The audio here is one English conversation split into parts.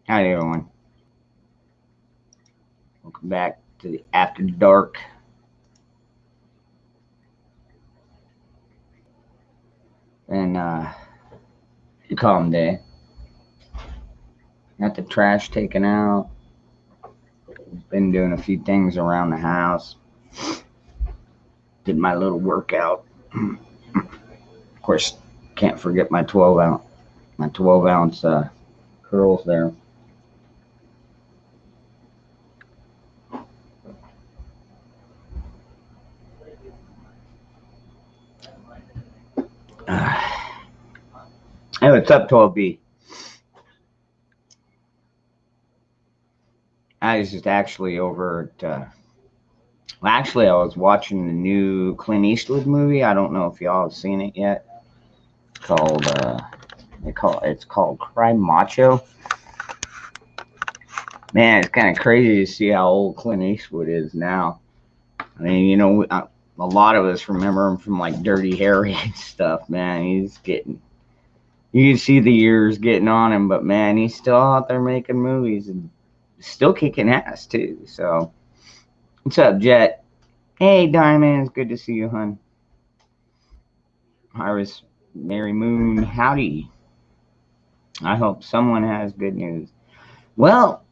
How you doing? Welcome back to the After Dark. And calm day. Got the trash taken out. Been doing a few things around the house. Did my little workout. Of course, can't forget my 12 ounce curls there. Hey, what's up, 12B? I was just actually over at. Well, actually, I was watching the new Clint Eastwood movie. I don't know if y'all have seen it yet. Called it's called Cry Macho. Man, it's kind of crazy to see how old Clint Eastwood is now. I mean, a lot of us remember him from like Dirty Harry and stuff. Man, you can see the years getting on him, but man, he's still out there making movies and still kicking ass too. So, what's up, Jet? Hey, Diamond, it's good to see you, hun. Iris, Mary Moon, howdy. I hope someone has good news. Well,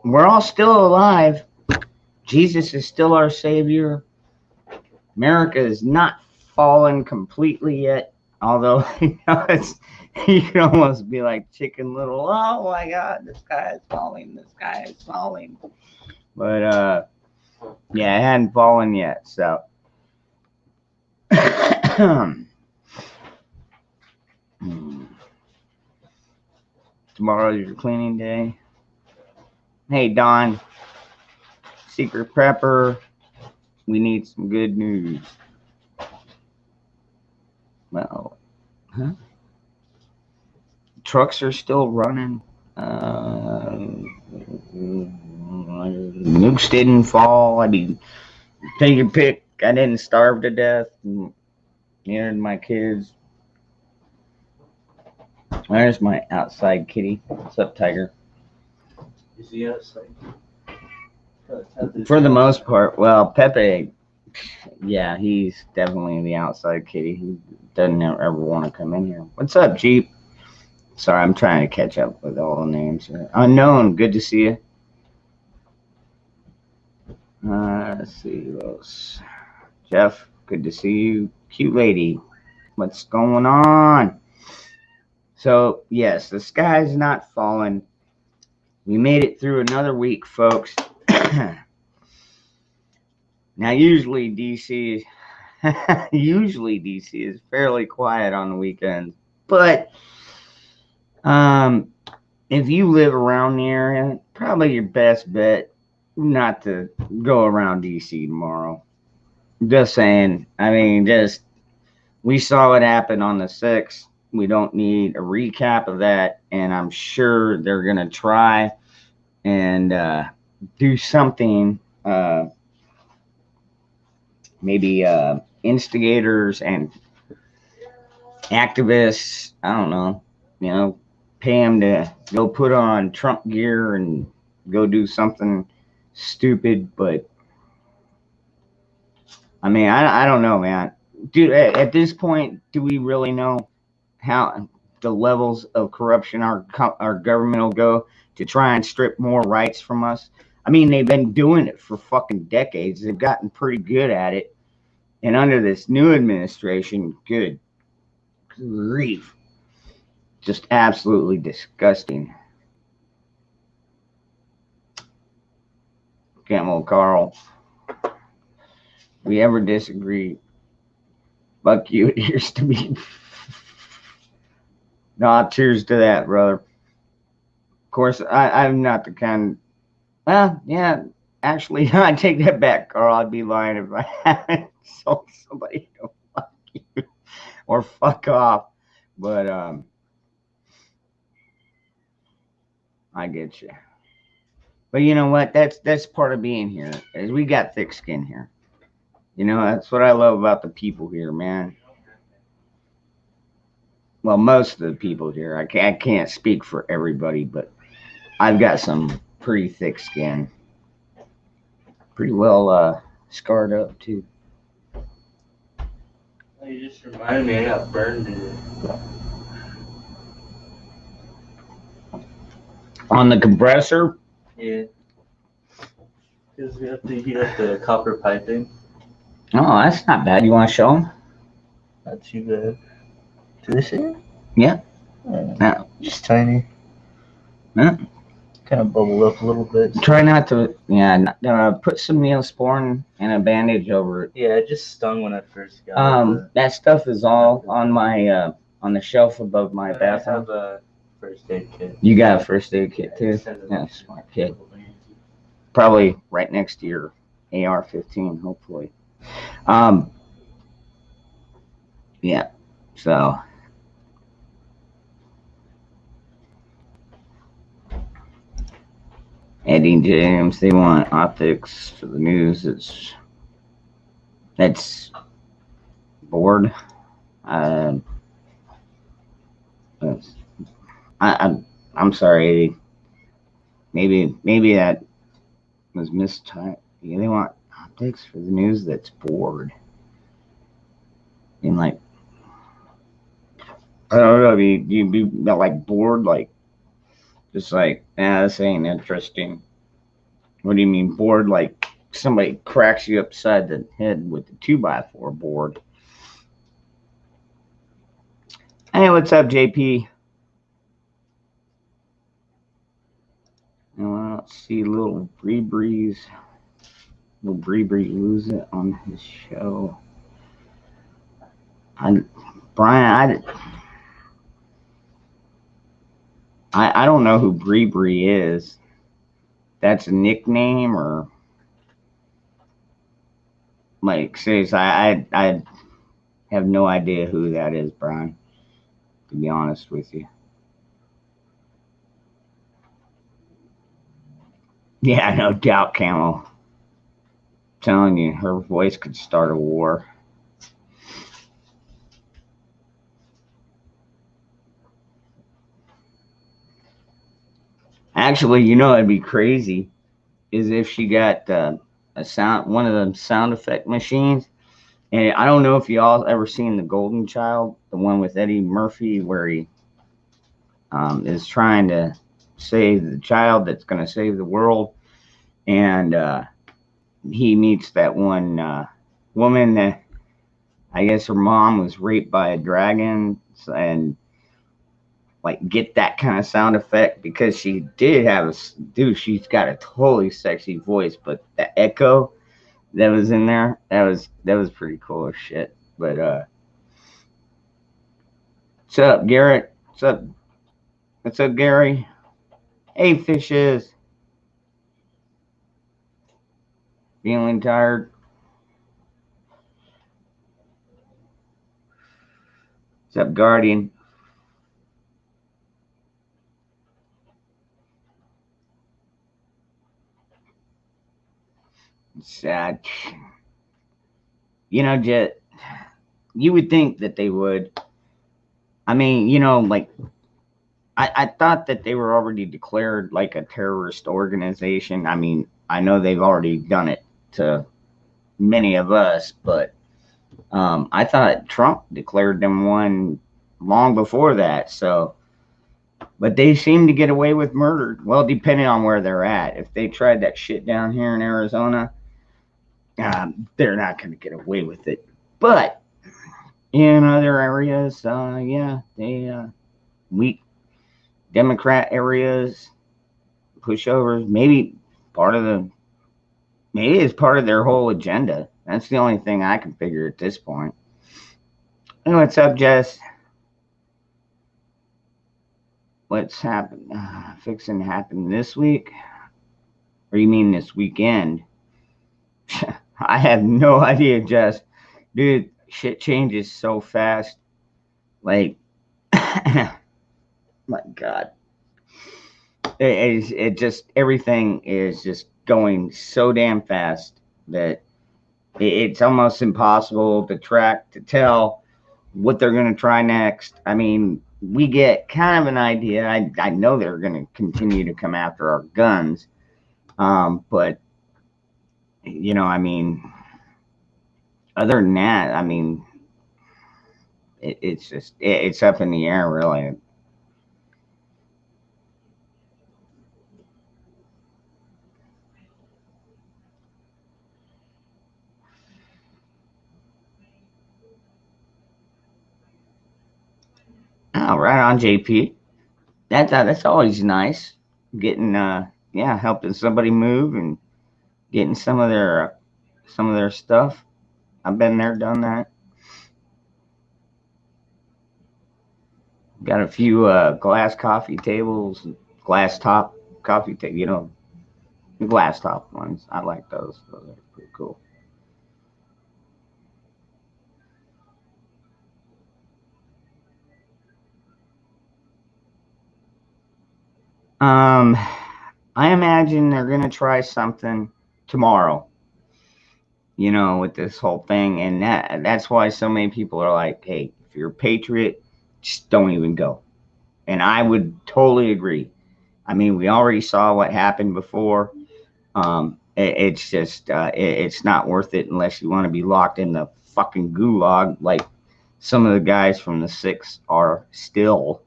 we're all still alive. Jesus is still our Savior. America is not fallen completely yet, although it's you can almost be like Chicken Little. Oh my God, the sky is falling. The sky is falling. But yeah, it hadn't fallen yet. So tomorrow's your cleaning day. Hey Don, Secret Prepper, we need some good news. Well, huh? Trucks are still running. Nukes didn't fall. I mean, take your pick. I didn't starve to death. Neither did my kids. There's my outside kitty. What's up, Tiger? Is he outside? For the most part, well, Pepe, yeah, he's definitely the outside kitty. He doesn't ever want to come in here. What's up, Jeep? Sorry, I'm trying to catch up with all the names here. Unknown, good to see you. Let's see who else. Jeff, good to see you. Cute lady, what's going on? So, yes, the sky's not falling. We made it through another week, folks. Now, usually DC is fairly quiet on the weekends, but if you live around the area, probably your best bet not to go around DC tomorrow. Just saying. I mean, we saw what happened on the 6th. We don't need a recap of that, and I'm sure they're gonna try and do something. Maybe instigators and activists. I don't know. Pay them to go put on Trump gear and go do something stupid. But I mean, I don't know, man. Dude, at this point, do we really know how the levels of corruption our government will go to try and strip more rights from us? I mean, they've been doing it for fucking decades. They've gotten pretty good at it. And under this new administration, good grief, just absolutely disgusting. Camel Carl, we ever disagree? Fuck you, it here's to be. No, cheers to that, brother. Of course, I'm not the kind. Well, yeah, actually, I take that back, Carl. I'd be lying if I hadn't sold somebody to fuck you or fuck off. But I get you. But you know what? That's part of being here. Is we got thick skin here. That's what I love about the people here, man. Well, most of the people here. I can't speak for everybody, but I've got some pretty thick skin. Pretty well scarred up too. You just reminded me I got burned today. On the compressor? Yeah. Because we have to heat up the copper piping. Oh, that's not bad. You want to show them? Not too bad. Do they see it? Yeah. Yeah. Just tiny. Yeah. Kind of bubble up a little bit. Try not to, put some Neosporin and a bandage over it. Yeah, it just stung when I first got it. That stuff is all on my, on the shelf above my bathroom. I have a first aid kit. You got a first aid kit too? Yeah, smart kid. Probably right next to your AR-15, hopefully. Yeah, so. Eddie James, they want optics for the news. That's bored. I'm sorry, Eddie. Maybe that was mistyped. Yeah, they want optics for the news. That's bored. And like, I don't know. You be like bored, like just like, this ain't interesting. What do you mean bored? Like somebody cracks you upside the head with a 2x4 board. Hey, what's up, JP? Well, let's see, little Bree lose it on his show. Brian, I don't know who Bree is. That's a nickname or like seriously, I have no idea who that is, Brian, to be honest with you. Yeah, no doubt, Camel. I'm telling you, her voice could start a war. Actually, you know, it'd be crazy is if she got one of the sound effect machines. And I don't know if you all ever seen The Golden Child, the one with Eddie Murphy, where he is trying to save the child that's going to save the world. And he meets that one woman that I guess her mom was raped by a dragon, and like get that kind of sound effect because she did have she's got a totally sexy voice, but the echo that was in there, that was pretty cool as shit. But what's up, Garrett? What's up, Gary? Hey, fishes. Feeling tired? What's up, Guardian? Sad. You know, Jet, you would think that they would. I mean, you know, like, I thought that they were already declared like a terrorist organization. I mean, I know they've already done it to many of us, but I thought Trump declared them one long before that. So, but they seem to get away with murder. Well, depending on where they're at. If they tried that shit down here in Arizona, they're not going to get away with it. But in other areas, yeah, they weak Democrat areas, pushovers, maybe it's part of their whole agenda. That's the only thing I can figure at this point. Hey, what's up, Jess? What's fixing to happen this week? Or you mean this weekend? I have no idea, Jess. Dude, shit changes so fast. Like, my God. It just, everything is just going so damn fast that it's almost impossible to tell what they're going to try next. I mean, we get kind of an idea. I know they're going to continue to come after our guns, but I mean, other than that, I mean, it's up in the air, really. Oh, right on, JP. That's always nice. Getting helping somebody move and getting some of their stuff. I've been there, done that. Got a few glass coffee tables, glass top coffee table. Glass top ones. I like those. Those are pretty cool. Um, I imagine they're gonna try something tomorrow. With this whole thing, and that's why so many people are like, "Hey, if you're a patriot, just don't even go." And I would totally agree. I mean, we already saw what happened before. It's just it's not worth it unless you want to be locked in the fucking gulag like some of the guys from the six are still.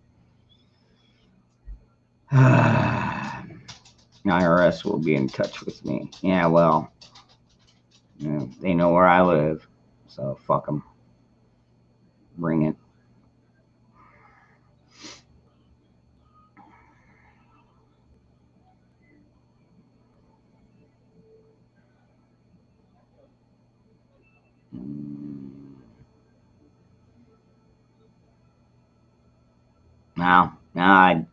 IRS will be in touch with me. Yeah, well, they know where I live, so fuck them. Bring it. Now, I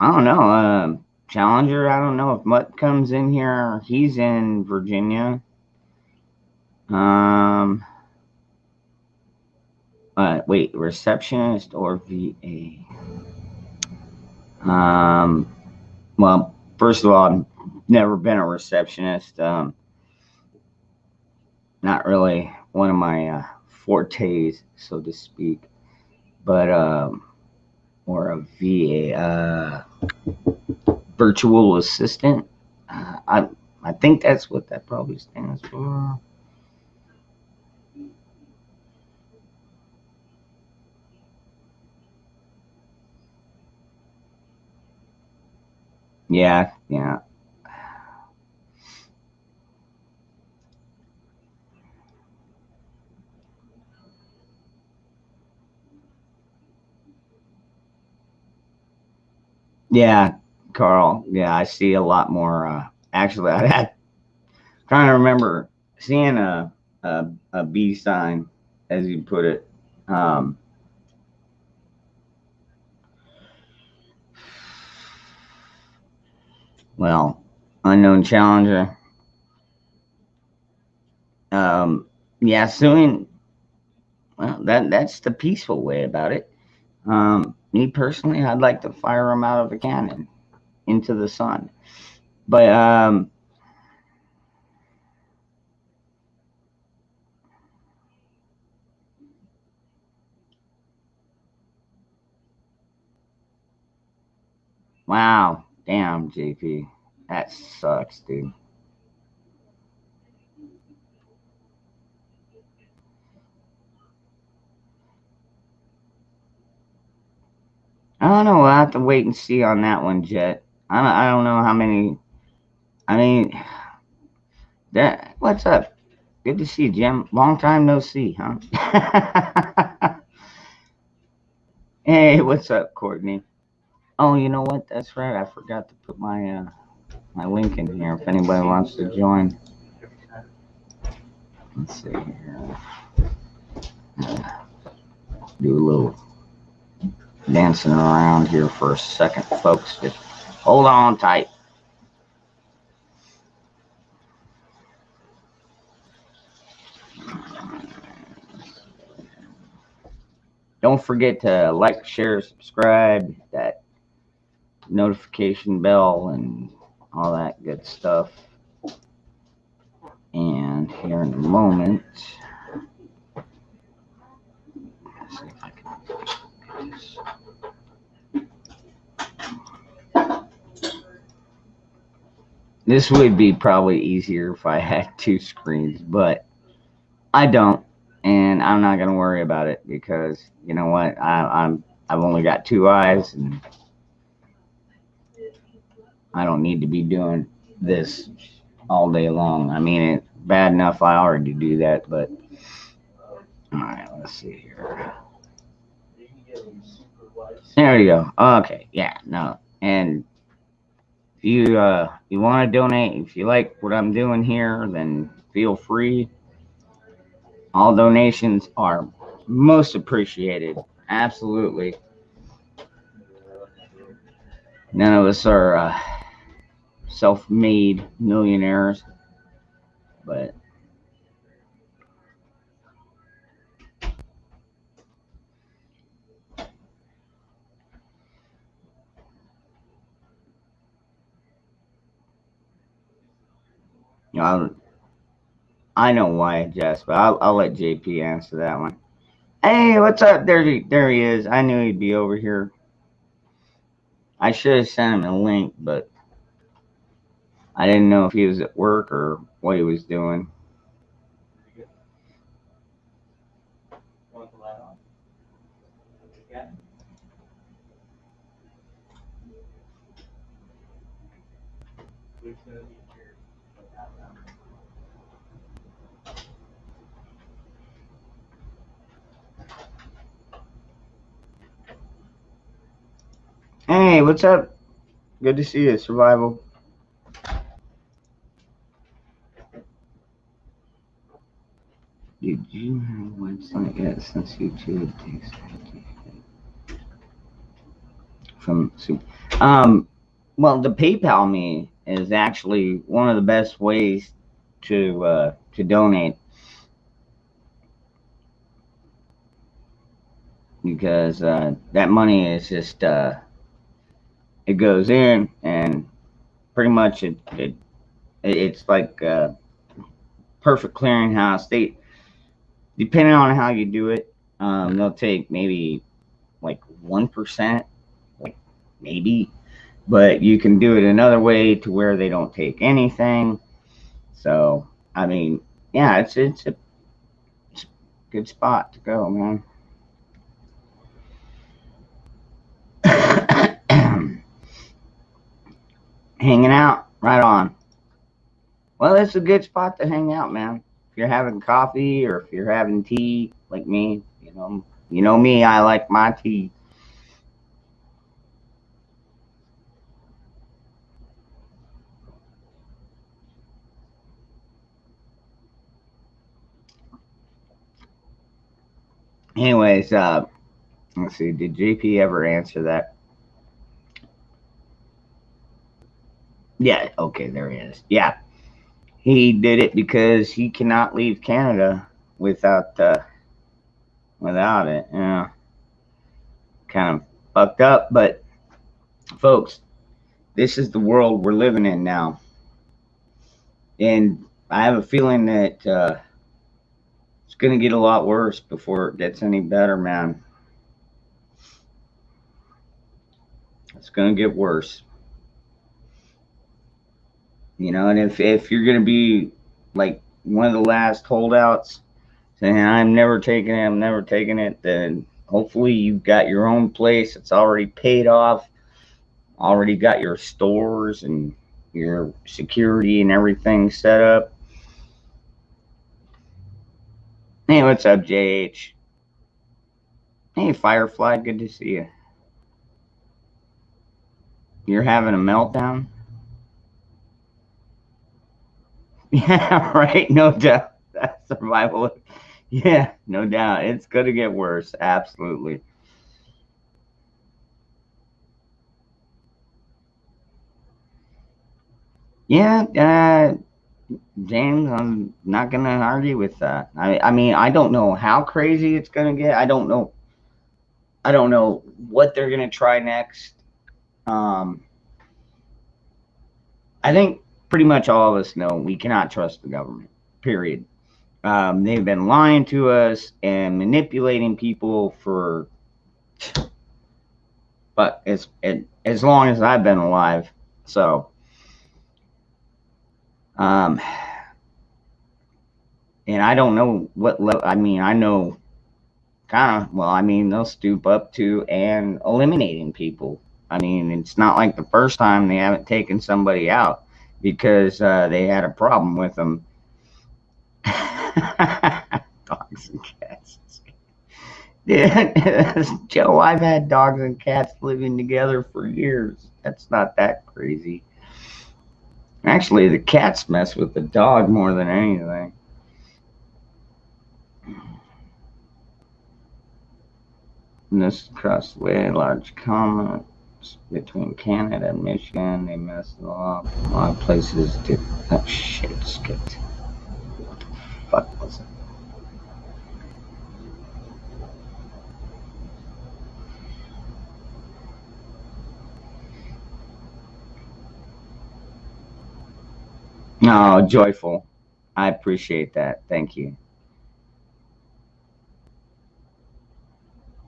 don't know. Challenger, I don't know if Mutt comes in here. He's in Virginia. Um, wait, receptionist or VA? Well, first of all, I've never been a receptionist. Not really one of my fortes, so to speak. But or a VA, virtual assistant. I think that's what that probably stands for. Yeah, yeah. Yeah, Carl. Yeah, I see a lot more. Actually, I'm trying to remember seeing a B sign, as you put it. Um, well, unknown challenger. Um, yeah, suing. Well, that's the peaceful way about it. Me personally, I'd like to fire him out of a cannon into the sun. But wow, damn, JP, that sucks, dude. I don't know. We'll have to wait and see on that one, Jet. I don't know how many. I mean, that. What's up? Good to see you, Jim. Long time no see, huh? Hey, what's up, Courtney? Oh, you know what? That's right. I forgot to put my link in here if anybody wants to join. Let's see here. Do a little dancing around here for a second, folks. Just hold on tight. Don't forget to like, share, subscribe, that notification bell, and all that good stuff. And here in a moment, let's see if I can get this. This would be probably easier if I had two screens, but I don't, and I'm not gonna worry about it because you know what? I've only got two eyes, and I don't need to be doing this all day long. I mean, it's bad enough I already do that, but all right, let's see here. There you go. Okay, yeah, no, and if you want to donate, if you like what I'm doing here, then feel free. All donations are most appreciated. Absolutely. None of us are self-made millionaires, but you know, I know why, Jess, but I'll let JP answer that one. Hey, what's up? There he is. I knew he'd be over here. I should have sent him a link, but I didn't know if he was at work or what he was doing. Hey, what's up? Good to see you, Survival. Did you have a website yet since YouTube takes from well, the PayPal me is actually one of the best ways to donate, because that money is just it goes in, and pretty much it's like perfect clearinghouse. They, depending on how you do it, they'll take maybe like 1%, like maybe, but you can do it another way to where they don't take anything. So I mean, yeah, it's a good spot to go, man. Hanging out, right on. Well, it's a good spot to hang out, man. If you're having coffee or if you're having tea, like me, you know me, I like my tea. Anyways, let's see. Did JP ever answer that? Yeah. Okay, there he is. Yeah, he did it because he cannot leave Canada without without it. Yeah, kind of fucked up, but folks, this is the world we're living in now, and I have a feeling that it's going to get a lot worse before it gets any better, man. It's going to get worse. And if you're going to be like one of the last holdouts saying, I'm never taking it, then hopefully you've got your own place. It's already paid off, already got your stores and your security and everything set up. Hey, what's up, JH? Hey, Firefly, good to see you. You're having a meltdown? Yeah, right, no doubt. That's survival. Yeah, no doubt. It's going to get worse, absolutely. Yeah, James, I'm not going to argue with that. I mean, I don't know how crazy it's going to get. I don't know what they're going to try next. I think pretty much all of us know we cannot trust the government, period. They've been lying to us and manipulating people but as long as I've been alive. So And I don't know what level. I mean, I know kind of. Well, I mean, they'll stoop up to and eliminating people. I mean, it's not like the first time they haven't taken somebody out because they had a problem with them. Dogs and cats. Yeah, Joe, I've had dogs and cats living together for years. That's not that crazy. Actually, the cats mess with the dog more than anything. And this across the way, large comments between Canada and Michigan. They mess a lot of places did. Oh shit, skipped. What the fuck was it? Oh, joyful. I appreciate that. Thank you.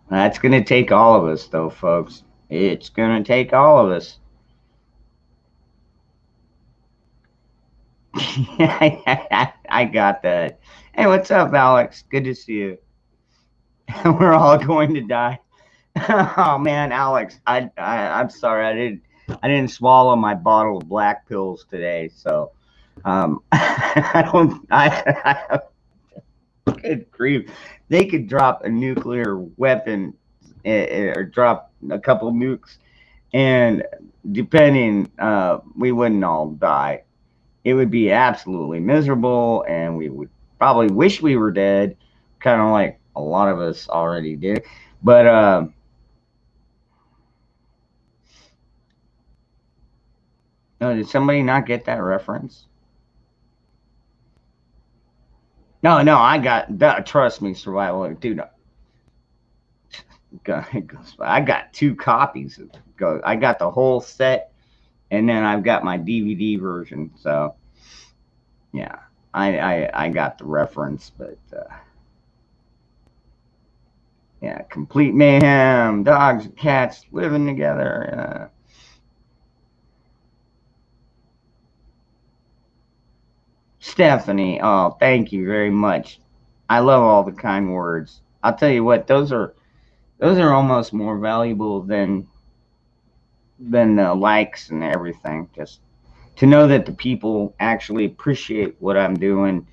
That's going to take all of us, though, folks. It's going to take all of us. I got that. Hey, what's up, Alex? Good to see you. We're all going to die. Oh man, Alex, I'm sorry. I didn't swallow my bottle of black pills today, so I don't. Good grief, they could drop a nuclear weapon or drop a couple nukes, and depending, we wouldn't all die. It would be absolutely miserable, and we would probably wish we were dead, kind of like a lot of us already did. But no, did somebody not get that reference? No, I got that. Trust me, survival, dude. I got 2 copies. I got the whole set, and then I've got my DVD version. So, yeah, I got the reference, but yeah, complete mayhem, dogs and cats living together. Stephanie, oh, thank you very much. I love all the kind words. I'll tell you what, those are almost more valuable than the likes and everything. Just to know that the people actually appreciate what I'm doing,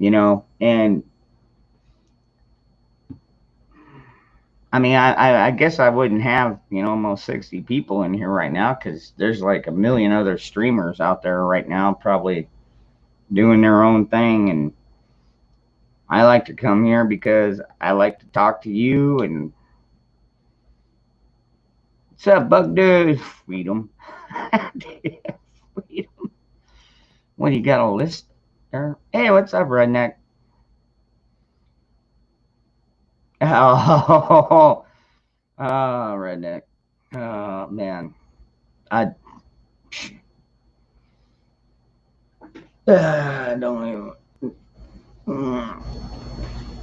and I mean, I guess I wouldn't have, almost 60 people in here right now because there's like a million other streamers out there right now, probably doing their own thing. And I like to come here because I like to talk to you. And what's up, Bug Dude? Freedom. Freedom. What, you got a list there? Hey, what's up, Redneck? Oh, Redneck. Oh, man. I don't even.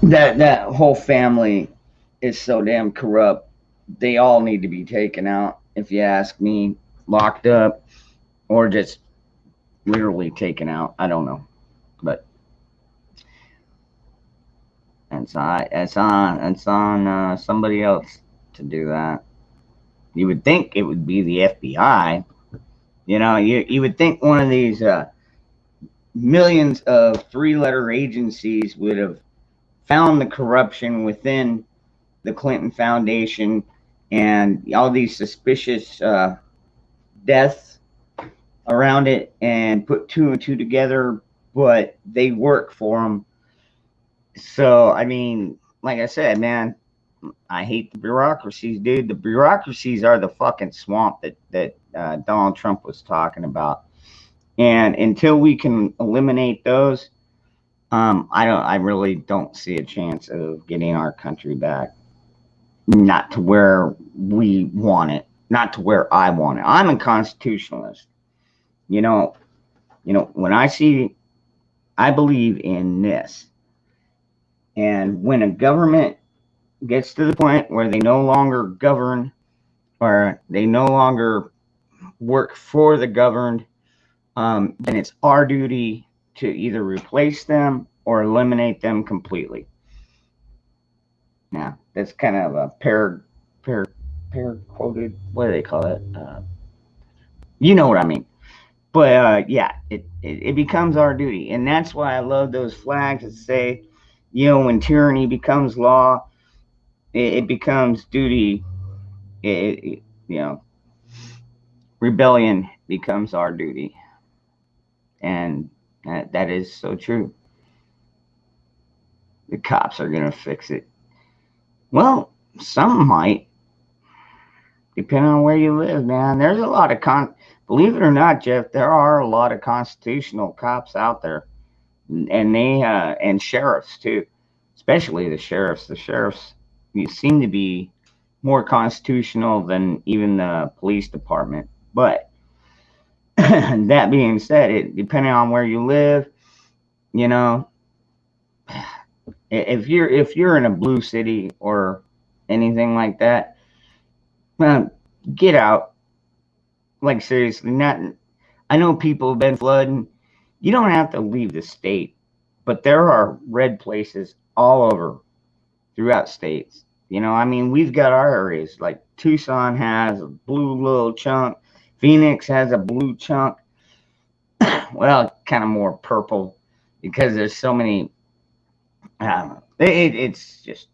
That whole family is so damn corrupt. They all need to be taken out, if you ask me, locked up, or just literally taken out. I don't know, but it's on somebody else to do that. You would think it would be the FBI. You would think one of these millions of 3-letter agencies would have found the corruption within the Clinton Foundation and all these suspicious deaths around it and put 2 and 2 together, but they work for them. So, I mean, like I said, man, I hate the bureaucracies, dude. The bureaucracies are the fucking swamp that Donald Trump was talking about. And until we can eliminate those, I really don't see a chance of getting our country back. Not to where we want it, not to where I want it. I'm a constitutionalist. When I believe in this. And when a government gets to the point where they no longer govern or they no longer work for the governed, then it's our duty to either replace them or eliminate them completely. Now, that's kind of a pair quoted. What do they call it? You know what I mean. But yeah, it becomes our duty, and that's why I love those flags that say, when tyranny becomes law, it becomes duty. Rebellion becomes our duty, and that is so true. The cops are gonna fix it. Well, some might, depending on where you live, man. There's a lot of believe it or not, Jeff, there are a lot of constitutional cops out there, and they and sheriffs too, especially the sheriffs. The sheriffs seem to be more constitutional than even the police department. But that being said, depending on where you live, if you're in a blue city or anything like that, get out. Like, seriously, I know people have been flooding. You don't have to leave the state, but there are red places all over throughout states. We've got our areas. Like Tucson has a blue little chunk. Phoenix has a blue chunk. Well, kind of more purple because there's so many. I don't know. It's just.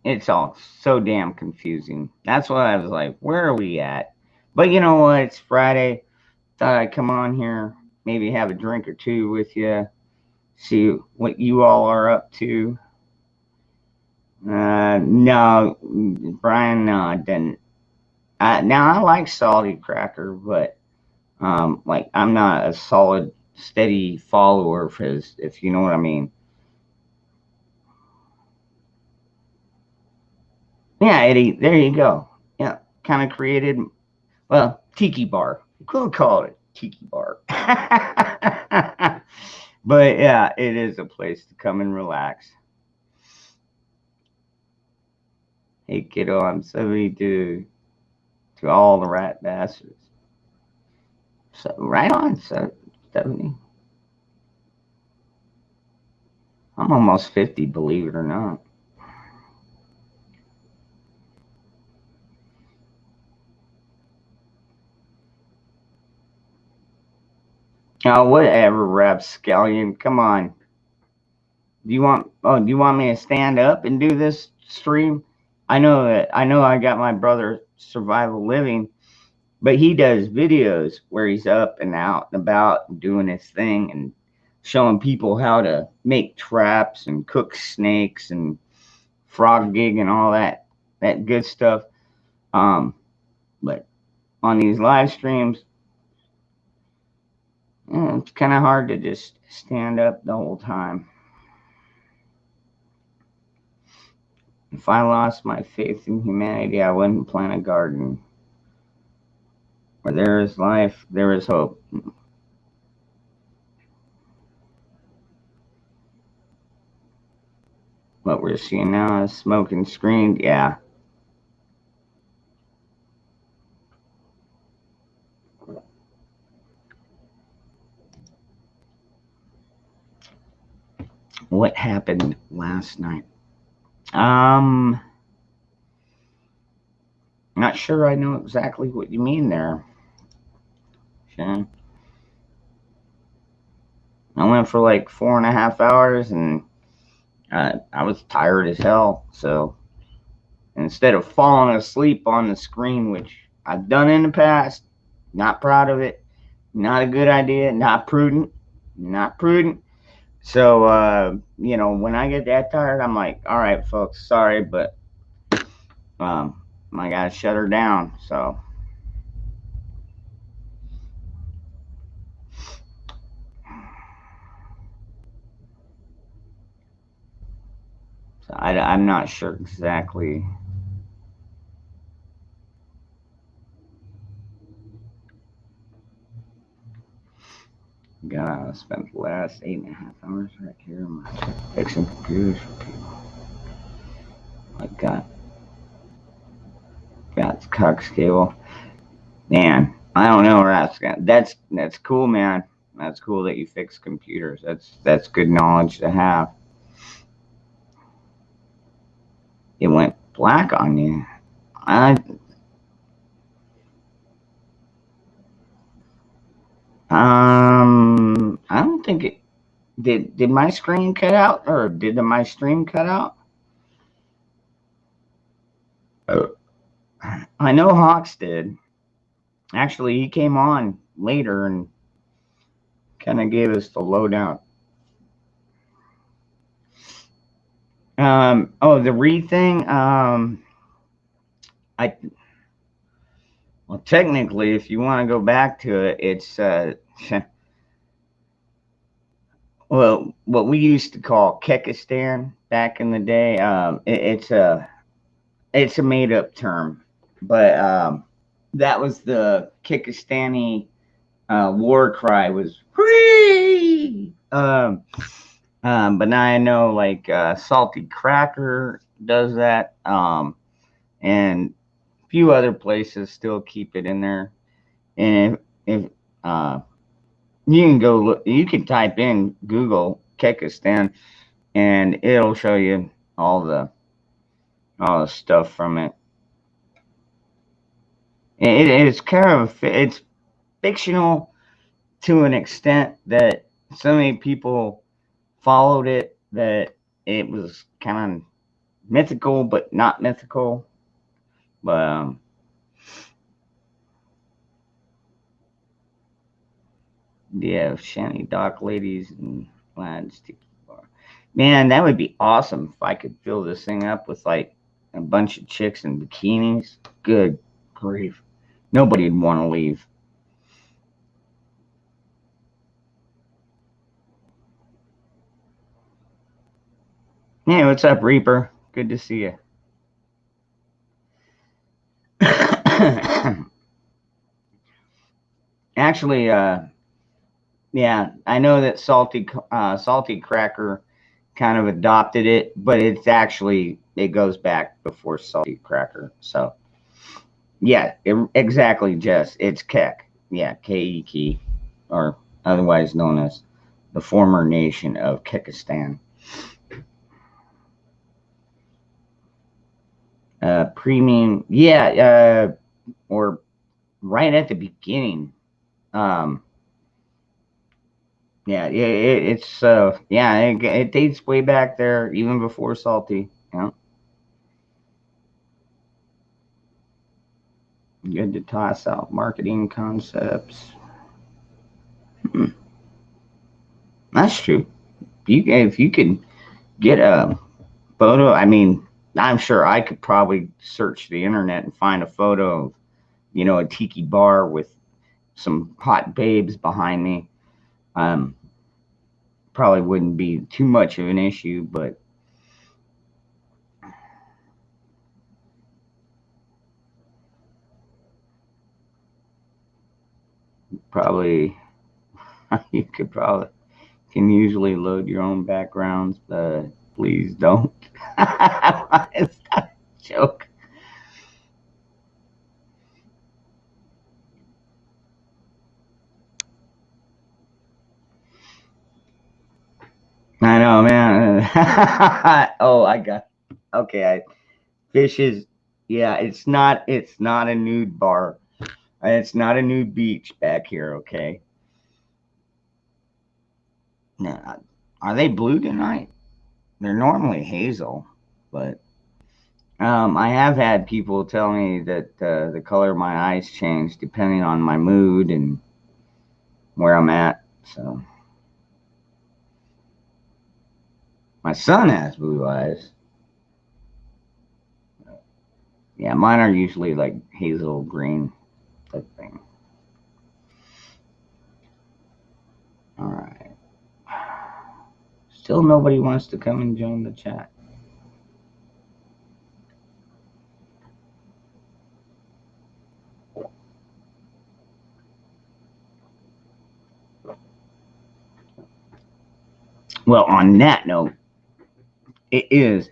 It's all so damn confusing. That's why I was like, where are we at? But you know what? It's Friday. Thought I'd come on here, maybe have a drink or two with you, see what you all are up to. No, Brian, no, I didn't. Now, I like salty cracker, but like, I'm not a solid, steady follower of his, if you know what I mean. Yeah, Eddie, there you go. Yeah, kind of created, well, Tiki Bar. We'll call it Tiki Bar. But yeah, it is a place to come and relax. Hey, kiddo, I'm 72 to all the rat bastards. So, right on, 70. I'm almost 50, believe it or not. Oh, whatever, rapscallion. Come on. Do you want me to stand up and do this stream? I know I got my brother Survival Living, but he does videos where he's up and out and about doing his thing and showing people how to make traps and cook snakes and frog gig and all that good stuff. But on these live streams, it's kind of hard to just stand up the whole time. If I lost my faith in humanity, I wouldn't plant a garden. Where there is life, there is hope. What we're seeing now is smoke and screen. Yeah. What happened last night? Not sure I know exactly what you mean there, Shannon. I went for like 4.5 hours and I was tired as hell. So instead of falling asleep on the screen, which I've done in the past, not proud of it, not a good idea, not prudent. So, when I get that tired, I'm like, all right, folks, sorry, but I gotta shut her down. So I'm not sure exactly. God, I spent the last 8.5 hours right here fixing computers for people. My God. Scott's Cox Cable. Man, I don't know where that's cool, man. That's cool that you fix computers. That's good knowledge to have. It went black on you. I don't think it did my screen cut out, or did my stream cut out? I know Hawks did. Actually, he came on later and kind of gave us the lowdown. Oh, the Reed thing. Well, technically, if you want to go back to it, it's well, what we used to call Kekistan back in the day. It's a made up term, but that was the Kekistani war cry was free. But now I know like Salty Cracker does that, and a few other places still keep it in there. And if you can go look, you can type in Google Kekistan, and it'll show you all the stuff from it. It's kind of it's fictional to an extent that so many people followed it that it was kind of mythical but not mythical. But yeah, shanty dock ladies and lads. Man, that would be awesome if I could fill this thing up with like a bunch of chicks in bikinis. Good grief. Nobody would want to leave. Hey, what's up, Reaper? Good to see you. Actually, yeah, I know that Salty Cracker kind of adopted it, but it goes back before Salty Cracker. So, yeah, exactly, Jess. It's Kek. Yeah, K-E-K, or otherwise known as the former nation of Kekistan. Premium, yeah, or right at the beginning. Yeah, it's yeah, it dates way back there, even before Salty. Yeah. Good to toss out marketing concepts. That's true. If you could get a photo, I mean, I'm sure I could probably search the internet and find a photo of, a tiki bar with some hot babes behind me. Probably wouldn't be too much of an issue, but probably you can usually load your own backgrounds, but please don't. It's not a joke. I know, man. Oh, okay. Fish is, yeah, it's not a nude bar. It's not a nude beach back here, okay? Now, are they blue tonight? They're normally hazel, but I have had people tell me that the color of my eyes change depending on my mood and where I'm at. So my son has blue eyes. Yeah, mine are usually like hazel green type thing. All right. Still nobody wants to come and join the chat. Well, on that note, it is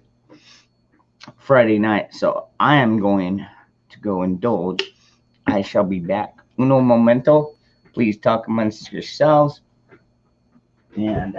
Friday night, so I am going to go indulge. I shall be back. Uno momento. Please talk amongst yourselves. And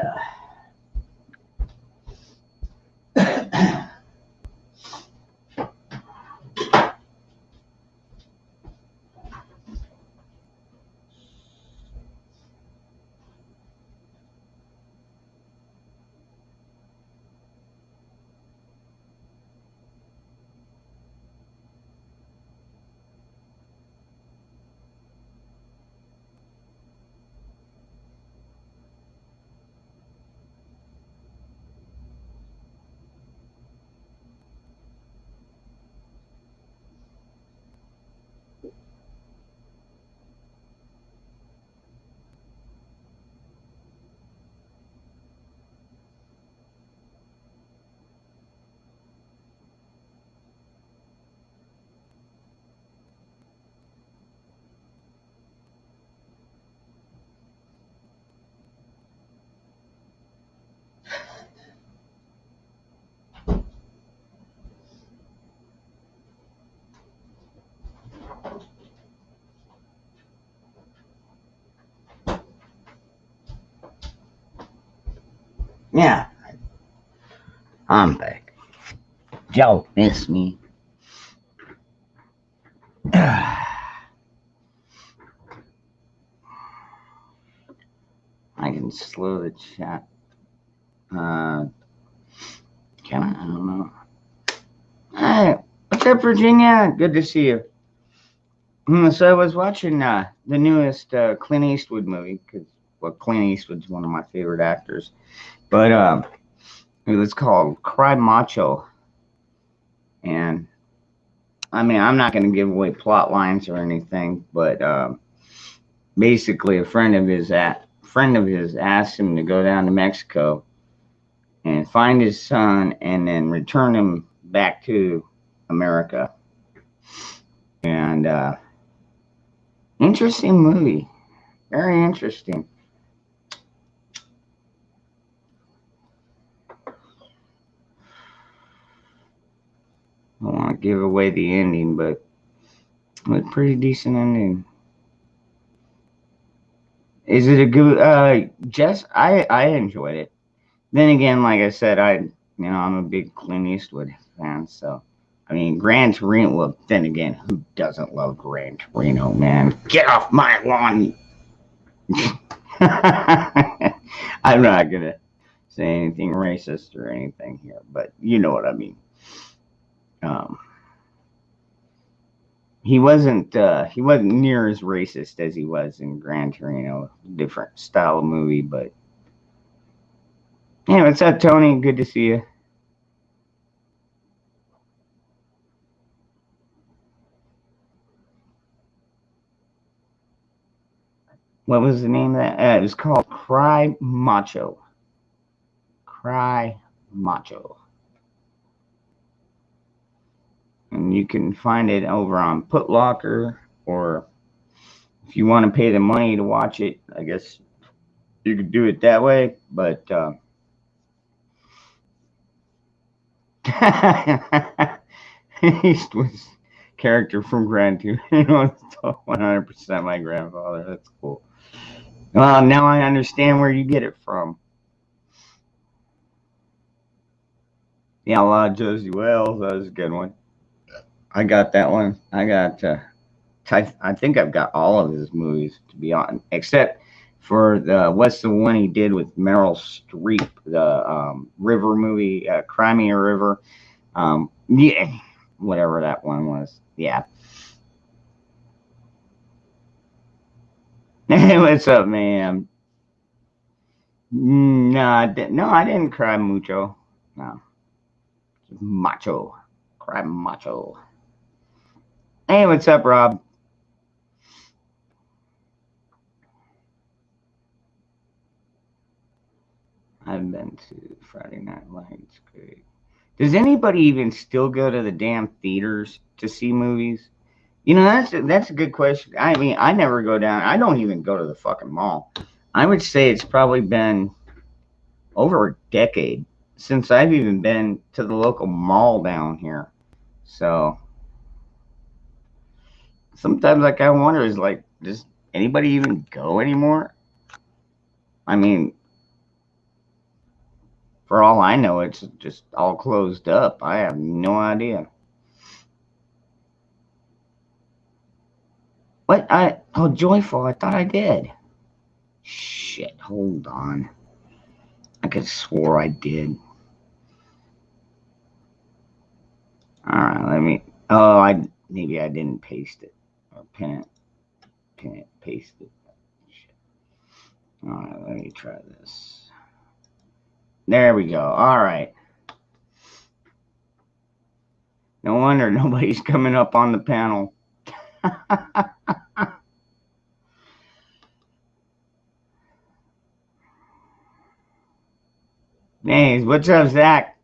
yeah, I'm back. Y'all miss me. I can slow the chat. Can I? I don't know. Hey, what's up, Virginia? Good to see you. So I was watching the newest Clint Eastwood movie because Clint Eastwood's one of my favorite actors. But it was called Cry Macho, and I mean I'm not going to give away plot lines or anything, but basically a friend of his asked him to go down to Mexico and find his son and then return him back to America. And interesting movie, very interesting. I don't want to give away the ending, but it was a pretty decent ending. Is it a good? Jess, I enjoyed it. Then again, like I said, I'm a big Clint Eastwood fan, so I mean, Gran Torino. Well, then again, who doesn't love Gran Torino, man? Get off my lawn! I'm not gonna say anything racist or anything here, but you know what I mean. He wasn't near as racist as he was in Gran Torino. Different style of movie, but hey, what's up, Tony? Good to see you. What was the name of that? It was called Cry Macho. Cry Macho. And you can find it over on Putlocker, or if you want to pay the money to watch it, I guess you could do it that way. But Eastwood's character from Gran Torino, 100% my grandfather. That's cool. Well, now I understand where you get it from. Yeah, a lot of Josie Wales. That was a good one. I got that one. I got. I think I've got all of his movies, to be honest, except for what's the one he did with Meryl Streep, the River movie, Crimea River. Yeah, whatever that one was. Yeah. Hey, what's up, man? No, I didn't cry mucho. No, macho, cry macho. Hey, what's up, Rob? I've been to Friday Night Lights. Great. Does anybody even still go to the damn theaters to see movies? You know, that's a good question. I mean, I never go down. I don't even go to the fucking mall. I would say it's probably been over a decade since I've even been to the local mall down here. So, sometimes like I wonder is like, does anybody even go anymore? I mean, for all I know, it's just all closed up. I have no idea. What? Oh, Joyful. I thought I did. Shit. Hold on. I could swore I did. All right. Let me. Oh, maybe I didn't paste it or pin it, paste it. Shit. All right. Let me try this. There we go. All right. No wonder nobody's coming up on the panel. Hey, what's up, Zach?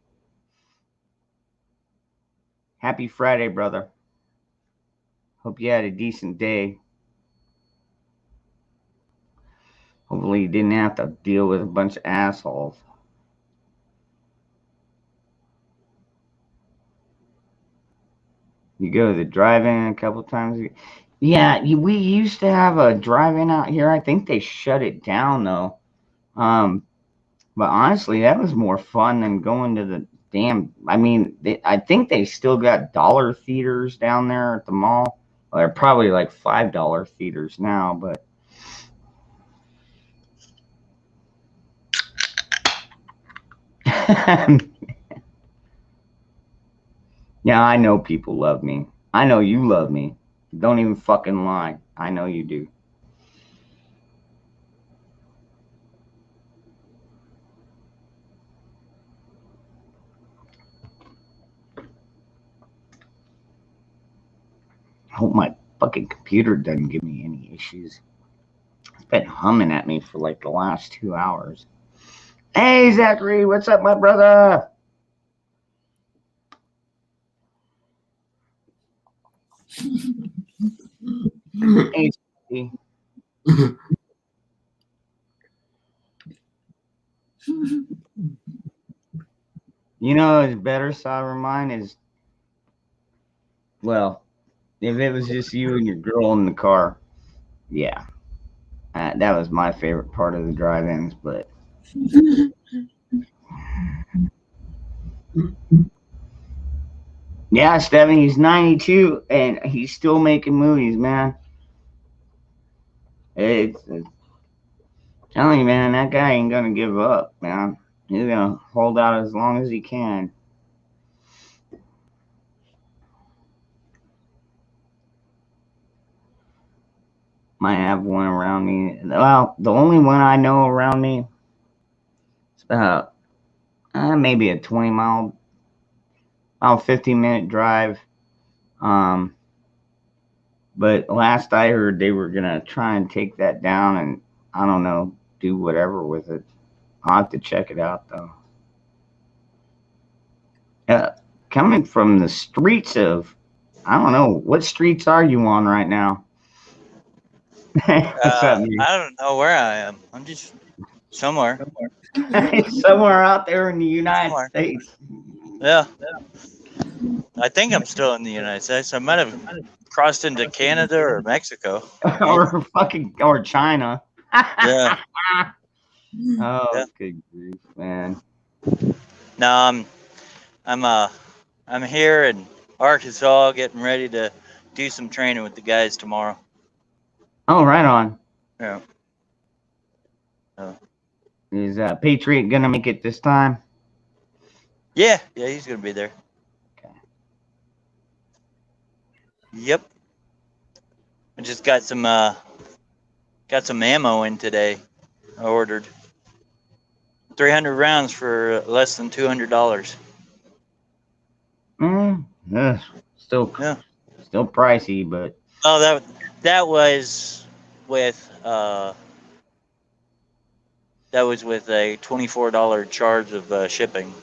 Happy Friday, brother. Hope you had a decent day. Hopefully you didn't have to deal with a bunch of assholes. You go to the drive-in a couple times. Yeah, we used to have a drive-in out here. I think they shut it down though. But honestly, that was more fun than going to the damn. I mean, I think they still got dollar theaters down there at the mall. Well, they're probably like $5 theaters now, but. Yeah, I know people love me. I know you love me. Don't even fucking lie. I know you do. I hope my fucking computer doesn't give me any issues. It's been humming at me for like the last 2 hours. Hey, Zachary, what's up, my brother? Hey, Zachary. You know, it's better, Sovereign Mind is, well, if it was just you and your girl in the car, yeah. That was my favorite part of the drive-ins, but yeah, Stephen, he's 92 and he's still making movies, man. It's telling you, man, that guy ain't gonna give up, man. He's gonna hold out as long as he can. Might have one around me. Well, the only one I know around me is about maybe a 20-mile, about 15-minute drive. But last I heard, they were gonna try and take that down, and I don't know, do whatever with it. I'll have to check it out though. Coming from the streets of, I don't know, what streets are you on right now? What's up, man? I don't know where I am. I'm just somewhere. Somewhere out there in the United States. Yeah. I think I'm still in the United States. I might have crossed into Canada or Mexico. or China. Yeah. Oh, Yeah. good grief, man. No, I'm here in Arkansas getting ready to do some training with the guys tomorrow. Oh, right on. Yeah. Is Patriot gonna make it this time? Yeah, he's gonna be there. Okay. Yep. I just got some ammo in today. I ordered 300 rounds for less than $200. Still pricey, but Oh, that was with a $24 charge of shipping.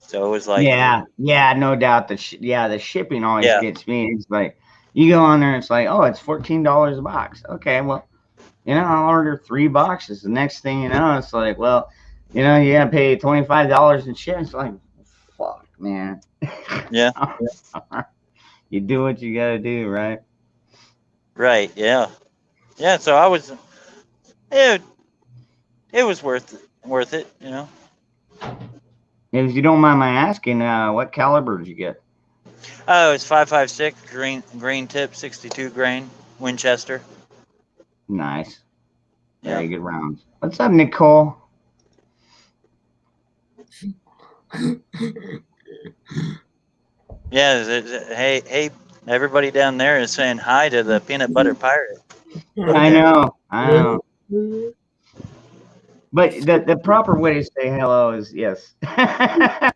So it was like yeah, no doubt. The shipping always Yeah. gets me. It's like you go on there, and it's like, oh, it's $14 a box. Okay, well, I'll order 3 boxes. The next thing you know, it's like, well, you gotta pay $25 in shit. It's like, fuck, man. Yeah. You do what you gotta do, right? Right. Yeah. Yeah. So I was. It was worth it. You know. If you don't mind my asking, what caliber did you get? Oh, it's 5.56 green tip, 62 grain Winchester. Nice. Yeah. Very good rounds. What's up, Nicole? Yeah. Hey, everybody down there is saying hi to the peanut butter pirate. I know. I know. But the proper way to say hello is yes. Yeah.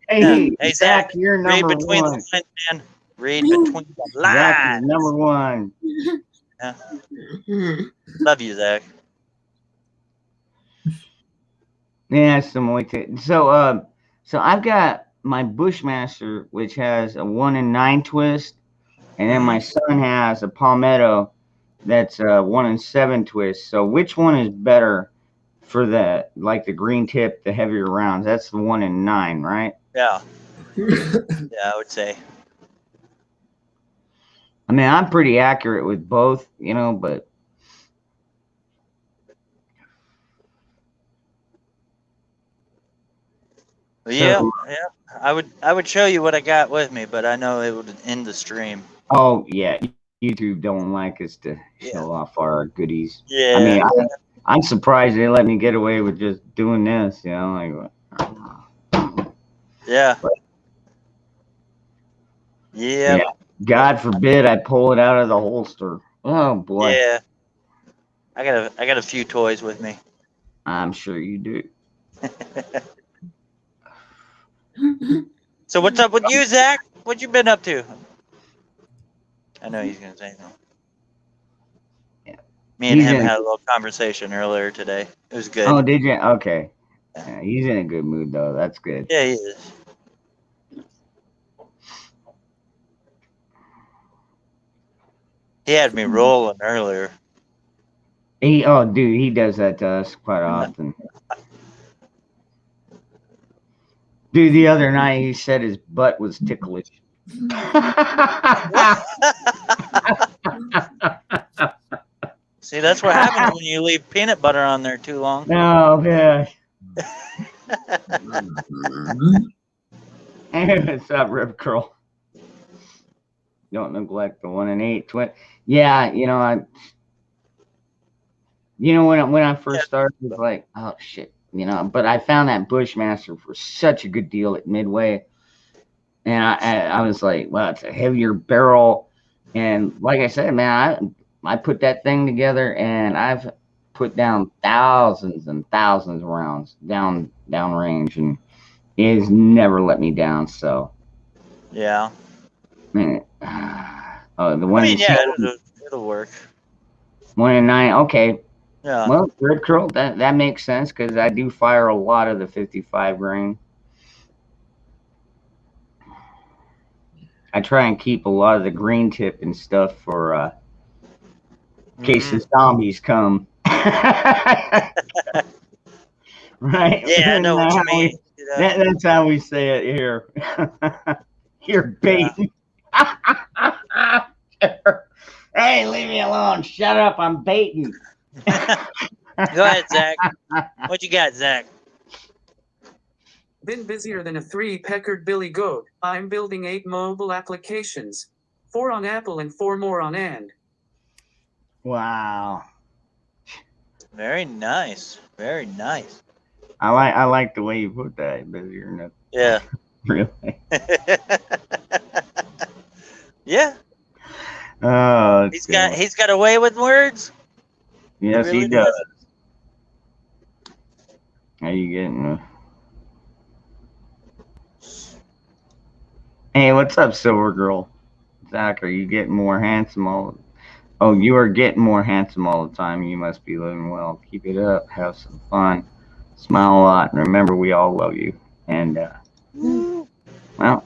Hey, Hey, Zach, Zach, you're read number between the one. lines, man. Read between the Zach is lines. number one. Yeah. Love you, Zach. Yeah, some way to. So I've got my Bushmaster, which has a 1 in 9 twist, and then my son has a Palmetto that's a 1 in 7 twist. So which one is better for the green tip, the heavier rounds? That's the 1 in 9, right? Yeah. Yeah, I would say. I mean, I'm pretty accurate with both, but Yeah, so yeah. I would show you what I got with me, but I know it would end the stream. oh yeah, YouTube don't like us to Yeah. show off our goodies. I Yeah. mean, I'm surprised they let me get away with just doing this, like. Yeah. But, Yep. yeah, God forbid I pull it out of the holster. Oh boy, Yeah. I got a few toys with me. I'm sure you do. So what's up with you, Zach? What you been up to? I know he's gonna say no. Yeah. Me and He's him in. had a little conversation earlier today. It was good. Oh, did you? Okay. Yeah, he's in a good mood though. That's good. Yeah, he is. He had me rolling earlier. Dude, he does that to us quite often. Dude, the other night he said his butt was ticklish. See, that's what happens when you leave peanut butter on there too long. Oh man. Hey, what's up, Rip Curl? Don't neglect the 1 in 8 twin. Yeah, when I first started, it was like, oh shit, But I found that Bushmaster for such a good deal at Midway, and I was like, well, it's a heavier barrel, and like I said, man, I put that thing together, and I've put down thousands and thousands of rounds down range, and it has never let me down. So, Yeah. man, oh, the I one mean, in yeah, 7, it'll work. 1 in 9. Okay, Yeah. well, Rip Curl, that makes sense because I do fire a lot of the 55 grain. I try and keep a lot of the green tip and stuff for in case the zombies come. Right? Yeah, I know what you mean. That's how we say it here. You're baiting. Hey, leave me alone. Shut up. I'm baiting. Go ahead, Zach. What you got, Zach? Been busier than a three-peckered billy goat. I'm building 8 mobile applications. 4 on Apple and 4 more on And. Wow. Very nice. Very nice. I like the way you put that. Busier than a Yeah. really. Yeah. Oh, He's got a way with words. yes, really he does. How you getting? Hey, what's up, Silver Girl? Zach, are you getting more handsome all? Oh, you are getting more handsome all the time. You must be living well. Keep it up. Have some fun. Smile a lot, and remember, we all love you. And well,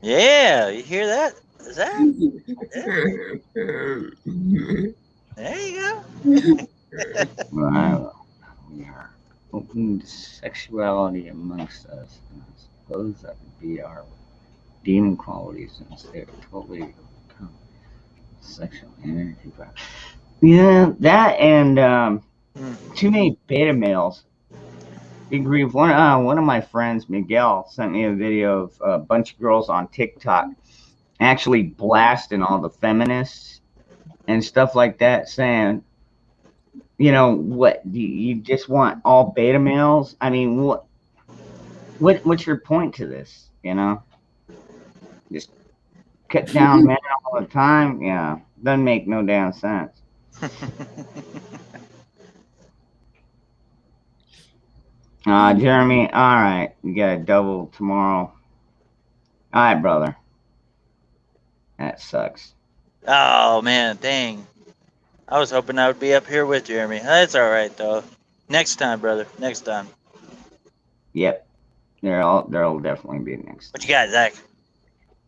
yeah, you hear that, Zach? Yeah. There you go. well, we are open to sexuality amongst us, and I suppose that would be our demon qualities instead. Totally sexual energy. Yeah, that and too many beta males. Big grief. One of my friends, Miguel, sent me a video of a bunch of girls on TikTok actually blasting all the feminists and stuff like that, saying, you know, what you just want all beta males? I mean, what's your point to this? You know, just cut down men all the time. Yeah, doesn't make no damn sense. Jeremy, all right, you got a double tomorrow. All right, brother. That sucks. Oh man, dang. I was hoping I would be up here with Jeremy. That's all right though. Next time, brother. Next time. Yep, there'll definitely be next. What you got, Zach?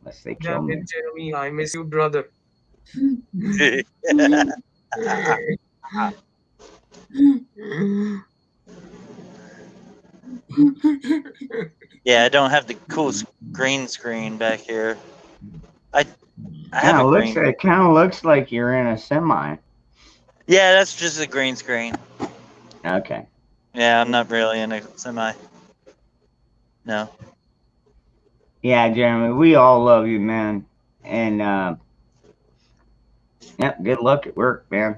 Unless they kill Damn me. it, Jeremy, I miss you, brother. Yeah, I don't have the cool green screen back here. I have a green. It kind of looks like you're in a semi. Yeah, that's just a green screen. Okay. Yeah, I'm not really in a semi. No. Yeah, Jeremy, we all love you, man. And yep, good luck at work, man.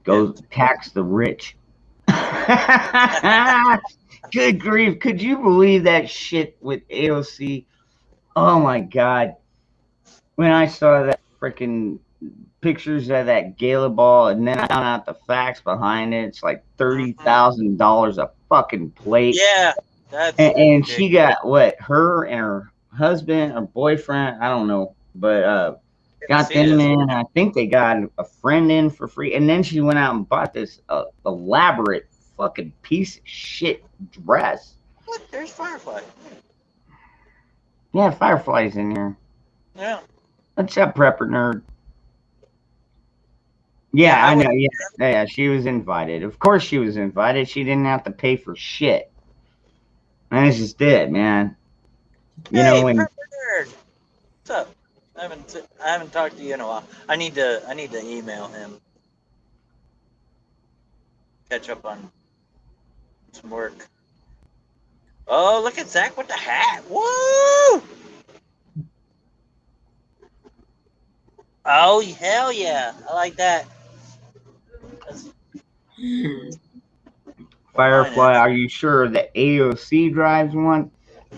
Go tax the rich. Good grief. Could you believe that shit with AOC? Oh my God. When I saw that freaking pictures of that gala ball and then I found out the facts behind it, it's like $30,000 a fucking plate. Yeah. That's and she got what? Her and her husband or boyfriend, I don't know, but got them in. I think they got a friend in for free, and then she went out and bought this elaborate fucking piece of shit dress. What? There's Firefly. Yeah, Firefly's in here. Yeah. What's up, prepper nerd? Yeah, I know. Yeah, she was invited. Of course, she was invited. She didn't have to pay for shit. That's just it, man. You know when. Prepper nerd. What's up? I haven't talked to you in a while. I need to email him. Catch up on some work. Oh, look at Zach with the hat. Woo! Oh, hell yeah. I like that. Firefly, are you sure that AOC drives one?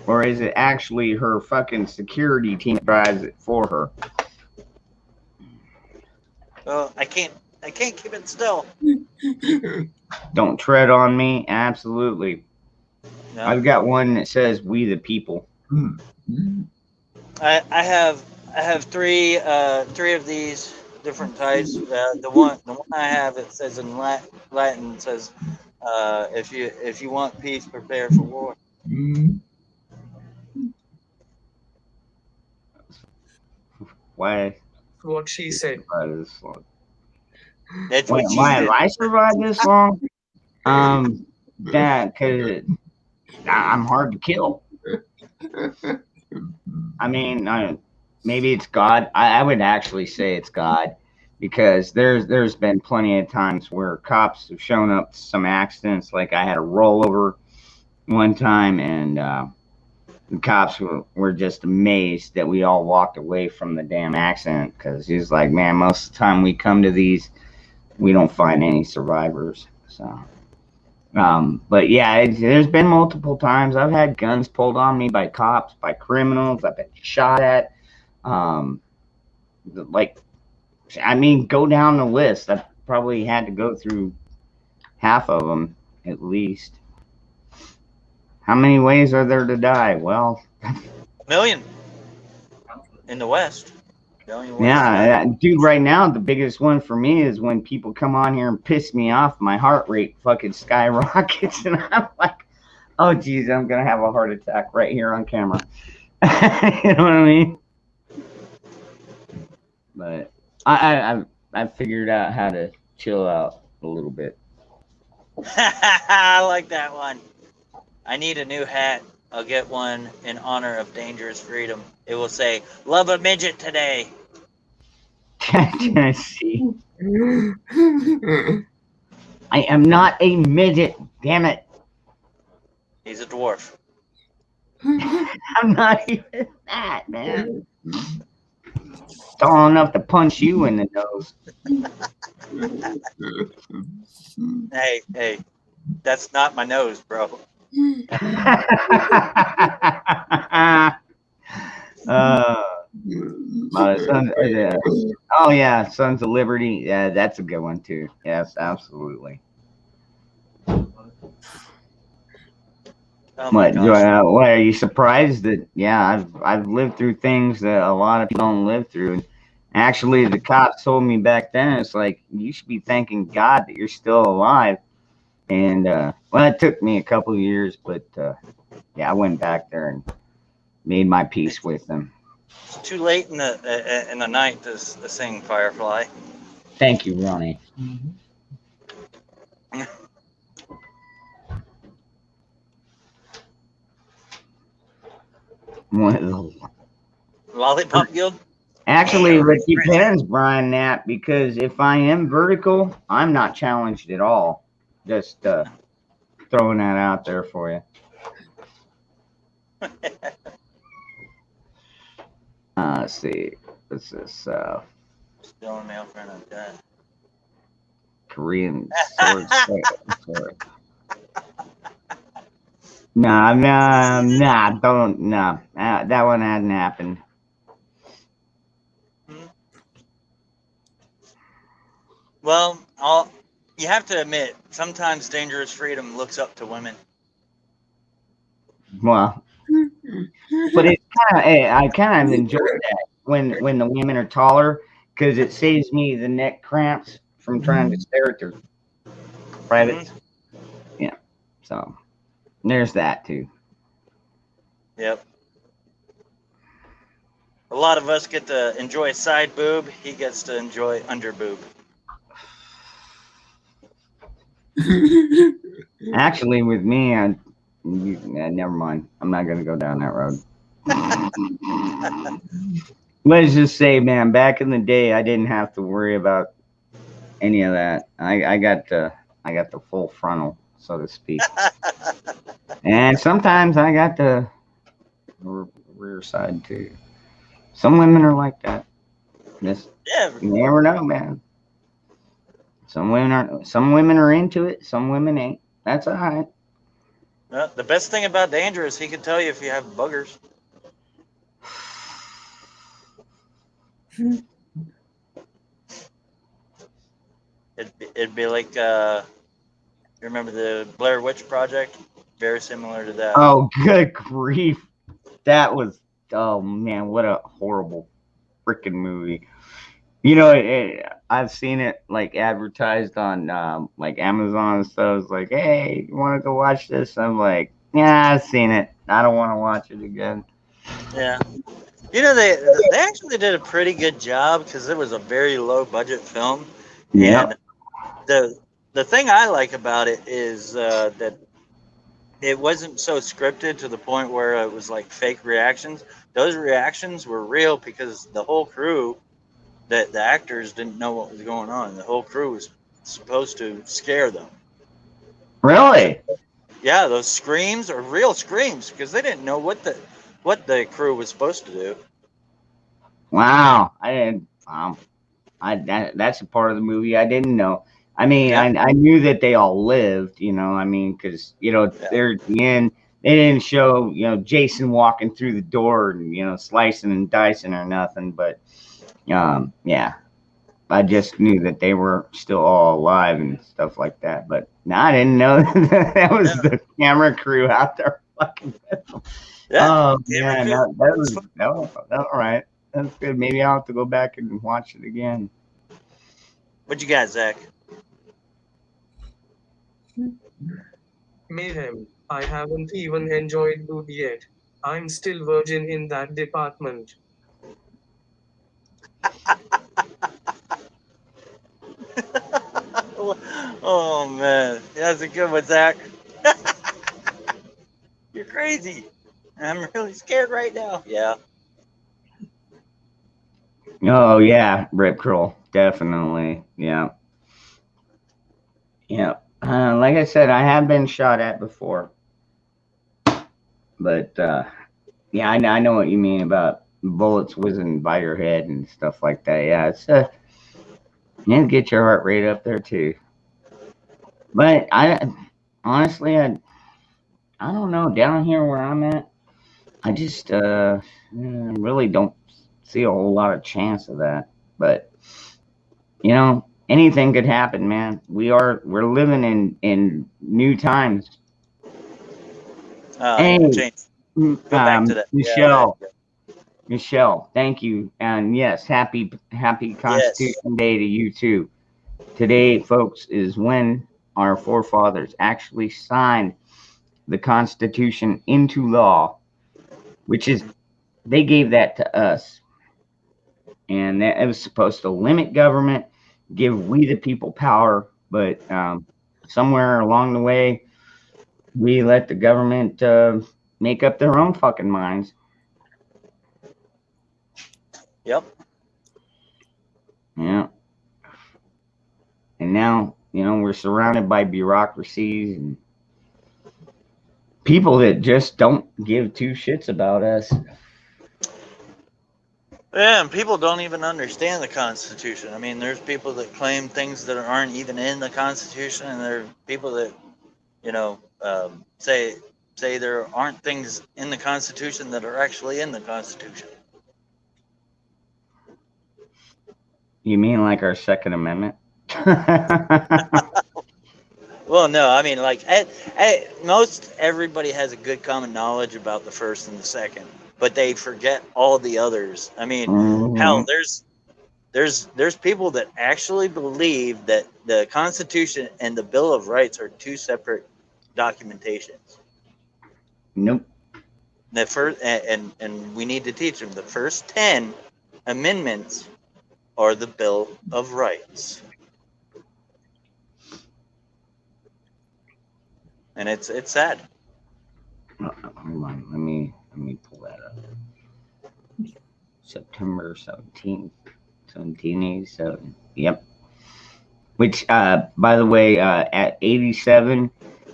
Or is it actually her fucking security team that drives it for her? Well, I can't keep it still. Don't tread on me. Absolutely. No. I've got one that says "We the People." I have three of these different types. The one I have, it says in Latin, it says if you want peace, prepare for war. Why? What she said. That's what why have I survived this long? That because I'm hard to kill. I mean, maybe it's God. I would actually say it's God, because there's been plenty of times where cops have shown up to some accidents. Like I had a rollover one time, and the cops were just amazed that we all walked away from the damn accident, because he's like, man, most of the time we come to these, we don't find any survivors. So, but yeah, there's been multiple times I've had guns pulled on me by cops, by criminals. I've been shot at. Like, I mean, go down the list. I've probably had to go through half of them at least. How many ways are there to die? Well, a million in the West. Yeah, dude, right now, the biggest one for me is when people come on here and piss me off, my heart rate fucking skyrockets, and I'm like, oh, geez, I'm going to have a heart attack right here on camera. You know what I mean? But I figured out how to chill out a little bit. I like that one. I need a new hat. I'll get one in honor of Dangerous Freedom. It will say, "Love a midget today." Tennessee. I am not a midget. Damn it. He's a dwarf. I'm not even that, man. Tall enough to punch you in the nose. Hey, that's not my nose, bro. uh, oh yeah, Sons of Liberty. Yeah, that's a good one too. Yes, absolutely. Oh my gosh. What are you surprised that? Yeah, I've lived through things that a lot of people don't live through. And actually, the cops told me back then, it's like you should be thanking God that you're still alive. And well, it took me a couple of years, but yeah, I went back there and made my peace with them. It's too late in the night to sing Firefly. Thank you, Ronnie. One of the Lollipop Guild. Actually, it depends, Brian Knapp, because if I am vertical, I'm not challenged at all. Just throwing that out there for you. Let's see. What's this? Stealing mail for an guy. Korean sword. Nah, don't, nah. That one hadn't happened. Well, you have to admit, sometimes Dangerous Freedom looks up to women. Well, but it's I kind of enjoy that when the women are taller because it saves me the neck cramps from trying to stare at their privates. Yeah, so there's that too. Yep. A lot of us get to enjoy side boob. He gets to enjoy under boob. Actually, with me, never mind. I'm not gonna go down that road. Let's just say, man, back in the day, I didn't have to worry about any of that. I got the full frontal, so to speak, and sometimes I got the rear side too. Some women are like that. Just Yeah. you never know, man. Some women are into it. Some women ain't. That's all right. Well, the best thing about Danger is he can tell you if you have buggers. It'd be like you remember the Blair Witch Project? Very similar to that. Oh, good grief! That was oh man, what a horrible freaking movie. You know, I've seen it like advertised on like Amazon and stuff. It's like, hey, you want to go watch this? I'm like, yeah, I've seen it. I don't want to watch it again. Yeah. You know, they actually did a pretty good job because it was a very low budget film. Yeah. And the thing I like about it is that it wasn't so scripted to the point where it was like fake reactions. Those reactions were real because the whole crew, that the actors didn't know what was going on. The whole crew was supposed to scare them. Really? Yeah, those screams are real screams because they didn't know what the crew was supposed to do. Wow. I didn't. That's a part of the movie I didn't know. I mean, Yeah. I knew that they all lived. You know, I mean, because they're at the end. They didn't show Jason walking through the door and slicing and dicing or nothing. But yeah, I just knew that they were still all alive and stuff like that. But no, I didn't know that was the camera crew out there fucking with them. Yeah. Oh man, that was all right. That's good. Maybe I'll have to go back and watch it again. What you got, Zach? Mayhem. I haven't even enjoyed boob yet. I'm still virgin in that department. Oh man, That's a good one, Zach. You're crazy. I'm really scared right now. Yeah. Oh yeah, Rip Curl, definitely. Yeah, yeah. Like I said, I have been shot at before, but yeah, I know what you mean about bullets whizzing by your head and stuff like that. Yeah, it's you get your heart rate up there too. But I honestly, I don't know. Down here where I'm at, I just really don't see a whole lot of chance of that. But anything could happen, man. We're living in new times. Oh, Hey, yeah. Change. Go back to that. Yeah. Michelle, thank you, and yes, happy Yes. Constitution Day to you too. Today, folks, is when our forefathers actually signed the Constitution into law, which is they gave that to us, and that it was supposed to limit government, give we the people power, but somewhere along the way, we let the government make up their own fucking minds. Yep. Yeah. And now, we're surrounded by bureaucracies and people that just don't give two shits about us. Yeah, and people don't even understand the Constitution. I mean, there's people that claim things that aren't even in the Constitution, and there are people that, say there aren't things in the Constitution that are actually in the Constitution. You mean like our Second Amendment? Well, no, I mean, like, most everybody has a good common knowledge about the first and the second, but they forget all the others. I mean, hell, Mhm. there's people that actually believe that the Constitution and the Bill of Rights are two separate documentations. Nope. The first, and we need to teach them the first 10 amendments are the Bill of Rights, and it's sad. Hold on. Let me pull that up. September 17th, 1787. Yep. Which, by the way, at 87,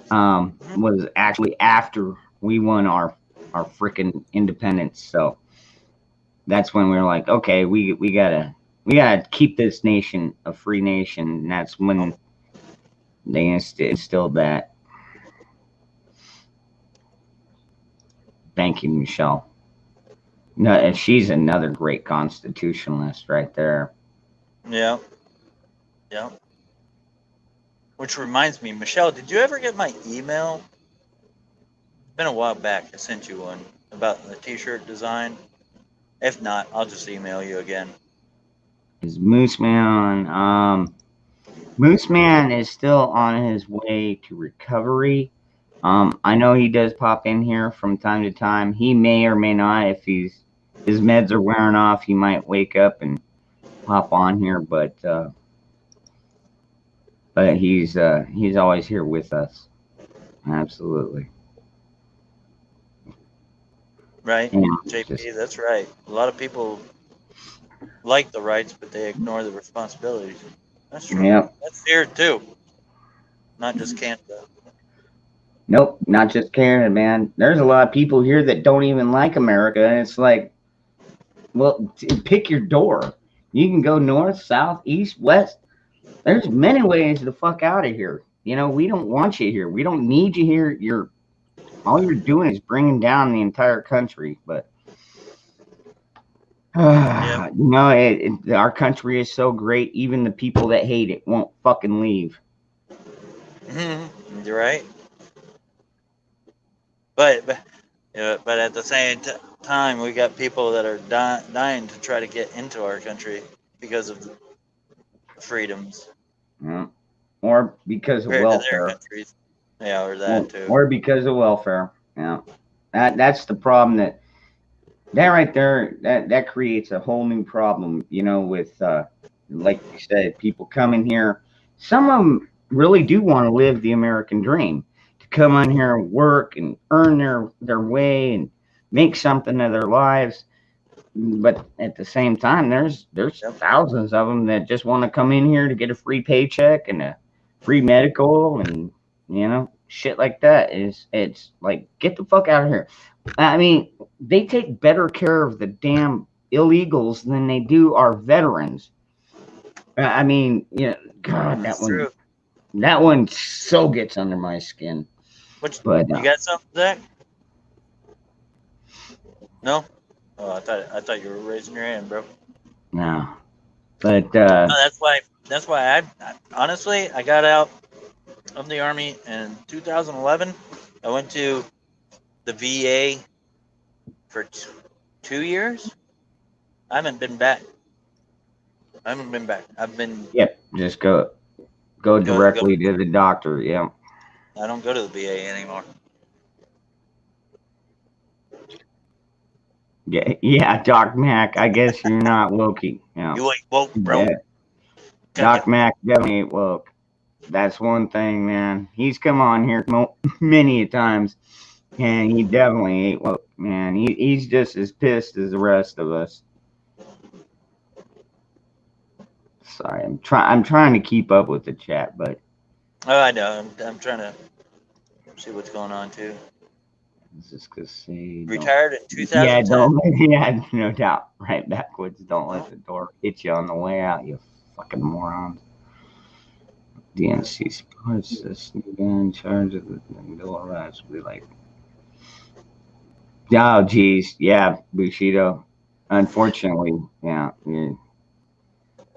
was actually after we won our freaking independence. So that's when we were like, okay, we gotta keep this nation a free nation. And that's when they instilled that. Thank you, Michelle. No, and she's another great constitutionalist right there. Yeah, yeah. Which reminds me, Michelle, did you ever get my email? It's been a while back. I sent you one about the T-shirt design. If not, I'll just email you again. Is Moose Man on? Moose Man is still on his way to recovery. I know he does pop in here from time to time. He may or may not, if his meds are wearing off, he might wake up and pop on here. But he's always here with us. Absolutely. Right, Yeah, JP, that's right. A lot of people like the rights, but they ignore the responsibilities. That's true. Yep. That's here too, not just Canada. Nope, not just Canada, man. There's a lot of people here that don't even like America, and it's like, well, pick your door. You can go north, south, east, west. There's many ways to fuck out of here. We don't want you here. We don't need you here. All you're doing is bringing down the entire country. But Yep. our country is so great. Even the people that hate it won't fucking leave. You're right. But at the same time, we got people that are dying to try to get into our country because of the freedoms Yeah. Or because of compared to their welfare. countries. Yeah, or that too. Or because of welfare. Yeah. That's the problem that right there, that creates a whole new problem, with like you said, people coming here. Some of them really do want to live the American dream, to come on here and work and earn their way and make something of their lives. But at the same time, there's Yep. thousands of them that just want to come in here to get a free paycheck and a free medical and shit like that. It's like, get the fuck out of here. I mean, they take better care of the damn illegals than they do our veterans. I mean, God, That's true. that one so gets under my skin. Which, But you got something, Zach? No? Oh, I thought you were raising your hand, bro. no, but No, that's why I honestly I got out of the Army in 2011. I went to the VA for 2 years. I haven't been back. I've been yep, just go directly to the doctor. Yeah. I don't go to the VA anymore. Yeah, Doc Mac. I guess you're not wokey. Yeah. You ain't woke, bro. Yeah. Doc Mac definitely ain't woke. That's one thing, man. He's come on here many a times, and he definitely ain't woke, man. He's just as pissed as the rest of us. Sorry, I'm trying to keep up with the chat, but Oh, I know. I'm trying to see what's going on too. let's just go say Retired in yeah, 2010. yeah, no doubt. Right backwards. Don't let the door hit you on the way out, you fucking morons. DNC supports this new guy in charge of the Bill of Rights. Be like, oh, geez, yeah, Bushido. Unfortunately, yeah.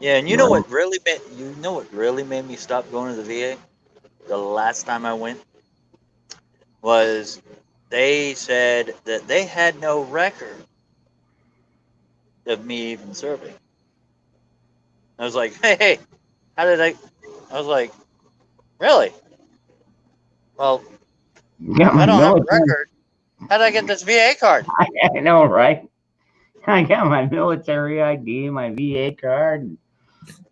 Yeah, and you know what really made me stop going to the VA? The last time I went was they said that they had no record of me even serving. I was like, hey, how did I was like, really? Well, Yeah, I don't have a record. How did I get this VA card? I know, right? I got my military ID, my VA card.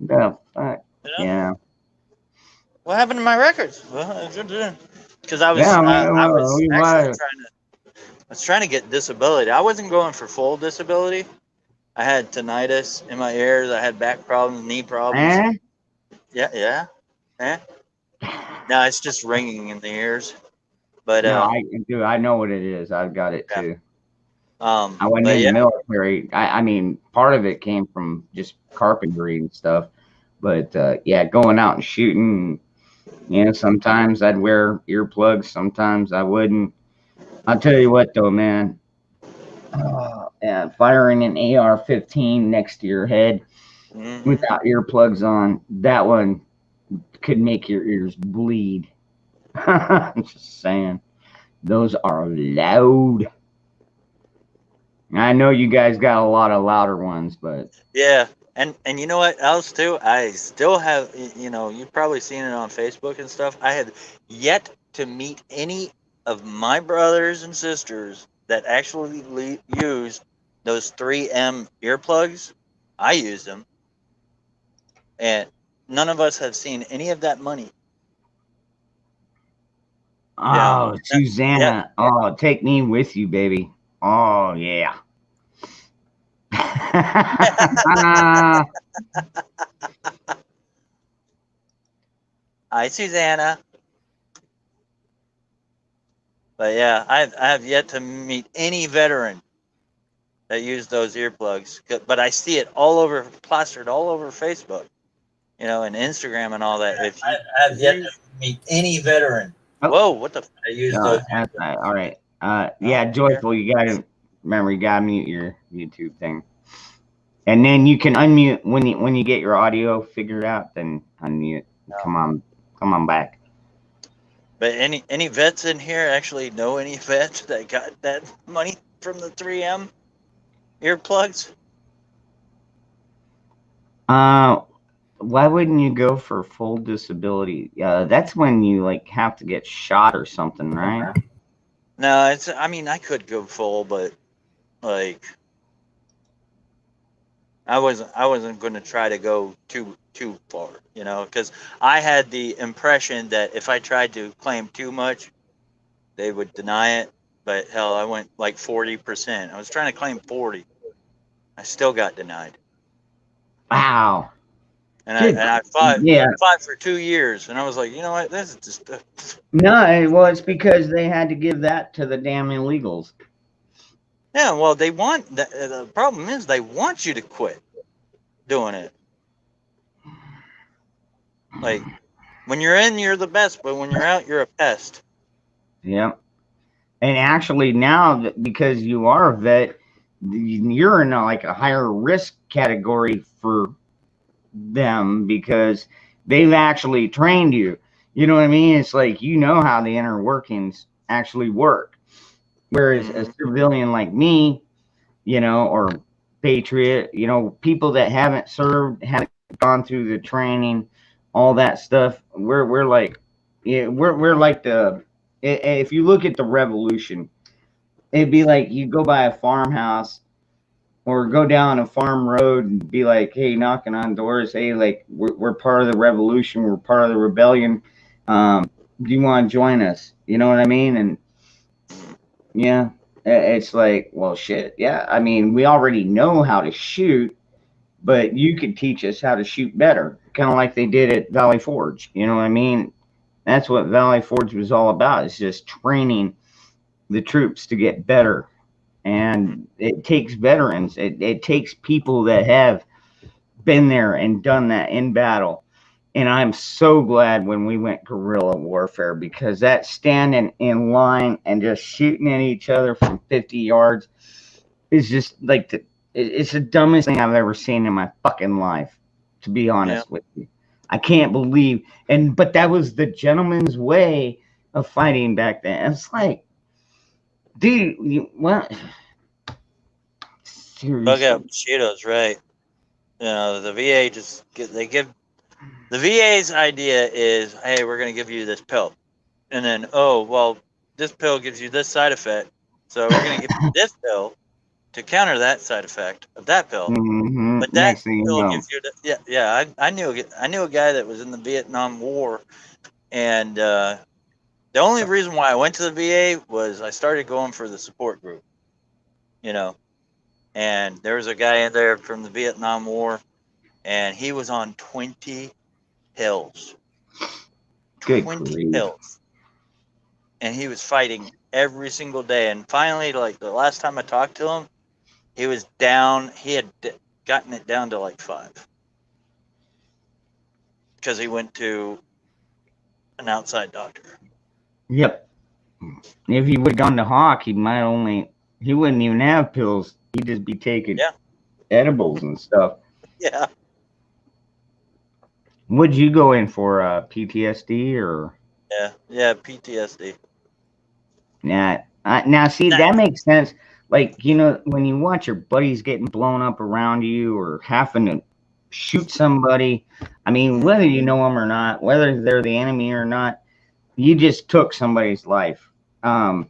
The fuck? You know? Yeah. What happened to my records? Because I was, Yeah, I was we actually was. trying to get disability. I wasn't going for full disability. I had tinnitus in my ears. I had back problems, knee problems. Yeah. No, it's just ringing in the ears. But No, I know what it is. I've got it yeah. too. I went but in yeah, the military. I mean, part of it came from just carpentry and stuff. But yeah, going out and shooting, sometimes I'd wear earplugs, sometimes I wouldn't. I'll tell you what, though, man. Yeah, firing an AR-15 next to your head without earplugs on, that one could make your ears bleed. I'm just saying. Those are loud. I know you guys got a lot of louder ones, but yeah. And you know what else too? I still have, you've probably seen it on Facebook and stuff. I have yet to meet any of my brothers and sisters that actually use those 3M earplugs. I use them, and none of us have seen any of that money. oh, Susanna, yeah. oh, take me with you, baby. Oh yeah. Hi, Susanna. But yeah, I have yet to meet any veteran that used those earplugs. But I see it all over, plastered all over Facebook, and Instagram and all that. If I have yet to meet any veteran. Oh. Whoa, what the? I used those. All right. Yeah, Joyful, you gotta remember, you gotta mute your YouTube thing, and then you can unmute when you get your audio figured out. Then unmute. No. Come on back. But any vets in here actually know any vets that got that money from the 3M earplugs? Why wouldn't you go for full disability? That's when you have to get shot or something, right? No, I mean, I could go full, but I wasn't going to try to go too far, you know, because I had the impression that if I tried to claim too much, they would deny it. But hell, I went like 40%. I was trying to claim 40. I still got denied. Wow. And Good. I Yeah. fought for 2 years, and I was like, you know what, this is just No, well, it's because they had to give that to the damn illegals. yeah. Well, they want the problem is they want you to quit doing it. Like when you're in, you're the best, but when you're out, you're a pest. Yep. And actually, now because you are a vet, you're in like a higher risk category for them because they've actually trained you. You know what I mean? It's like you know how the inner workings actually work. Whereas a civilian like me, you know, or patriot, you know, people that haven't served, haven't gone through the training, all that stuff, we're like, yeah, we're like if you look at the revolution, it'd be like you go by a farmhouse or go down a farm road and be like, hey, knocking on doors, hey, like we're part of the revolution, we're part of the rebellion. Do you want to join us? You know what I mean? And yeah, it's like, well, shit, yeah. I mean, we already know how to shoot, but you could teach us how to shoot better, kind of like they did at Valley Forge. You know what I mean? That's what Valley Forge was all about. It's just training the troops to get better. And it takes veterans. It takes people that have been there and done that in battle. And I'm so glad when we went guerrilla warfare because that standing in line and just shooting at each other from 50 yards is just like it's the dumbest thing I've ever seen in my fucking life, to be honest with you. I can't believe, but that was the gentleman's way of fighting back then. It's like, dude, what? Bug Seriously. out Cheetos, right? You know, the VA they give the VA's idea is, hey, we're going to give you this pill, and then oh well, this pill gives you this side effect, so we're going to give you this pill to counter that side effect of that pill. Mm-hmm. But that Next thing you pill know, gives you I knew a guy that was in the Vietnam War, and the only reason why I went to the VA was I started going for the support group, you know, and there was a guy in there from the Vietnam War, and he was on 20 pills, good 20 grief. pills, and he was fighting every single day. And finally, like the last time I talked to him, he was down. He had gotten it down to like 5 because he went to an outside doctor. Yep. If he would have gone to Hawk, he wouldn't even have pills. He'd just be taking edibles and stuff. Yeah. Would you go in for PTSD or? Yeah, PTSD. Nah. Now, see, that makes sense. Like, you know, when you watch your buddies getting blown up around you or having to shoot somebody, I mean, whether you know them or not, whether they're the enemy or not, you just took somebody's life. I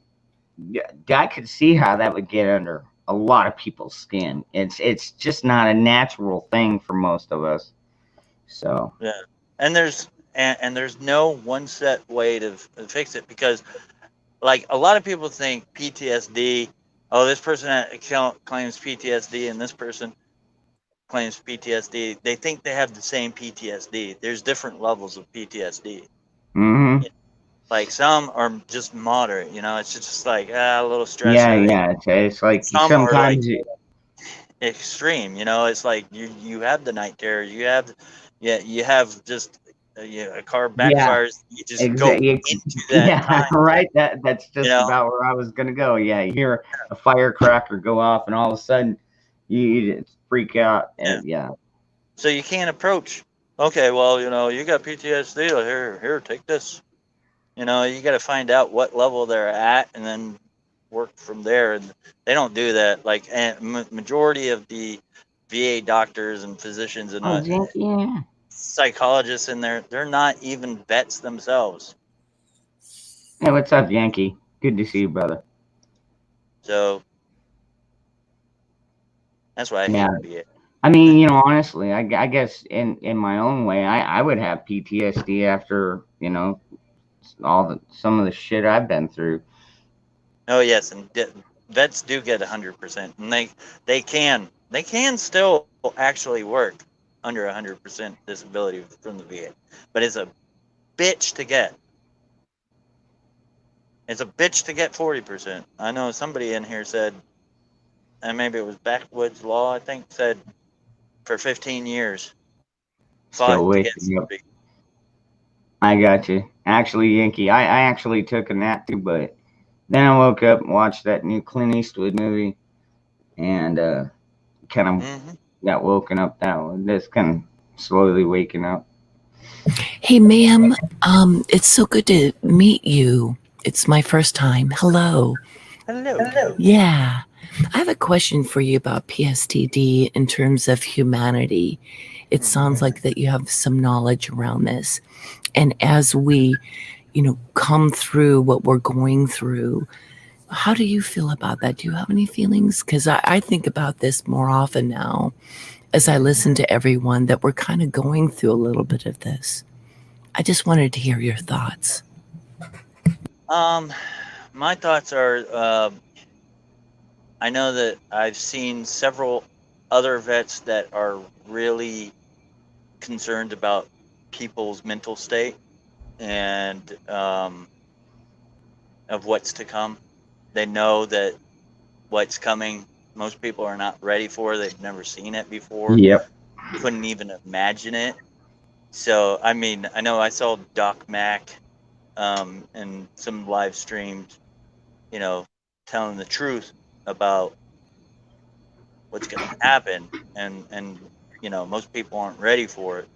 could see how that would get under a lot of people's skin. It's just not a natural thing for most of us. So yeah, and there's no one set way to fix it because, like, a lot of people think PTSD. Oh, this person claims PTSD, and this person claims PTSD. They think they have the same PTSD. There's different levels of PTSD. mm-hmm. Like some are just moderate, you know. It's just like a little stress. Yeah. It's like some sometimes are like extreme, you know. It's like you have the night terror. You have just a car backfires. You just go into that time. Right. That's just You know? about where I was gonna go. Yeah, you hear a firecracker go off, and all of a sudden you just freak out. And yeah. So you can't approach. Okay, well, you know, you got PTSD. Here, take this. You know, you got to find out what level they're at, and then work from there. And they don't do that. Like, and majority of the VA doctors and physicians and psychologists in there, they're not even vets themselves. Hey, what's up, Yankee? Good to see you, brother. So that's why I hate VA. I mean, honestly, I guess in my own way, I would have PTSD after, some of the shit I've been through. Oh yes, and vets do get 100%, and they can still actually work under 100% disability from the VA, but it's a bitch to get. It's a bitch to get 40%. I know somebody in here said, and maybe it was Backwoods Law, I think, said for 15 years Still fought to get waking up. 40. I got you. Actually, Yankee, I actually took a nap too, but then I woke up and watched that new Clint Eastwood movie, and kind of Mm-hmm. got woken up that one. Just kind of slowly waking up. Hey, ma'am. It's so good to meet you. It's my first time. Hello. Hello. Yeah. I have a question for you about PSTD in terms of humanity. It sounds like that you have some knowledge around this. And as we, come through what we're going through, how do you feel about that? Do you have any feelings? Because I think about this more often now as I listen to everyone that we're kind of going through a little bit of this. I just wanted to hear your thoughts. My thoughts are, I know that I've seen several other vets that are really concerned about people's mental state and of what's to come. They know that what's coming, most people are not ready for. They've never seen it before, Yep. couldn't even imagine it. So, I mean, I know I saw Doc Mack and some live streams, telling the truth about what's going to happen, and most people aren't ready for it.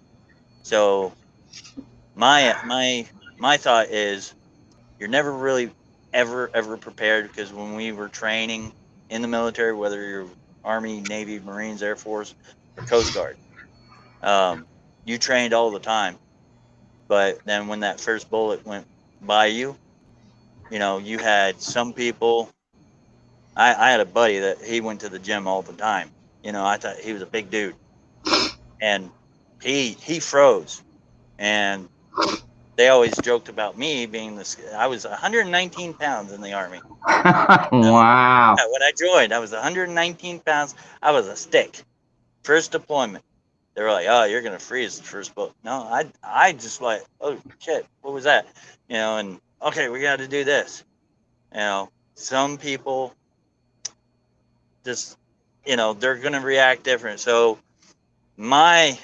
So, my thought is you're never really ever prepared, because when we were training in the military, whether you're Army, Navy, Marines, Air Force, or Coast Guard, you trained all the time. But then when that first bullet went by you, you had some people. I had a buddy that he went to the gym all the time. I thought he was a big dude, and he froze. And they always joked about me being this. I was 119 pounds in the Army. Wow. When I joined, I was 119 pounds. I was a stick. First deployment, they were like, "Oh, you're gonna freeze the first boat." No, I just like, "Oh shit, what was that?" And okay, we got to do this. Some people just, they're gonna react different. So my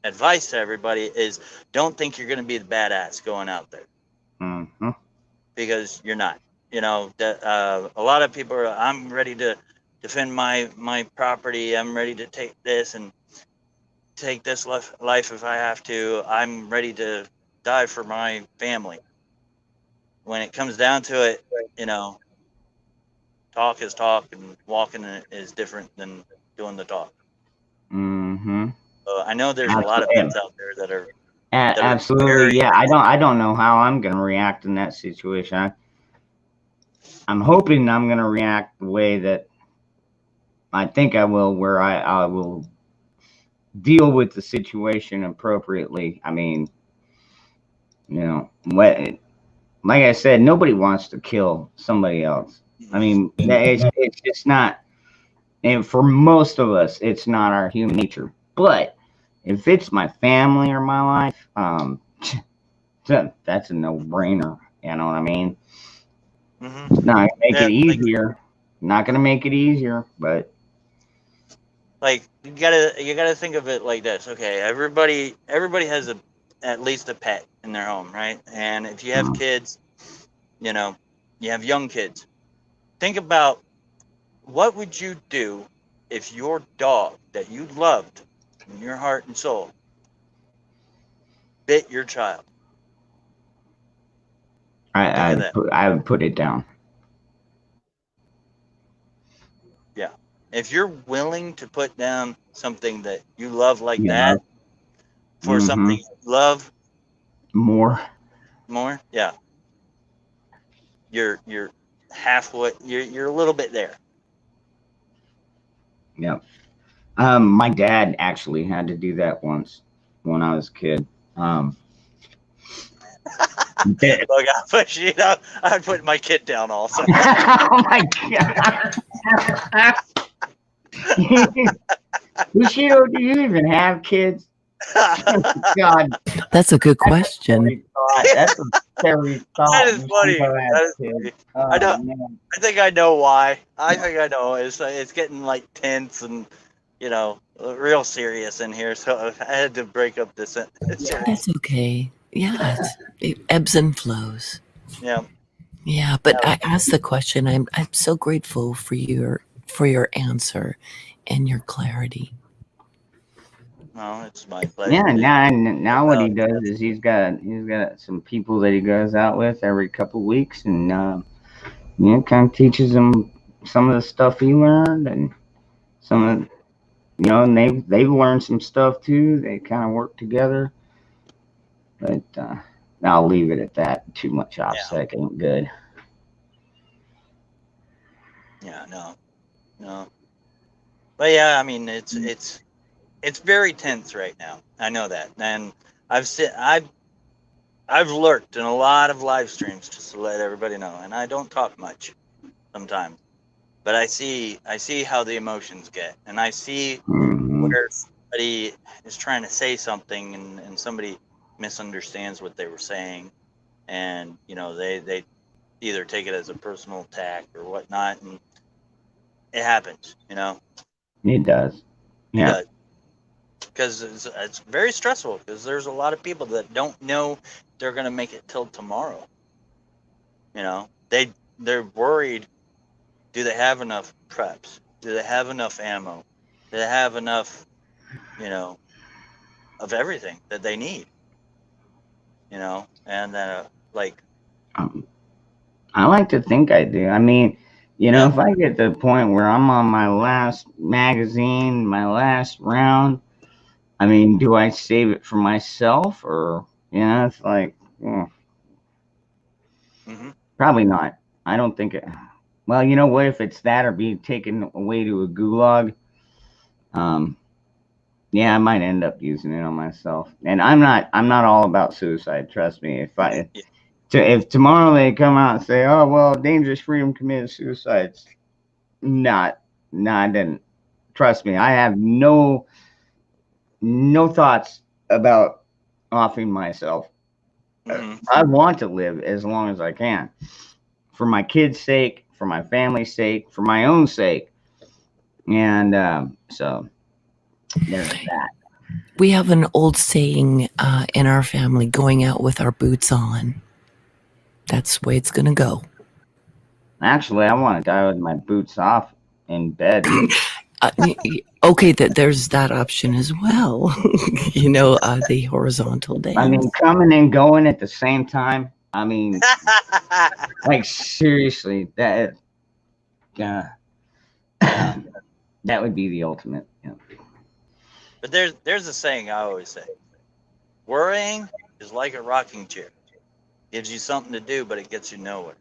advice to everybody is, don't think you're gonna be the badass going out there, Mm-hmm. because you're not. A lot of people are, I'm ready to defend my property. I'm ready to take this and take this life if I have to. I'm ready to die for my family. When it comes down to it, talk is talk, and walking is different than doing the talk. Mm-hmm. I know there's a lot of vets out there that are Absolutely. very, Yeah. I don't know how I'm gonna react in that situation. I'm hoping I'm gonna react the way that I think I will, where I will deal with the situation appropriately. I mean, like I said, nobody wants to kill somebody else. I mean, it's just not, and for most of us, it's not our human nature. But if it's my family or my life, that's a no-brainer. You know what I mean? It's not gonna make it easier. Not gonna make it easier, but like you gotta think of it like this. Okay, everybody has at least a pet in their home, right? And if you have kids, you have young kids. Think about, what would you do if your dog that you loved in your heart and soul bit your child? I would put it down. Yeah. If you're willing to put down something that you love like You that know? for something you love More. more, yeah, you're halfway. You're a little bit there. Yep. My dad actually had to do that once when I was a kid. Did- Look, I'd put my kid down also. oh my god! Bushido, do you even have kids? God, That's a good question. scary thought. That's a scary thought. That is funny. Bushido has That is kids. funny. Oh, I know. man. I think I know why. I think I know. It's getting like tense and real serious in here. So I had to break up this. That's okay. Yeah, it ebbs and flows. Yeah. Yeah, but I asked the question. I'm so grateful for your answer and your clarity. No, it's my pleasure. Yeah, now what he does is he's got some people that he goes out with every couple weeks, and kind of teaches them some of the stuff he learned, and some of and they've learned some stuff too. They kind of work together, but I'll leave it at that. Too much OPSEC ain't good. Yeah, no. But yeah, I mean, it's very tense right now. I know that, and I've lurked in a lot of live streams just to let everybody know, and I don't talk much sometimes, but I see how the emotions get, and I see where somebody is trying to say something, and somebody misunderstands what they were saying, and they either take it as a personal attack or whatnot, and it happens. It does. Yeah. Because it's very stressful, because there's a lot of people that don't know they're going to make it till tomorrow. They're worried. Do they have enough preps? Do they have enough ammo? Do they have enough, of everything that they need? And then I like to think I do. I mean, if I get to the point where I'm on my last magazine, my last round, I mean, do I save it for myself, or it's like, probably not. I don't think it. Well, you know what? If it's that or being taken away to a gulag, I might end up using it on myself. And I'm not all about suicide. Trust me. If tomorrow they come out and say, "Oh well, Dangerous Freedom committed suicide," I didn't. Trust me. I have no thoughts about offing myself. I want to live as long as I can, for my kids' sake, for my family's sake, for my own sake, and so there's that. We have an old saying in our family: "Going out with our boots on." That's the way it's gonna go. Actually, I want to die with my boots off in bed. Okay, there's that option as well. The horizontal dance. I mean, coming and going at the same time. I mean, like seriously, that would be the ultimate. But there's a saying I always say: worrying is like a rocking chair. Gives you something to do, but it gets you nowhere.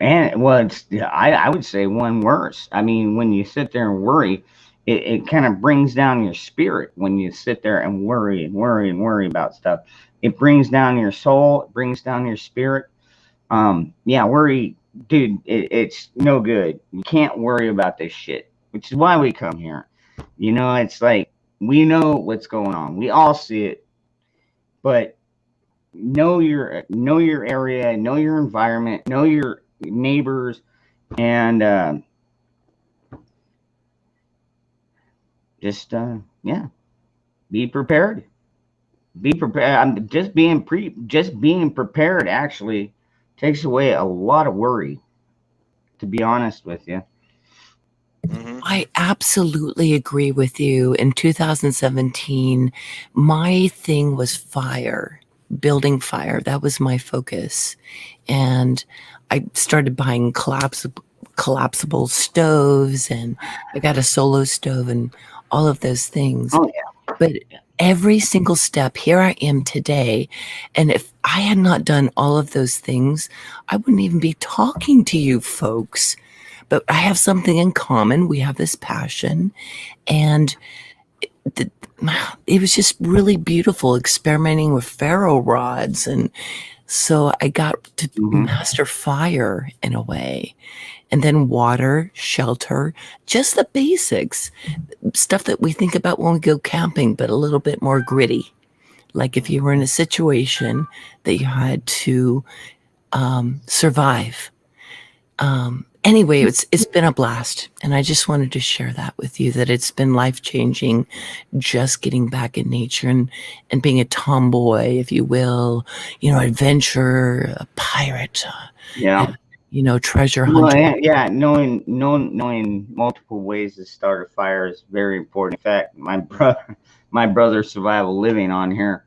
And I would say one worse. I mean, when you sit there and worry, it kind of brings down your spirit. When you sit there and worry about stuff, it brings down your soul. It brings down your spirit. Worry, dude. It's no good. You can't worry about this shit, which is why we come here. It's like we know what's going on. We all see it. But know your area, know your environment, know your neighbors, and just be prepared. Be prepared. I'm just being prepared actually takes away a lot of worry, to be honest with you. I absolutely agree with you. In 2017, my thing was building fire. That was my focus. And I started buying collapsible stoves, and I got a solo stove and all of those things. Oh, yeah. But every single step, here I am today. And if I had not done all of those things, I wouldn't even be talking to you folks. but I have something in common. We have this passion, and it, it was just really beautiful experimenting with ferro rods, and so I got to master fire in a way, and then water, shelter, just the basics, stuff that we think about when we go camping, but a little bit more gritty. Like if you were in a situation that you had to survive. Anyway, it's been a blast, and I just wanted to share that with you, that it's been life-changing just getting back in nature and being a tomboy, if you will, adventure, a pirate, treasure hunter. Well, yeah, knowing multiple ways to start a fire is very important. In fact, my brother's survival living on here,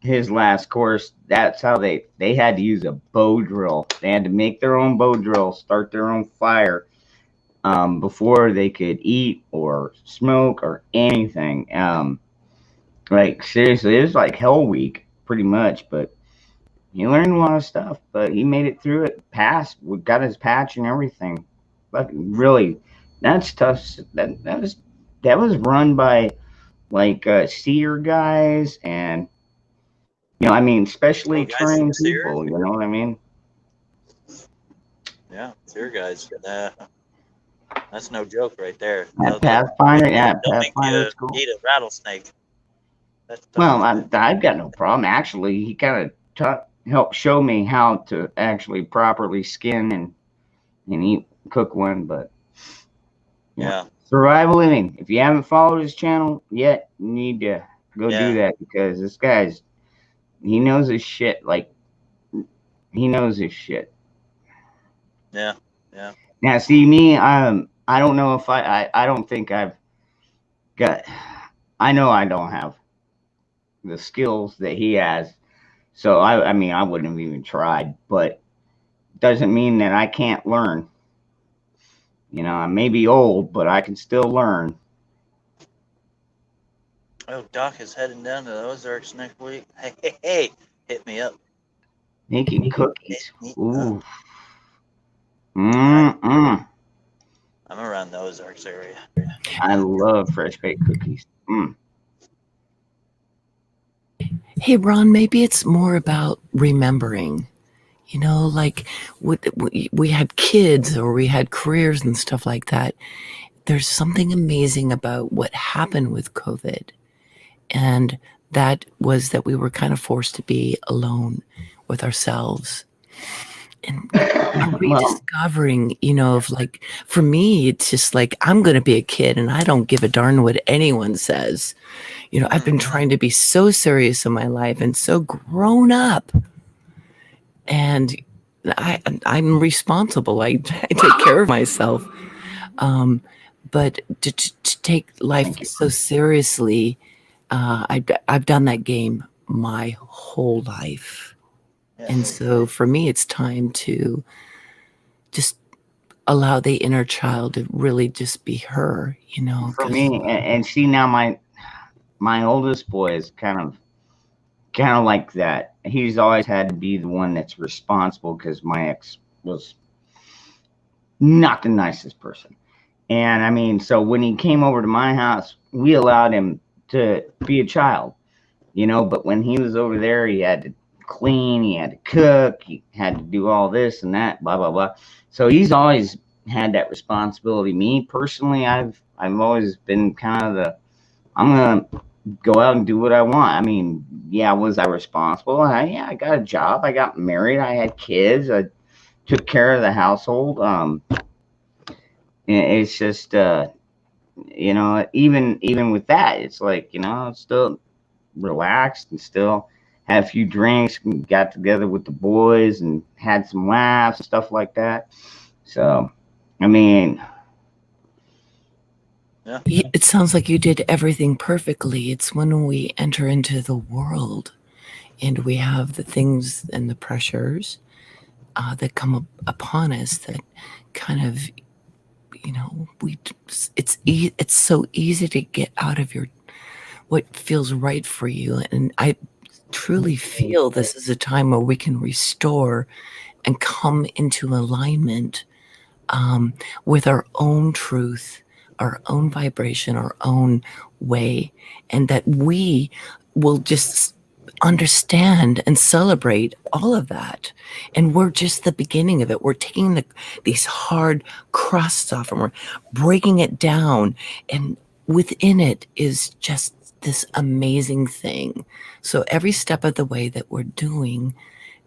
his last course, that's how they had to use a bow drill. They had to make their own bow drill, start their own fire, before they could eat or smoke or anything. Like seriously, it was like hell week pretty much, but he learned a lot of stuff, but he made it through it, passed, got his patch and everything. But really, that's tough. That was run by like seer guys, and especially trained people, you know what I mean? Yeah, seer guys. That's no joke right there. Pathfinder, They'll make Pathfinder's you cool. eat a rattlesnake. Well, I've got no problem. Actually, he kind of helped show me how to actually properly skin and eat, cook one. But yeah, survival living. If you haven't followed his channel yet, you need to go do that, because this guy's, he knows his shit. Like, he knows his shit. Yeah. Now, see me, I don't know if I don't think I've got, I know I don't have the skills that he has. So I mean, I wouldn't have even tried, but doesn't mean that I can't learn. I may be old, but I can still learn. Oh, Doc is heading down to the Ozarks next week. Hey, hit me up. Making cookies. Ooh. I'm around the Ozarks area. I love fresh baked cookies. Hey, Ron, maybe it's more about remembering, like we had kids or we had careers and stuff like that. There's something amazing about what happened with COVID. And that was that we were kind of forced to be alone with ourselves. And rediscovering, of like, for me, it's just like, I'm going to be a kid and I don't give a darn what anyone says. I've been trying to be so serious in my life and so grown up. And I'm responsible. I take care of myself. But to take life so seriously, I've done that game my whole life. And so for me, it's time to just allow the inner child to really just be her, For me, and see, now my oldest boy is kind of like that. He's always had to be the one that's responsible, because my ex was not the nicest person. And I mean, so when he came over to my house, we allowed him to be a child, but when he was over there, he had to clean, he had to cook, he had to do all this and that, blah blah blah. So he's always had that responsibility. Me personally, I've always been kind of the, I'm gonna go out and do what I want. I mean, yeah, was I responsible? I got a job, I got married, I had kids, I took care of the household. It's just even with that, it's like, still relaxed and still had a few drinks, and got together with the boys and had some laughs and stuff like that. So, I mean, it sounds like you did everything perfectly. It's when we enter into the world and we have the things and the pressures that come upon us that kind of, it's so easy to get out of what feels right for you. And I truly feel this is a time where we can restore and come into alignment with our own truth, our own vibration, our own way, and that we will just understand and celebrate all of that. And we're just the beginning of it. We're taking these hard crusts off and we're breaking it down. And within it is just this amazing thing. So every step of the way that we're doing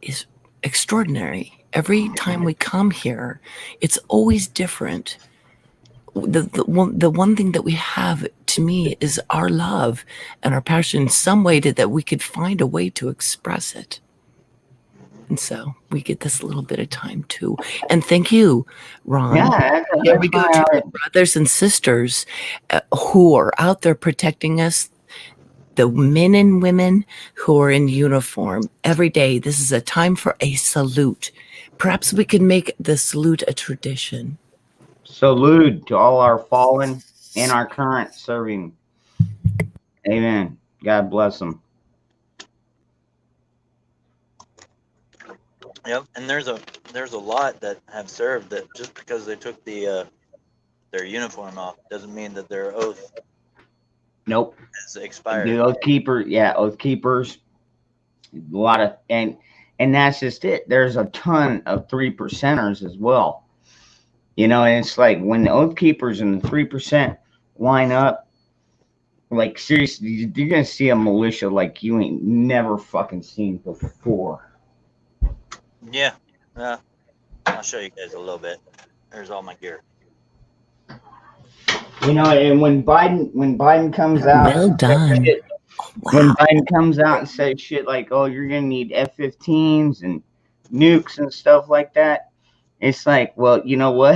is extraordinary. Every time we come here, it's always different. The one thing that we have, to me, is our love and our passion in some way that we could find a way to express it. And so we get this little bit of time too. And thank you, Ron. Yeah, Here we go to the brothers and sisters who are out there protecting us, the men and women who are in uniform every day. This is a time for a salute. Perhaps we could make the salute a tradition. Salute to all our fallen and our current serving. Amen. God bless them. Yep, and there's a lot that have served that just because they took their uniform off doesn't mean that their oath Nope. is expired. The oath keepers. A lot of and that's just it. There's a ton of 3%ers as well. You know, and it's like when the oath keepers and the 3% line up, like seriously, you're gonna see a militia like you ain't never fucking seen before. Yeah, I'll show you guys a little bit. There's all my gear. You know, and when Biden comes out, Well done. When Biden comes out and says shit like, "Oh, you're gonna need F-15s and nukes and stuff like that," it's like, well, you know what?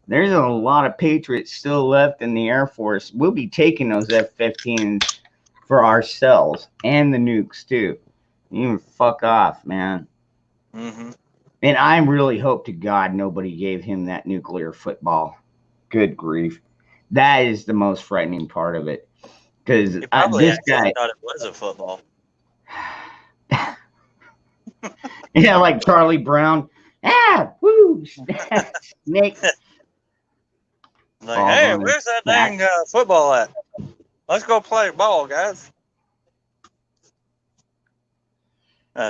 There's a lot of patriots still left in the Air Force. We'll be taking those F-15s for ourselves and the nukes too. You can fuck off, man. Mm-hmm. And I really hope to God nobody gave him that nuclear football. Good grief. That is the most frightening part of it. Because He probably this guy thought it was a football. Yeah, like Charlie Brown. Ah, woo, snake. Like, Oh, hey, man. where's that dang football at? Let's go play ball, guys.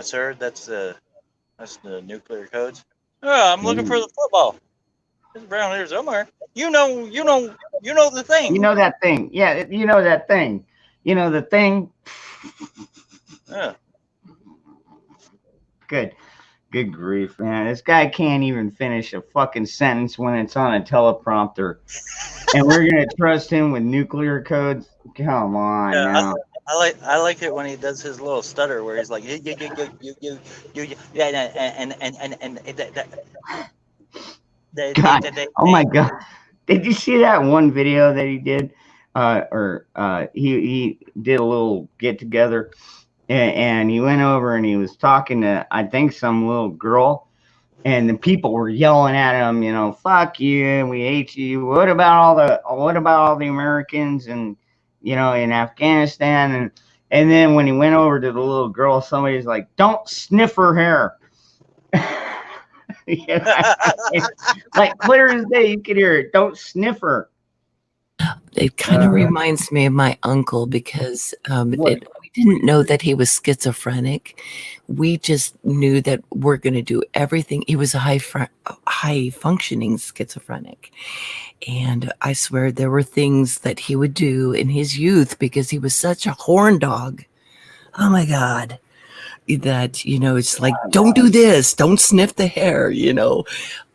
Sir, that's the nuclear codes. Oh, I'm looking for the football. It's around here somewhere. You know the thing. You know that thing. Yeah, you know that thing. You know the thing. Yeah. Good grief, man. This guy can't even finish a fucking sentence when it's on a teleprompter. And we're going to trust him with nuclear codes? Come on now. I like it when he does his little stutter where he's like, yeah, God. Oh my God. Did you see that one video that he did? He did a little get together and he went over and he was talking to, I think, some little girl, and the people were yelling at him, you know, fuck you, we hate you. What about all the Americans and, you know, in Afghanistan? And then when he went over to the little girl, somebody's like, don't sniff her hair. Like clear as day, you could hear it. Don't sniff her. It kind of reminds me of my uncle because we didn't know that he was schizophrenic. We just knew that we're going to do everything. He was a high functioning schizophrenic. And I swear there were things that he would do in his youth because he was such a horn dog. Oh my God. That, you know, it's like, don't do this, don't sniff the hair, you know.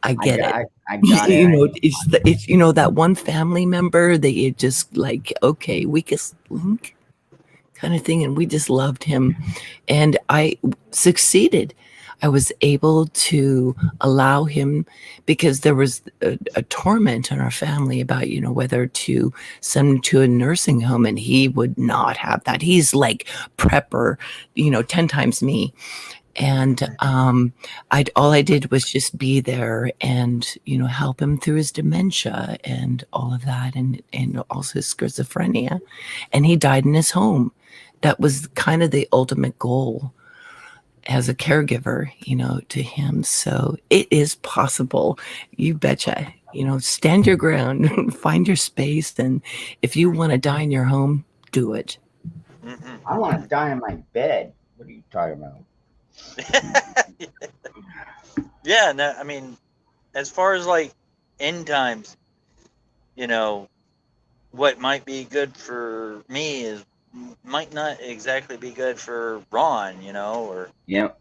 I get it. I got it. You know, it's you know, that one family member, they just like, okay, weakest link kind of thing. And we just loved him. And I succeeded. I was able to allow him, because there was a torment in our family about, you know, whether to send him to a nursing home, and he would not have that. He's like prepper, you know, 10 times me. And all I did was just be there and, you know, help him through his dementia and all of that, and also his schizophrenia. And he died in his home. That was kind of the ultimate goal. as a caregiver, to him. So it is possible. You betcha. Stand your ground, find your space, and if you want to die in your home, do it. Mhm. I want to die in my bed. What are you talking about? Yeah, no, I mean, as far as like end times, what might be good for me might not exactly be good for Ron, or Yep.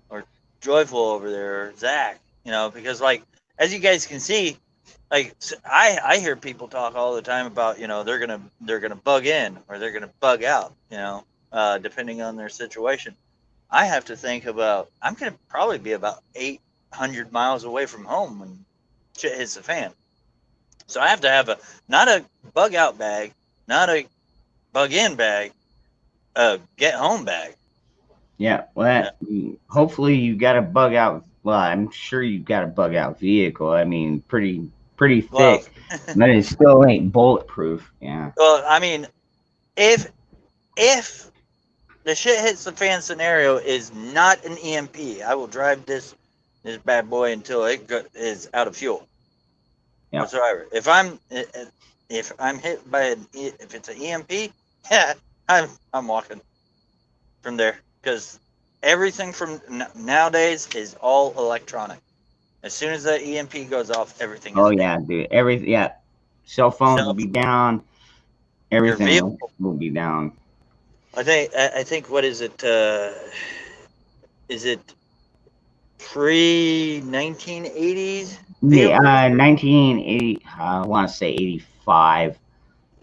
Joyful over there, or Zach, because like as you guys can see, like I hear people talk all the time about they're gonna bug in or they're gonna bug out, depending on their situation. I have to think about I'm gonna probably be about 800 miles away from home when shit hits the fan. So I have to have not a bug out bag, not a bug in bag, a get home bag. Yeah. Well, hopefully you got a bug out. Well, I'm sure you got a bug out vehicle. I mean, pretty Well, thick, but it still ain't bulletproof. Yeah. well, I mean, if the shit hits the fan scenario is not an EMP, I will drive this bad boy until it is out of fuel. Yeah. Whatsoever. If I'm hit by if it's an EMP, yeah, I'm walking from there because everything from nowadays is all electronic. As soon as that EMP goes off, everything Oh is yeah, down. dude. Yeah. Cell phones will So be down. your Everything vehicle, will be down. I think what is it? Is it pre 1980s Yeah. vehicles? 1980. I want to say 85.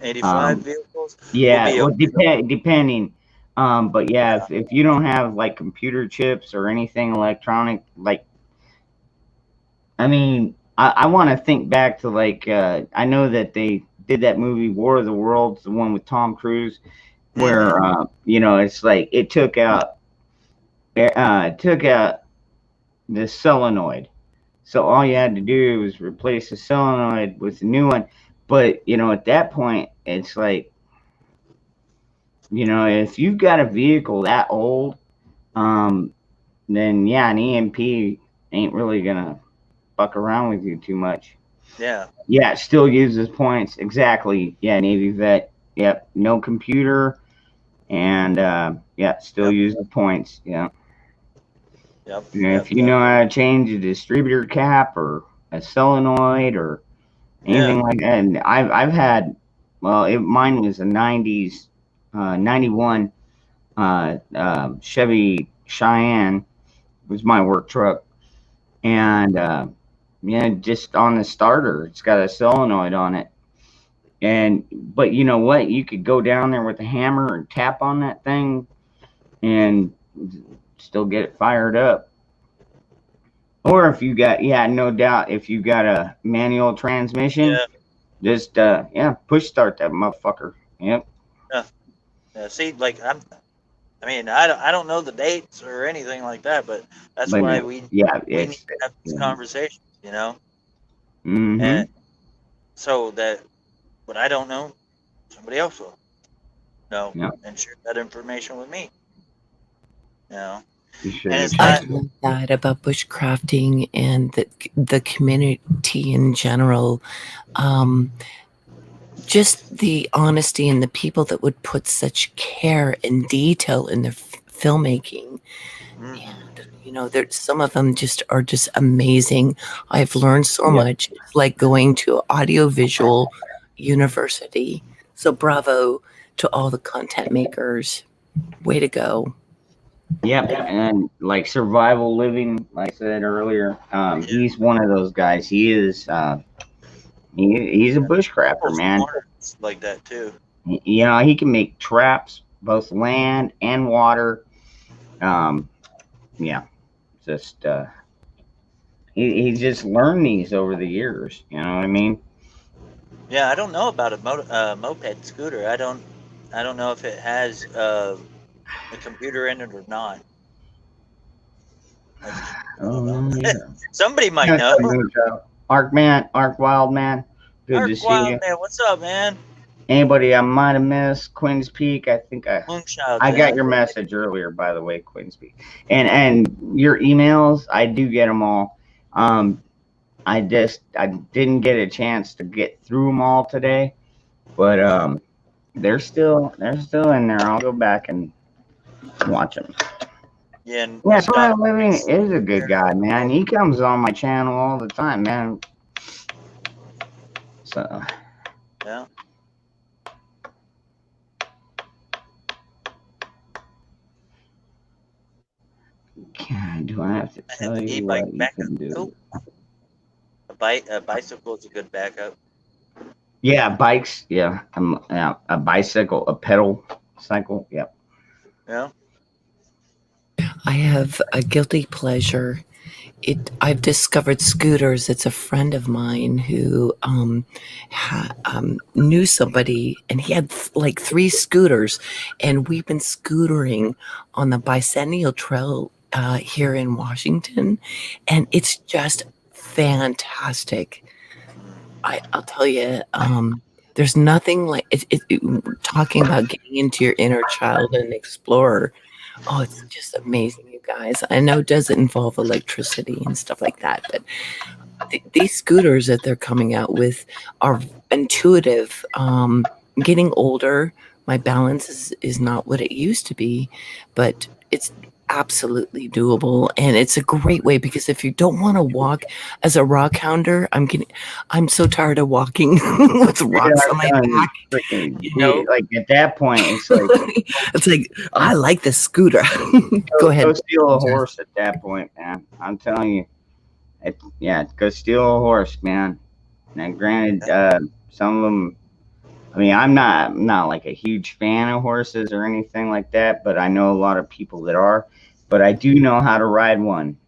85 vehicles will Yeah. be Well, okay. depending. But yeah, Yeah. if you don't have like computer chips or anything electronic, like I mean, I want to think back to like I know that they did that movie War of the Worlds, the one with Tom Cruise, where Mm-hmm. it's like it took out the solenoid. So all you had to do was replace the solenoid with a new one. But at that point, it's like if you've got a vehicle that old, um, then yeah, an EMP ain't really gonna fuck around with you too much. Yeah. Yeah, it still uses points. Exactly. Yeah, Navy vet. Yep. No computer. And yeah, still Yep. use the points. Yeah. Yep. And Yep. if you Yep. know how to change a distributor cap or a solenoid or Yeah. anything like that, and I've had, well, mine was a '90s, '91 Chevy Cheyenne was my work truck, and yeah, just on the starter, it's got a solenoid on it. But you know what? You could go down there with a hammer and tap on that thing and still get it fired up. Or if you got, yeah, no doubt, if you got a manual transmission, Yeah. just yeah, push start that motherfucker. Yep. Yeah. Yeah. See, like I mean, I don't know the dates or anything like that, but that's But why yeah, yeah, we need it's to have these yeah. conversations, Mm-hmm. and so that what I don't know, somebody else will know Yeah, and share that information with me, And you should. it's I not. love that about bushcrafting and the community in general. Um, just the honesty and the people that would put such care and detail in their filmmaking. Mhm. And there's some of them are just amazing. I've learned so Yeah. much. It's like going to audiovisual university. So bravo to all the content makers. Way to go. Yep, and like survival living, like I said earlier, Yeah. he's one of those guys. He is, he's a bushcrafter, People's man. corners like that too. He can make traps, both land and water. Yeah, just he's just learned these over the years. You know what I mean? Yeah, I don't know about a moped scooter. I don't know if it has a computer in it or not. I just don't know. Yeah. Somebody might That's know. Ark Wild Man, good to Mark see Wild you. man, what's up, man? Anybody I might have missed? Quinn's Peak. I think Moonchild. I got yeah. your message earlier, by the way, Quinn's Peak, and your emails. I do get them all. I didn't get a chance to get through them all today, but they're still in there. I'll go back and watch them. Yeah. And Yeah, Swag Living is a good guy, man. He comes on my channel all the time, man. So Yeah. do I have to I tell have you e-bike what you backup. can do? Oh, a bicycle is a good backup. Yeah, bikes. Yeah, a bicycle, a pedal cycle. Yep. Yeah. I have a guilty pleasure. I've discovered scooters. It's a friend of mine who knew somebody, and he had like 3 scooters, and we've been scootering on the Bicentennial Trail here in Washington, and it's just fantastic. I'll tell you, there's nothing like talking about getting into your inner child and explorer. Oh, it's just amazing, you guys. I know it doesn't involve electricity and stuff like that, but these scooters that they're coming out with are intuitive. Getting older, my balance is not what it used to be, but it's absolutely doable, and it's a great way because if you don't want to walk as a rock hounder, I'm so tired of walking with rocks on my back. Freaking, You know? like at that point, it's like It's like I like the scooter. Go ahead. Go steal a horse at that point, man. I'm telling you. Go steal a horse, man. Now, granted, some of them. I mean, I'm not like a huge fan of horses or anything like that, but I know a lot of people that are. But I do know how to ride one.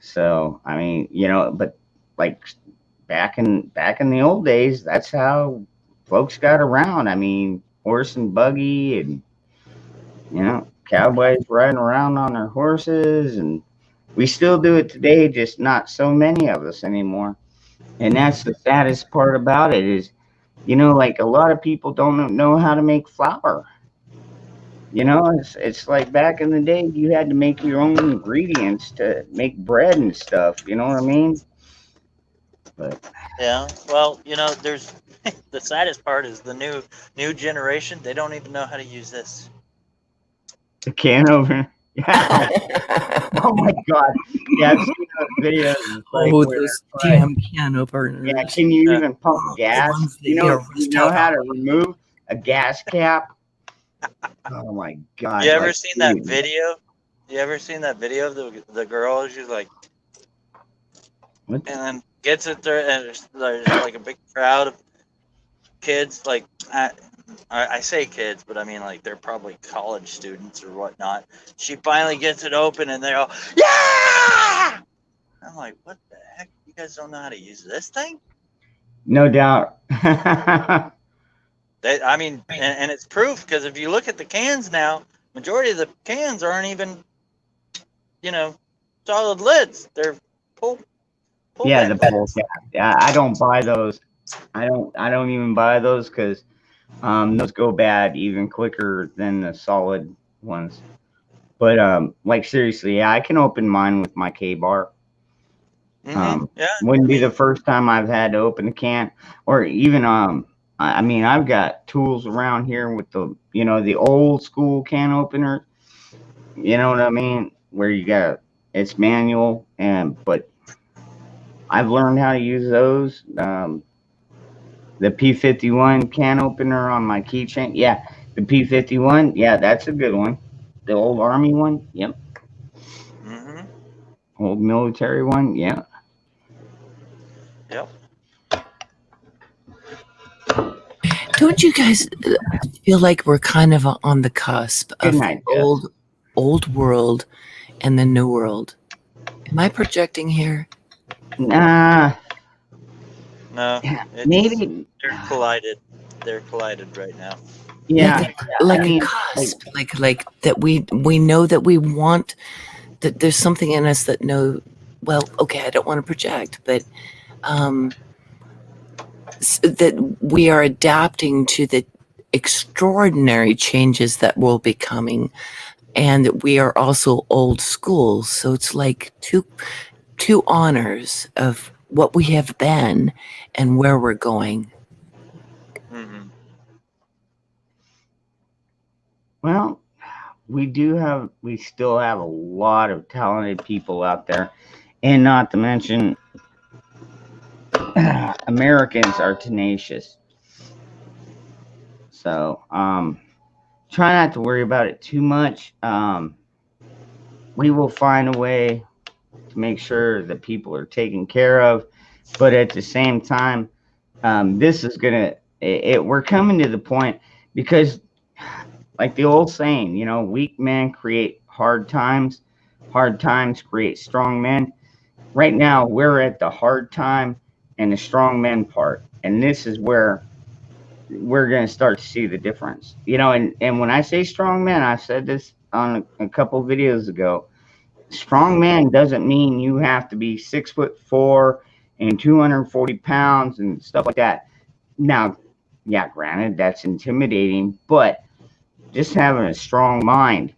So I mean, but like back in the old days, that's how folks got around. I mean, horse and buggy, and cowboys riding around on their horses, and we still do it today, just not so many of us anymore. And that's the saddest part about it is, like a lot of people don't know how to make flour. It's like back in the day, you had to make your own ingredients to make bread and stuff. You know what I mean? But Yeah. Well, there's the saddest part is the new generation. They don't even know how to use this. the can opener. Yeah. Oh my God. Yeah, I've seen those videos. It's like Oh, where those it's like, damn piano burners. yeah, can you even pump The gas? ones that You know rust out how to remove a gas cap? Oh my God. You ever like, seen that dude. video? You ever seen that video of the girl? She's like, What? and then gets it there, and there's like a big crowd of kids. Like I say kids, but I mean like they're probably college students or whatnot. She finally gets it open, and they're all, yeah! I'm like, what the heck? You guys don't know how to use this thing? No doubt. I mean, and it's proof because if you look at the cans now, majority of the cans aren't even, solid lids. They're pull Yeah, the back pull lids. cap. Yeah, I don't buy those. I don't even buy those because those go bad even quicker than the solid ones. But like seriously, yeah, I can open mine with my K-bar. Yeah. Wouldn't be the first time I've had to open a can, or even I mean, I've got tools around here with the old school can opener. You know what I mean? Where it's manual, but I've learned how to use those. The P51 can opener on my keychain. Yeah, the P51. Yeah, that's a good one. The old Army one. Yep. Mm-hmm. Old military one. Yeah. Yep. Don't you guys feel like we're kind of on the cusp of Good night, the old world and the new world? Am I projecting here? Nah. No. Maybe. They're collided. They're collided right now. Yeah. Like I mean, a cusp, like that we know that we want, that there's something in us that know. Well, okay, I don't want to project, but that we are adapting to the extraordinary changes that will be coming, and that we are also old school. So it's like two honors of what we have been and where we're going. Mm-hmm. Well, we still have a lot of talented people out there, and not to mention, Americans are tenacious. So, try not to worry about it too much. We will find a way to make sure that people are taken care of, but at the same time, this is we're coming to the point, because, like the old saying, weak men create hard times create strong men. Right now, we're at the hard time and the strong men part, and this is where we're going to start to see the difference. And when I say strong men, I said this on a couple videos ago. Strong man doesn't mean you have to be 6'4" and 240 pounds and stuff like that. Now, yeah, granted, that's intimidating, but just having a strong mind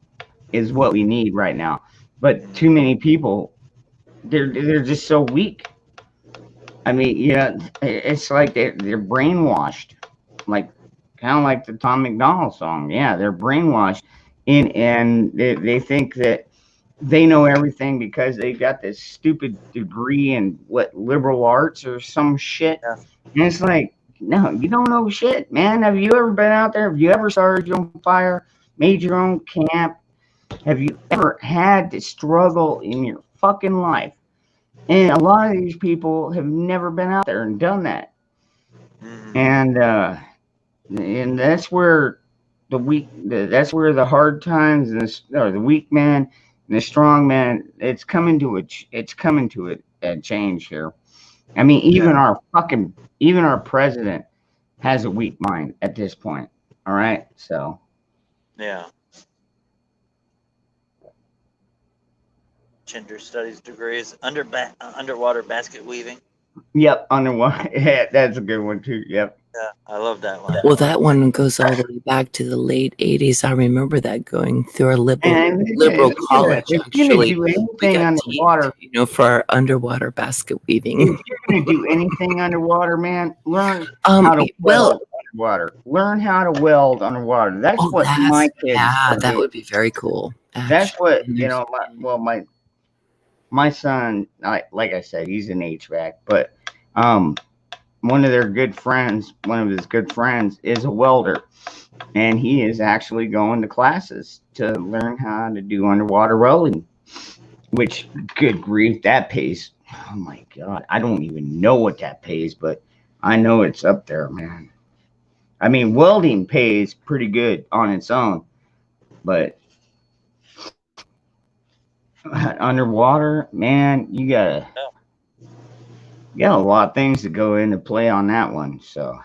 is what we need right now. But too many people, they're just so weak. I mean, it's like they're brainwashed, like kind of like the Tom McDonald song. Yeah, they're brainwashed, and they think that they know everything because they got this stupid degree in liberal arts or some shit. Yeah. And it's like, no, you don't know shit, man. Have you ever been out there? Have you ever started your own fire, made your own camp? Have you ever had to struggle in your fucking life? And a lot of these people have never been out there and done that. Mm-hmm. And that's where that's where the hard times or the weak man and the strong man, it's coming to a change here. I mean, even our president has a weak mind at this point. All right, so Yeah. Gender studies degrees, underwater basket weaving. yep, underwater. Yeah, that's a good one too. Yep. Yeah, I love that one. Well, that one goes all the way back to the late 80s. I remember that going through a liberal college. If you're gonna Actually, do we anything got underwater, teeth, for our underwater basket weaving. if you're gonna do anything underwater, man, learn how to weld underwater. Learn how to weld underwater. That's what my kids. Yeah, that would be very cool. That's what my son. Like I said, he's an HVAC, but one of his good friends is a welder, and he is actually going to classes to learn how to do underwater welding, which, good grief, that pays. Oh my God, I don't even know what that pays, but I know it's up there, man. I mean, welding pays pretty good on its own, but underwater, man, you got a lot of things that go into play on that one. So,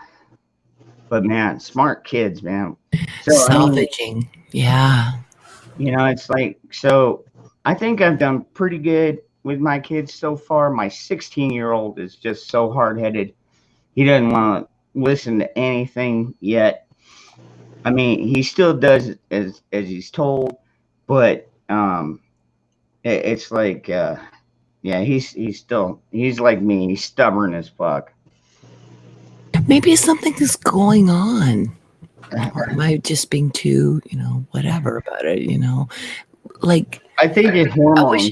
but man, smart kids, man. So, salvaging, yeah. It's like, so I think I've done pretty good with my kids so far. My 16-year-old is just so hard-headed. He doesn't want to listen to anything yet. I mean, he still does as he's told, but it's like, yeah, he's like me. He's stubborn as fuck. Maybe something is going on. Or am I just being too, whatever about it, Like, I think it's hormones.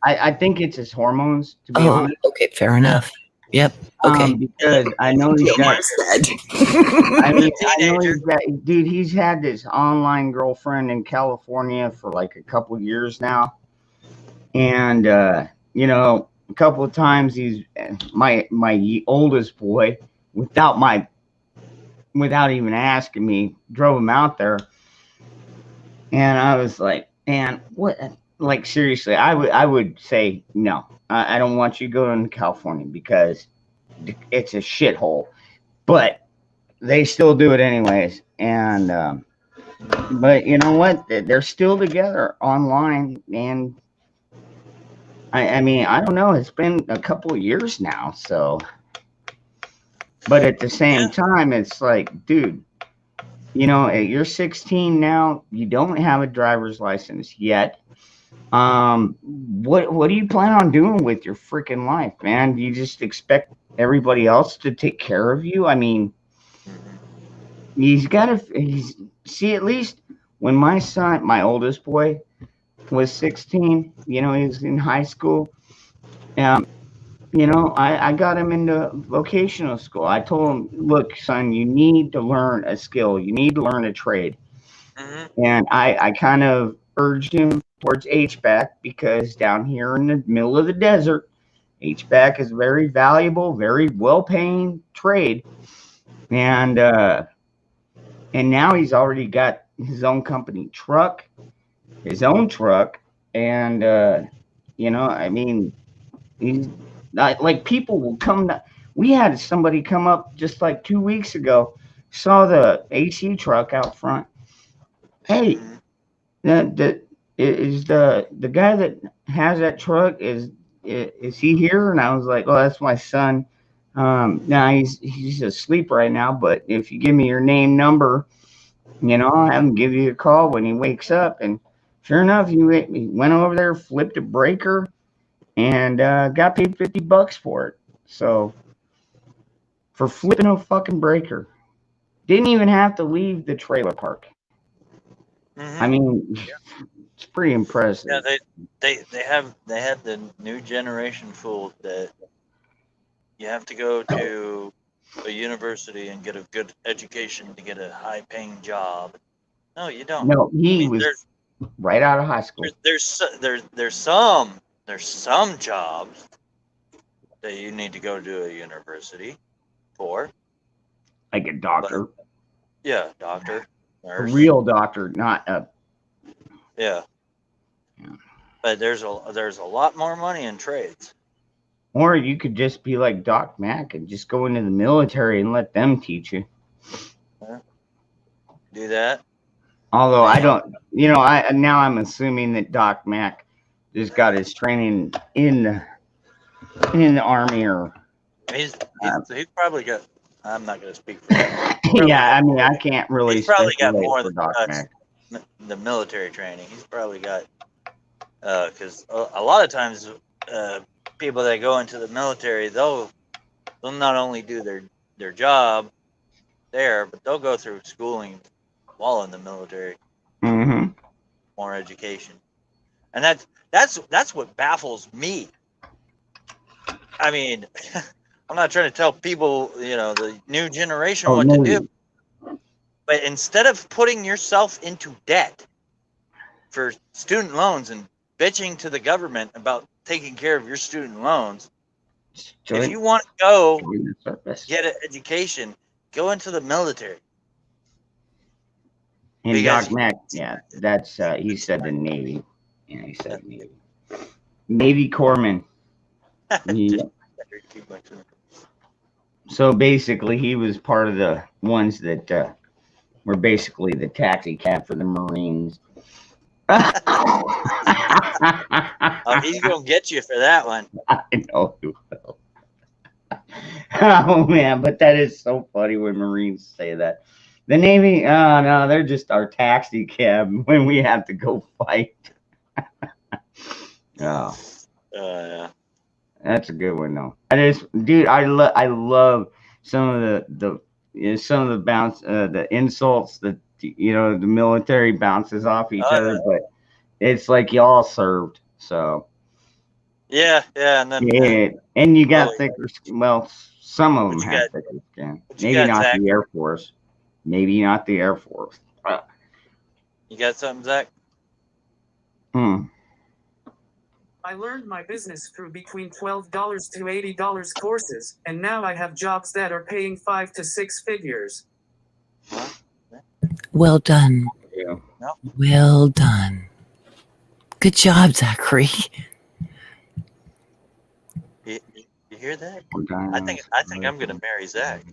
I think it's his hormones, to be honest. Okay, fair enough. Yep. Okay. Because I know he's got. I know he's got. Dude, he's had this online girlfriend in California for like a couple years now, and a couple of times he's my oldest boy, without even asking me, drove him out there, and I was like, man, what? Like, seriously, I would say no. I don't want you going to California because it's a shithole, but they still do it anyways. And but you know what? They're still together online, and I mean, I don't know. It's been a couple of years now, so But at the same time, it's like, dude, you know, you're 16 now. You don't have a driver's license yet. What do you plan on doing with your freaking life, man? Do you just expect everybody else to take care of you? I mean, he's got to. He's see at least when my son, my oldest boy, was 16. You know, he was in high school. You know, I got him into vocational school. I told him, look, son, you need to learn a skill. You need to learn a trade. And I kind of urged him towards HVAC because down here in the middle of the desert, HVAC is a very valuable, very well-paying trade. And now he's already got his own company truck, his own truck. And, you know, I mean, he's not like people will come to, we had somebody come up just like 2 weeks ago, saw the AC truck out front. Hey, is the guy that has that truck, is he here? And I was like, oh, that's my son. Now he's asleep right now, but if you give me your name, number, you know, I'll have him give you a call when he wakes up. And sure enough, he went over there, flipped a breaker, and got paid $50 for it. So for flipping a fucking breaker, didn't even have to leave the trailer park. I mean, it's pretty impressive. Yeah, they have the new generation fooled that you have to go to a university and get a good education to get a high paying job. No, you don't. No, he was right out of high school. There's some jobs that you need to go to a university for. Like a doctor. Yeah, doctor, A nurse. real doctor, not a. Yeah. But there's a lot more money in trades. Or you could just be like Doc Mack and just go into the military and let them teach you. Do that. Although I don't, you know, I'm assuming that Doc Mack just got his training in the army or. He's probably got. I'm not going to speak for him. Yeah, I mean, I can't really. He's probably got speculate more for than Doc Mack. the military training. He's probably got because a lot of times people that go into the military they'll not only do their job there, but they'll go through schooling while in the military. Mm-hmm. More education, and that's what baffles me. I mean, I'm not trying to tell people, you know, the new generation what to do, but instead of putting yourself into debt for student loans and bitching to the government about taking care of your student loans, if you want to go get an education, go into the military. And Doc Mack, yeah, that's he said the Navy. Yeah, he said Navy. Navy corpsman. Yeah. So basically, he was part of the ones that were basically the taxi cab for the Marines. Oh, he's gonna get you for that one. I know he will. Oh man, but that is so funny when Marines say that. The Navy, oh no, they're just our taxi cab when we have to go fight. Oh. Yeah. That's a good one though. That is, dude. I love some of the bounce, the insults that the military bounces off each other, but it's like y'all served, so. Yeah, and then and you got thicker. Well, some of them have thicker skin. Maybe not Zach? the Air Force. Maybe not the Air Force. You got something, Zach? I learned my business through between $12 to $80 courses, and now I have jobs that are paying 5 to 6 figures. Well done. Yeah. No. Well done. Good job, Zachary. You hear that? I think I'm gonna marry Zach.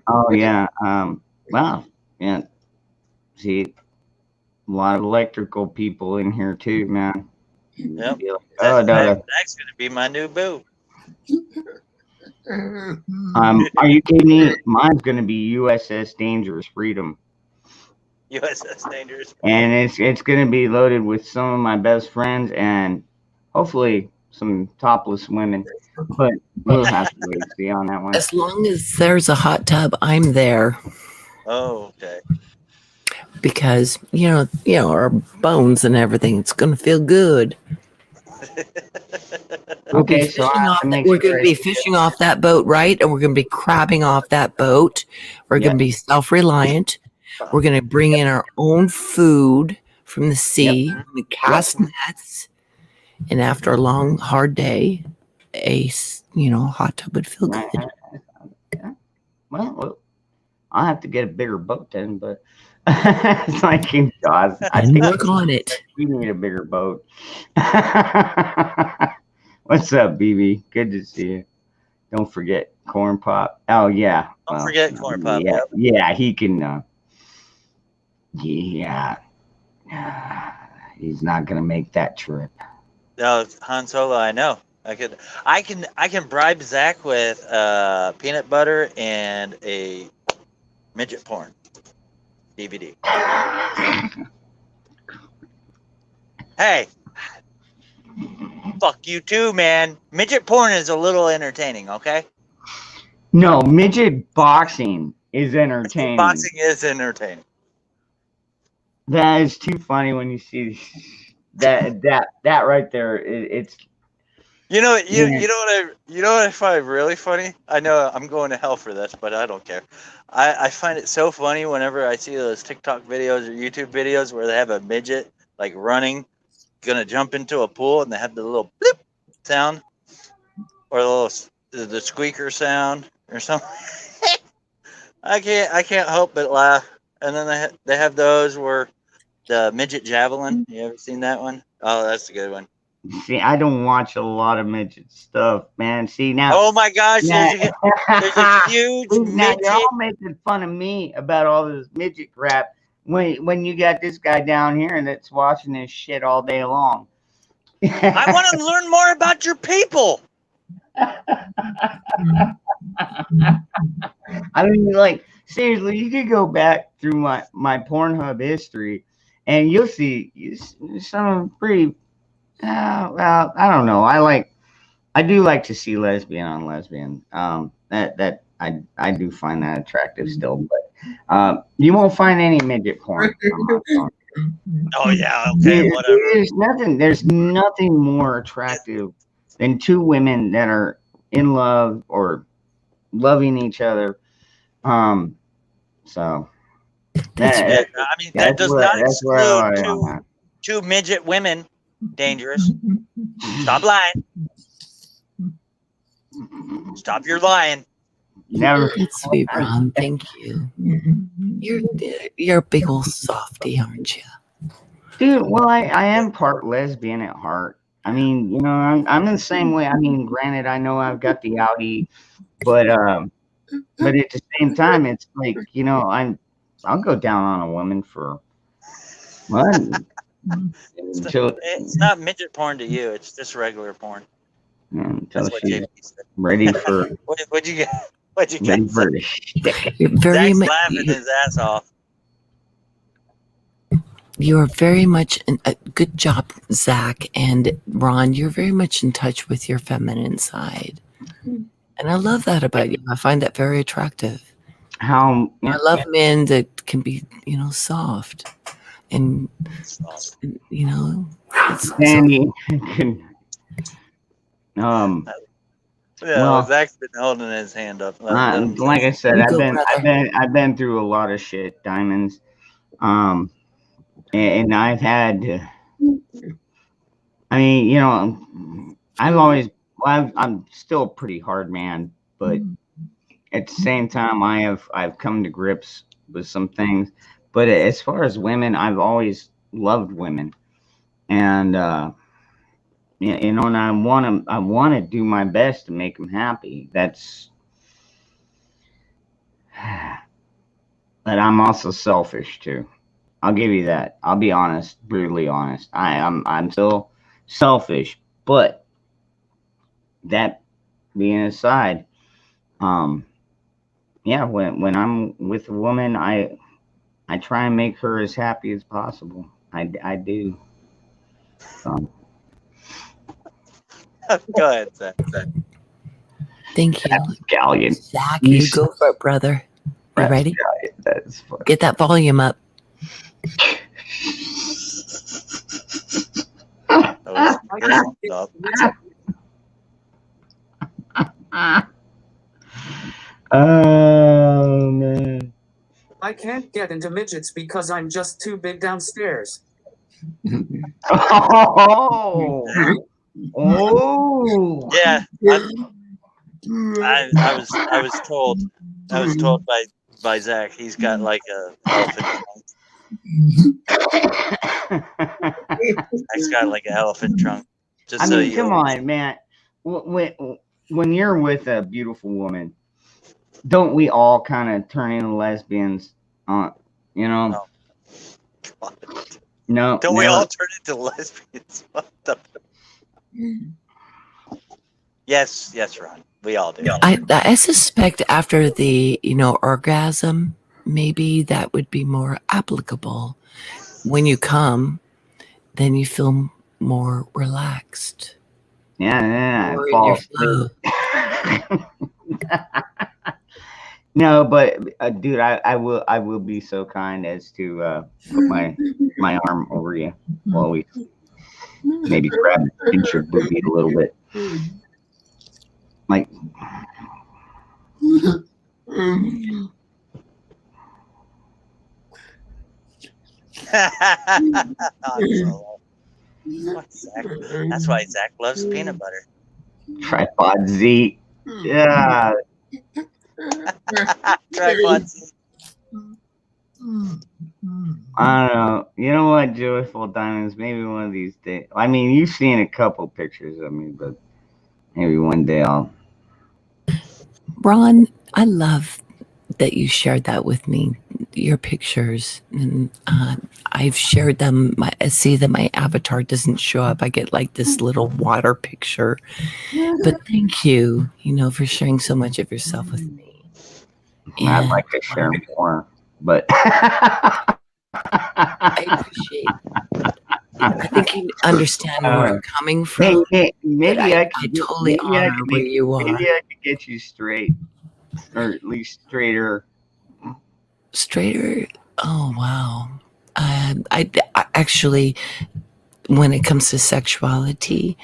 Oh yeah. Wow. Yeah. See, a lot of electrical people in here too, man. Yep. Oh, no. Zach's gonna be my new boo. Are you kidding me? Mine's gonna be USS Dangerous Freedom, USS Dangerous. and it's gonna be loaded with some of my best friends and hopefully some topless women. But we'll have to wait and see on that one. As long as there's a hot tub, I'm there Oh, okay. because our bones and everything. It's gonna feel good. Okay, so I have to make We're sure going to be fishing off that boat, right? And we're going to be crabbing off that boat. We're going to be self-reliant. We're going to bring in our own food from the sea. We're gonna cast nets, and after a long, hard day, a hot tub would feel good. Well, I'll have to get a bigger boat then, but it's like in Jaws. I And think work on it. we need a bigger boat. What's up, BB? Good to see you. Don't forget Corn Pop. Oh yeah. Don't forget Corn Pop. Yeah, Yep. yeah, he can. Yeah, he's not gonna make that trip. No, Han Solo. I know. I can bribe Zach with peanut butter and a midget porn DVD. Hey, fuck you too, man. Midget porn is a little entertaining, okay? No, midget boxing is entertaining. Boxing is entertaining. That is too funny when you see that right there. It's You know what I find really funny? I know I'm going to hell for this, but I don't care. I find it so funny whenever I see those TikTok videos or YouTube videos where they have a midget like running, gonna jump into a pool, and they have the little blip sound or the squeaker sound or something. I can't help but laugh. And then they have those where the midget javelin. You ever seen that one? Oh, that's a good one. See, I don't watch a lot of midget stuff, man. See now. Oh my gosh, now, there's a huge now midget. you're all making fun of me about all this midget crap when you got this guy down here that's watching this shit all day long. I want to learn more about your people. I mean, like, seriously, you could go back through my Pornhub history and you'll see some pretty well, I don't know. I do like to see lesbian on lesbian. That I do find that attractive still, but you won't find any midget porn. Oh yeah, okay, whatever. There's nothing more attractive than two women that are in love or loving each other. So I mean, that does not exclude two midget women. Dangerous. Stop lying. Stop your lying. Never. That's sweet, Ron. Thank you. You're a big old softy, aren't you? Dude, well, I am part lesbian at heart. I mean, you know, I'm the same way. I mean, granted, I know I've got the Audi, but at the same time, it's like, you know, I'll go down on a woman for what? It's not midget porn to you. It's just regular porn. Until That's she's what JP said. ready for. What'd you get? What'd you ready get? for the stick. You're very Zach's much. laughing his ass off. You're very much a good job, Zach and Ron. You're very much in touch with your feminine side, and I love that about you. I find that very attractive. How I love men that can be, you know, soft, and you know, Sandy. Yeah, Well, Zach's been holding his hand up. like I said, I've been through a lot of shit, Diamonds. And I've had to, I mean, you know, I'm still a pretty hard man, but at the same time, I've come to grips with some things. But as far as women, I've always loved women, and you know, and I want to do my best to make them happy. That's, but I'm also selfish too. I'll give you that. I'll be honest, brutally honest. I'm still selfish, but that being aside, yeah, when I'm with a woman, I try and make her as happy as possible. I do. So, Go ahead, Zach. Thank you. Galleon. Zach, you go for it, brother. You ready? Galleon. That's fun. Get that volume up. That was I can't get up. Oh man. I can't get into midgets because I'm just too big downstairs. Oh. Oh. Yeah, I was told by Zach he's got like a elephant trunk. Zach's got like an elephant trunk. Just I so mean, you come on, man. When you're with a beautiful woman, don't we all kind of turn into lesbians? You know? No. Don't we never. all turn into lesbians? What the? Yes, Ron. We all do. I suspect after the orgasm, maybe that would be more applicable. When you come, then you feel more relaxed. Yeah. More in Fall your asleep. flow. No, but dude, I will be so kind as to put my arm over you while we maybe grab and pinch your booty a little bit, like. That's why Zach loves peanut butter. Tripod Z. Yeah. Tripod Z. I don't know. You know what, Joyful Diamonds? Maybe one of these days. I mean, you've seen a couple pictures of me, but maybe one day I'll. Ron, I love that you shared that with me, your pictures, and I've shared them. I see that my avatar doesn't show up. I get like this little water picture, but thank you, for sharing so much of yourself with me. I'd like to share more, but I appreciate. I think you understand where I'm coming from. Hey, maybe I totally honor where you are. Maybe I could get you straight, or at least straighter. Straighter? Oh wow! I actually, when it comes to sexuality,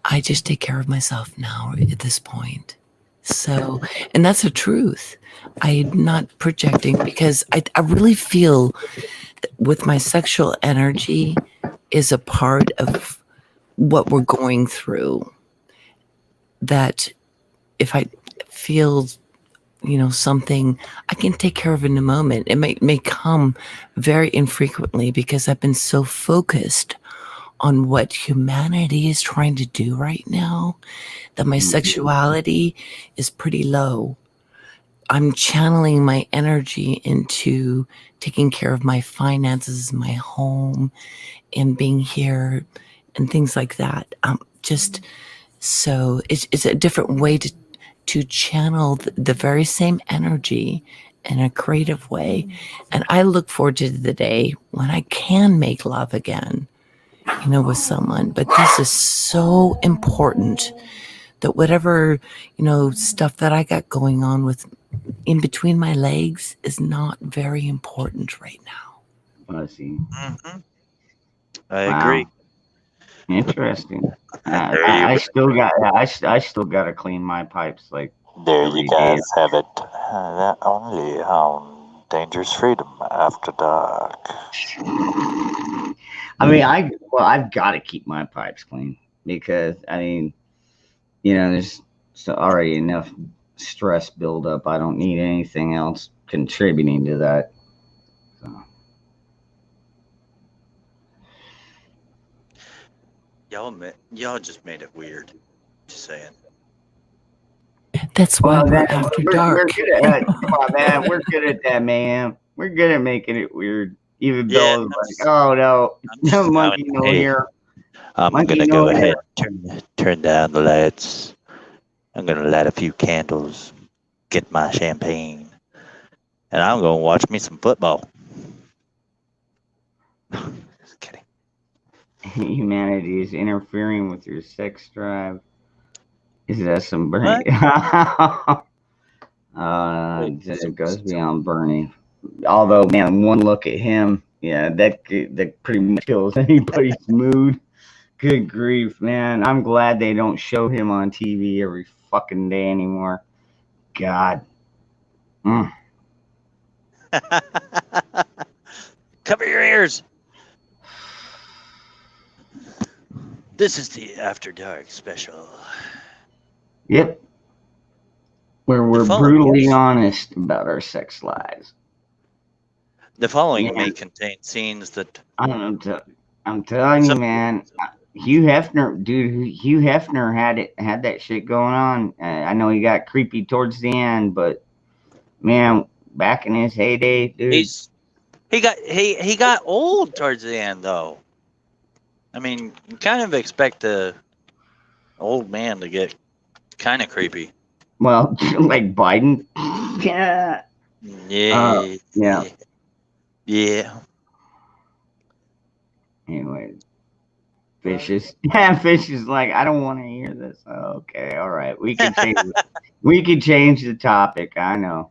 I just take care of myself now at this point. So, and that's the truth. I'm not projecting because I really feel that with my sexual energy is a part of what we're going through. That if I feel, something, I can take care of it in a moment. It may come very infrequently because I've been so focused on what humanity is trying to do right now that my sexuality is pretty low. I'm channeling my energy into taking care of my finances, my home, and being here and things like that. Just so it's a different way to channel the very same energy in a creative way. And I look forward to the day when I can make love again, with someone. But this is so important that whatever, stuff that I got going on with in between my legs is not very important right now. I see. Mm-hmm. I agree. Interesting. I still got to clean my pipes like. There you guys have it. Only on Dangerous Freedom After Dark. I mean, I've got to keep my pipes clean because there's already enough stress buildup. I don't need anything else contributing to that. So. Y'all just made it weird. Just saying. That's why we're after dark. We're good at come on, man. We're good at that, man. We're good at making it weird. Even Bill's like, oh no monkey no here. I'm gonna go ahead and turn down the lights I'm going to light a few candles, get my champagne, and I'm going to watch me some football. Just kidding. Humanity is interfering with your sex drive. Is that some Bernie? It goes beyond Bernie. Although, man, one look at him, yeah, that pretty much kills anybody's mood. Good grief, man. I'm glad they don't show him on TV every fucking day anymore. God. Mm. Cover your ears. This is the After Dark special. Yep. Where we're brutally honest about our sex lives. The following may contain scenes that... I'm telling you, man. Hugh Hefner, dude. Hugh Hefner had that shit going on. I know he got creepy towards the end, but man, back in his heyday, dude. He got old towards the end, though. I mean, you kind of expect a old man to get kind of creepy. Well, like Biden. Yeah. Yeah. Anyway, Fish is like, I don't want to hear this. Okay, all right, we can change. We can change the topic. I know.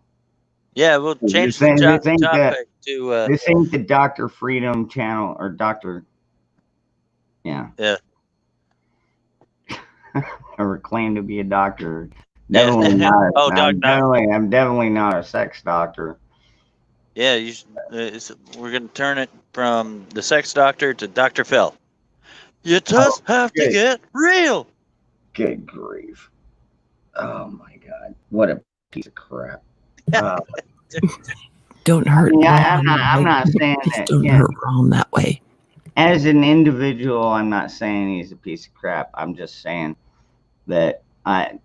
Yeah, we'll change the topic to. This ain't the Dr. Freedom channel or Dr. Yeah. Or claim to be a doctor. Definitely not. I'm definitely not a sex doctor. Yeah, we're gonna turn it from the sex doctor to Dr. Phil. You just have to get real. Good grief! Oh my God, what a piece of crap! Don't hurt. I'm not saying that. Don't hurt Ron that way. As an individual, I'm not saying he's a piece of crap. I'm just saying that I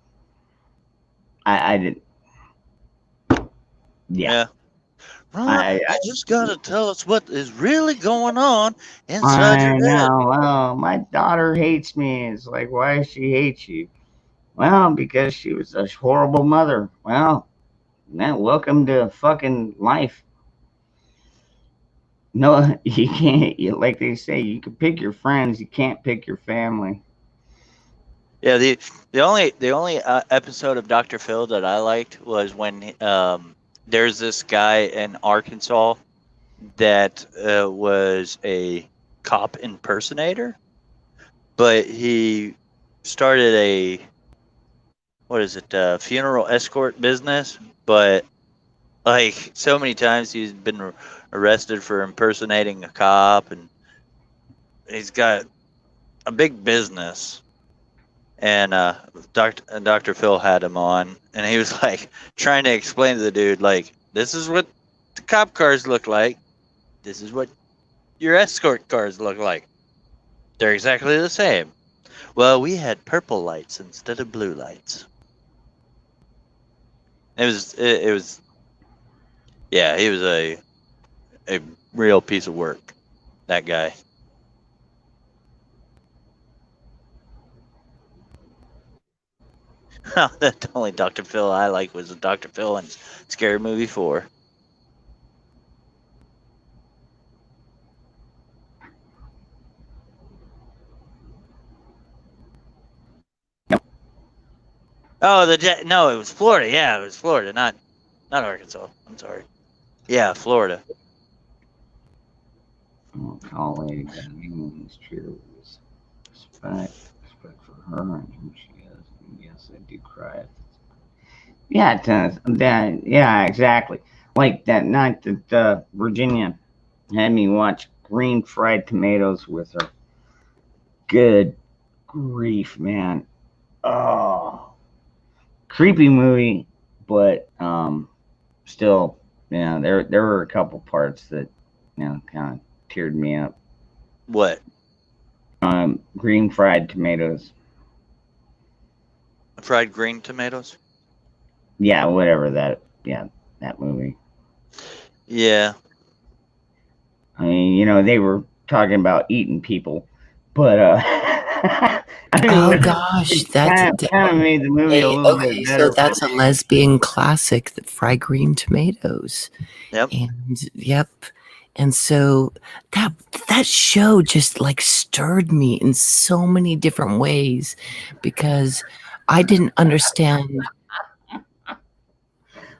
didn't. Yeah. Ron, you just gotta tell us what is really going on inside your head. Well, my daughter hates me. It's like, why does she hate you? Well, because she was a horrible mother. Well, welcome to fucking life. No, you can't. Like they say, you can pick your friends. You can't pick your family. Yeah, the only episode of Dr. Phil that I liked was when there's this guy in Arkansas that was a cop impersonator, but he started a funeral escort business. But like so many times he's been arrested for impersonating a cop, and he's got a big business. And Dr. Phil had him on, and he was like trying to explain to the dude, like, this is what the cop cars look like. This is what your escort cars look like. They're exactly the same. Well, we had purple lights instead of blue lights. It was yeah, he was a real piece of work, that guy. The only Dr. Phil I like was the Dr. Phil in Scary Movie 4. Oh, no, it was Florida. Yeah, it was Florida, not Arkansas. I'm sorry. Yeah, Florida. Oh, colleague, is true. Respect for her and who she is. And yes, I do cry. Yeah, it does. Yeah, exactly. Like that night that Virginia had me watch Green Fried Tomatoes with her. Good grief, man. Oh. Creepy movie, but still, there were a couple parts that kind of teared me up. What? Green Fried Tomatoes. Fried green tomatoes? Yeah, whatever that movie. Yeah. I mean, they were talking about eating people, but I mean, Oh gosh, that's kind of made the movie a little bit okay. better. So that's a lesbian classic, the fried green tomatoes. Yep. And yep. And so that show just like stirred me in so many different ways because I didn't understand.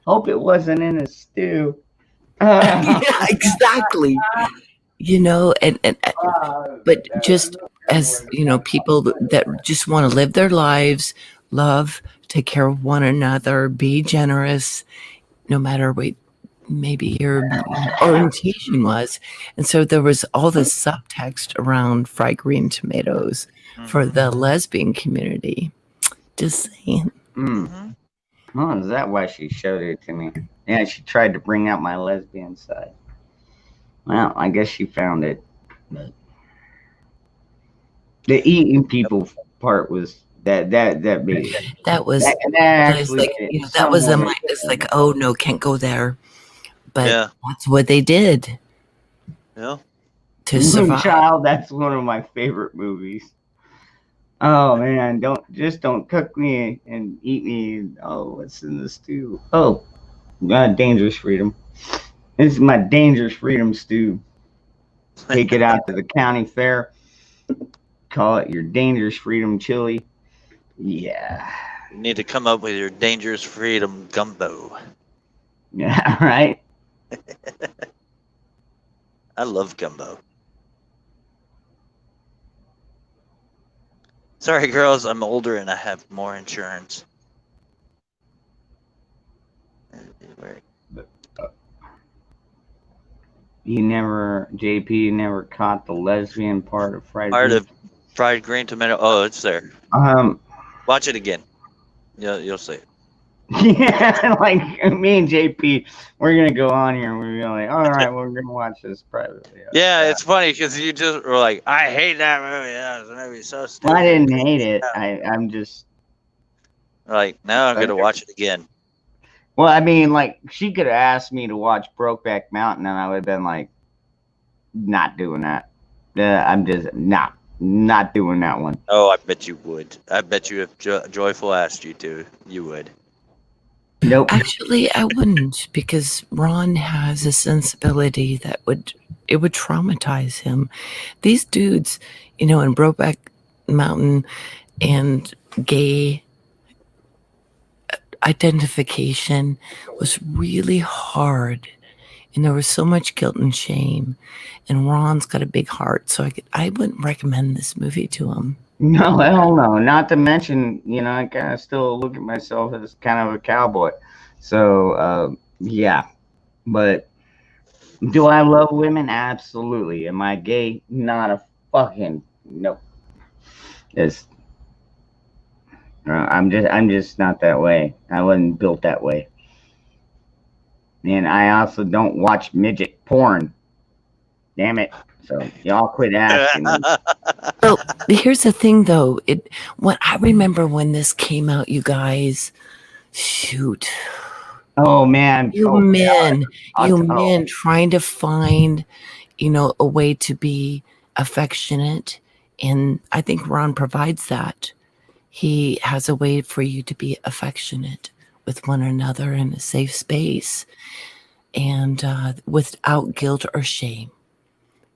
Hope it wasn't in a stew. Yeah, exactly. You know, and but just as you know, people that just want to live their lives, love, take care of one another, be generous, no matter what maybe your orientation was. And so there was all this subtext around fried green tomatoes for Mhm. the lesbian community. Just saying. Mhm. Oh, is that why she showed it to me? Yeah, she tried to bring out my lesbian side. Well, I guess she found it. But the eating people part was that big. That was That it's actually like made it that was somewhat it's like, oh no, can't go there. But Yeah. that's what they did Yeah. to survive. Child, that's one of my favorite movies. Oh man, don't cook me and eat me. Oh, what's in the stew? Oh, Dangerous Freedom. This is my Dangerous Freedom stew. Take it out to the county fair. Call it your Dangerous Freedom chili. Yeah. You need to come up with your Dangerous Freedom gumbo. Yeah, right? I love gumbo. Sorry, girls, I'm older and I have more insurance. JP never caught the lesbian part of fried Part green. of fried green tomato. Oh, it's there. Watch it again. You'll see it. Yeah, like me and JP, we're gonna go on here and we're gonna like, all right, we're gonna watch this privately. Yeah, it's funny because you just were like, I hate that movie. That movie's so stupid. Well, I didn't hate it. I'm just Like, now I'm gonna watch it again. well, I mean, like she could have asked me to watch Brokeback Mountain, and I would have been like, not doing that. I'm just not doing that one. Oh, I bet you would. I bet you if Joyful asked you to, you would. Nope. Actually, I wouldn't because Ron has a sensibility that would traumatize him. These dudes, you know, in Brokeback Mountain and gay identification was really hard. And there was so much guilt and shame. And Ron's got a big heart, so I wouldn't recommend this movie to him. No, hell no. Not to mention, you know, I kind of still look at myself as kind of a cowboy. So, yeah. But do I love women? Absolutely. Am I gay? Not a fucking no. It's I'm just not that way. I wasn't built that way. And I also don't watch midget porn. Damn it. So y'all quit asking me. Well, here's the thing though. What I remember when this came out, you guys, shoot. Oh man. You Oh, men God. trying to find, you know, a way to be affectionate. And I think Ron provides that. He has a way for you to be affectionate with one another in a safe space and without guilt or shame.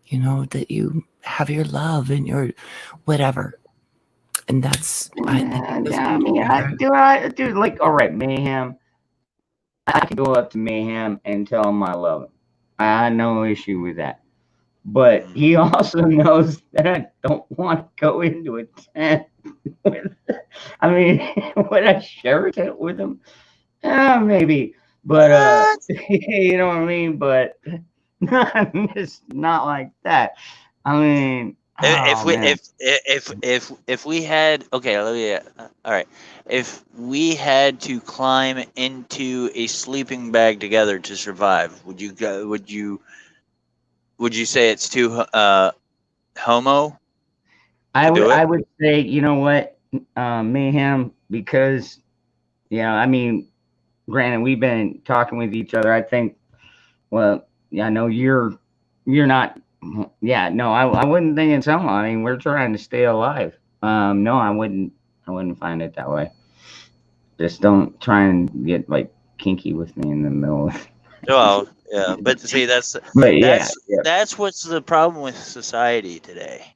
You know, that you have your love and your whatever. And that's, I Dude, like, all right, Mayhem. I can go up to Mayhem and tell him I love him. I had no issue with that. But he also knows that I don't want to go into a tent with, I mean, would I share a tent with him? Maybe. But, you know what I mean? But it's not like that. I mean, if we had all right, if we had to climb into a sleeping bag together to survive, would you say it's too homo? I would say, you know what, Mayhem, because I mean, granted, we've been talking with each other. I think, well, yeah, no, you're not. Yeah, no, I wouldn't think it's homo. I mean, we're trying to stay alive. No, I wouldn't. I wouldn't find it that way. Just don't try and get like kinky with me in the middle. Well, yeah, but see, But yeah, that's yeah. that's what's the problem with society today.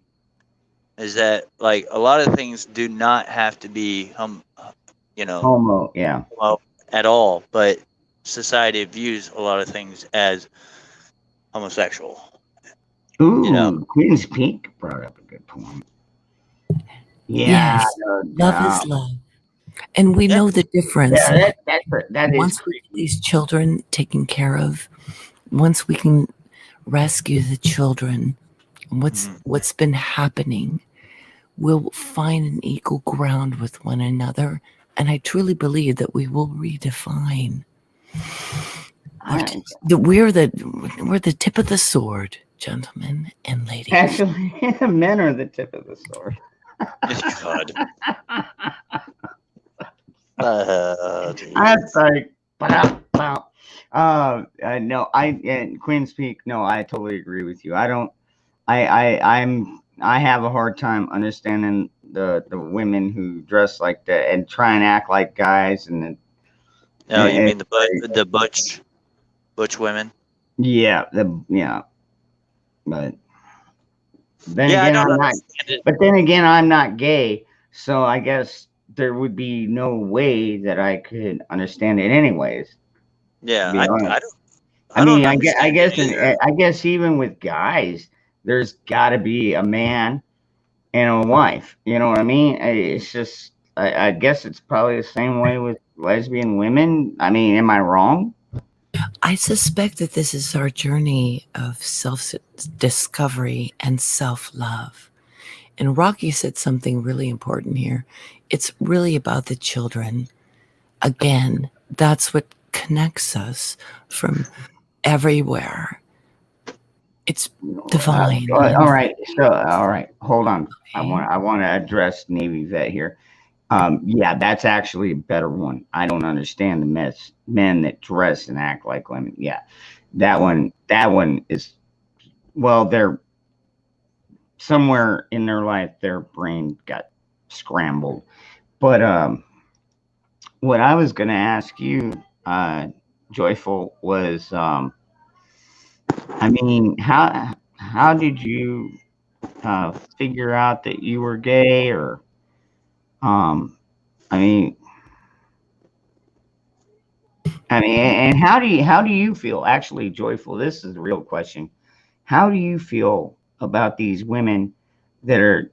Is that like a lot of things do not have to be you know, Homo. Yeah. well, at all, but society views a lot of things as homosexual. You know, Ooh, Queen's Peak brought up a good point. Yeah. Yes, No love doubt. is love. And we Yeah. know the difference. Yeah, that is Once we get these children taken care of, once we can rescue the children, what's been happening, we'll find an equal ground with one another. And I truly believe that we will redefine. We're the tip of the sword, gentlemen and ladies. Actually, men are the tip of the sword. God. I'm sorry. No, and Queen's Peak. No, I totally agree with you. I don't. I have a hard time understanding the women who dress like that and try and act like guys and No, you mean the butch women? yeah, but then Yeah, I again, don't I'm not. understand it. But then again, I'm not gay, so I guess there would be no way that I could understand it anyways. Yeah, To be I honest. don't. I mean, I understand guess, it either. I guess even with guys, there's got to be a man and a wife. You know what I mean? It's just, I guess it's probably the same way with lesbian women. I mean, am I wrong? I suspect that this is our journey of self-discovery and self-love. And Rocky said something really important here. It's really about the children. Again, that's what connects us from everywhere. It's divine. All right. So, all right. Hold on. I want to address Navy vet here. Yeah, that's actually a better one. I don't understand the men that dress and act like women. Yeah, that one is, well, they're somewhere in their life, their brain got scrambled. But what I was going to ask you, Joyful, was, I mean, how did you figure out that you were gay, or I mean, and how do you feel? Actually, Joyful, this is the real question. How do you feel about these women that are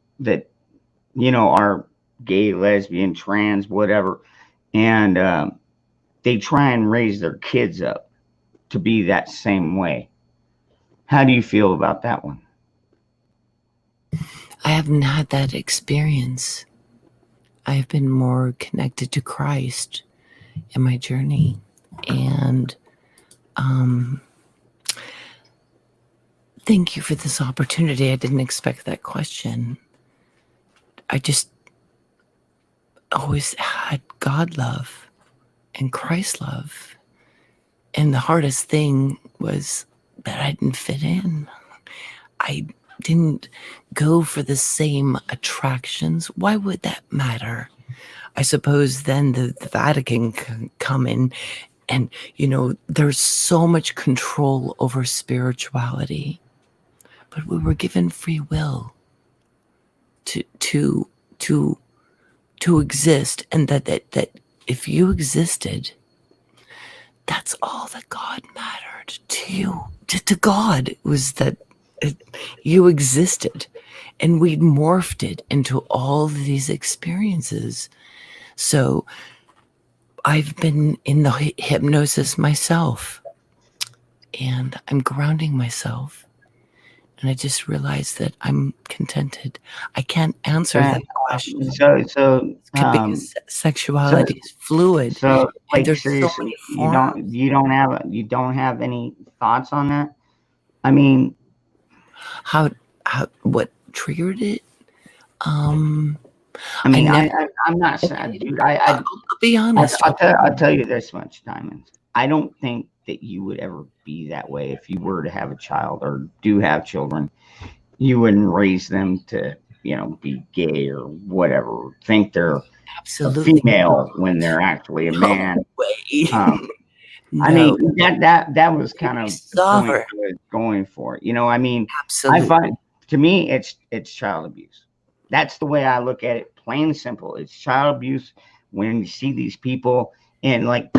gay, lesbian, trans, whatever, and they try and raise their kids up to be that same way? How do you feel about that one? I haven't had that experience. I've been more connected to Christ in my journey. And thank you for this opportunity. I didn't expect that question. I just always had God love and Christ love. And the hardest thing was that I didn't fit in. I didn't go for the same attractions. Why would that matter? I suppose then the Vatican can come in and, there's so much control over spirituality. But we were given free will to exist, and that if you existed, that's all that God mattered to you. To God, it was that you existed, and we morphed it into all these experiences. So I've been in the hypnosis myself, and I'm grounding myself. And I just realized that I'm contented. I can't answer that question. So because sexuality is fluid. So, like, there's seriously, so many you don't have any thoughts on that? I mean, how what triggered it? I'm not sad, dude. I'll be honest. I'll tell you this much, Diamonds. I don't think that you would ever be that way if you were to have a child or do have children. You wouldn't raise them to, be gay or whatever, think they're a Absolutely. female when they're actually a man. No way. I mean, that was kind of the saw point her. I was going for. I mean, Absolutely. I find, to me, it's child abuse. That's the way I look at it, plain and simple. It's child abuse when you see these people and like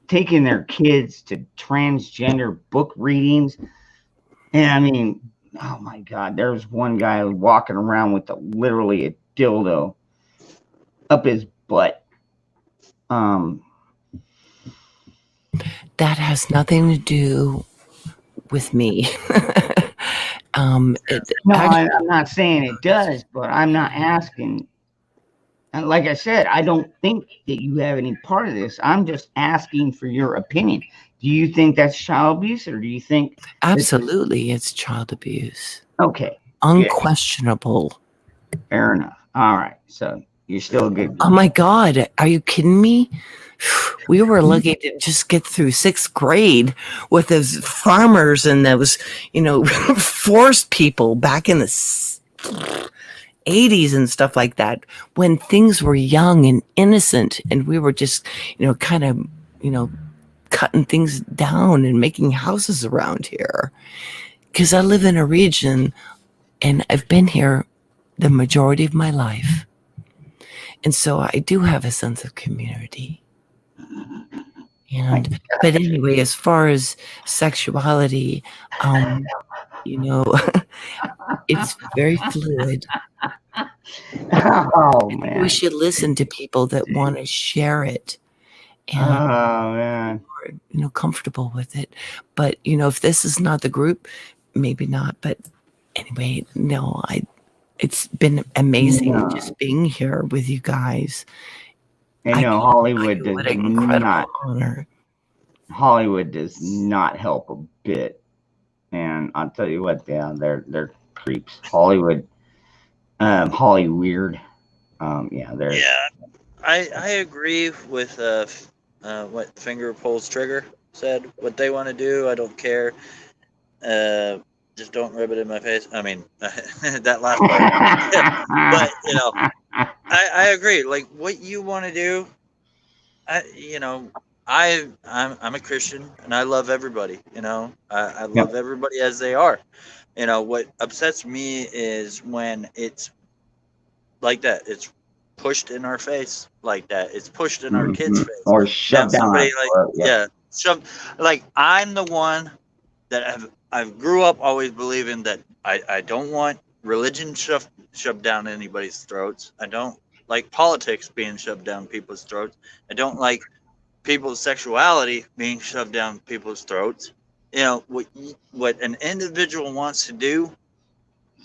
taking their kids to transgender book readings. And I mean, oh my God, there's one guy walking around with literally a dildo up his butt. That has nothing to do with me. No, I'm not saying it does, but I'm not asking. And like I said, I don't think that you have any part of this. I'm just asking for your opinion. Do you think that's child abuse, or do you think? Absolutely, it's child abuse. Okay, Unquestionable. fair enough. All right, so you're still good. Oh my God, are you kidding me? We were lucky to just get through 6th grade with those farmers and those, forest people back in the 80s and stuff like that, when things were young and innocent and we were just, kind of, cutting things down and making houses around here. Because I live in a region and I've been here the majority of my life. And so I do have a sense of community. But anyway, as far as sexuality, it's very fluid. Oh man, We should listen to people that want to share it and oh man, are, comfortable with it. But if this is not the group, maybe not. But anyway, no, it's been amazing just being here with you guys. Hollywood does not. Honor. Hollywood does not help a bit, and I'll tell you what, they're creeps. Hollywood, Hollyweird, they're. Yeah, I agree with what Finger Pulls Trigger said. What they want to do, I don't care. Just don't rub it in my face. I mean, that last part. But I agree. Like what you want to do, I'm a Christian and I love everybody. I love everybody as they are. What upsets me is when it's like that. It's pushed in our face like that. It's pushed in our kids' face or shoved down. Shoved. Like I'm the one that I've grew up always believing that I don't want religion shoved down anybody's throats. I don't like politics being shoved down people's throats. I don't like people's sexuality being shoved down people's throats. What an individual wants to do,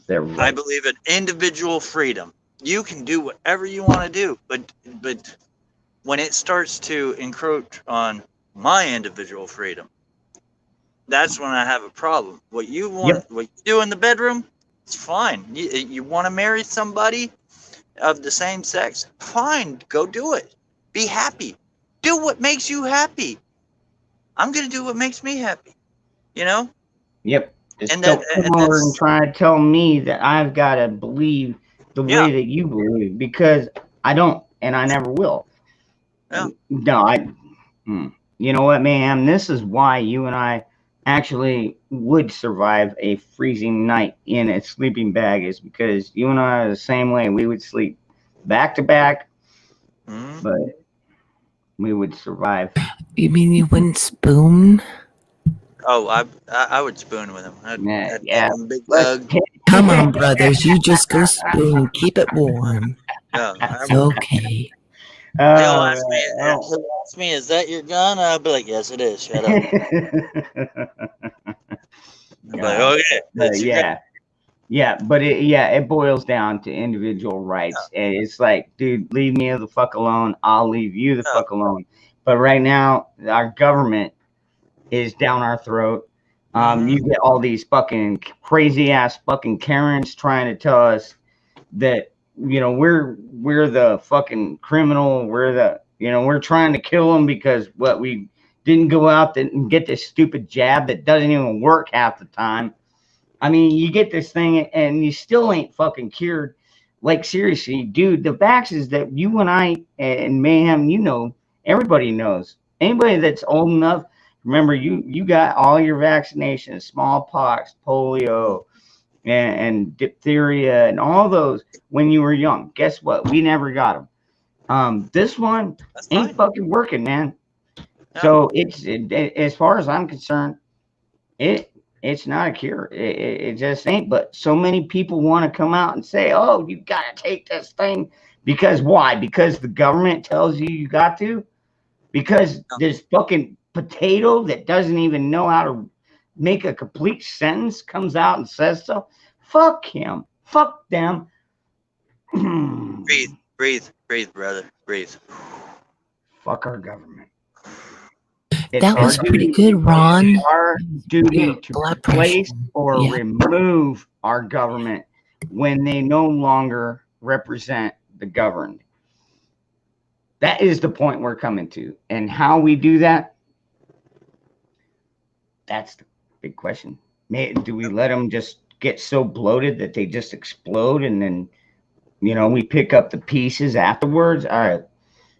Right. I believe in individual freedom. You can do whatever you want to do, but when it starts to encroach on my individual freedom, that's when I have a problem. What you want, what you do in the bedroom, it's fine. You want to marry somebody of the same sex, fine, go do it. Be happy. Do what makes you happy. I'm gonna do what makes me happy. Yep. Just don't come over and try to tell me that I've got to believe the way that you believe, because I don't, and I never will. Yeah. No, you know what, ma'am? This is why you and I actually would survive a freezing night in a sleeping bag, is because you and I are the same way. We would sleep back to back, but we would survive. You mean you wouldn't spoon? Oh, I would spoon with him. I'd big hug. Come on, brothers. You just go spoon. Keep it warm. Yeah, it's okay. They'll ask me, is that your gun? I'll be like, yes, it is. Shut up. I'm like, okay. But it boils down to individual rights. And it's like, dude, leave me the fuck alone. I'll leave you the fuck alone. But right now, our government is down our throat. You get all these fucking crazy ass fucking Karens trying to tell us that, we're the fucking criminal. We're trying to kill them because we didn't go out and get this stupid jab that doesn't even work half the time. I mean, you get this thing and you still ain't fucking cured. Like, seriously, dude, the vaccines that you and I and Mayhem, you know, everybody knows. Anybody that's old enough, remember, you got all your vaccinations, smallpox, polio, and diphtheria, and all those when you were young. Guess what? We never got them. This one That's ain't fine. fucking working, man. No. So as far as I'm concerned, it's not a cure. It just ain't. But so many people want to come out and say, "Oh, you got to take this thing," because why? Because the government tells you you got to. Because No. this fucking potato that doesn't even know how to make a complete sentence comes out and says so. Fuck him. Fuck them. Breathe, brother. Breathe. Fuck our government. That was our pretty duty- good, Ron. It's our duty Your to blood replace pressure. or Yeah. remove our government when they no longer represent the governed. That is the point we're coming to. And how we do that, that's the big question. Do we let them just get so bloated that they just explode and then, we pick up the pieces afterwards? All right.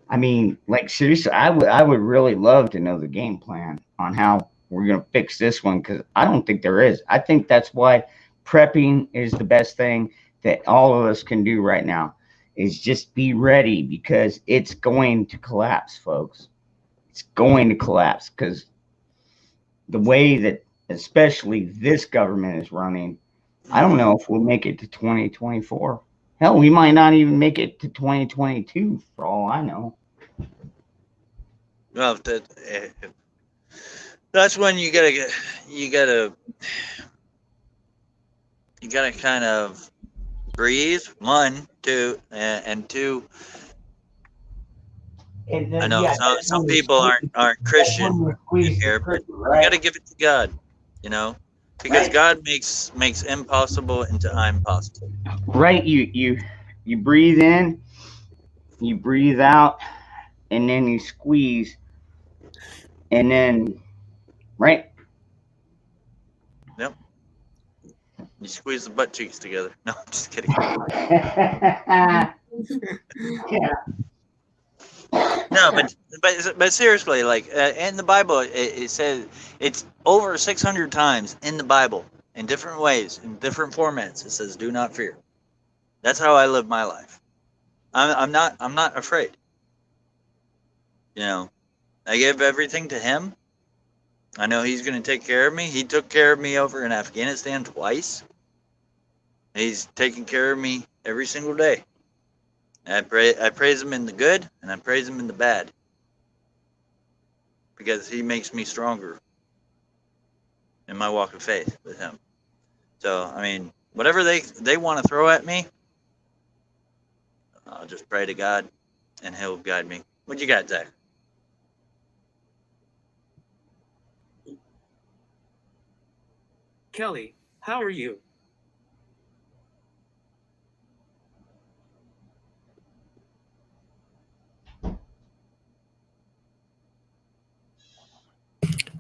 I mean, like, seriously, I would really love to know the game plan on how we're going to fix this one, because I don't think there is. I think that's why prepping is the best thing that all of us can do right now, is just be ready, because it's going to collapse, folks. It's going to collapse, because the way that especially this government is running, I don't know if we'll make it to 2024. Hell, we might not even make it to 2022 for all I know. Well, that's when you gotta kind of breathe. 1, 2, and 2. And then, I know yeah, that's some when you people squeeze- aren't that's Christian when you squeeze the here, but trigger, you right? gotta give it to God, because Right. God makes impossible into I'm possible. Right. You breathe in, you breathe out, and then you squeeze, and then right. You squeeze the butt cheeks together. No, I'm just kidding. Yeah. No, but seriously, like in the Bible, it says it's over 600 times in the Bible in different ways, in different formats. It says, "Do not fear." That's how I live my life. I'm not afraid. I give everything to Him. I know He's going to take care of me. He took care of me over in Afghanistan twice. He's taking care of me every single day. I praise Him in the good, and I praise Him in the bad, because He makes me stronger in my walk of faith with Him. So, I mean, whatever they want to throw at me, I'll just pray to God, and He'll guide me. What you got, Zach? Kelly, how are you?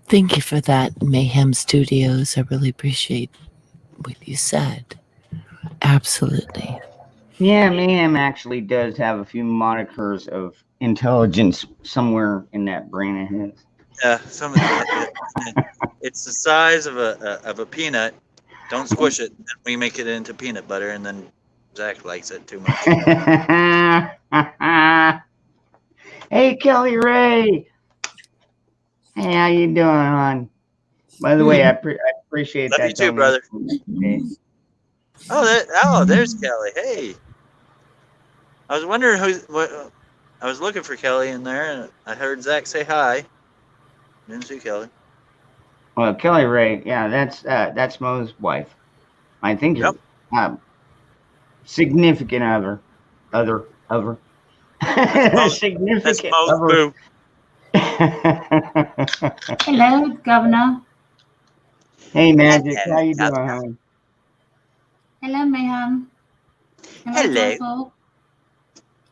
Thank you for that, Mayhem Studios. I really appreciate what you said. Absolutely. Yeah, Mayhem actually does have a few monikers of intelligence somewhere in that brain of his. Yeah, it's the size of a peanut. Don't squish it. Then we make it into peanut butter, and then Zach likes it too much. Hey, Kelly Ray. Hey, how you doing, hon? By the way, I appreciate Love that. you too, brother. donation. There's Kelly. Hey, I was wondering what. I was looking for Kelly in there, and I heard Zach say hi. Didn't see Kelly. Well, Kelly Ray, yeah, that's Mo's wife. I think Yep. significant other. Significant Mo's other. boo. Hello, Governor. Hey, Magic, Hello, how you doing, Governor. hon? Hello, Mayhem. Hello. Joyful.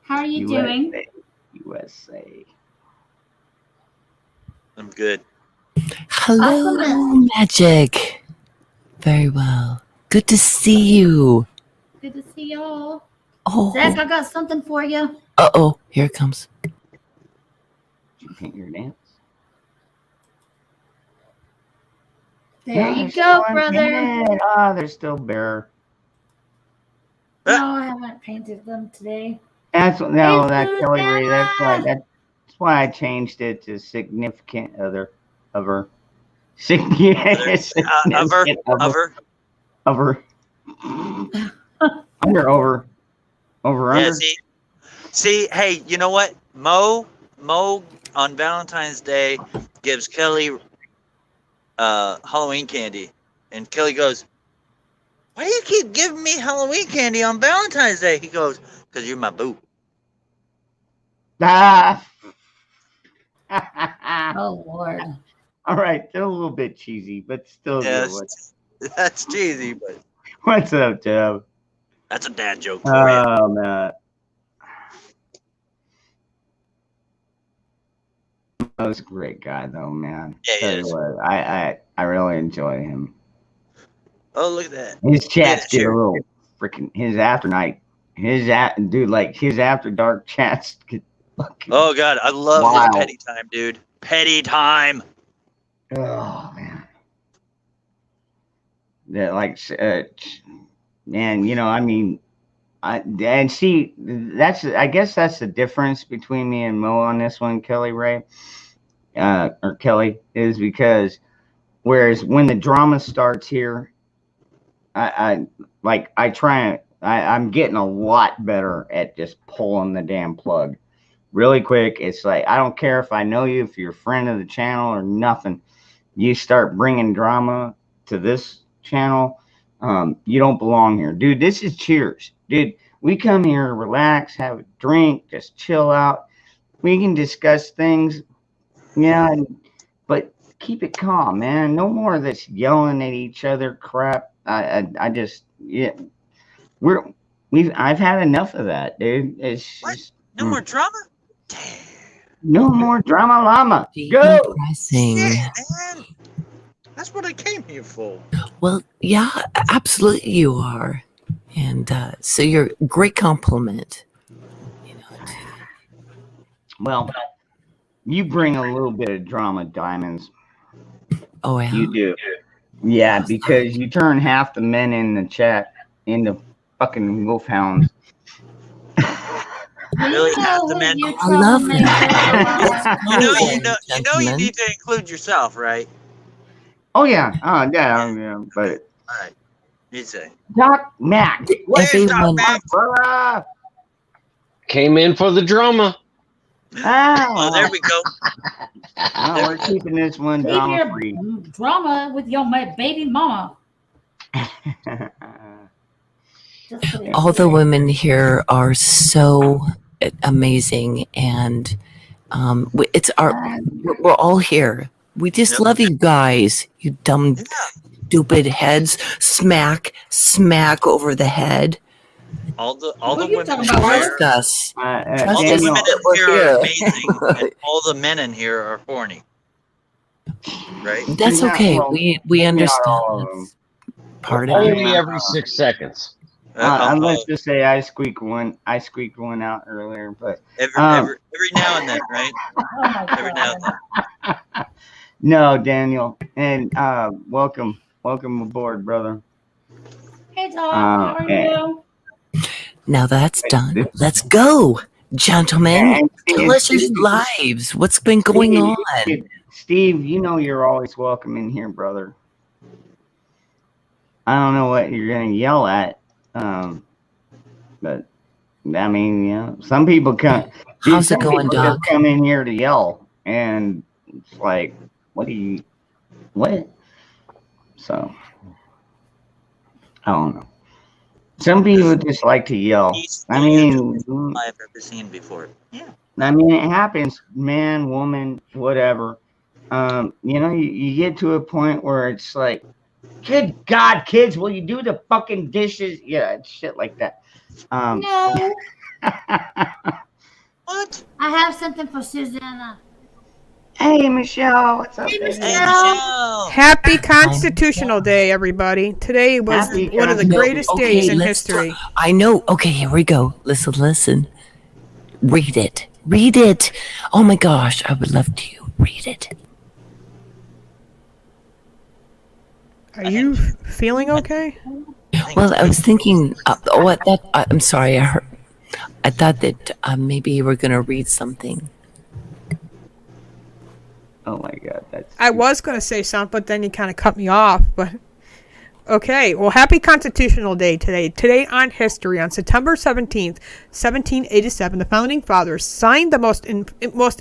How are you doing? USA. I'm good. Hello, Awesome. Magic. Very well. Good to see you. Good to see y'all. Oh, Zach, I got something for you. uh-oh. Here it comes. Did you paint your dance? There No, you they're go, still brother. unpainted. Oh, they're still bare. No, I haven't painted them today. That's no, Hey, that Kelly Ray. Susanna! That's why I changed it to significant other, significant over. Under over Yeah, under. see, hey, you know what? Mo on Valentine's Day gives Kelly Halloween candy, and Kelly goes, "Why do you keep giving me Halloween candy on Valentine's Day?" He goes, "Because you're my boo." Ah. Oh, Lord. All right, they're a little bit cheesy, but still good. Yes, that's cheesy, but What's up, Deb? that's a dad joke for you. Oh man. Mo's a great guy though, man. Yeah, he Tell you is. what, I really enjoy him. Oh, look at that. His chats get a Sure. little freaking his after dark chats get fucking Oh God, I love Wild. his petty time, dude. Petty time. oh man. That like man, you know, I mean and see I guess that's the difference between me and Mo on this one, Kelly Ray. Or Kelly, is because whereas when the drama starts here, I'm getting a lot better at just pulling the damn plug really quick. It's like, I don't care if I know you, if you're a friend of the channel or nothing, you start bringing drama to this channel, you don't belong here. Dude, this is Cheers. Dude, we come here, relax, have a drink, just chill out. We can discuss things. Yeah, but keep it calm, man. No more of this yelling at each other crap. I just I've had enough of that, dude. It's What? just No more drama. Damn. no more drama llama. Go. Decompressing. Shit, man. That's what I came here for. Well, yeah, absolutely you are. And so you're a great compliment. You know, Well, you bring a little bit of drama, Diamonds. oh, yeah. You do. Yeah, because you turn half the men in the chat into fucking wolfhounds. Really, half the men. I love that. You know, you need to include yourself, right? Oh yeah, yeah. But All right. You say. Doc Mac, Where's Everyone- Doc Mac? brother? Came in for the drama. Oh, there we go. No, we're keeping this one Leave drama your free. drama with your baby mama. Just kidding. All the women here are so amazing, and we're all here. We just Yep. love you guys. You dumb, Yeah. stupid heads. Smack over the head. All the What are you women talking in about, here. Trust us. All the Daniel, women in We're here are here. amazing, and all the men in here are horny. Right? That's Yeah, okay. well, We not understand. all of them. That's part of it. Only every 6 seconds. Let's just say I squeaked one out earlier, but every now and then, right? Oh my Every now God. and then. no, Daniel, and welcome aboard, brother. Hey, Doc, how are you? Now that's done. Let's go, gentlemen. And Tell us your lives. What's been going on? Steve, you know you're always welcome in here, brother. I don't know what you're gonna yell at, but I mean, you know, some people come. How's it some going, people just Doc? come in here to yell, and it's like, what? So, I don't know. Some people just like to yell. I mean, I've ever seen before. Yeah. it happens, man, woman, whatever. You know, you get to a point where it's like, good God, kids, will you do the fucking dishes? Yeah, it's shit like that. No, What? I have something for Susanna. Hey, Michelle. What's up, Hey, baby? Hey, Michelle. Michelle. Happy Constitutional Day, everybody. Today was Happy one of the Constitutional- greatest days in let's history. talk- I know. Okay, here we go. Listen. Read it. Read it. Oh my gosh, I would love to read it. Are you feeling okay? Well, I was thinking. I'm sorry. I thought that maybe you were gonna read something. Oh my God, that's. I was going to say something, but then you kind of cut me off. But okay, well, happy Constitutional Day today. Today on history, on September 17th, 1787, the founding fathers signed the most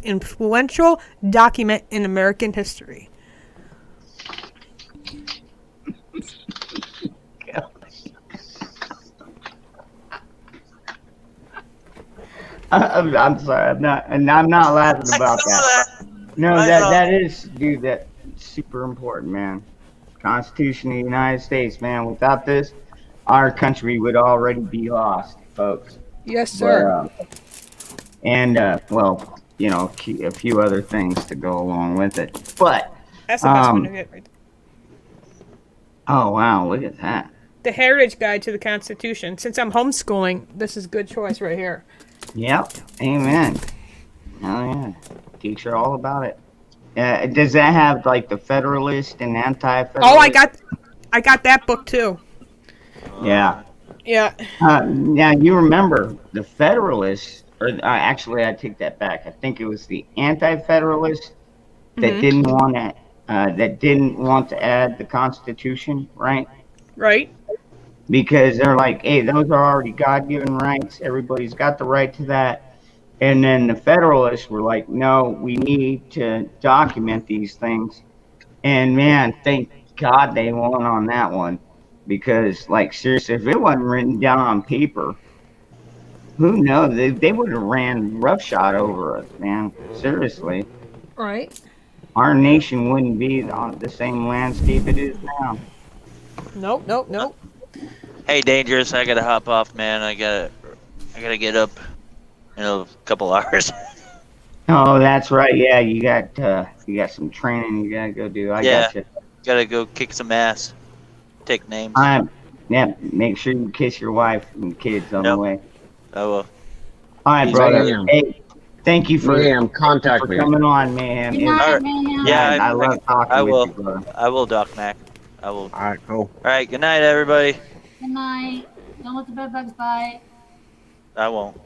influential document in American history. I'm sorry. I'm not laughing I about saw that. that. No, I saw that is, dude. That's super important, man. Constitution of the United States, man. Without this, our country would already be lost, folks. Yes, sir. Well, you know, a few other things to go along with it. But That's the best one to get right. oh wow, look at that. The Heritage Guide to the Constitution. Since I'm homeschooling, this is a good choice right here. Yep. Amen. Oh yeah. Teach her all about it. Does that have like the Federalist and Anti-Federalist? Oh, I got that book too. Yeah. Yeah. Now you remember the Federalists, or actually, I take that back. I think it was the Anti-Federalists that didn't want to add the Constitution, right? Right. Because they're like, hey, those are already God-given rights. Everybody's got the right to that. And then the Federalists were like, no, we need to document these things. And man, thank God they won on that one. Because, like, seriously, if it wasn't written down on paper, who knows? They would have ran roughshod over us, man. Seriously. Right. Our nation wouldn't be on the same landscape it is now. Nope. Hey, Dangerous, I gotta hop off, man. I gotta get up in a couple hours. Oh, that's right. Yeah, you got some training you gotta go do. I got you. Gotta go kick some ass. Take names. Yeah, make sure you kiss your wife and kids on the way. I will. All right, brother. Mayhem. Hey, thank you for contact me. coming on, man. Good It was- night, man. Yeah, I love talking I with will. you, brother. I will, Doc Mac. I will. All right, cool. All right. Good night, everybody. Good night. Don't let the bed bugs bite. I won't.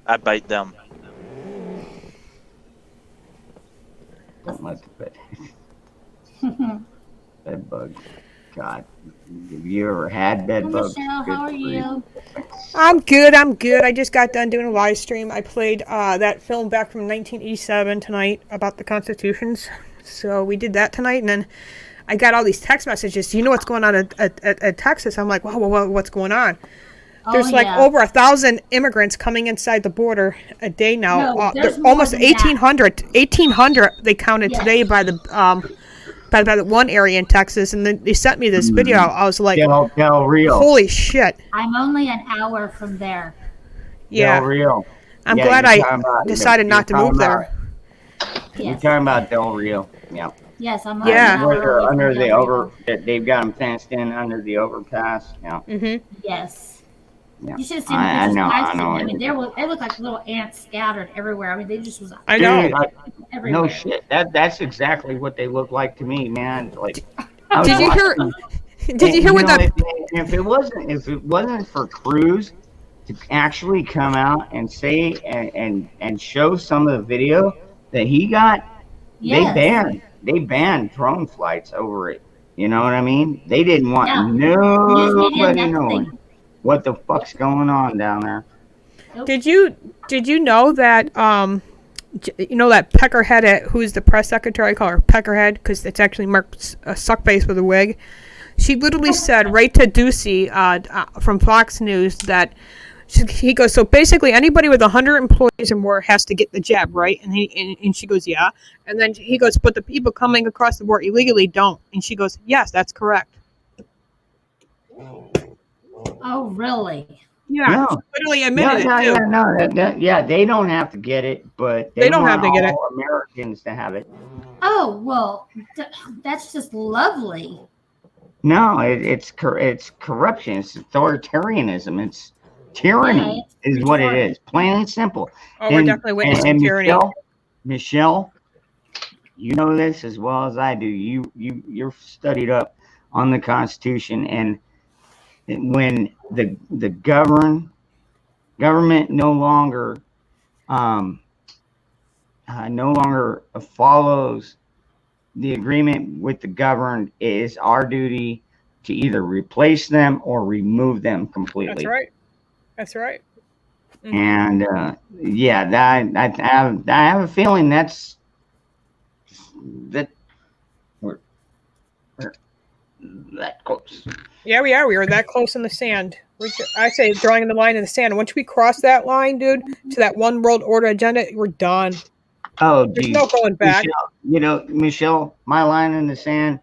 I bite them. Don't let the bed bugs. God, have you ever had bed Hi, bugs? Michelle, how are you? I'm good. I just got done doing a live stream. I played that film back from 1987 tonight about the constitutions. So we did that tonight, and then I got all these text messages. Do you know what's going on at Texas? I'm like, whoa, what's going on? There's like over 1,000 immigrants coming inside the border a day now. No, there's They're almost more than that. 1,800 they counted today by the one area in Texas, and then they sent me this video. I was like, Del Rio. holy shit. I'm only an hour from there. Yeah. Del Rio. I'm Yeah, glad you're I talking about- decided not to you're move talking there. You're Yes. talking about Del Rio. Yeah. Yes, I'm Yeah. an Where hour they're away from under the Del Rio. they've got them fenced in under the overpass. Yeah. Mm-hmm. Yes. Yeah. You should have seen the I pictures. know, I I know. mean, they look like little ants scattered everywhere. I mean, they just was I know. Dude, everywhere. no shit. That's exactly what they look like to me, man. Like, I was Did you hear? watching- Did you hear what know, the? if it wasn't for Cruz to actually come out and say and show some of the video that he got, Yes. they banned drone flights over it. You know what I mean? They didn't want Yeah. nobody News knowing media, what the fuck's going on down there. Did you know that you know that Peckerhead, who's the press secretary? I call her Peckerhead because it's actually Mark Suckface with a wig. She literally said right to Ducey from Fox News that he goes, so basically anybody with 100 employees or more has to get the jab, right? And she goes, yeah. And then he goes, but the people coming across the border illegally don't. And she goes, yes, that's correct. Oh, really? Yeah, No. literally No, admitted no, it too. yeah, they don't have to get it, but They don't want have to get it. all Americans to have it. Oh, well, that's just lovely. No, it's corruption. It's authoritarianism. It's tyranny, Yeah, it's is what it retarded. is. Plain and simple. Oh, we're definitely witnessing tyranny. Michelle, you know this as well as I do. You're studied up on the Constitution, and when the government no longer follows the agreement with the governed, it is our duty to either replace them or remove them completely. That's right. That's right. Mhm. And yeah, I have a feeling that we're that close. Yeah, we are. We are that close in the sand. I say drawing the line in the sand. Once we cross that line, dude, to that one world order agenda, we're done. Oh, There's geez. no going back. Michelle, my line in the sand.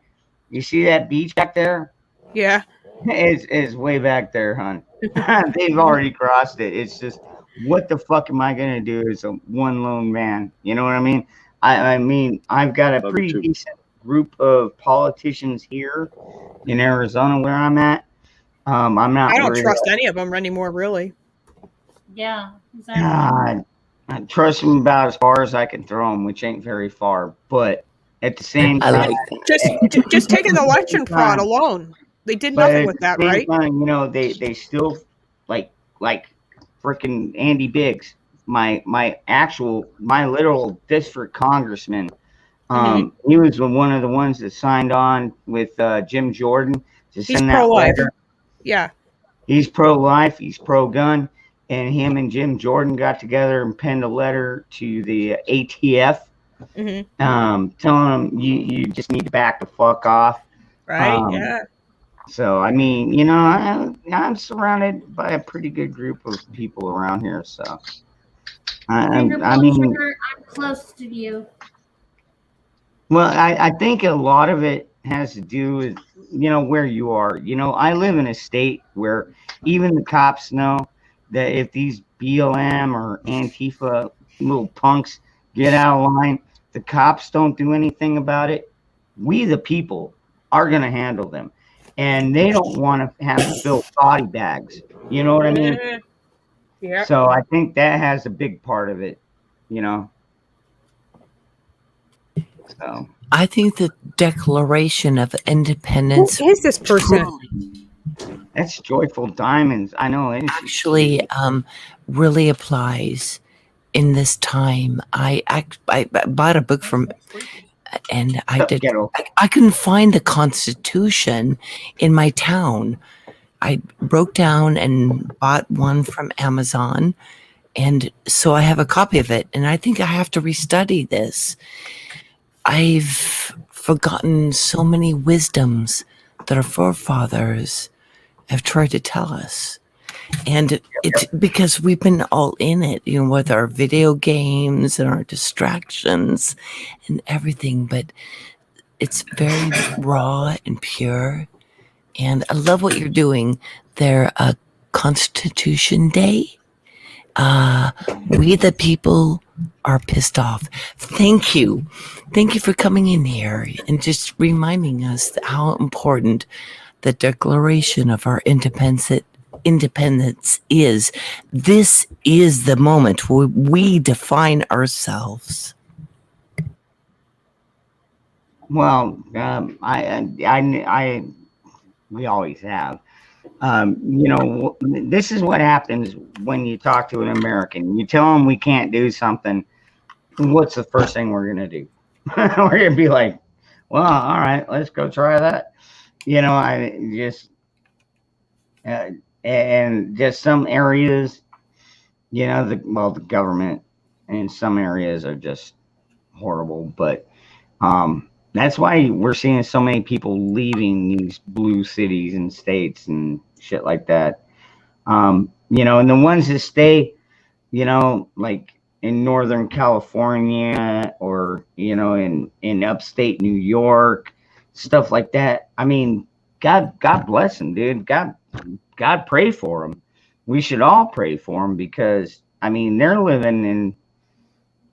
You see that beach back there? Yeah. It's way back there, hon. They've already crossed it. It's just, what the fuck am I gonna do as a one lone man? You know what I mean? I mean, I've got a pretty decent group of politicians here in Arizona where I'm at. I'm not. I don't trust any of them anymore, really. Yeah, exactly. God, I trust them about as far as I can throw them, which ain't very far. But at the same I time, like that. Just take an election fraud alone. They did nothing with that, right? Time, they still like freaking Andy Biggs, my literal district congressman. He was one of the ones that signed on with Jim Jordan to send that letter. Yeah. He's pro-life. He's pro-gun. And him and Jim Jordan got together and penned a letter to the ATF, telling them you just need to back the fuck off. Right. Yeah. So I mean, I'm surrounded by a pretty good group of people around here. So I mean, I'm close to you. Well, I think a lot of it has to do with where you are. I live in a state where even the cops know that if these BLM or Antifa little punks get out of line, the cops don't do anything about it. We, the people, are going to handle them. And they don't want to have to fill body bags. You know what I mean? Yeah. So I think that has a big part of it, So I think the Declaration of Independence. Who is this person? That's Joyful Diamonds. I know it actually really applies in this time. I bought a book from, and I couldn't find the Constitution in my town. I broke down and bought one from Amazon, and so I have a copy of it. And I think I have to restudy this. I've forgotten so many wisdoms that our forefathers have tried to tell us. And it's because we've been all in it, with our video games and our distractions and everything, but it's very raw and pure. And I love what you're doing there, Constitution Day. We the people are pissed off. Thank you. Thank you for coming in here and just reminding us how important the Declaration of our independence is. This is the moment where we define ourselves. Well, we always have. This is what happens when you talk to an American. You tell them we can't do something. What's the first thing we're going to do? We're going to be like, well, all right, let's go try that. And just some areas, the government in some areas are just horrible. But that's why we're seeing so many people leaving these blue cities and states and shit like that. And the ones that stay, like in Northern California or, in upstate New York, stuff like that. I mean, God bless them, dude. God pray for them. we should all pray for them because, I mean, they're living in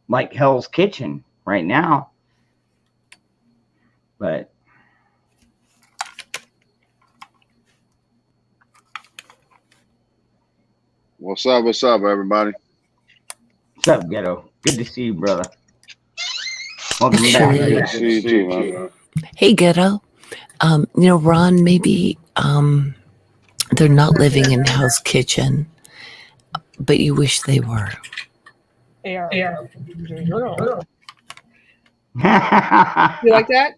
like Hell's Kitchen right now. But What's up, everybody? what's up, Ghetto? Good to see you, brother. Welcome Sure. back. Good to see you too, man. Hey, Ghetto. Ron, maybe they're not living in Hell's Kitchen, but you wish they were. Yeah. You like that?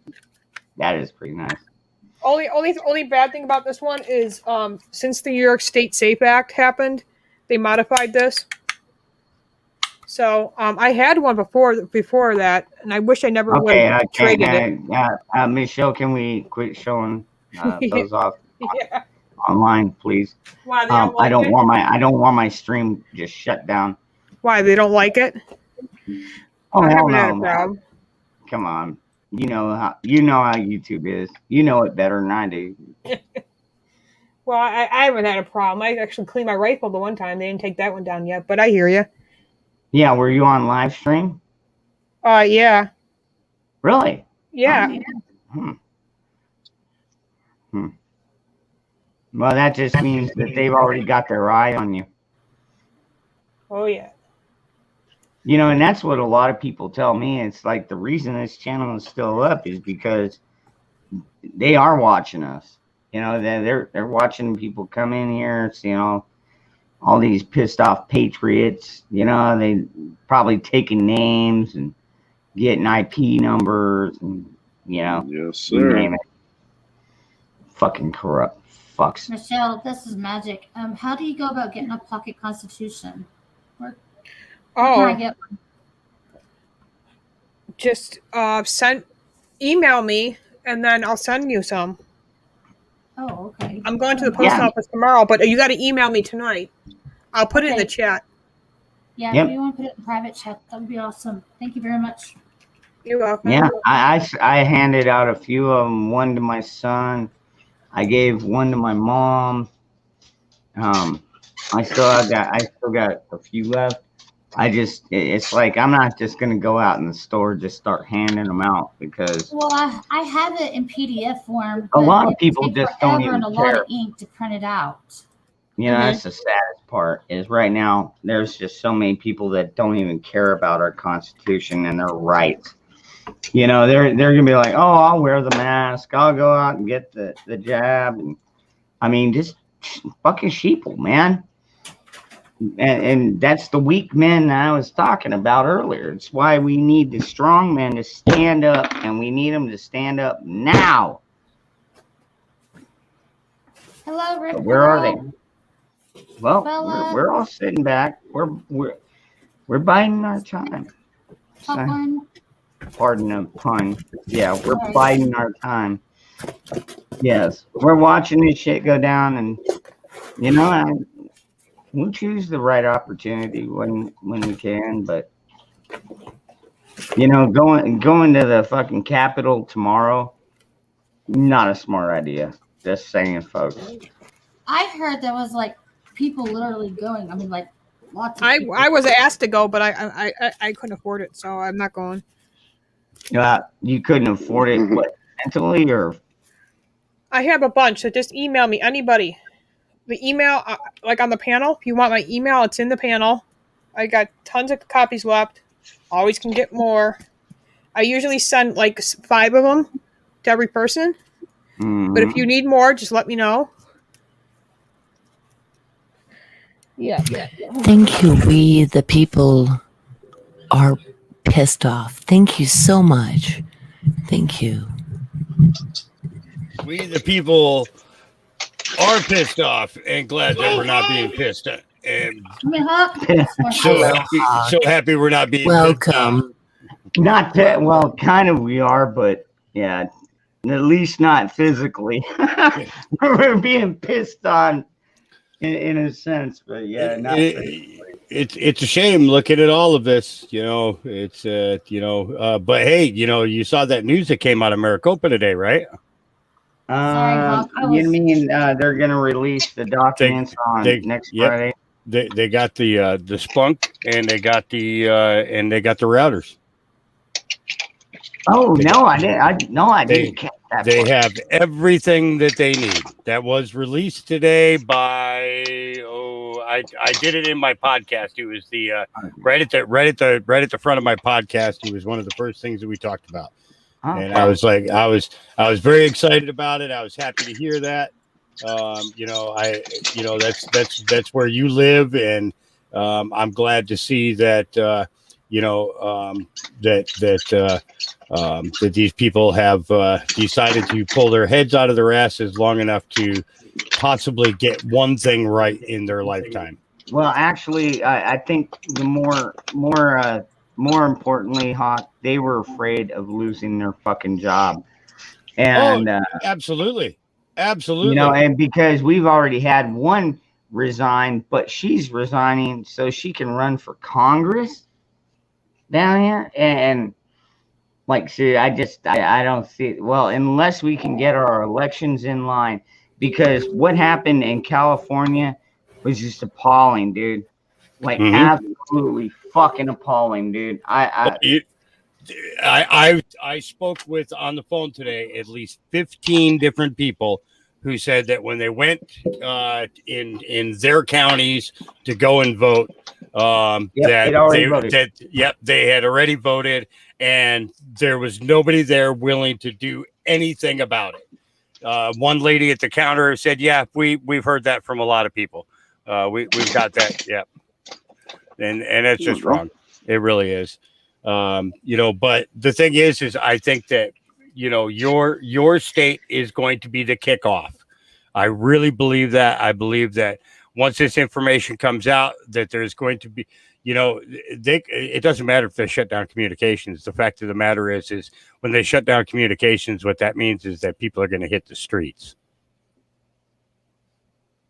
That is pretty nice. Only bad thing about this one is since the New York State Safe Act happened, they modified this. So I had one before that, and I wish I never would Okay, have traded it. Michelle, can we quit showing those off Yeah. online, please? Why they don't I like don't it? want my stream just shut down. Why they don't like it? Oh I hell haven't had no, a man. problem. Come on. You know how YouTube is. You know it better than I do. Well, I haven't had a problem. I actually cleaned my rifle the one time. They didn't take that one down yet, but I hear you. Yeah, were you on live stream? Yeah. Really? Yeah. Well, that just means that they've already got their eye on you. Oh, yeah. You know, and that's what a lot of people tell me. It's like the reason this channel is still up is because they are watching us. You know, they're watching people come in here, you know, all these pissed off patriots. You know, they probably taking names and getting IP numbers and, you know, Yes, you sir. name it. Fucking corrupt fucks. Michelle, this is magic. How do you go about getting a pocket constitution? Where can I Oh, get one? just email me, and then I'll send you some. Oh, okay. I'm going to the post Yeah. office tomorrow, but you got to email me tonight. I'll put it in the Okay. chat. Yeah, Yep. if you want to put it in private chat, that would be awesome. Thank you very much. You're welcome. Yeah, I handed out a few of them. One to my son. I gave one to my mom. I still got a few left. It's like I'm not just gonna go out in the store just start handing them out because Well, I have it in PDF form. a but lot of it people takes just don't forever even and a lot care. of ink to print it out. You know, that's the saddest part is right now there's just so many people that don't even care about our Constitution and their rights. You know, they're gonna be like, oh, I'll wear the mask, I'll go out and get the jab, and I mean, just fucking sheeple, man. And that's the weak men that I was talking about earlier. It's why we need the strong men to stand up, and we need them to stand up now. Hello, Rick. But where are Hello. they? Well, Bella. we're all sitting back. We're biding our time. Popcorn. Pardon the pun. Yeah, we're Alright. biding our time. Yes, we're watching this shit go down, and you know, we'll choose the right opportunity when we can. But you know, going to the fucking Capitol tomorrow, not a smart idea. Just saying, folks. I heard there was like people literally going. I mean, like lots of people. I was asked to go, but I couldn't afford it, so I'm not going. You couldn't afford it, what, mentally or? I have a bunch, so just email me, anybody. The email, like on the panel, if you want my email, it's in the panel. I got tons of copies left. Always can get more. I usually send like 5 of them to every person. But if you need more, just let me know. Yeah. Thank you. We, the people, are pissed off. Thank you so much. Thank you. We, the people, are pissed off and glad that we're not being pissed at. And so happy we're not being Welcome. Not that well, kind of we are, but yeah, at least not physically. We're being pissed on in a sense, but yeah, not it's a shame looking at all of this, you know. It's but hey, you know, you saw that news that came out of Maricopa today, right? Hawk, I You was- mean they're gonna release the documents on next yep. Friday? They got the Splunk and they got the routers. Oh They no, got- I didn't catch that. They part. have everything that they need. That was released today by I did it in my podcast. It was the right at the front of my podcast. It was one of the first things that we talked about. And I was like, I was very excited about it. I was happy to hear that. That's where you live, and I'm glad to see that that these people have decided to pull their heads out of their asses long enough to possibly get one thing right in their lifetime. Well, actually, I think the more importantly, Hawk, they were afraid of losing their fucking job, and Absolutely. and because we've already had one resign, but she's resigning so she can run for Congress down here, and like, see, I don't see it. Well, unless we can get our elections in line, because what happened in California was just appalling, dude. Like, absolutely fucking appalling, dude. I spoke with on the phone today at least 15 different people who said that when they went in their counties to go and vote, they had already voted, and there was nobody there willing to do anything about it. One lady at the counter said, "Yeah, we've heard that from a lot of people. We've got that, yeah." And that's just wrong. It really is. But the thing is I think that, your state is going to be the kickoff. I really believe that. I believe that once this information comes out, that there's going to be, it doesn't matter if they shut down communications. The fact of the matter is when they shut down communications, what that means is that people are going to hit the streets.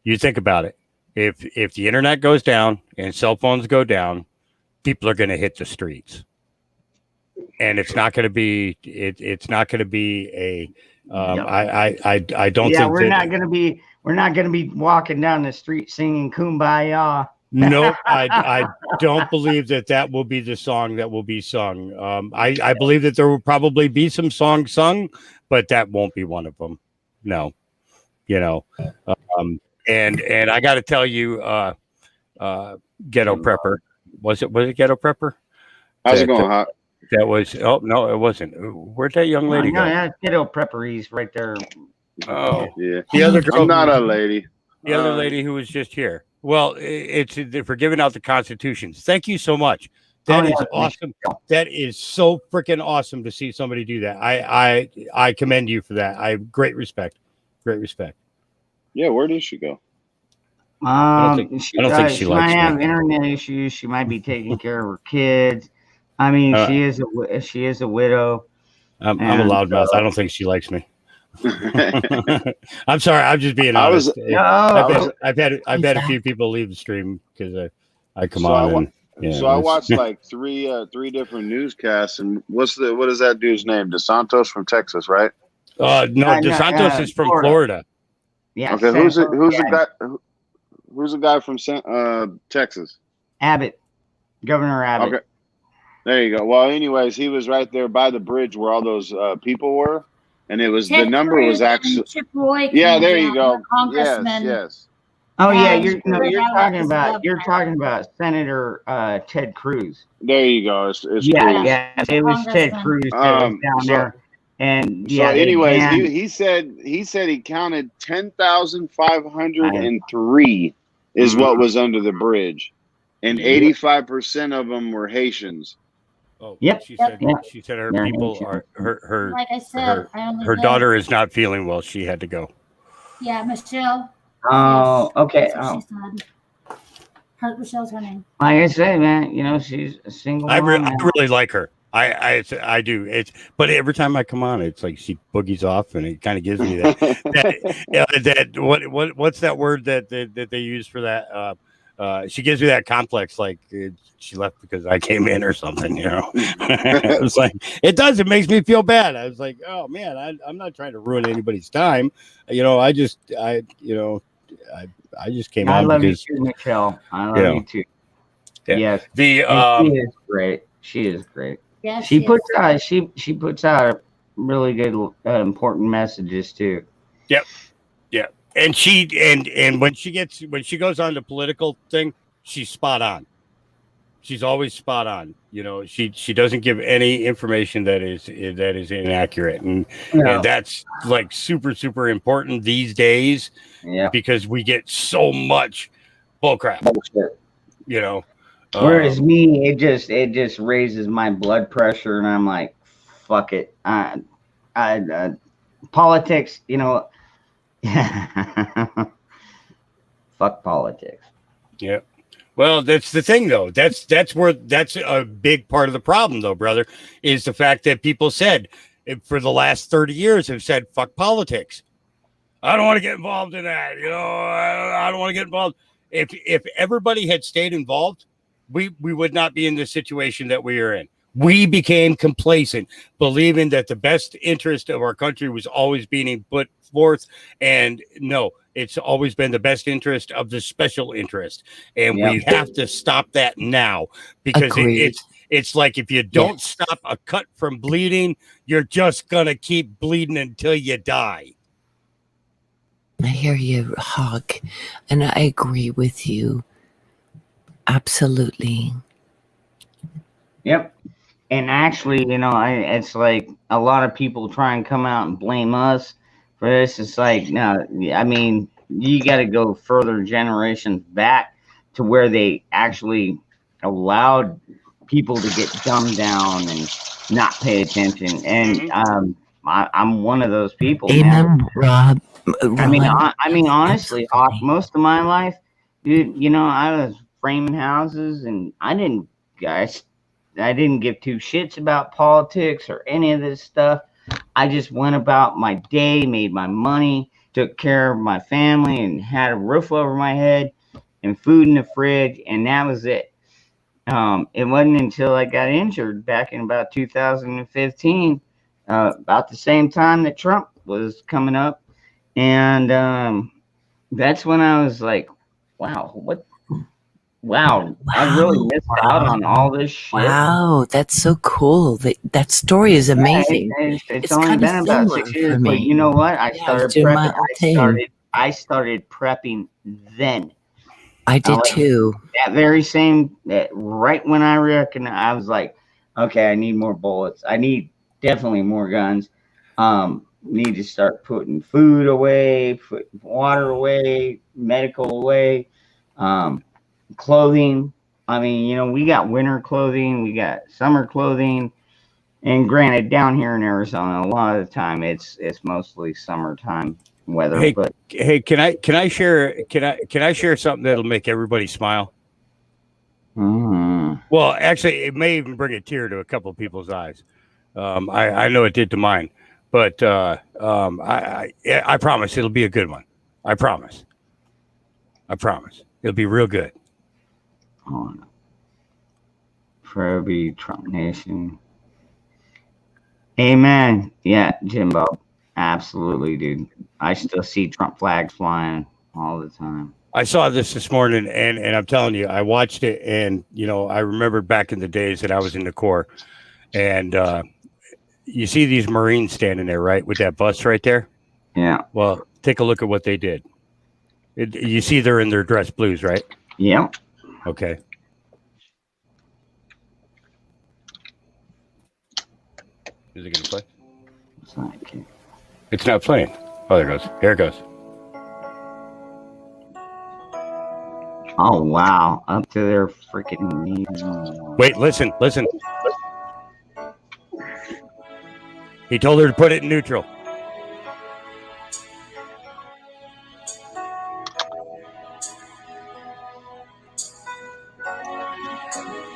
You think about it. If the internet goes down and cell phones go down, people are going to hit the streets, and it's not going to be. It's not going to be a. I don't think. We're not going to be walking down the street singing "Kumbaya." No, I don't believe that will be the song that will be sung. I believe that there will probably be some songs sung, but that won't be one of them. No, And I got to tell you, Ghetto Prepper, was it Ghetto Prepper? How's it going, Hot? That was. Oh no, it wasn't. Where'd that young lady go? No, that's Ghetto Prepper. He's right there. Oh, yeah. The other girl. I'm not a lady. The other lady who was just here. Well, it's for giving out the constitutions. Thank you so much. That is awesome. That is so freaking awesome to see somebody do that. I commend you for that. I have great respect. Great respect. Yeah, where did she go? I don't think she likes might have me. internet issues. She might be taking care of her kids. I mean, she is a widow. I'm a loudmouth. I don't think she likes me. I'm sorry. I'm just being honest. I've had a few people leave the stream because I come on. I watched like three different newscasts, and what is that dude's name? DeSantos from Texas, right? No, DeSantos is from Florida. Yeah. Okay, who's the guy? Who's the guy from Texas? Abbott, Governor Abbott. Okay, there you go. Well, anyways, he was right there by the bridge where all those people were, and it was the number was actually. Chip Roy. Yeah, there you go. Congressman. Yes. Oh yeah, you're talking about Senator Ted Cruz. There you go. It's Cruz. Yeah, it was Ted Cruz that was down there. And so anyways, he said he counted 10,503 is what was under the bridge, and 85% of them were Haitians. Oh, yep. She said her people are her. Like I said, her daughter is not feeling well. She had to go. Yeah, Michelle. Oh, okay. She said. Michelle's her name. Like I say, man, she's a single. I really like her. I do. But every time I come on, it's like she boogies off, and it kind of gives me that what's that word that they use for that? She gives me that complex, like she left because I came in or something, I was like, it does. It makes me feel bad. I was like, oh man, I'm not trying to ruin anybody's time. I just came I on love because you too, Michelle. I love you too. Yeah. Yes. The she is great. She is great. Yeah, she puts out she puts out really good important messages too. Yep. Yeah. And when she goes on the political thing, she's spot on. She's always spot on. She doesn't give any information that is inaccurate, and that's like super, super important these days. Yeah. Because we get so much bullcrap. Whereas me, it just raises my blood pressure, and I'm like, fuck it. Politics, fuck politics. Yeah. Well, that's the thing, though. That's a big part of the problem, though, brother, is the fact that people said for the last 30 years have said, fuck politics. I don't want to get involved in that. I don't want to get involved. If everybody had stayed involved, we would not be in the situation that we are in. We became complacent, believing that the best interest of our country was always being put forth. And no, it's always been the best interest of the special interest. And we have to stop that now, because it's like, if you don't stop a cut from bleeding, you're just going to keep bleeding until you die. I hear you, Hawk, and I agree with you. Absolutely. Yep. And actually, it's like a lot of people try and come out and blame us for this. It's like, no, I mean, you got to go further generations back to where they actually allowed people to get dumbed down and not pay attention. And I'm one of those people. Amen, Rob. I mean, honestly, Hawk, most of my life, dude, I was framing houses, and I didn't give two shits about politics or any of this stuff. I just went about my day, made my money, took care of my family, and had a roof over my head and food in the fridge, and that was it. It wasn't until I got injured back in about 2015, about the same time that Trump was coming up. And that's when I was like, wow, I really missed out on all this shit. Wow, that's so cool. That story is amazing. It's only been about 6 years, but you know what? I started prepping. I started prepping then. I did too. That very same, right when I reckoned, I was like, okay, I need more bullets. I need definitely more guns. Need to start putting food away, putting water away, medical away, clothing. I mean, we got winter clothing, we got summer clothing, and granted, down here in Arizona, a lot of the time it's mostly summertime weather. Hey, can I share something that'll make everybody smile? Well, actually, it may even bring a tear to a couple of people's eyes. I know it did to mine. But I promise it'll be a good one. I promise. It'll be real good. Furby, Trump Nation. Amen. Yeah, Jimbo. Absolutely, dude. I still see Trump flags flying all the time. I saw this morning, and I'm telling you, I watched it, and I remembered back in the days that I was in the Corps, and you see these Marines standing there, right, with that bus right there? Yeah. Well, take a look at what they did. You see they're in their dress blues, right? Yeah. Okay. Is it going to play? It's not playing. Oh, there it goes. Here it goes. Oh, wow. Up to their freaking knees. Wait, listen. He told her to put it in neutral.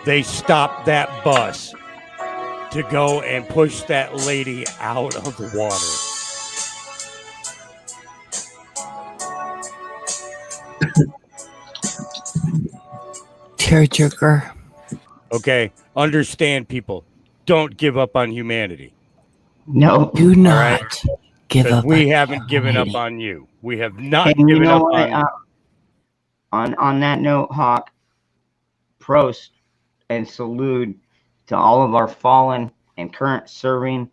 They stopped that bus to go and push that lady out of the water. tearjerker. Okay, understand, people. Don't give up on humanity. No, Do not right? give up. We on haven't given up humanity. on you. We have not And you given know up what? on. On that note, Hawk, prost and salute to all of our fallen and current serving,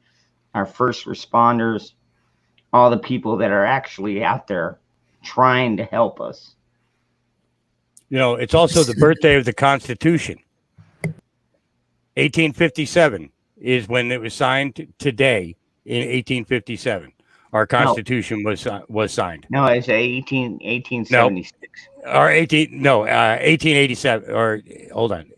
our first responders, all the people that are actually out there trying to help us. You know, it's also the birthday of the Constitution. 1857 is when it was signed. Today in 1857, our Constitution was signed. No, it's 1876. Or 1887. Or hold on,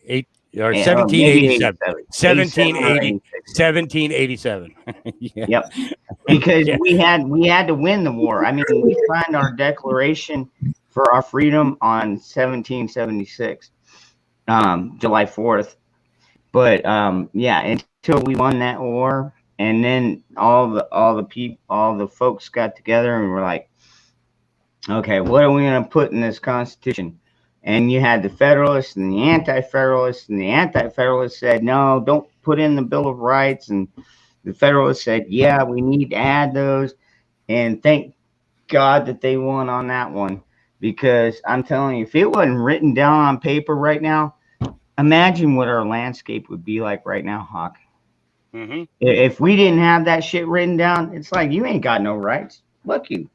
1787. 1787. Yeah. Yep. Because Yeah. we had to win the war. I mean, we signed our declaration for our freedom on 1776, July 4th. But yeah, until we won that war, and then all the folks got together and were like, okay, what are we gonna put in this Constitution? And you had the Federalists and the Anti-Federalists, and the Anti-Federalists said, no, don't put in the Bill of Rights, and the Federalists said, yeah, we need to add those. And thank God that they won on that one, because I'm telling you, if it wasn't written down on paper right now, imagine what our landscape would be like right now, Hawk. Mm-hmm. If we didn't have that shit written down, it's like, you ain't got no rights. Fuck you.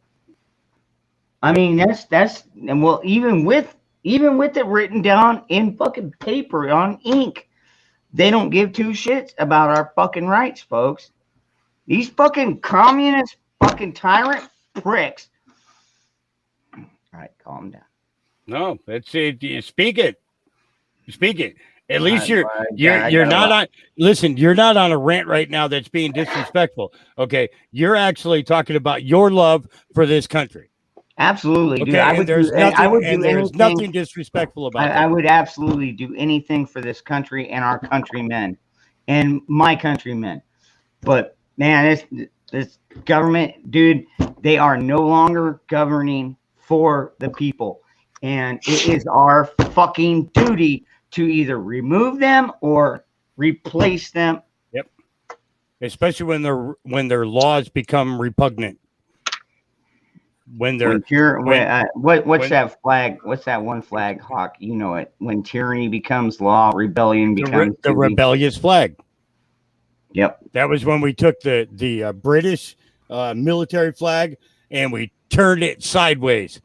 I mean, that's and well, even with it written down in fucking paper on ink, they don't give two shits about our fucking rights, folks. These fucking communist fucking tyrant pricks. All right, calm down. No, that's it. Speak it. Speak it. At least you're you're not on. Listen, you're not on a rant right now that's being disrespectful. Okay, you're actually talking about your love for this country. Absolutely, okay, dude. I would there's do, nothing. I would and do there's anything. nothing disrespectful about I would absolutely do anything for this country and our countrymen and my countrymen. But man, this government, dude, they are no longer governing for the people, and it is our fucking duty to either remove them or replace them. Yep. Especially when their laws become repugnant. When they're what's that flag? What's that one flag, Hawk? You know it. When tyranny becomes law, rebellion becomes the rebellious flag. Yep. That was when we took the British military flag and we turned it sideways.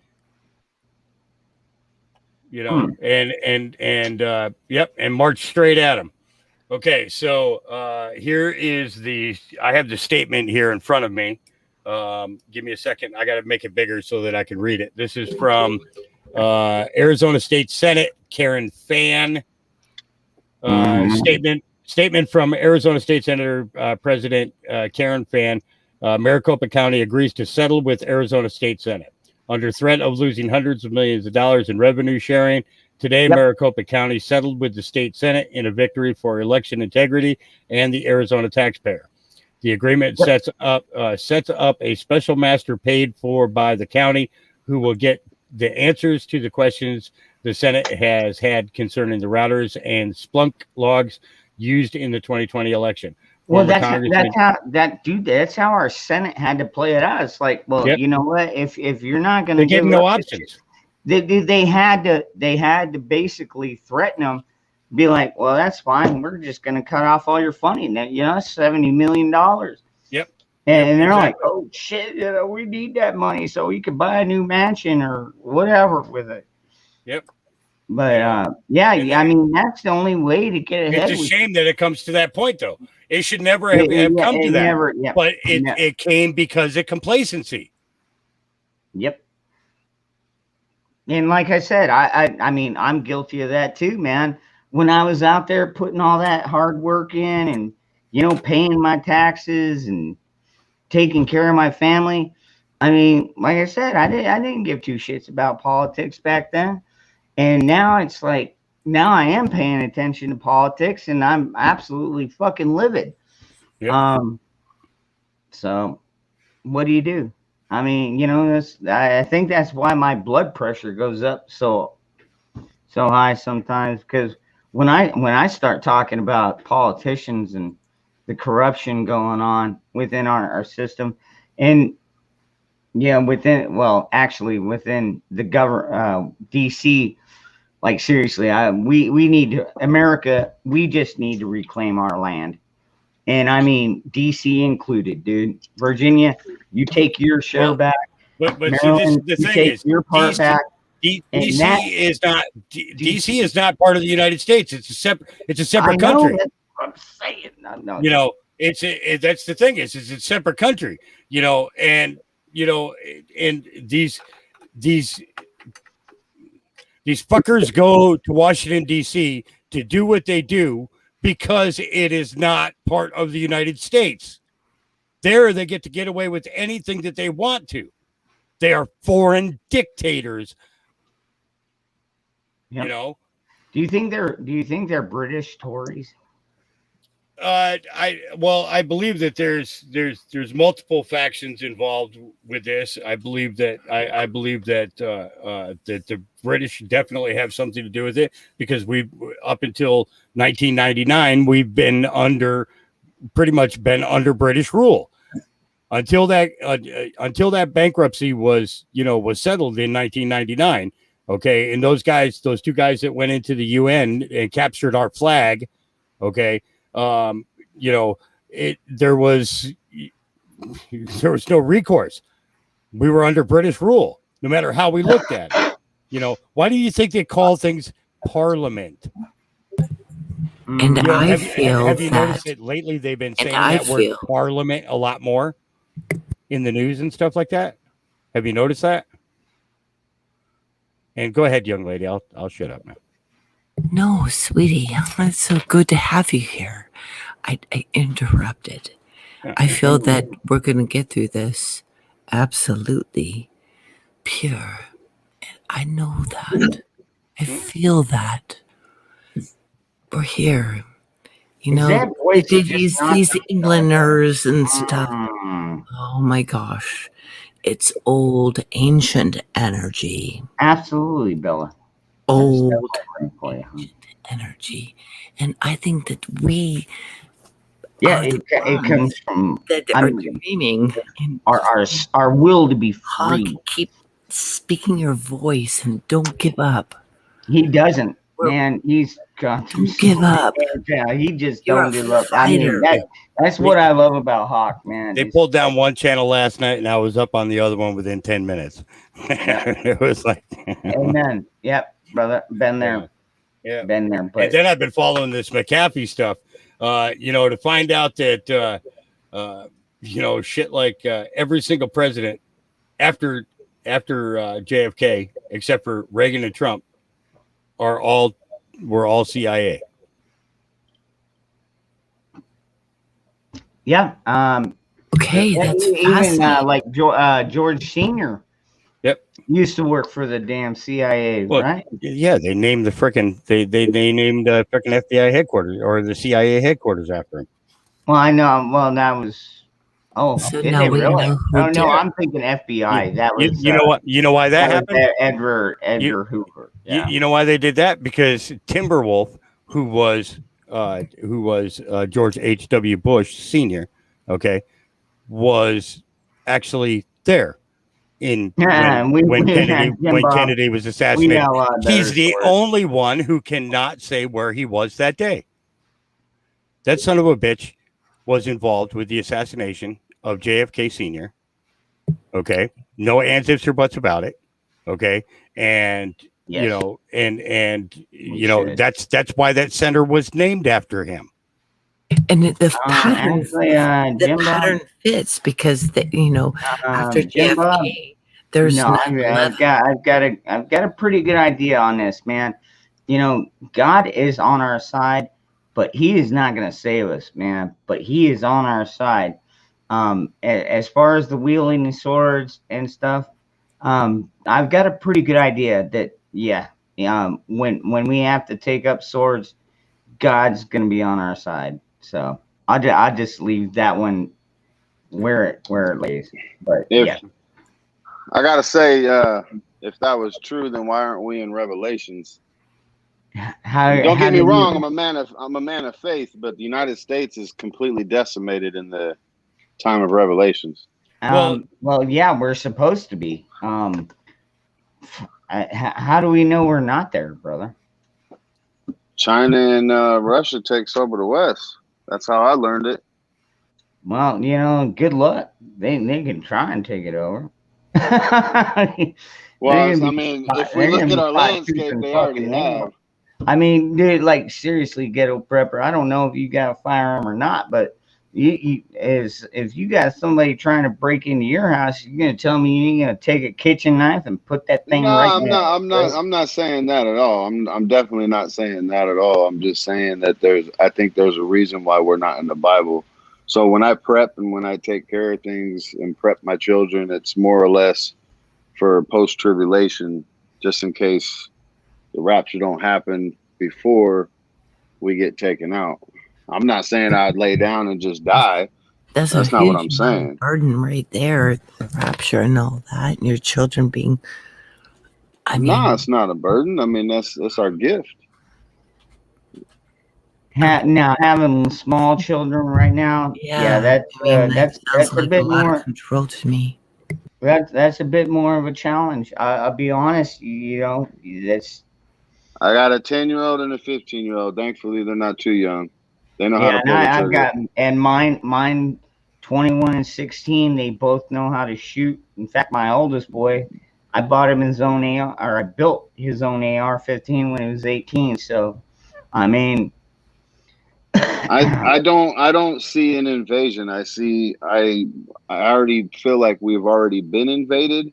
You know, and marched straight at them. Okay, so here is I have the statement here in front of me. Give me a second. I got to make it bigger so that I can read it. This is from Arizona State Senate, Karen Fann. Statement from Arizona State Senator President Karen Fann. Maricopa County agrees to settle with Arizona State Senate. Under threat of losing hundreds of millions of dollars in revenue sharing, today Maricopa County settled with the state Senate in a victory for election integrity and the Arizona taxpayer. The agreement sets up a special master paid for by the county, who will get the answers to the questions the Senate has had concerning the routers and Splunk logs used in the 2020 election. Well, that's how our Senate had to play it out. It's like, well, you know what? If you're not going to give no options, they had to basically threaten them, be like, well, that's fine. We're just going to cut off all your funding. You know, $70 million. Yep. And they're like, oh shit, you know, we need that money so we could buy a new mansion or whatever with it. Yep. But I mean, that's the only way to get ahead. It's a shame that it comes to that point, though. It should never have come to that. But it came because of complacency. Yep. And like I said, I mean, I'm guilty of that too, man. When I was out there putting all that hard work in and, you know, paying my taxes and taking care of my family, I mean, like I said, I didn't give two shits about politics back then. And now it's like, now I am paying attention to politics and I'm absolutely fucking livid. Yep. So what do you do? I mean, you know, I think that's why my blood pressure goes up so so high sometimes because when I start talking about politicians and the corruption going on within our system, and yeah, within the DC, like seriously, we need to, America, we just need to reclaim our land. And I mean, DC included, dude. Virginia, you take your share back. But Maryland, the you thing take is, your part back. DC is not part of the United States. It's a separate country. That's what I'm saying. No. You know, that's the thing is it's a separate country. You know, and these fuckers go to Washington D.C. to do what they do because it is not part of the United States. There, they get away with anything that they want to. They are foreign dictators. Yep. You know. Do you think they're British Tories? I believe that there's multiple factions involved with this. I believe that that the British definitely have something to do with it because we up until 1999 we've been pretty much been under British rule until that bankruptcy was settled in 1999. Okay, and those two guys that went into the UN and captured our flag. Okay. There was no recourse. We were under British rule, no matter how we looked at it. Why do you think they call things Parliament? And I feel have you that noticed that lately they've been saying that word Parliament a lot more in the news and stuff like that? Have you noticed that? And go ahead, young lady. I'll shut up now. No, sweetie, it's so good to have you here. I interrupted. I feel that we're going to get through this absolutely pure. And I know that. I feel that. We're here. These Englanders and stuff. Oh my gosh. It's old, ancient energy. Absolutely, Bella. Old energy, and I think that we it comes from that are dreaming and our will to be free. Keep speaking your voice and don't give up. He doesn't, man. He's got to give up. Yeah, he just don't give up. I mean, that's what I love about Hawk, man. They pulled down one channel last night, and I was up on the other one within 10 minutes. It was like, amen. Yep. Brother, been there. Yeah. Been there. But and then I've been following this McAfee stuff, to find out that, shit like every single president after JFK, except for Reagan and Trump, were all CIA. Yeah. Okay, that's even like George Sr. Yep. Used to work for the damn CIA, right? Yeah, they named the frickin' they named the frickin' FBI headquarters or the CIA headquarters after him. Well, I know. Well, that was. Oh, so did now they we really? know Oh no, I'm thinking FBI. That was. You know what? You know why that happened? Edgar Hoover. Yeah. You know why they did that? Because Timberwolf, who was George H.W. Bush Sr., okay, was actually there. When Kennedy was assassinated. He's the only one who cannot say where he was that day. That son of a bitch was involved with the assassination of JFK Sr. Okay. No ands, ifs, or buts about it. Okay. And yes. That's why that center was named after him. And the pattern fits because after JFK, there's I've got a pretty good idea on this, man. God is on our side, but He is not going to save us, man. But He is on our side. As far as the wielding the swords and stuff, I've got a pretty good idea that when we have to take up swords, God's going to be on our side. So I just leave that one where it lays. But I gotta say, if that was true, then why aren't we in Revelations? Don't get me do wrong. you- I'm a man of faith, but the United States is completely decimated in the time of Revelations. Well, yeah, we're supposed to be. How do we know we're not there, brother? China and Russia takes over the West. That's how I learned it. Well, good luck. They can try and take it over. Well, I mean, if we look at our landscape, they already have. I mean, dude, like seriously, Ghetto Prepper. I don't know if you got a firearm or not, but if you got somebody trying to break into your house, you're gonna tell me you ain't gonna take a kitchen knife and put that thing right there. I'm not saying that at all. I'm definitely not saying that at all. I'm just saying that I think there's a reason why we're not in the Bible. So when I prep and when I take care of things and prep my children, it's more or less for post-tribulation, just in case the rapture don't happen before we get taken out. I'm not saying I'd lay down and just die. That's not what I'm saying. Burden right there, the rapture and all that, and your children being. No, it's not a burden. I mean, that's our gift. Now having small children right now, that's a bit more control to me. That's a bit more of a challenge. I'll be honest, that's. I got a 10-year-old and a 15-year-old. Thankfully, they're not too young. They know how to pull the trigger. And mine, 21 and 16. They both know how to shoot. In fact, my oldest boy, I bought him his own AR, or I built his own AR-15 when he was 18. So, I mean. I don't see an invasion. I already feel like we've already been invaded,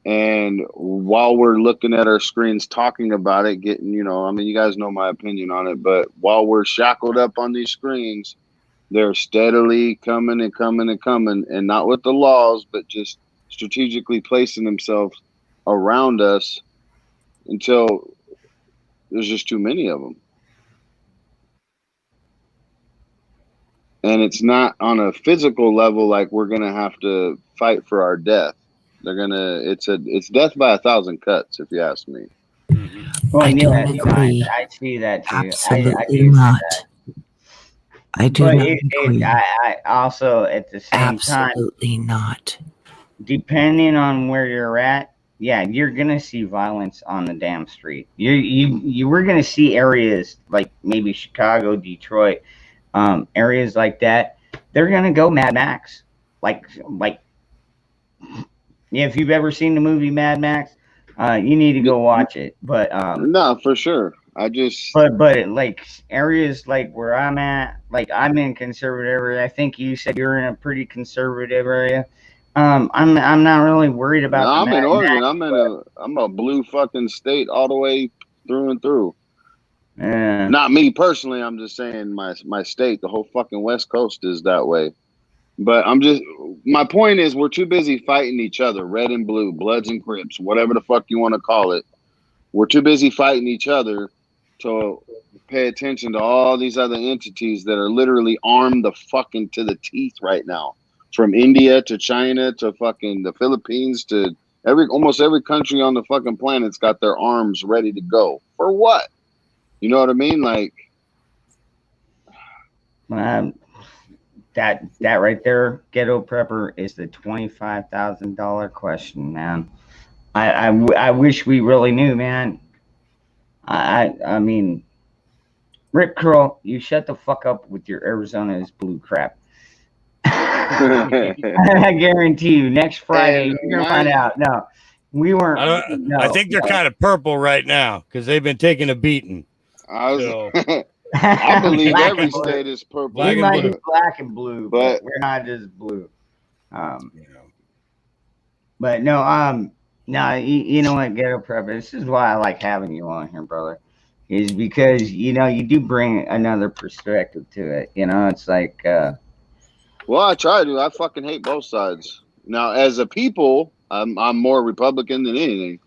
and while we're looking at our screens talking about it, getting, I mean, you guys know my opinion on it, but while we're shackled up on these screens, they're steadily coming and coming and coming, and not with the laws, but just strategically placing themselves around us until there's just too many of them. And it's not on a physical level like we're gonna have to fight for our death. It's death by 1,000 cuts, if you ask me. Well, I don't agree. I see that too. Absolutely not. I do not agree. I also at the same time. Absolutely not. Depending on where you're at, you're gonna see violence on the damn street. You were gonna see areas like maybe Chicago, Detroit. Areas like that, they're gonna go Mad Max. Like, if you've ever seen the movie Mad Max, you need to go watch it. But no, for sure. But like areas like where I'm at, like I'm in conservative area. I think you said you're in a pretty conservative area. I'm not really worried about. No, I'm in Oregon. I'm a blue fucking state all the way through and through. Yeah. Not me personally. I'm just saying my state, the whole fucking West Coast is that way. But my point is we're too busy fighting each other, red and blue, Bloods and Crips, whatever the fuck you want to call it. We're too busy fighting each other to pay attention to all these other entities that are literally armed the fucking to the teeth right now. From India to China to fucking the Philippines to almost every country on the fucking planet's got their arms ready to go. For what? You know what I mean? Like, that right there, Ghetto Prepper, is the $25,000 question, man. I wish we really knew, man. I mean, Rip Curl, you shut the fuck up with your Arizona is blue crap. I guarantee you, next Friday you're gonna find out. No, we weren't. I think they're kind of purple right now because they've been taking a beating. I believe every state is purple. We might be black and blue, but we're not just blue. But no, you know what, Ghetto Prepper, this is why I like having you on here, brother, is because you do bring another perspective to it. It's like well, I try to. I fucking hate both sides. Now, as a people, I'm more Republican than anything.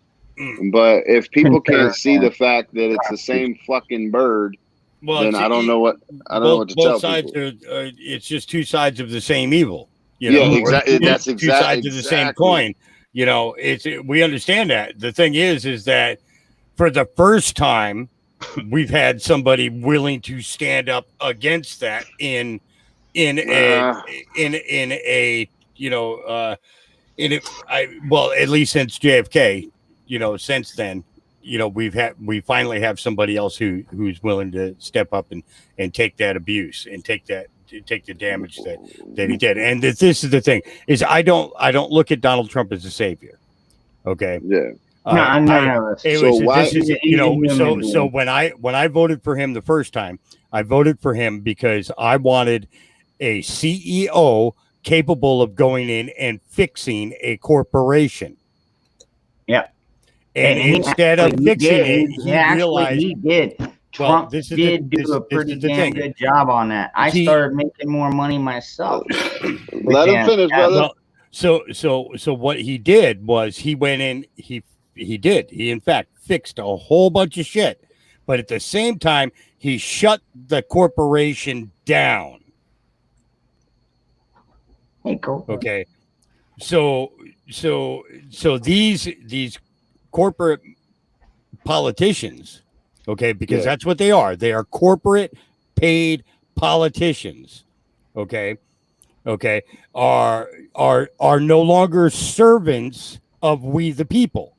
But if people can't see the fact that it's the same fucking bird, then I don't know what to tell people. Both sides are it's just two sides of the same evil. Exactly. That's two sides of the same coin. We understand that. The thing is that for the first time we've had somebody willing to stand up against that in a well, at least since JFK, since then, we finally have somebody else who's willing to step up and take that abuse and take the damage that he did. And this is the thing, is I don't look at Donald Trump as a savior. Okay. Yeah. So when I voted for him the first time, I voted for him because I wanted a CEO capable of going in and fixing a corporation. Yeah. And instead of fixing it, he realized he did. Trump did do a pretty damn good job on that. I started making more money myself. Let him finish, brother. So what he did was he went in, he in fact fixed a whole bunch of shit, but at the same time he shut the corporation down. Hey, cool. Okay, so these corporate politicians, okay, because that's what they are. They are corporate paid politicians. Okay, are no longer servants of we the people.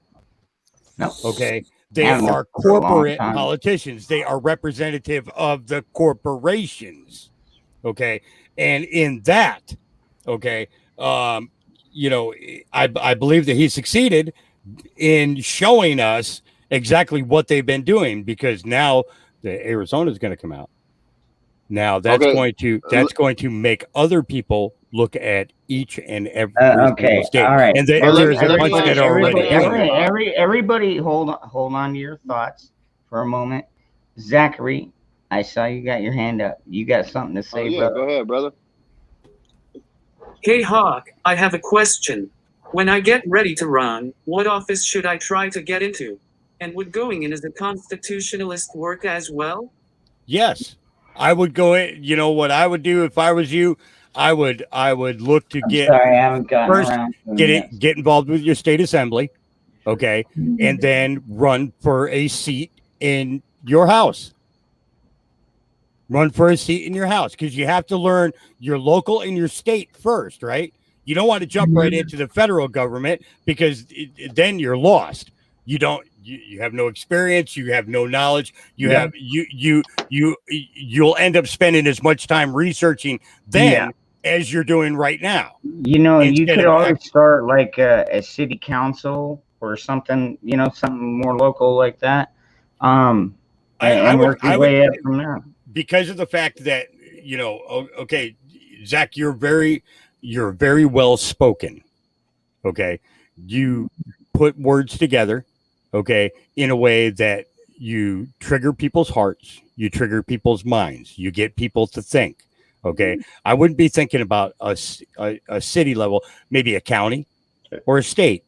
No. Okay. They are corporate politicians. They are representative of the corporations. Okay. And in that, okay, I believe that he succeeded in showing us exactly what they've been doing, because now the Arizona is going to come out. Now that's going to make other people look at each and every state. All right. And there's a bunch that are already doing it. Everybody hold on to your thoughts for a moment. Zachary, I saw you got your hand up. You got something to say, brother? Go ahead, brother. Hey Hawk, I have a question. When I get ready to run, what office should I try to get into? And would going in as a constitutionalist work as well? Yes. I would go in. You know what I would do if I was you? I would look to get involved with your state assembly, okay, and then run for a seat in your house. Run for a seat in your house, because you have to learn your local and your state first, right? You don't want to jump right into the federal government, because then you're lost. You have no experience, you have no knowledge, you'll end up spending as much time researching then as you're doing right now. You could always start like a city council or something, something more local like that. And work your way up from there. Because of the fact that, okay, Zach, you're very well spoken. Okay. You put words together, okay, in a way that you trigger people's hearts, you trigger people's minds, you get people to think. Okay. I wouldn't be thinking about a city level, maybe a county or a state.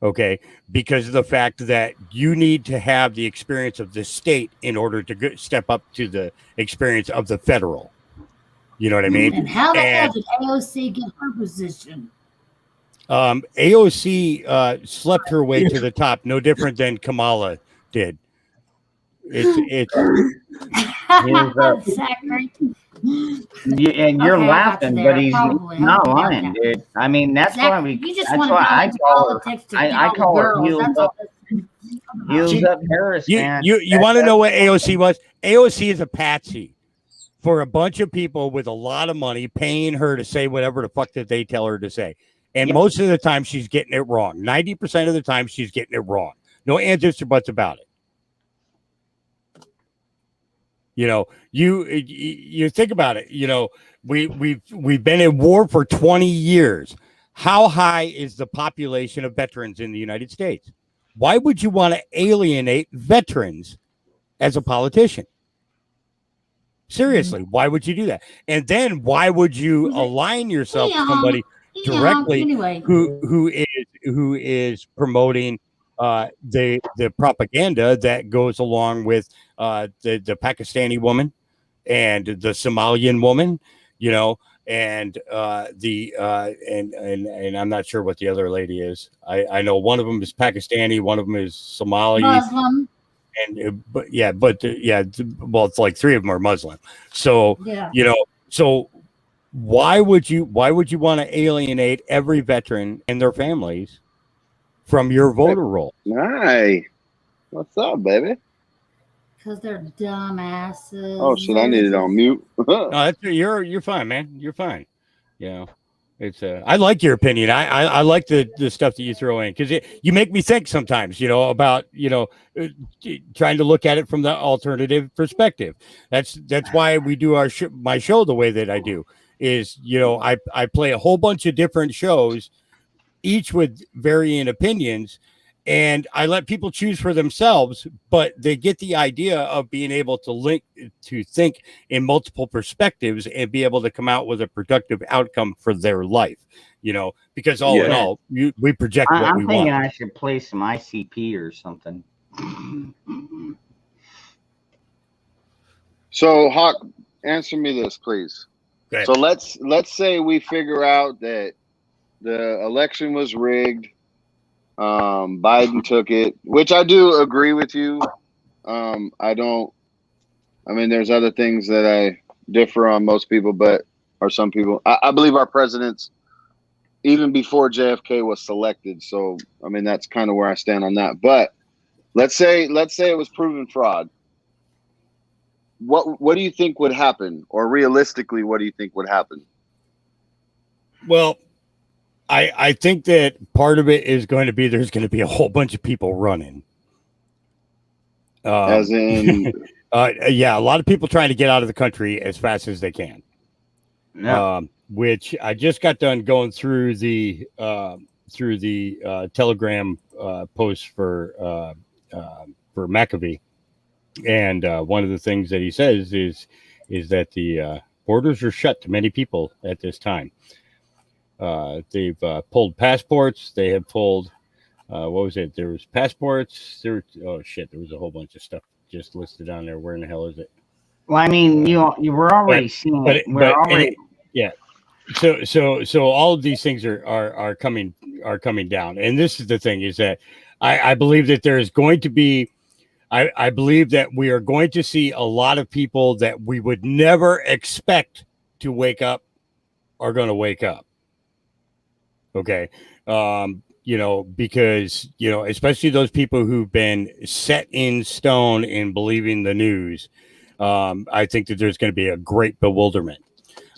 Okay. Because of the fact that you need to have the experience of the state in order to step up to the experience of the federal. You know what I mean? And how the hell did AOC get her position? AOC slept her way to the top, no different than Kamala did. It's Zachary. And you're laughing, but he's not lying, dude. I mean, that's why I call her heels up Harris. You want to know what AOC was? AOC is a patsy for a bunch of people with a lot of money paying her to say whatever the fuck that they tell her to say. And most of the time she's getting it wrong. 90% of the time she's getting it wrong. No ands, ifs, or buts about it. You think about it. We've been in war for 20 years. How high is the population of veterans in the United States? Why would you want to alienate veterans as a politician? Seriously, why would you do that? And then why would you align yourself to somebody directly who is promoting the propaganda that goes along with the Pakistani woman and the Somalian woman, and and I'm not sure what the other lady is. I know one of them is Pakistani, one of them is Somali. Muslim. And well, it's like 3 of them are Muslim. So Yeah. so why would you want to alienate every veteran and their families from your voter roll? Hi, what's up, baby? Because they're dumbasses. Oh shit, I need it on mute. No, you're fine, man. You're fine. It's I like your opinion. I like the stuff that you throw in because you make me think sometimes, about trying to look at it from the alternative perspective. That's why we do my show the way that I do. Is I play a whole bunch of different shows, each with varying opinions, and I let people choose for themselves, but they get the idea of being able to think in multiple perspectives and be able to come out with a productive outcome for their life, because all in all, we project what I'm we thinking want. I should play some ICP or something. So, Hawk, answer me this, please. Okay. So let's say we figure out that the election was rigged. Biden took it, which I do agree with you. There's other things that I differ on most people, or some people. I believe our presidents, even before JFK was selected. So, that's kind of where I stand on that. But let's say it was proven fraud. What do you think would happen? Or realistically, what do you think would happen? Well, I think that part of it is going to be there's going to be a whole bunch of people running. As in, a lot of people trying to get out of the country as fast as they can. Yeah. Which I just got done going through the Telegram post for McAfee, and one of the things that he says is that the borders are shut to many people at this time. They've pulled passports. They have pulled, what was it? There was passports. There was a whole bunch of stuff just listed on there. Where in the hell is it? Well, you were already seeing it. Yeah. So all of these things are coming down. And this is the thing, is that I believe that there is going to be, I believe that we are going to see a lot of people that we would never expect to wake up are going to wake up. Okay. Because, especially those people who've been set in stone in believing the news. I think that there's going to be a great bewilderment.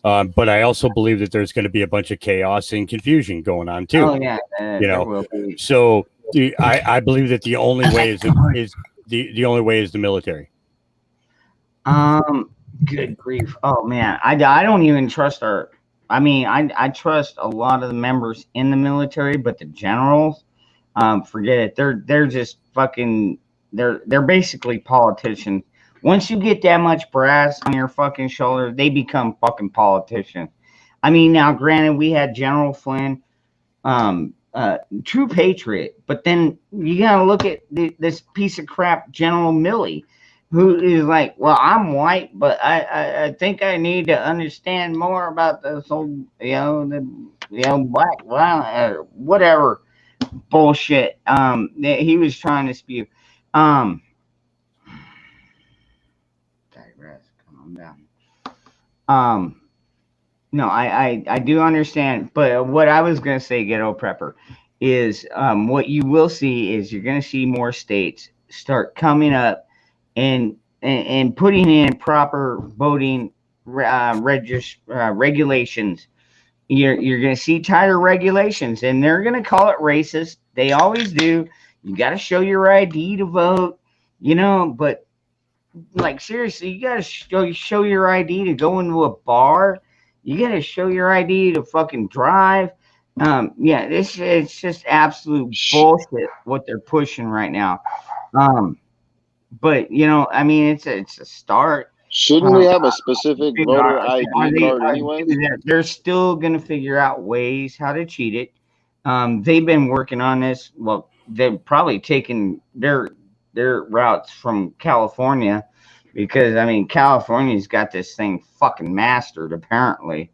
But I also believe that there's going to be a bunch of chaos and confusion going on too. Oh yeah. There will be. So I believe that the only way is the only way is the military. Good grief. Oh man. I don't even trust I trust a lot of the members in the military, but the generals, forget it. They're just fucking, they're basically politicians. Once you get that much brass on your fucking shoulder, they become fucking politicians. Now granted, we had General Flynn, true patriot, but then you gotta look at this piece of crap, General Milley, who is like, well, I'm white, but I think I need to understand more about this whole, black violence, whatever bullshit that he was trying to spew. Digress, calm down. No, I do understand, but what I was gonna say, Ghetto Prepper, is what you will see is you're gonna see more states start coming up and putting in proper voting regulations. You're going to see tighter regulations, and they're going to call it racist. They always do. You got to show your ID to vote, but like seriously, you got to show your ID to go into a bar. You got to show your ID to fucking drive. It's just absolute bullshit what they're pushing right now. But it's a start. Shouldn't we have a specific voter ID card anyway? They're still gonna figure out ways how to cheat it. They've been working on this. Well, they've probably taken their routes from California, because California's got this thing fucking mastered apparently.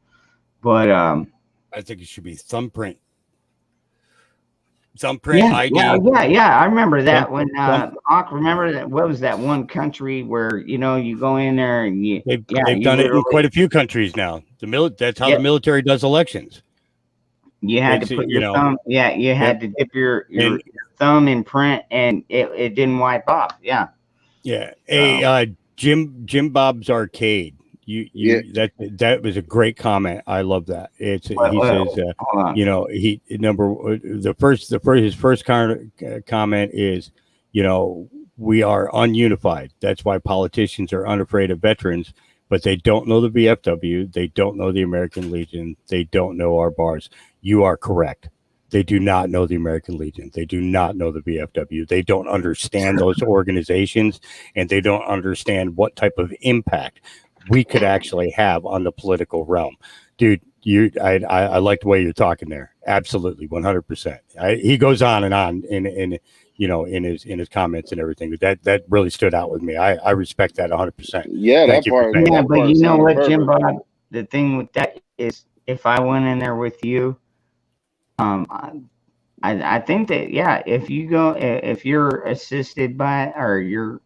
But I think it should be thumbprint. thumbprint ID. Yeah. I remember that when Hawk. Remember that? What was that one country where you go in there and they've done it in quite a few countries now. That's how the military does elections. You had to put your thumb. Yeah, you had to dip your thumb in print, and it didn't wipe off. Yeah. Yeah. Hey, Jim Bob's Arcade. That was a great comment. I love that. He says, his first comment is, we are ununified. That's why politicians are unafraid of veterans, but they don't know the VFW. They don't know the American Legion. They don't know our bars. You are correct. They do not know the American Legion. They do not know the VFW. They don't understand those organizations, and they don't understand what type of impact we could actually have on the political realm. Dude, I like the way you're talking there. Absolutely, 100%. He goes on and on in his comments and everything. That really stood out with me. I respect that 100%. Yeah, but you know what, Jim Bob? The thing with that is, if I went in there with you, I think that if you're assisted by or you're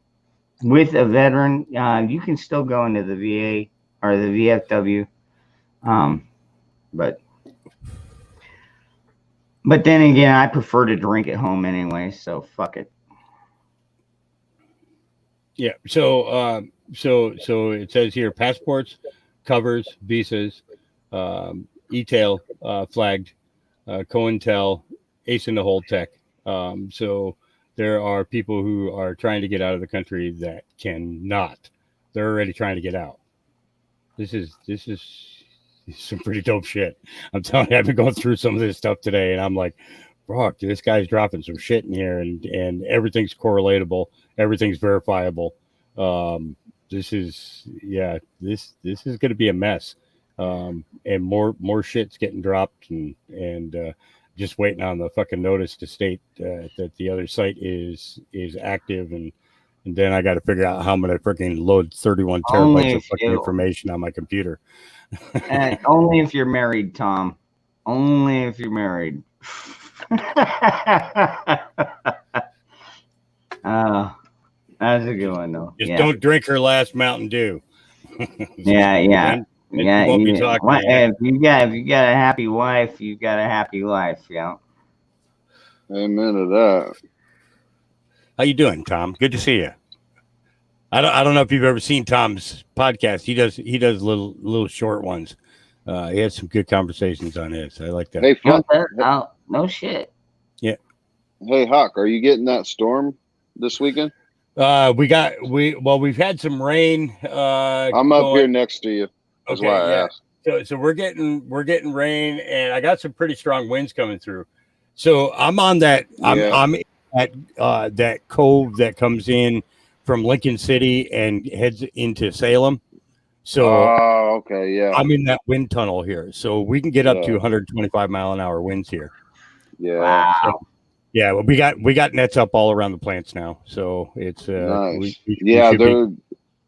with a veteran, you can still go into the VA or the VFW, but then again, I prefer to drink at home anyway, so fuck it. Yeah. So it says here: passports, covers, visas, e-tail flagged, COINTEL, Ace in the Hole Tech. So there are people who are trying to get out of the country that cannot. They're already trying to get out. This is some pretty dope shit. I'm telling you, I've been going through some of this stuff today, and I'm like, Brock, this guy's dropping some shit in here, and everything's correlatable, everything's verifiable. This is going to be a mess, and more shit's getting dropped, and just waiting on the fucking notice to state that the other site is active, and then I got to figure out how I'm going to freaking load 31 terabytes of fucking information on my computer. Only if you're married, Tom. Only if you're married. That's a good one, though. Just don't drink her last Mountain Dew. Yeah. If you got a happy wife, you got a happy life. Yeah. Amen to that. How you doing, Tom? Good to see you. I don't know if you've ever seen Tom's podcast. He does little short ones. He has some good conversations on his. I like that. Hey, no shit. Yeah. Hey, Hawk, are you getting that storm this weekend? We've had some rain. I'm up here next to you. That's why I asked. So we're getting rain, and I got some pretty strong winds coming through. So I'm on that. I'm at that cove that comes in from Lincoln City and heads into Salem. So okay, yeah. I'm in that wind tunnel here, so we can get up to 125 mile an hour winds here. Yeah. Wow. So, yeah, well, we got nets up all around the plants now, so it's nice. They're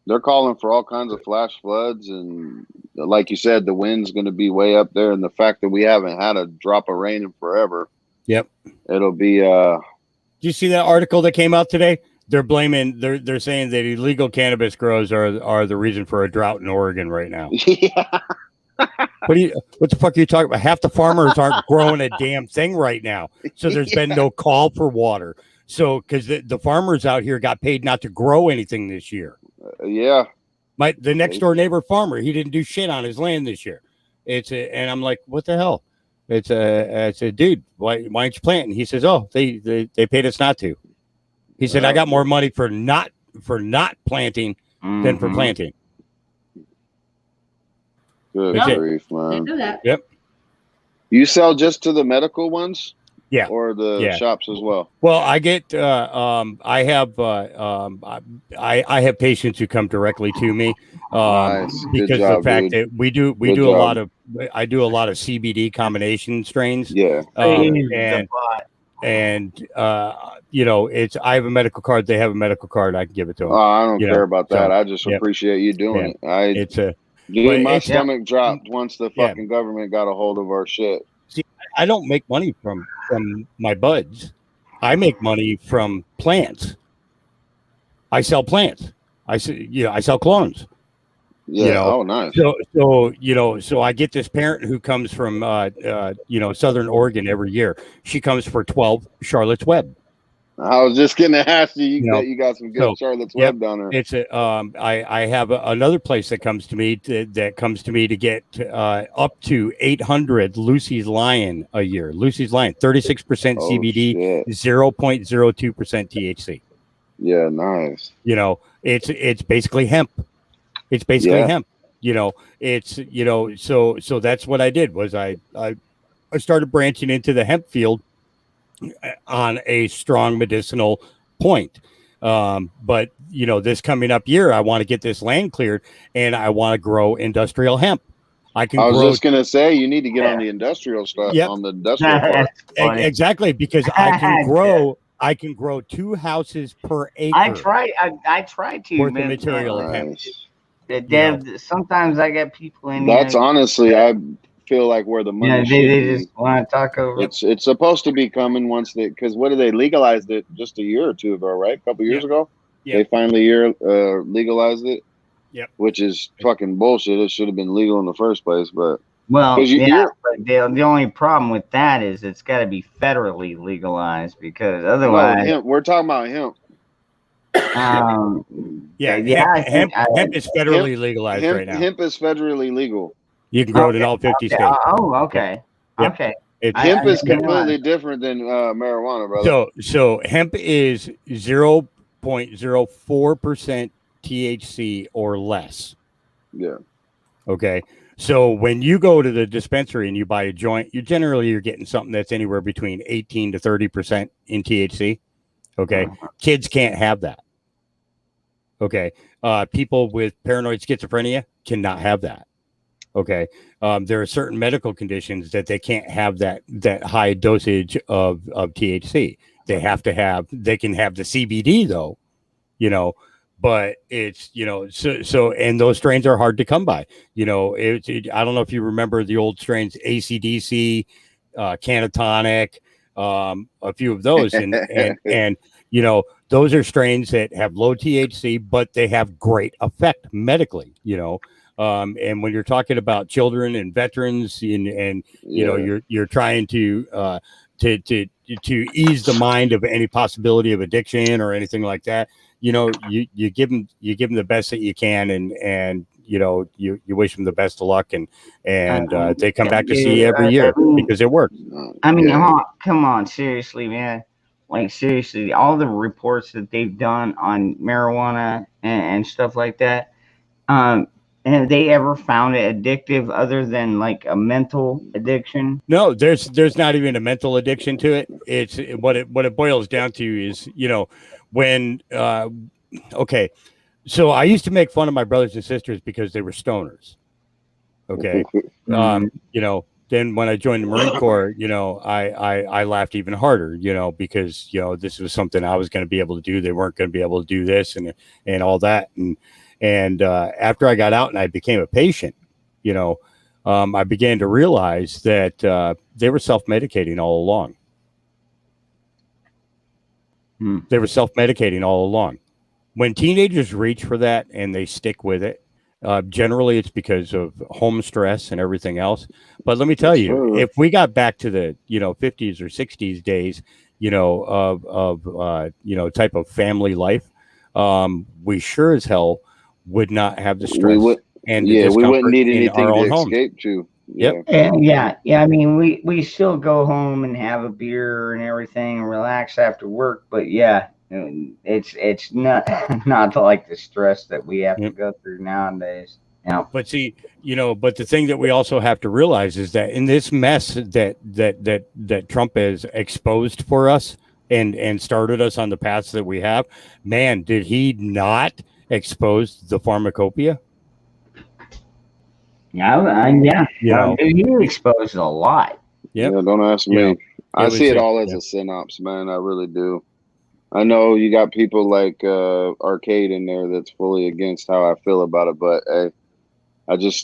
They're calling for all kinds of flash floods, and like you said, the wind's going to be way up there, and the fact that we haven't had a drop of rain in forever. Yep. It'll be. Did you see that article that came out today? They're blaming. They're saying that illegal cannabis grows are the reason for a drought in Oregon right now. Yeah. What the fuck are you talking about? Half the farmers aren't growing a damn thing right now, so there's been no call for water. So because the farmers out here got paid not to grow anything this year. Yeah. The next door neighbor farmer, he didn't do shit on his land this year. And I'm like, what the hell? I said, dude, why aren't you planting? He says, oh, they paid us not to. He said, I got more money for not planting than for planting. Good grief, man. do that. Yep. You sell just to the medical ones? Yeah. Or the shops as well? Well, I get I have patients who come directly to me nice. Because job, of the fact dude. that I do a lot of CBD combination strains. Yeah. And I have a medical card. They have a medical card. I can give it to them. I don't care about that. I just appreciate you doing it. My stomach dropped once the fucking government got a hold of our shit. See, I don't make money from my buds. I make money from plants. I sell plants. I sell clones. Yeah. Oh, nice. So I get this parent who comes from Southern Oregon every year. She comes for 12 Charlotte's Web. I was just gonna ask you. You got some good Charlotte's Web down there. It's I have another place that comes to me to get up to 800 Lucy's Lion a year. Lucy's Lion, 36% CBD, 0.02% THC. Yeah, nice. It's basically hemp. It's basically hemp. So that's what I did was I started branching into the hemp field on a strong medicinal point. But this coming up year, I want to get this land cleared and I want to grow industrial hemp. I was just going to say, you need to get on the industrial stuff, on the industrial part. Exactly. Because I can grow 2 houses per acre. I try to worth of material of hemp. Sometimes I get people in. That's honestly, I feel like where the money. They just want to talk over. It's supposed to be coming once because what did they legalized it just a year or two ago, right? A couple years ago. They finally legalized it. Yep. Which is fucking bullshit. It should have been legal in the first place, but. Well, but the only problem with that is it's got to be federally legalized because otherwise. Hemp. We're talking about hemp. Hemp is federally legalized right now. Hemp is federally legal. You can grow it in all 50 states. Okay. Yep. Okay. Hemp is completely different than marijuana, brother. So hemp is 0.04% THC or less. Yeah. Okay. So when you go to the dispensary and you buy a joint, you're getting something that's anywhere between 18 to 30% in THC. Okay. Kids can't have that. Okay. People with paranoid schizophrenia cannot have that. Okay. There are certain medical conditions that they can't have that high dosage of THC. They can have the CBD though, but it's, so, and those strains are hard to come by, I don't know if you remember the old strains, AC/DC, Canatonic, a few of those. And, those are strains that have low THC, but they have great effect medically, and when you're talking about children and veterans and you're trying to ease the mind of any possibility of addiction or anything like that, you give them the best that you can and you wish them the best of luck and they come back to see you every year because it works. I mean, come on, seriously, man. Like seriously, all the reports that they've done on marijuana and stuff like that, have they ever found it addictive other than like a mental addiction? No, there's not even a mental addiction to it. It's what it boils down to is, when okay. So I used to make fun of my brothers and sisters because they were stoners. Okay. Then when I joined the Marine Corps, I laughed even harder, because, this was something I was going to be able to do. They weren't going to be able to do this and all that. And after I got out and I became a patient, I began to realize that they were self-medicating all along. They were self-medicating all along. When teenagers reach for that and they stick with it, generally it's because of home stress and everything else. But let me tell you, if we got back to the 50s or 60s days, of type of family life, we sure as hell would not have the stress we wouldn't need anything to escape to. Yep. Yeah. I mean, we still go home and have a beer and everything and relax after work, but yeah, it's not like the stress that we have to go through nowadays. Yeah. But see, but the thing that we also have to realize is that in this mess that Trump has exposed for us and started us on the paths that we have, man, did he not expose the pharmacopoeia? Yeah. He exposed a lot. Yep. Yeah, don't ask me. I see it all as a synopsis, man. I really do. I know you got people like Arcade in there that's fully against how I feel about it, but hey,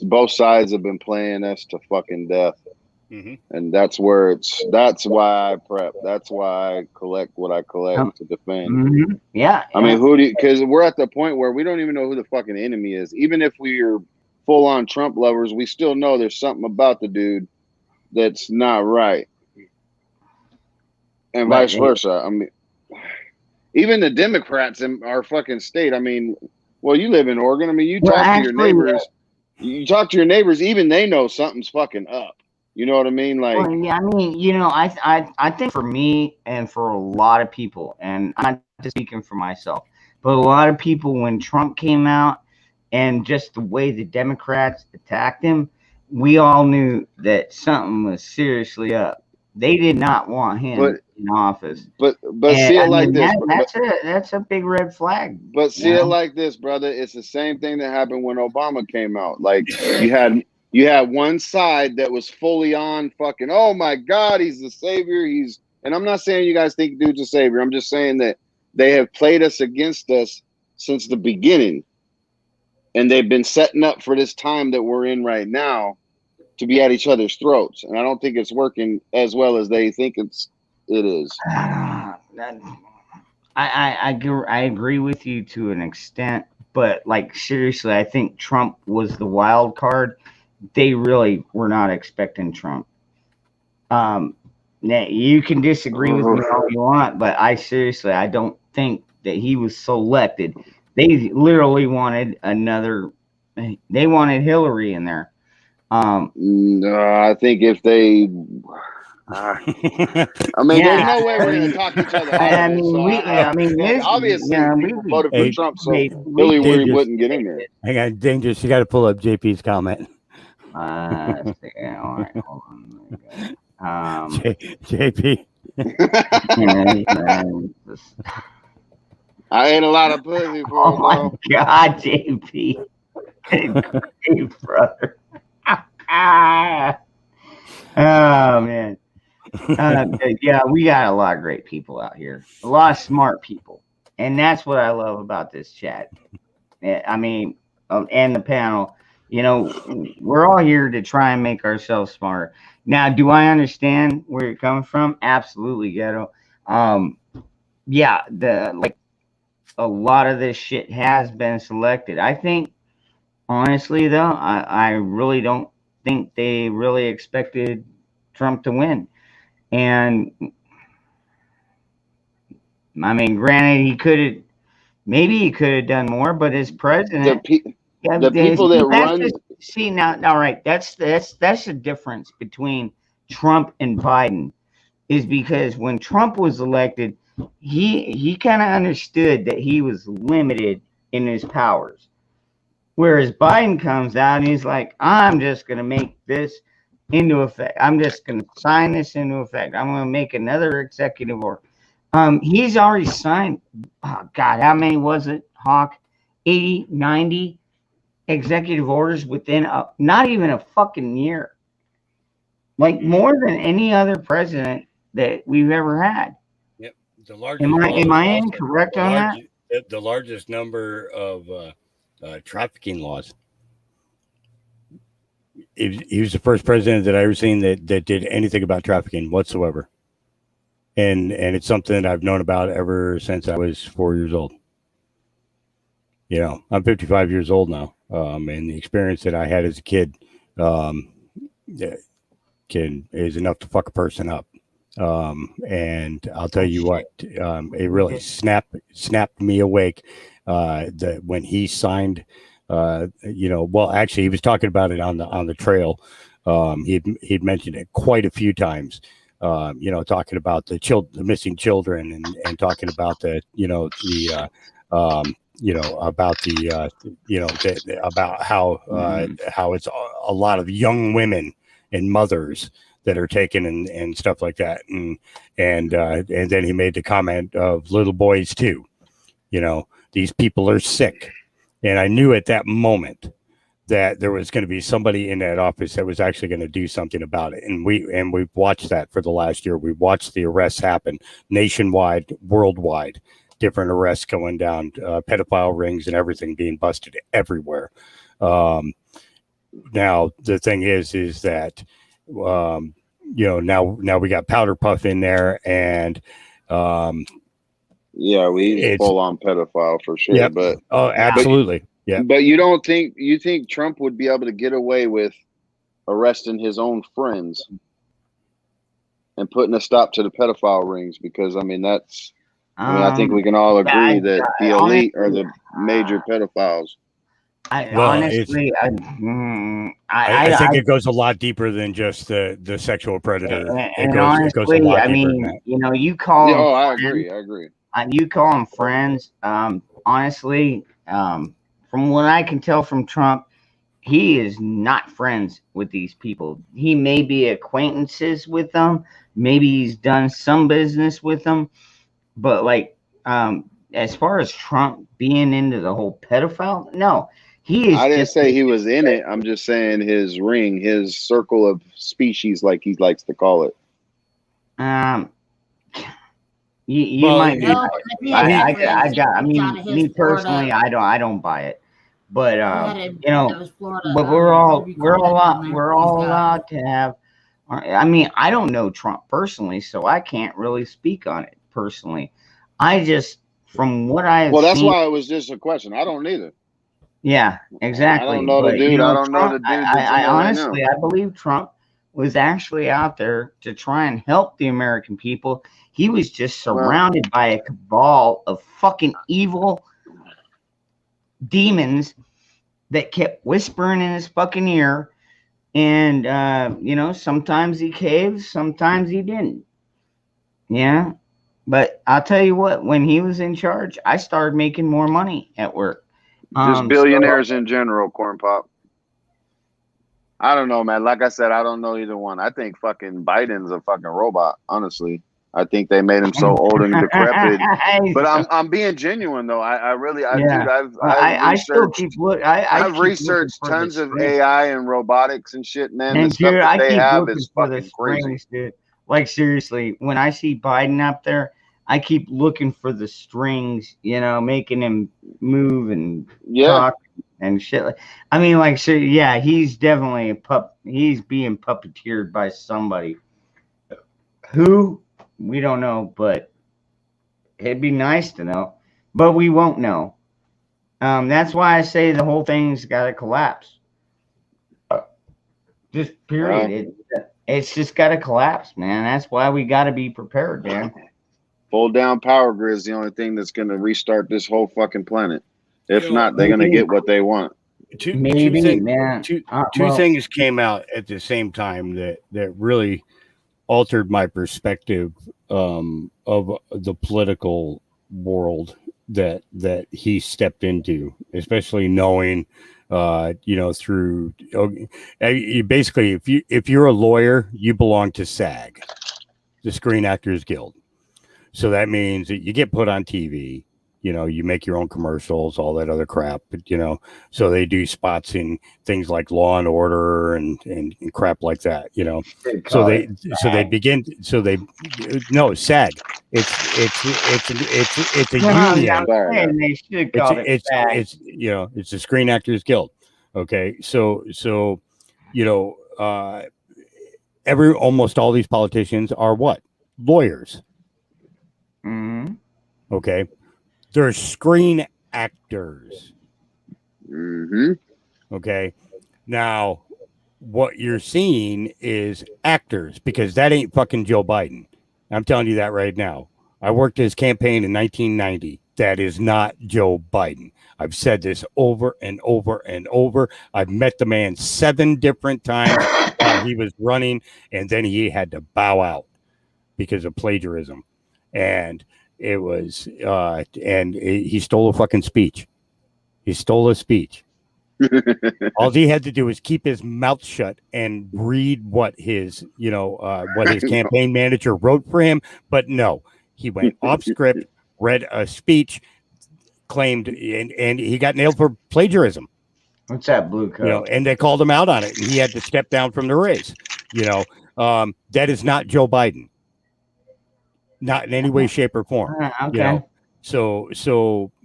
both sides have been playing us to fucking death. And that's why I prep. That's why I collect what I collect to defend. Yeah. I mean, because we're at the point where we don't even know who the fucking enemy is. Even if we are full on Trump lovers, we still know there's something about the dude that's not right. And vice versa. I mean, even the Democrats in our fucking state, I mean, well, you live in Oregon. I mean, you talk to your neighbors. You talk to your neighbors, even they know something's fucking up. You know what I mean? Like, well, yeah, I mean, you know, I think for me and for a lot of people, and I'm not just speaking for myself, but a lot of people, when Trump came out and just the way the Democrats attacked him, we all knew that something was seriously up. They did not want him in office. But see it like this. That's a big red flag. But see it like this, brother. It's the same thing that happened when Obama came out. Like you had one side that was fully on fucking, oh my God, he's the savior. And I'm not saying you guys think dude's a savior. I'm just saying that they have played us against us since the beginning. And they've been setting up for this time that we're in right now to be at each other's throats. And I don't think it's working as well as they think it is. I agree with you to an extent, but like seriously, I think Trump was the wild card. They really were not expecting Trump. Now you can disagree with me all you want, but I don't think that he was selected. They literally wanted they wanted Hillary in there. No, I think if they, I mean, there's no way we're going to talk each other. Obviously, people voted for Trump, so Hillary wouldn't get in there. Hang on, Dangerous. You got to pull up JP's comment. All right, hold on. JP. I ate a lot of pussy for oh my God, JP. Hey, brother. Oh man. Yeah, we got a lot of great people out here, a lot of smart people, and that's what I love about this chat. I mean, and the panel. You know, we're all here to try and make ourselves smarter. Now, do I understand where you're coming from? Absolutely, Ghetto. Yeah, a lot of this shit has been selected. I think, honestly, though, I really don't think they really expected Trump to win. And I mean, granted, he could have done more, but as president, the people that run. See now, all right, that's the difference between Trump and Biden, is because when Trump was elected, he kind of understood that he was limited in his powers. Whereas Biden comes out and he's like, I'm just going to make this into effect. I'm just going to sign this into effect. I'm going to make another executive order. He's already signed, oh God, how many was it, Hawk? 80, 90 executive orders within not even a fucking year. Like more than any other president that we've ever had. Yep. The largest. Am I incorrect on that? The largest number of trafficking laws. He was the first president that I ever seen that did anything about trafficking whatsoever. And it's something that I've known about ever since I was 4 years old. You know, I'm 55 years old now. And the experience that I had as a kid is enough to fuck a person up. And I'll tell you what, it really snapped me awake when he signed. Well, actually, he was talking about it on the trail. He'd mentioned it quite a few times. Talking about the missing children, and talking about about how it's a lot of young women and mothers that are taken and stuff like that, and then he made the comment of little boys too. You know, these people are sick, and I knew at that moment that there was going to be somebody in that office that was actually going to do something about it, and we've watched that for the last year. We've watched the arrests happen nationwide, worldwide. Different arrests going down, pedophile rings and everything being busted everywhere. Now the thing is that now we got Powder Puff in there, and yeah, he's it's full on pedophile for sure. Yep. But absolutely, yeah. But you think Trump would be able to get away with arresting his own friends and putting a stop to the pedophile rings? Because I think we can all agree that the elite are the major pedophiles. I think it goes a lot deeper than just the sexual predator. It goes a lot deeper than that. You call them I friends. agree. You call them friends. Honestly, from what I can tell from Trump, he is not friends with these people. He may be acquaintances with them. Maybe he's done some business with them. But as far as Trump being into the whole pedophile, no. I didn't say he was in it. I'm just saying his ring, his circle of species, like he likes to call it. You might. Me personally, I don't buy it. But but we're all allowed to have. I don't know Trump personally, so I can't really speak on it personally. I just, from what I have that's seen, why it was just a question. I don't either. Yeah, exactly. I don't know the dude. I don't know the dude. I honestly, I believe Trump was actually out there to try and help the American people. He was just surrounded by a cabal of fucking evil demons that kept whispering in his fucking ear. And, sometimes he caved, sometimes he didn't. Yeah. But I'll tell you what, when he was in charge, I started making more money at work. Just billionaires in general, Corn Pop. I don't know, man. Like I said, I don't know either one. I think fucking Biden's a fucking robot, honestly. I think they made him so old and decrepit. But I'm being genuine though. I've researched tons of AI and robotics and shit, man. And the stuff that they have is fucking crazy. Strings, dude. Like seriously, when I see Biden up there, I keep looking for the strings, making him move and talk and shit. He's definitely he's being puppeteered by somebody. Who? We don't know, but it'd be nice to know. But we won't know. That's why I say the whole thing's got to collapse. Just period. It's just got to collapse, man. That's why we got to be prepared, man. Full down power grid is the only thing that's going to restart this whole fucking planet. If not, they're going to get what they want. Two things came out at the same time that really altered my perspective of the political world that he stepped into, especially knowing through basically if you're a lawyer, you belong to SAG, the Screen Actors Guild. So that means that you get put on TV, you make your own commercials, all that other crap, but so they do spots in things like Law and Order and crap like that, SAG. It's a union. They should call it SAG. It's the Screen Actors Guild. Okay. So almost all these politicians are what? Lawyers. Mm-hmm. Okay. They're screen actors. Mm-hmm. Okay. Now, what you're seeing is actors, because that ain't fucking Joe Biden. I'm telling you that right now. I worked his campaign in 1990. That is not Joe Biden. I've said this over and over and over. I've met the man 7 different times while he was running, and then he had to bow out because of plagiarism. And it was, he stole a fucking speech. He stole a speech. All he had to do was keep his mouth shut and read what his campaign manager wrote for him. But no, he went off script, read a speech, claimed, and he got nailed for plagiarism. What's that, blue coat? And they called him out on it, and he had to step down from the race. That is not Joe Biden. Not in any way, shape, or form. Okay. So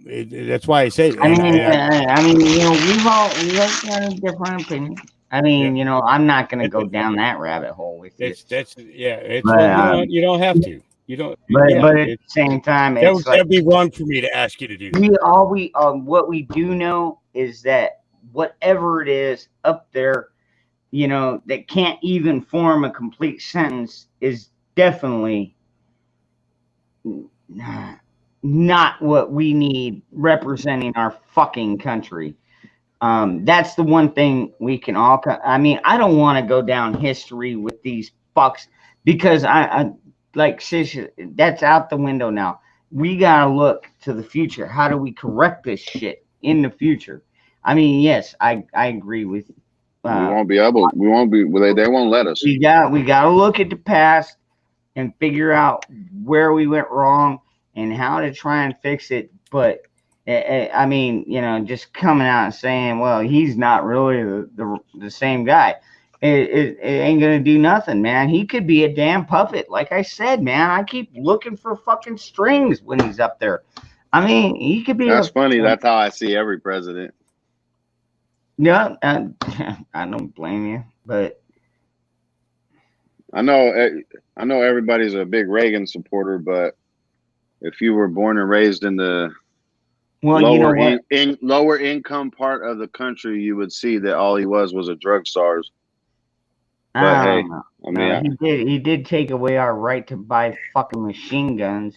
that's why I say. we've all got a different opinion. I mean, you know, I'm not going to go down that rabbit hole with you. It's But, well, you don't have to. You don't. but yeah, but at the same time, it's like that'd be wrong for me to ask you to do that. what we do know is that whatever it is up there, you know, that can't even form a complete sentence is definitely not what we need representing our fucking country. That's the one thing we can all. I mean, I don't want to go down history with these fucks because I like sis. That's out the window now. We gotta look to the future. How do we correct this shit in the future? I mean, yes, I agree with. We won't be able. We won't be. They won't let us. We got to look at the past and figure out where we went wrong and how to try and fix it. But I mean, you know, just coming out and saying, well, he's not really the same guy. It ain't going to do nothing, man. He could be a damn puppet. Like I said, man, I keep looking for fucking strings when he's up there. I mean, he could be. That's funny. That's how I see every president. Yeah, I don't blame you, but I know everybody's a big Reagan supporter, but if you were born and raised in the lower income part of the country, you would see that all he was a drug czars. But hey, I mean, he did take away our right to buy fucking machine guns.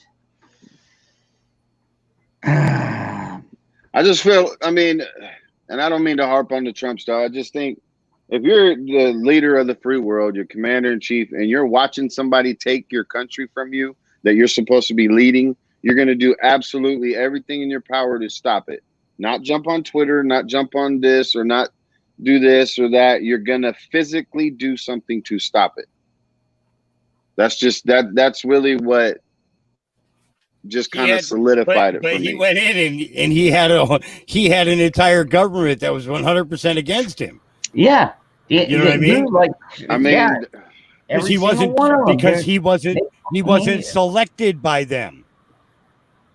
I just feel, I mean, and I don't mean to harp on the Trump style. I just think if you're the leader of the free world, you're commander in chief, and you're watching somebody take your country from you that you're supposed to be leading, you're going to do absolutely everything in your power to stop it. Not jump on Twitter, not jump on this, or not do this or that. You're going to physically do something to stop it. That's just that's really what just kind of solidified it for me. But he went in and he had an entire government that was 100% against him. Yeah. You know what I mean? Like, I mean, yeah, he wasn't selected by them.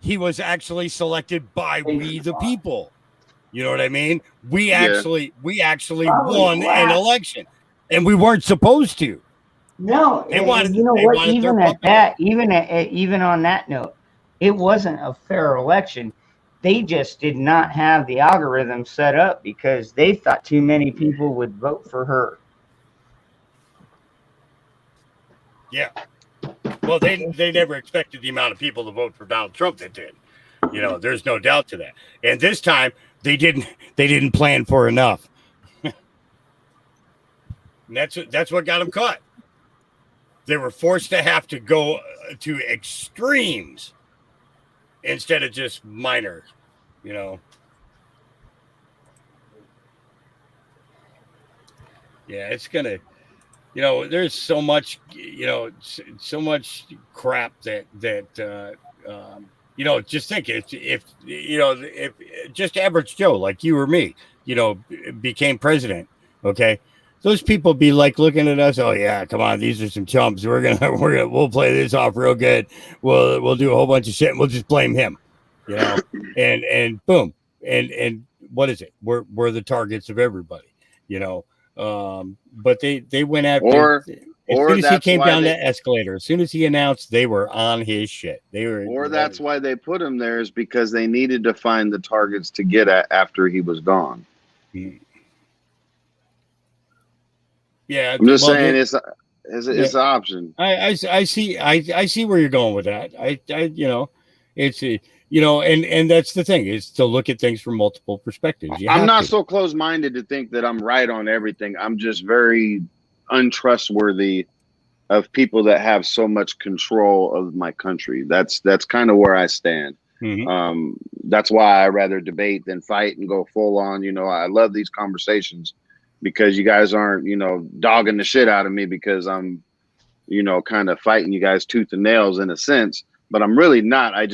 He was actually selected by we the people. You know what I mean? We actually won an election, and we weren't supposed to. No, you know what? Even at that, even on that note, it wasn't a fair election. They just did not have the algorithm set up because they thought too many people would vote for her. Yeah. Well, they never expected the amount of people to vote for Donald Trump that did. You know, there's no doubt to that. And this time they didn't plan for enough. And that's what got them caught. They were forced to have to go to extremes instead of just minor, you know. Yeah, it's gonna, you know, there's so much, you know, so much crap that you know, just think if just average Joe like you or me, you know, became president, okay, those people be like looking at us. Oh yeah, come on, these are some chumps. We'll play this off real good. We'll do a whole bunch of shit. And we'll just blame him, you know, and boom, and what is it? We're the targets of everybody, you know. But they went after. As soon as he came down that escalator, as soon as he announced, they were on his shit. That's why they put him there, is because they needed to find the targets to get at after he was gone. Yeah, I'm just saying it's an option. I see where you're going with that. I you know, it's you know, and that's the thing, is to look at things from multiple perspectives. I'm not so close-minded to think that I'm right on everything. I'm just very untrustworthy of people that have so much control of my country. That's kind of where I stand. Mm-hmm. That's why I rather debate than fight and go full on. You know, I love these conversations because you guys aren't, you know, dogging the shit out of me because I'm, you know, kind of fighting you guys tooth and nails in a sense, but I'm really not. I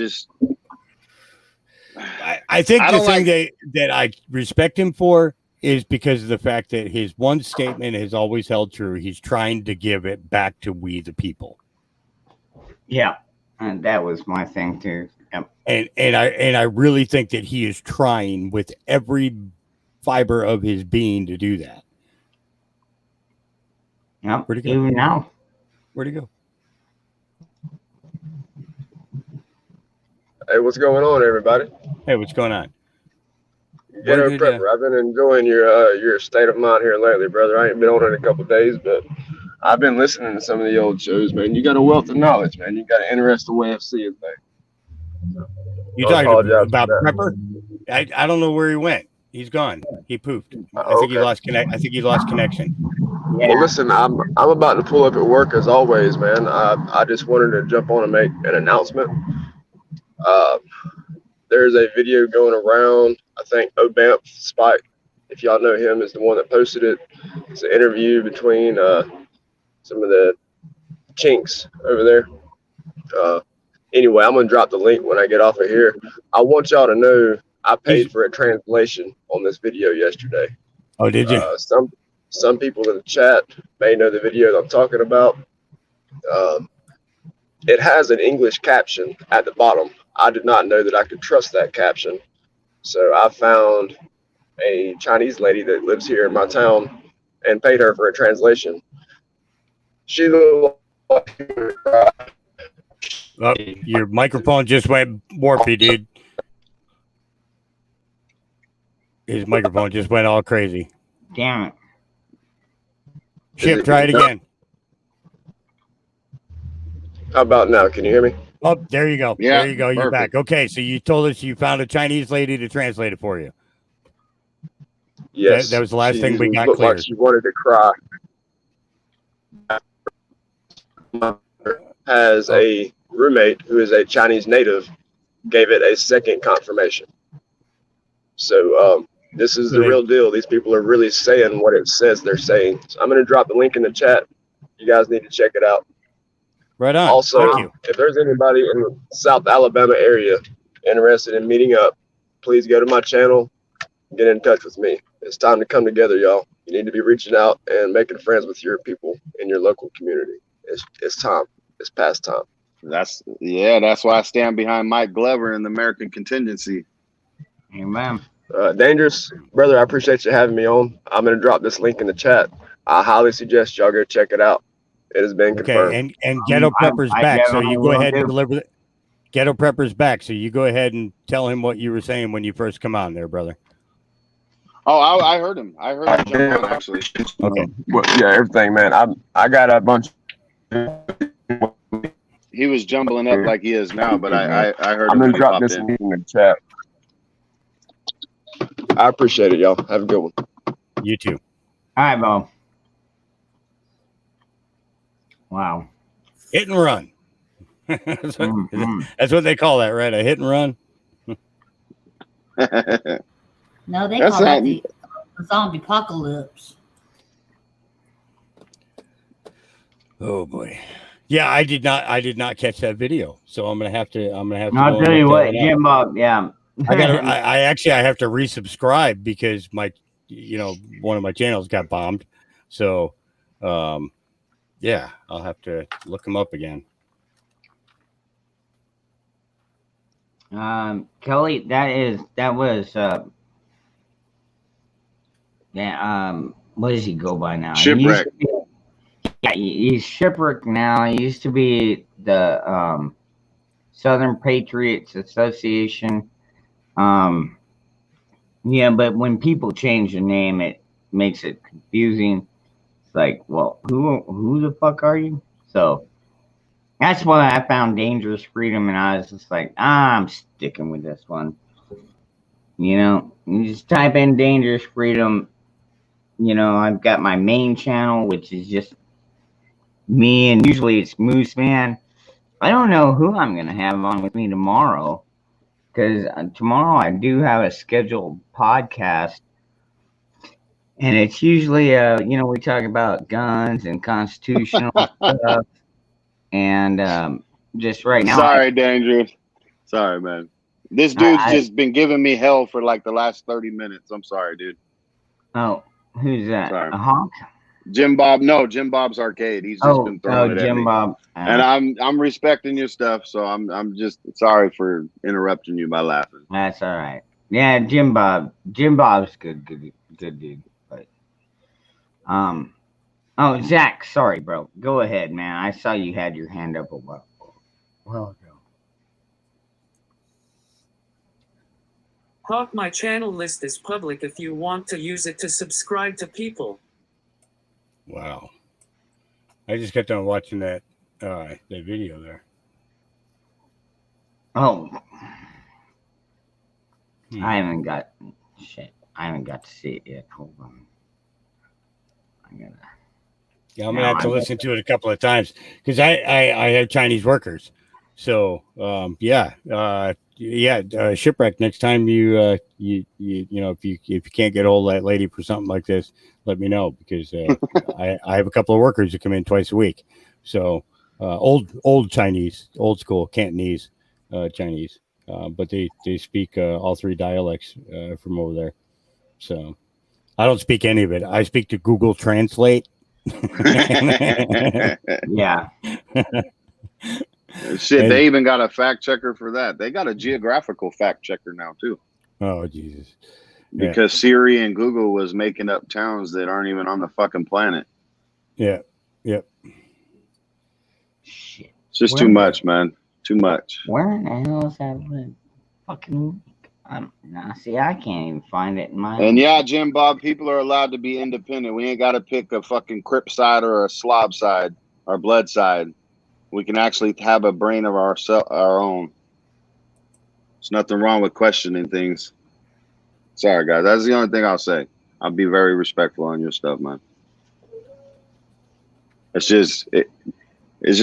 think the thing that I respect him for is because of the fact that his one statement has always held true. He's trying to give it back to we the people. Yeah, and that was my thing too. Yep. And I really think that he is trying with every fiber of his being to do that. Yep. Where'd he go? Even now. Where'd he go? Hey, what's going on, everybody? Hey, what's going on? Ghetto What did, Prepper. I've been enjoying your state of mind here lately, brother. I ain't been on it in a couple of days, but I've been listening to some of the old shows, man. You got a wealth of knowledge, man. You got an interesting way of seeing things. You I talking apologize about for that. Prepper? I don't know where he went. He's gone. He pooped. I think he Okay. lost connect. I think he lost connection. Well, listen, I'm about to pull up at work as always, man. I just wanted to jump on and make an announcement. There's a video going around. I think Obamp Spike, if y'all know him, is the one that posted it. It's an interview between some of the chinks over there. Anyway, I'm gonna drop the link when I get off of here. I want y'all to know I paid for a translation on this video yesterday. Oh, did you? Some people in the chat may know the video that I'm talking about. It has an English caption at the bottom. I did not know that I could trust that caption. So I found a Chinese lady that lives here in my town and paid her for a translation. She looked like Oh, your microphone just went warpy, dude. His microphone just went all crazy. Damn it. Chip, try it again. How about now? Can you hear me? Oh, there you go. Yeah, There you go. You're perfect. back. Okay, so you told us you found a Chinese lady to translate it for you. Yes. That was the last thing we got looked cleared. like she wanted to cry. Has a roommate who is a Chinese native, gave it a second confirmation. So this is the real deal. These people are really saying what it says they're saying. So I'm going to drop the link in the chat. You guys need to check it out. Right on. Also, Thank you. if there's anybody in the South Alabama area interested in meeting up, please go to my channel, get in touch with me. It's time to come together, y'all. You need to be reaching out and making friends with your people in your local community. It's time. It's past time. That's why I stand behind Mike Glover and the American contingency. Amen. Dangerous, brother, I appreciate you having me on. I'm going to drop this link in the chat. I highly suggest y'all go check it out. It has been confirmed. Okay, and Ghetto Prepper's back, so you go ahead and deliver the Ghetto Prepper's back, so you go ahead and tell him what you were saying when you first come on there, brother. Oh, I heard him. I heard him jump on, actually. Okay. Well, yeah, everything, man. I got a bunch. He was jumbling up like he is now, but I heard I'm him going when to he drop popped this in. link in the chat. I appreciate it, y'all. Have a good one. You too. All right, Bo. Wow. Hit and run. That's what they call that, right? A hit and run. No, they That's call that not- the zombie apocalypse. Oh boy. Yeah, I did not catch that video, so I'm gonna have to. I'll go tell you and what, look that up. Jim Bob, yeah. I actually have to resubscribe because my one of my channels got bombed. So yeah, I'll have to look him up again. Kelly, that was what does he go by now? Shipwreck. He's Shipwreck now. He used to be the Southern Patriots Association. Yeah, but when people change the name, it makes it confusing. It's like, well, who the fuck are you? So that's why I found Dangerous Freedom, and I was just like, I'm sticking with this one. You just type in Dangerous Freedom. I've got my main channel, which is just me, and usually it's Moose Man. I don't know who I'm going to have on with me tomorrow, because tomorrow I do have a scheduled podcast, and it's usually, we talk about guns and constitutional stuff, and just right now. Sorry, Dangerous. Sorry, man. This dude's just been giving me hell for like the last 30 minutes. I'm sorry, dude. Oh, who's that? Sorry. A honk? Jim Bob. No, Jim Bob's Arcade. He's just been throwing it at Jim me. Bob. And I'm respecting your stuff, so I'm just sorry for interrupting you by laughing. That's all right. Yeah, Jim Bob. Jim Bob's good dude. But Oh, Zach, sorry, bro. Go ahead, man. I saw you had your hand up a while ago. Hawk, my channel list is public if you want to use it to subscribe to people. Wow. I just got done watching that video there. Oh. I haven't got to see it yet. Hold on. I'm gonna have to listen to it a couple of times because I have Chinese workers. So Shipwreck. Next time you know if you can't get hold of that lady for something like this, let me know because I have a couple of workers that come in twice a week. So old Chinese, old school Cantonese Chinese, but they speak all three dialects from over there. So I don't speak any of it. I speak to Google Translate. Yeah. Shit, they even got a fact checker for that. They got a geographical fact checker now too. Oh Jesus! Because Siri and Google was making up towns that aren't even on the fucking planet. Yeah. Yep. Shit. It's just too much, man. Too much. Where in the hell is that fucking? See, I can't even find it in my. And yeah, Jim Bob, people are allowed to be independent. We ain't got to pick a fucking Crip side or a Slob side or blood side. We can actually have a brain of our own. There's nothing wrong with questioning things. Sorry, guys. That's the only thing I'll say. I'll be very respectful on your stuff, man. It's just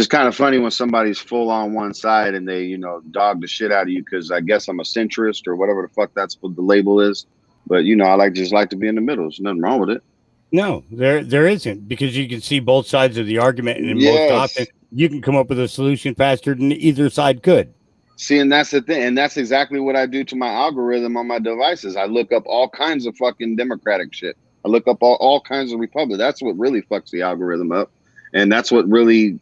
kind of funny when somebody's full on one side and they, dog the shit out of you because I guess I'm a centrist or whatever the fuck that's what the label is. But I just like to be in the middle. There's nothing wrong with it. No, there isn't, because you can see both sides of the argument, and most often you can come up with a solution faster than either side could. See, and that's the thing, and that's exactly what I do to my algorithm on my devices. I look up all kinds of fucking Democratic shit. I look up all kinds of Republican. That's what really fucks the algorithm up, and that's where the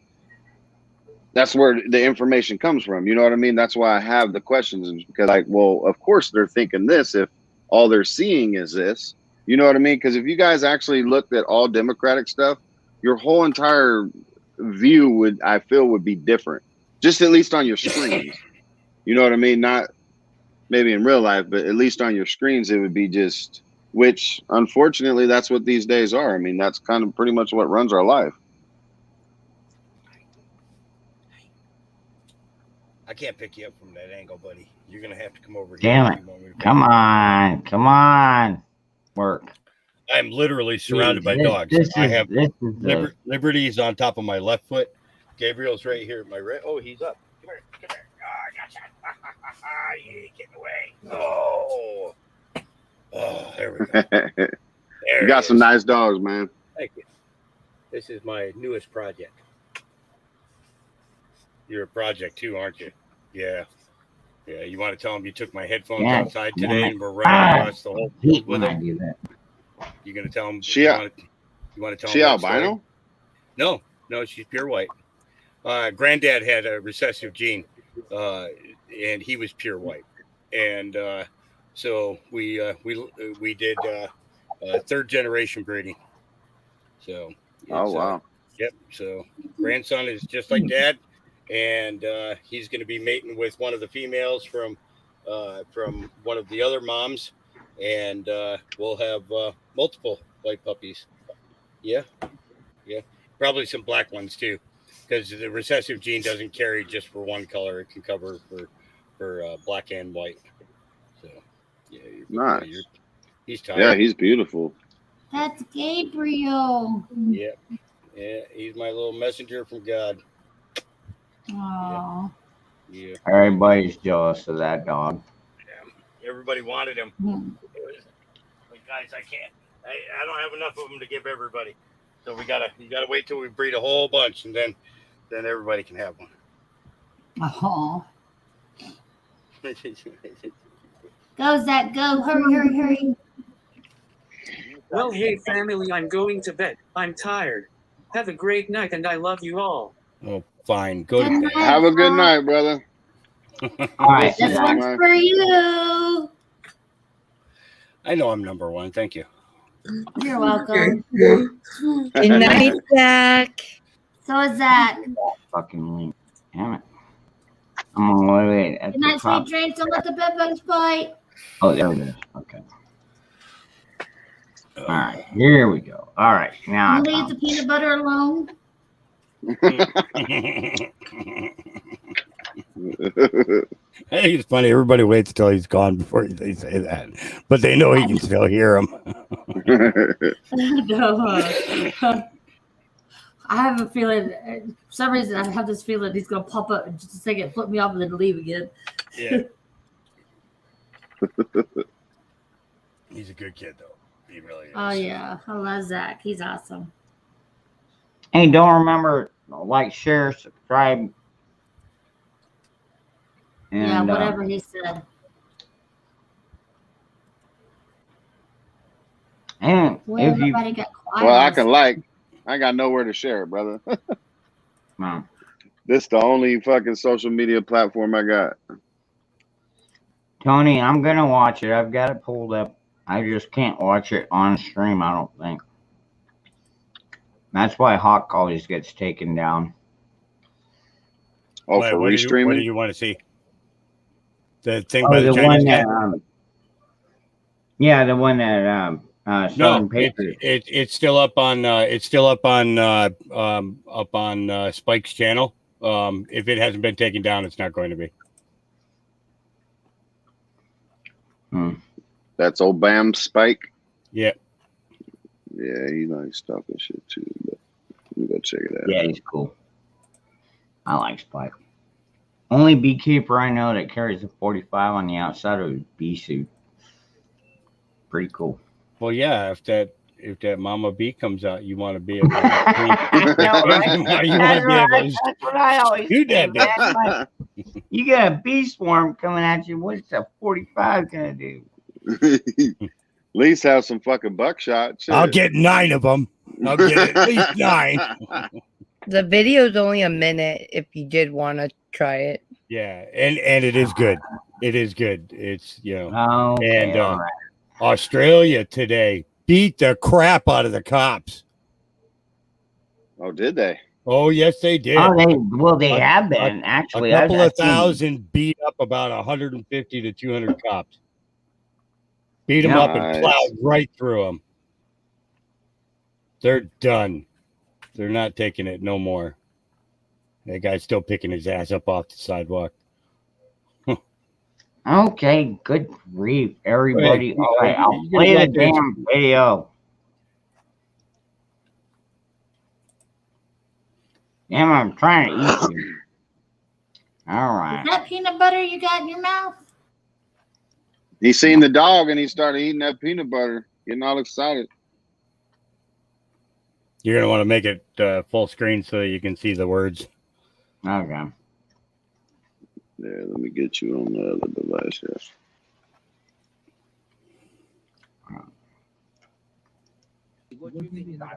information comes from. You know what I mean? That's why I have the questions, because of course they're thinking this if all they're seeing is this. You know what I mean? Because if you guys actually looked at all Democratic stuff, your whole entire view would be different, just at least on your screens. You know what I mean? Not maybe in real life, but at least on your screens, it would be just, which unfortunately, that's what these days are. I mean, that's kind of pretty much what runs our life. I can't pick you up from that angle, buddy. You're going to have to come over here. Damn it. Come on. Work. I'm literally surrounded by dogs. I have Liberty's on top of my left foot. Gabriel's right here at my right. Oh, he's up. Come here. Oh, I got you. You ain't getting away. Oh, there we go. You got some nice dogs, man. Thank you. This is my newest project. You're a project too, aren't you? Yeah. Yeah, you want to tell them you took my headphones outside today and we're running across the whole field with them? You're going to tell them you want to tell them she albino? No, she's pure white. Granddad had a recessive gene, and he was pure white. And so we did third generation breeding. So wow. Yep. So grandson is just like dad. And he's going to be mating with one of the females from one of the other moms, and we'll have multiple white puppies. Yeah, probably some black ones too, because the recessive gene doesn't carry just for one color; it can cover for black and white. So yeah, nice. He's tired. Yeah, he's beautiful. That's Gabriel. Yeah, he's my little messenger from God. Oh. Yeah. Everybody's jealous of that dog. Yeah. Everybody wanted him. Like, guys, I can't. I don't have enough of them to give everybody. So you gotta wait till we breed a whole bunch, and then everybody can have one. Oh. Go, Zach, go. Hurry. Well, hey, family, I'm going to bed. I'm tired. Have a great night, and I love you all. Oh, fine. Go to bed. Have a good night, brother. All right. This one's for you. I know I'm number one. Thank you. You're welcome. Good night, Zach. So is Zach. Fucking link. Damn it. I'm on my way at Good the night, top. sweet dreams. Don't let the bed bugs bite. Oh, there it is. Okay. All right, here we go. All right, now. You leave the peanut butter alone. I think it's funny. Everybody waits until he's gone before they say that, but they know he can still hear him. No. I have a feeling, for some reason, I have this feeling he's going to pop up and just a second, flip me off, and then leave again. Yeah. He's a good kid, though. He really is. Oh, yeah. I love Zach. He's awesome. Hey, don't remember, like, share, subscribe. And, Yeah, whatever he said. And Well, if you, everybody got quiet. Well, I can like. I got nowhere to share it, brother. no. This the only fucking social media platform I got. Tony, I'm gonna watch it. I've got it pulled up. I just can't watch it on stream, I don't think. That's why Hawk always gets taken down. Oh, Wait, for what restreaming? do you want to see? The thing Oh, by the the Chinese one guy? that, yeah, the one that No, Southern Patriot. it's still up on Spike's channel. If it hasn't been taken down, it's not going to be. That's old Bam Spike. Yeah. Yeah, he likes talking shit too. But let me go check it out. Yeah, he's cool. I like Spike. Only beekeeper I know that carries a 45 on the outside of his bee suit. Pretty cool. Well, yeah. If that mama bee comes out, you want to be able to That's what I always do say, that, man. Like, you got a bee swarm coming at you. What's a 45 gonna do? At least have some fucking buckshot. Shit. I'll get 9 of them. I'll get at least 9. The video's only a minute if you did want to try it. Yeah, and it is good. It is good. It's Okay, and all right. Australia today beat the crap out of the cops. Oh, did they? Oh, yes, they did. Oh, they have been actually. A couple I've of seen- thousand beat up about 150 to 200 cops. Beat them up and Nice. plowed right through them. They're done. They're not taking it no more. That guy's still picking his ass up off the sidewalk. Okay, good grief, everybody. Wait, All right, I'll you play gotta the let this- damn video. Damn, I'm trying to eat you. All right. Is that peanut butter you got in your mouth? He seen the dog and he started eating that peanut butter, getting all excited. You're going to want to make it full screen so you can see the words. Okay. There, let me get you on the other device here. 美国军队打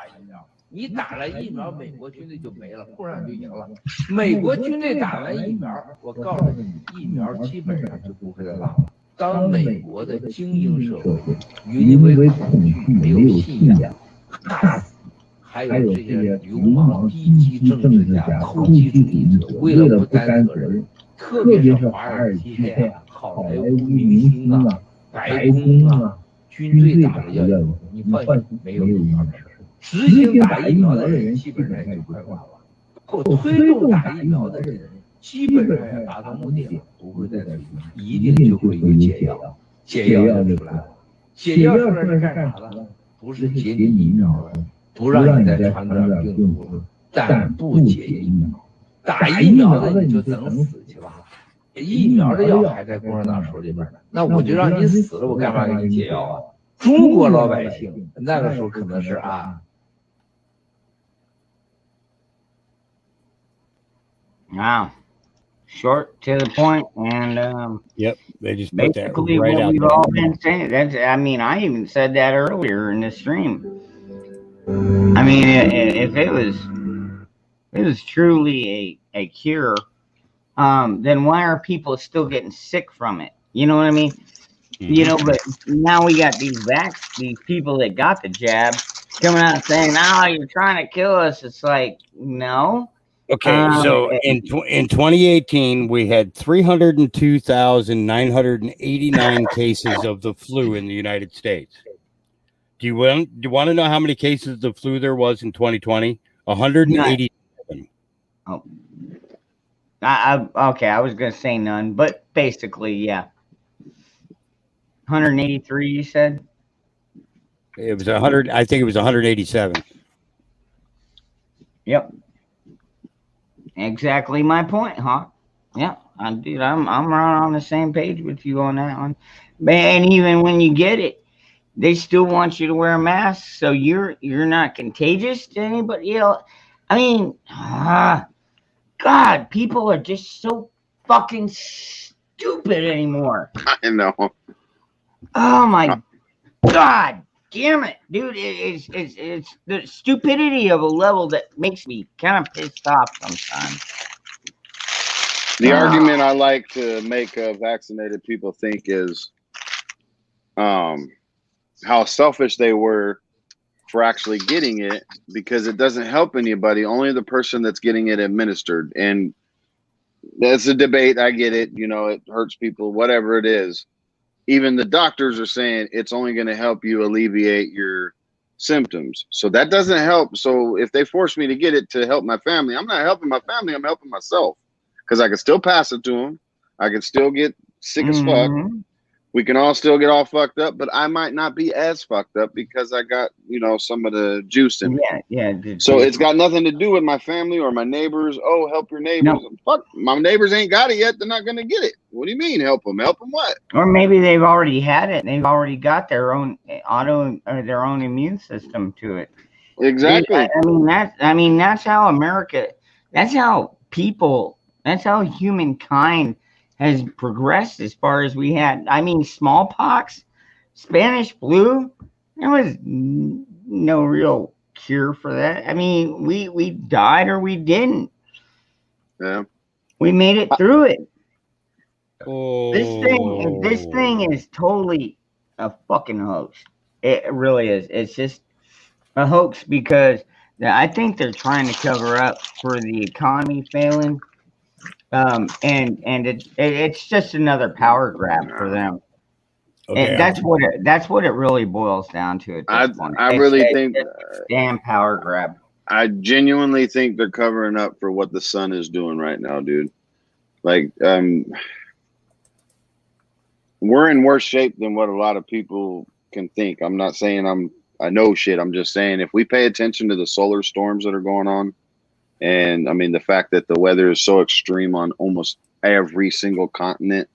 疫苗，你打了疫苗，美国军队就没了，共产党就赢了。美国军队打完疫苗，我告诉你，疫苗基本上就不会再打了。当美国的精英社会因为恐惧、没有信仰，大死，还有这些流氓、低级政治家、投机主义者，为了不担责任，特别是华尔街呀、好莱坞明星啊、白宫啊。 军队打的要有，你放心，没有疫苗的事。执行打疫苗的人基本上就快完了，或推动打疫苗的人基本上要达到目的了，不会再推，一定就会有解药，解药就出来了。解药出来是干啥的？不是解你疫苗了，不让你再传染病毒了，但不解疫苗。打疫苗的你就等死去吧。 疫苗的药还在共产党手里边呢，那我就让你死了，我干嘛给你解药啊？中国老百姓那个时候可能是啊。 Wow. Short to the point, and yep, they just put that basically right what out we've there. all been saying. That's, I mean, I even said that earlier in the stream. I mean, if it was truly a cure, then why are people still getting sick from it? You know what I mean? You know, but now we got these people that got the jab coming out and saying, "Oh, you're trying to kill us." It's like, no. Okay, so in 2018, we had 302,989 cases of the flu in the United States. Do you want to know how many cases of the flu there was in 2020? 187. Oh, okay. I was gonna say none, but basically, yeah. 183. You said it was 100. I think it was 187. Yep. Exactly my point, Hawk. Yeah, I'm right on the same page with you on that one. And even when you get it, they still want you to wear a mask, so you're not contagious to anybody else. I mean, God, people are just so fucking stupid anymore. I know. Oh my God, damn it, dude! It's the stupidity of a level that makes me kind of pissed off sometimes. The argument I like to make of vaccinated people think is how selfish they were for actually getting it, because it doesn't help anybody, only the person that's getting it administered. And that's a debate. I get it. You know, it hurts people, whatever it is. Even the doctors are saying it's only going to help you alleviate your symptoms. So that doesn't help. So if they force me to get it to help my family, I'm not helping my family. I'm helping myself, because I can still pass it to them. I can still get sick as fuck. We can all still get all fucked up, but I might not be as fucked up because I got, you know, some of the juice in it. Yeah. So it's got nothing to do with my family or my neighbors. Oh, help your neighbors. No. Fuck, my neighbors ain't got it yet. They're not going to get it. What do you mean help them? Help them what? Or maybe they've already had it. They've already got their own their own immune system to it. Exactly. I mean that's how America. That's how people. That's how humankind has progressed as far as we had. I mean, smallpox, Spanish flu, there was no real cure for that. I mean, we died or we didn't. Yeah. We made it through it. Oh. This thing is totally a fucking hoax. It really is. It's just a hoax because I think they're trying to cover up for the economy failing. And it's just another power grab for them. Okay, and that's what it really boils down to. I really think damn power grab. I genuinely think they're covering up for what the sun is doing right now, dude. Like, we're in worse shape than what a lot of people can think. I'm not saying I know shit. I'm just saying if we pay attention to the solar storms that are going on. And I mean, the fact that the weather is so extreme on almost every single continent,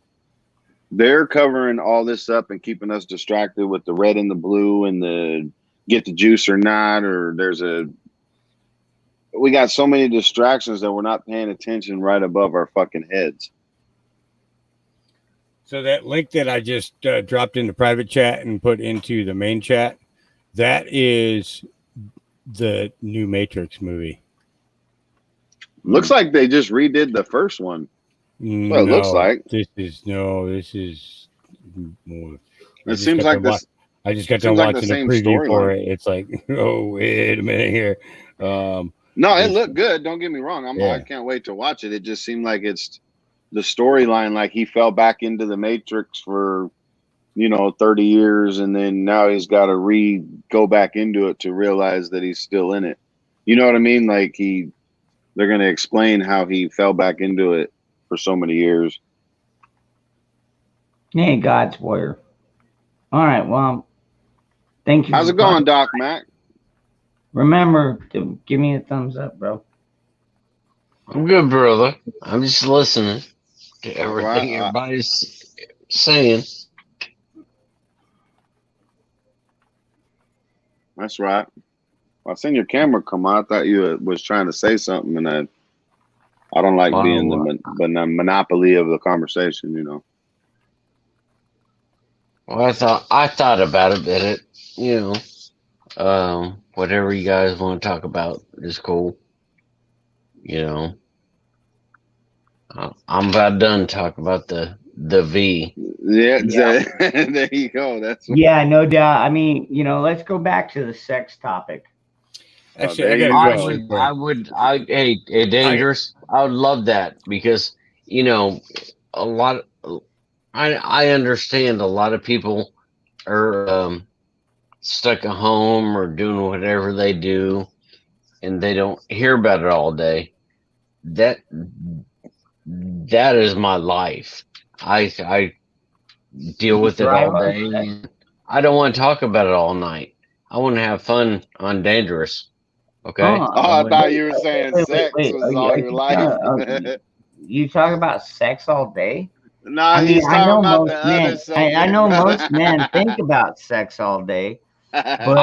they're covering all this up and keeping us distracted with the red and the blue and the get the juice or not, or we got so many distractions that we're not paying attention right above our fucking heads. So that link that I just dropped in the private chat and put into the main chat, that is the new Matrix movie. Looks like they just redid the first one. Well, it looks like this is more. It seems like this. I just got done watching the preview for it. It's like, oh, wait a minute here. No, it looked good. Don't get me wrong. I can't wait to watch it. It just seemed like it's the storyline. Like he fell back into the Matrix for, 30 years, and then now he's got to go back into it to realize that he's still in it. You know what I mean? Like they're going to explain how he fell back into it for so many years. Hey, God's warrior. All right, well, thank you. How's it going, Doc Mac? Remember to give me a thumbs up, bro. I'm good, brother. I'm just listening to everything everybody's saying. That's right. I seen your camera come on. I thought you was trying to say something, and I don't like being the monopoly of the conversation, Well, I thought about it, whatever you guys want to talk about is cool. I'm about done talking about the V. Yeah, Yeah. there you go. That's Yeah, no doubt. I mean, let's go back to the sex topic. Actually, I there got a you question go. for you. Hey, Dangerous. I would love that because a lot. I understand a lot of people are stuck at home or doing whatever they do, and they don't hear about it all day. That is my life. I deal with it all day. And I don't want to talk about it all night. I want to have fun on Dangerous. Okay. Oh, I thought you were saying sex was all your life. You talk about sex all day? Nah, he's talking about the other men. subject. I know most men think about sex all day, but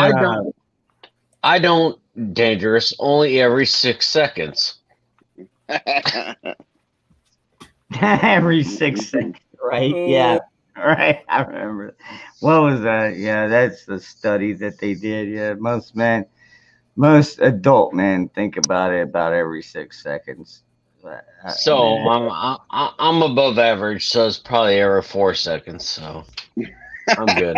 I don't. Dangerous. Only every 6 seconds. Every 6 seconds, right? Yeah, right. I remember. What was that? Yeah, that's the study that they did. Yeah, most adult men think about it about every 6 seconds. So I'm above average, so it's probably every 4 seconds. So I'm good.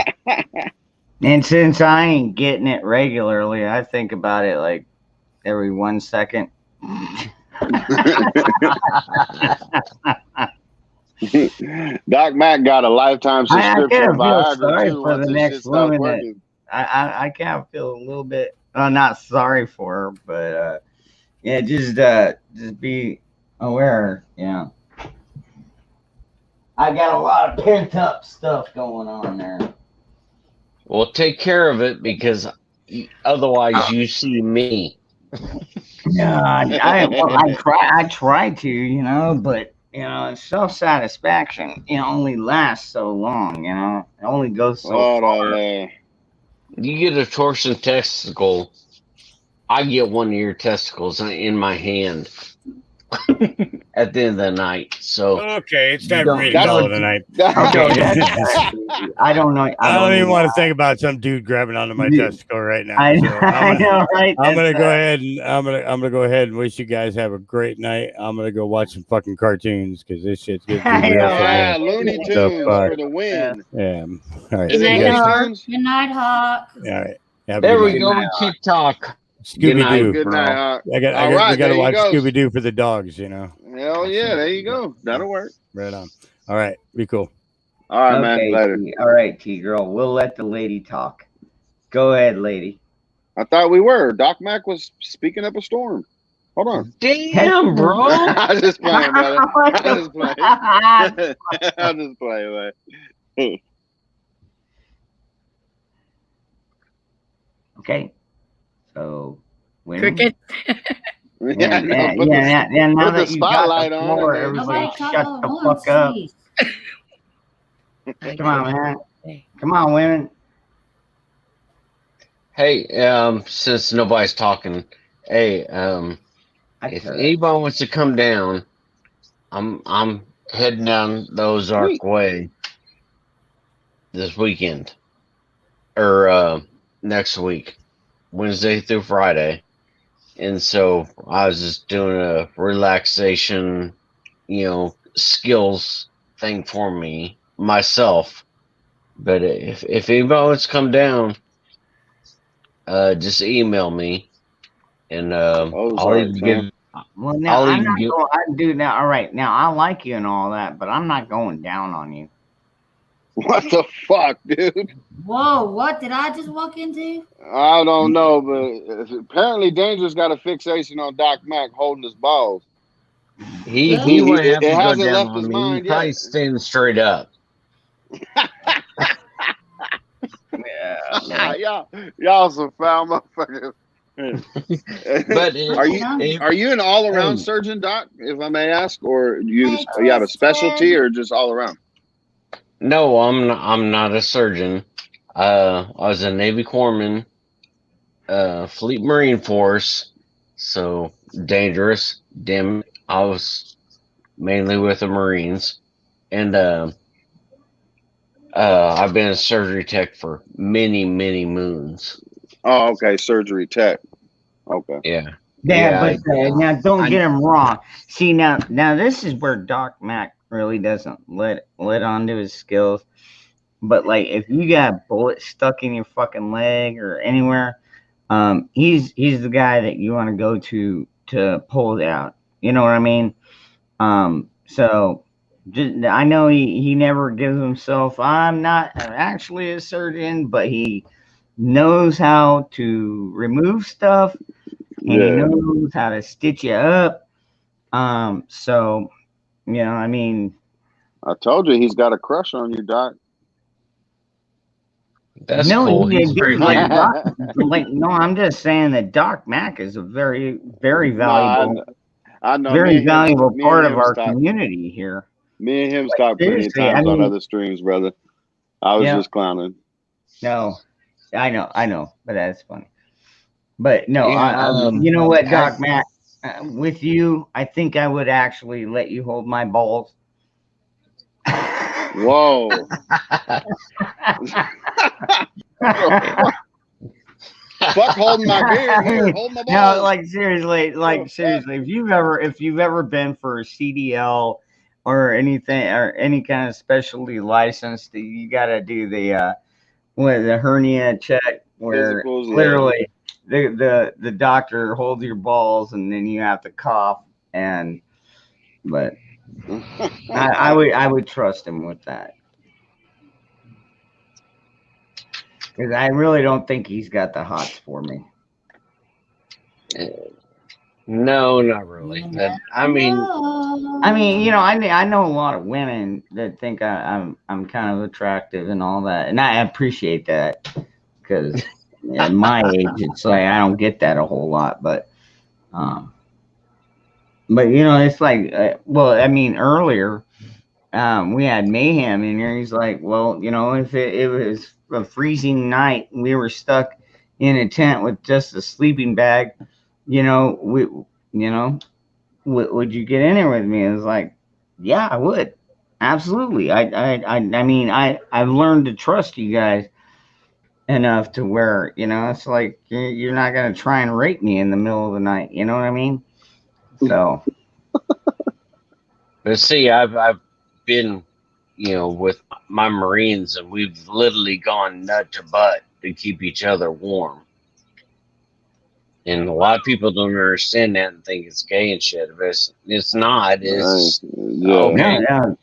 And since I ain't getting it regularly, I think about it like every 1 second. Doc Mac got a lifetime subscription. I sorry for the next woman. I kind of feel a little bit not sorry for her, but yeah, just be aware. Yeah, I got a lot of pent up stuff going on there. Well, take care of it because otherwise you see me. Yeah, I try to, but self satisfaction only lasts so long. It only goes so far. You get a torsion testicle, I get one of your testicles in my hand at the end of the night. So okay, it's time for me to call it a night. I don't know. I don't even want to think about some dude grabbing onto my testicle right now. I know, right? I'm gonna go ahead and I'm gonna go ahead and wish you guys have a great night. I'm gonna go watch some fucking cartoons because this shit's getting too real for me. Looney Tunes for the win. Yeah. All right. Good night, Hawk. Good night, Hawk. All right. There we go. TikTok. Scooby Doo. Good night, Hawk. I gotta watch Scooby Doo for the dogs. Hell yeah, there you go. That'll work. Right on. All right, be cool. All right, man. Later. All right, T-girl. We'll let the lady talk. Go ahead, lady. I thought we were. Doc Mac was speaking up a storm. Hold on. Damn, bro. I was just playing, brother. I'm just playing, man. Okay. So, Cricket. Put now the that you got spotlight the on floor, it. everybody shut the fuck up. Come on, man. Come on, women. Hey, since nobody's talking, hey, if anybody wants to come down, I'm heading down the Ozark Way this weekend or next week, Wednesday through Friday. And so I was just doing a relaxation, skills thing for myself. But if anybody wants to come down, just email me, and I'll even give. Well, now I'm not going. I do now. All right, now I like you and all that, but I'm not going down on you. What the fuck, dude? Whoa, what did I just walk into? I don't know, but apparently Dangerous got a fixation on Doc Mac holding his balls. He wouldn't have to go down on me. He's probably standing straight up. Yeah, y'all some foul motherfuckers. But are you an all around surgeon, Doc? If I may ask, or you have a specialty, or just all around? No, I'm not a surgeon. I was a Navy corpsman, Fleet Marine Force, so Dangerous. Damn it. I was mainly with the Marines, and I've been a surgery tech for many moons. Oh, okay, surgery tech. Okay. Yeah. Yeah, but now don't get him wrong. See, now this is where Doc Mac really doesn't let onto his skills. But like, if you got a bullet stuck in your fucking leg or anywhere, he's the guy that you want to go to pull it out. You know what I mean? So just, I know he never gives himself. I'm not actually a surgeon, but he knows how to remove stuff, and he knows how to stitch you up. So you know, I mean, I told you he's got a crush on you, Doc. That's no, cool. he He's did, very like, funny. like no, I'm just saying that Doc Mack is a very, very valuable, I know. very valuable part of our community here. Me and him talked plenty of seriously, I times on mean- other streams, brother. I was Yeah. just clowning. No, I know, but that's funny. But no, Yeah, you know what, Doc Mack, with you, I think I would actually let you hold my balls. Whoa. Fuck holding my beer. Here, hold my balls. No, like seriously, if you've ever been for a CDL or anything or any kind of specialty license, you got to do the hernia check where Physicals, yeah. literally the doctor holds your balls and then you have to cough but I would trust him with that. Because I really don't think he's got the hots for me. No, not really. I mean, you know, I know a lot of women that think I'm kind of attractive and all that, and I appreciate that because at my age, it's like I don't get that a whole lot. But you know, it's like, well, I mean, earlier we had Mayhem in here. He's like, well, you know, if it was a freezing night and we were stuck in a tent with just a sleeping bag, you know, would you get in there with me? It was like, yeah, I would, absolutely. I mean, I've learned to trust you guys enough to where, you know, it's like you're not gonna try and rape me in the middle of the night. You know what I mean? So, but see, I've been, you know, with my Marines, and we've literally gone nut to butt to keep each other warm. And a lot of people don't understand that and think it's gay and shit. But it's not. It's okay.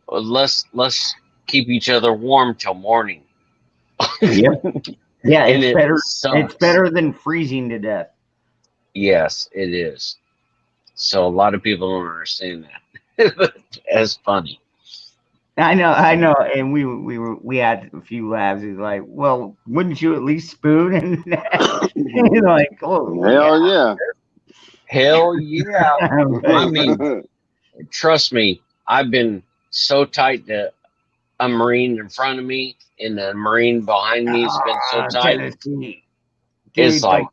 Well, let's keep each other warm till morning. Yep. Yeah, And it's it better. sucks. It's better than freezing to death. Yes, it is. So a lot of people don't understand that. But that's funny. I know, and we had a few laughs. He's like, "Well, wouldn't you at least spoon?" And he's like, "Oh, Hell yeah!" I mean, trust me, I've been so tight that a Marine in front of me and a Marine behind me has been so tight. Tennessee. It's Dude, like,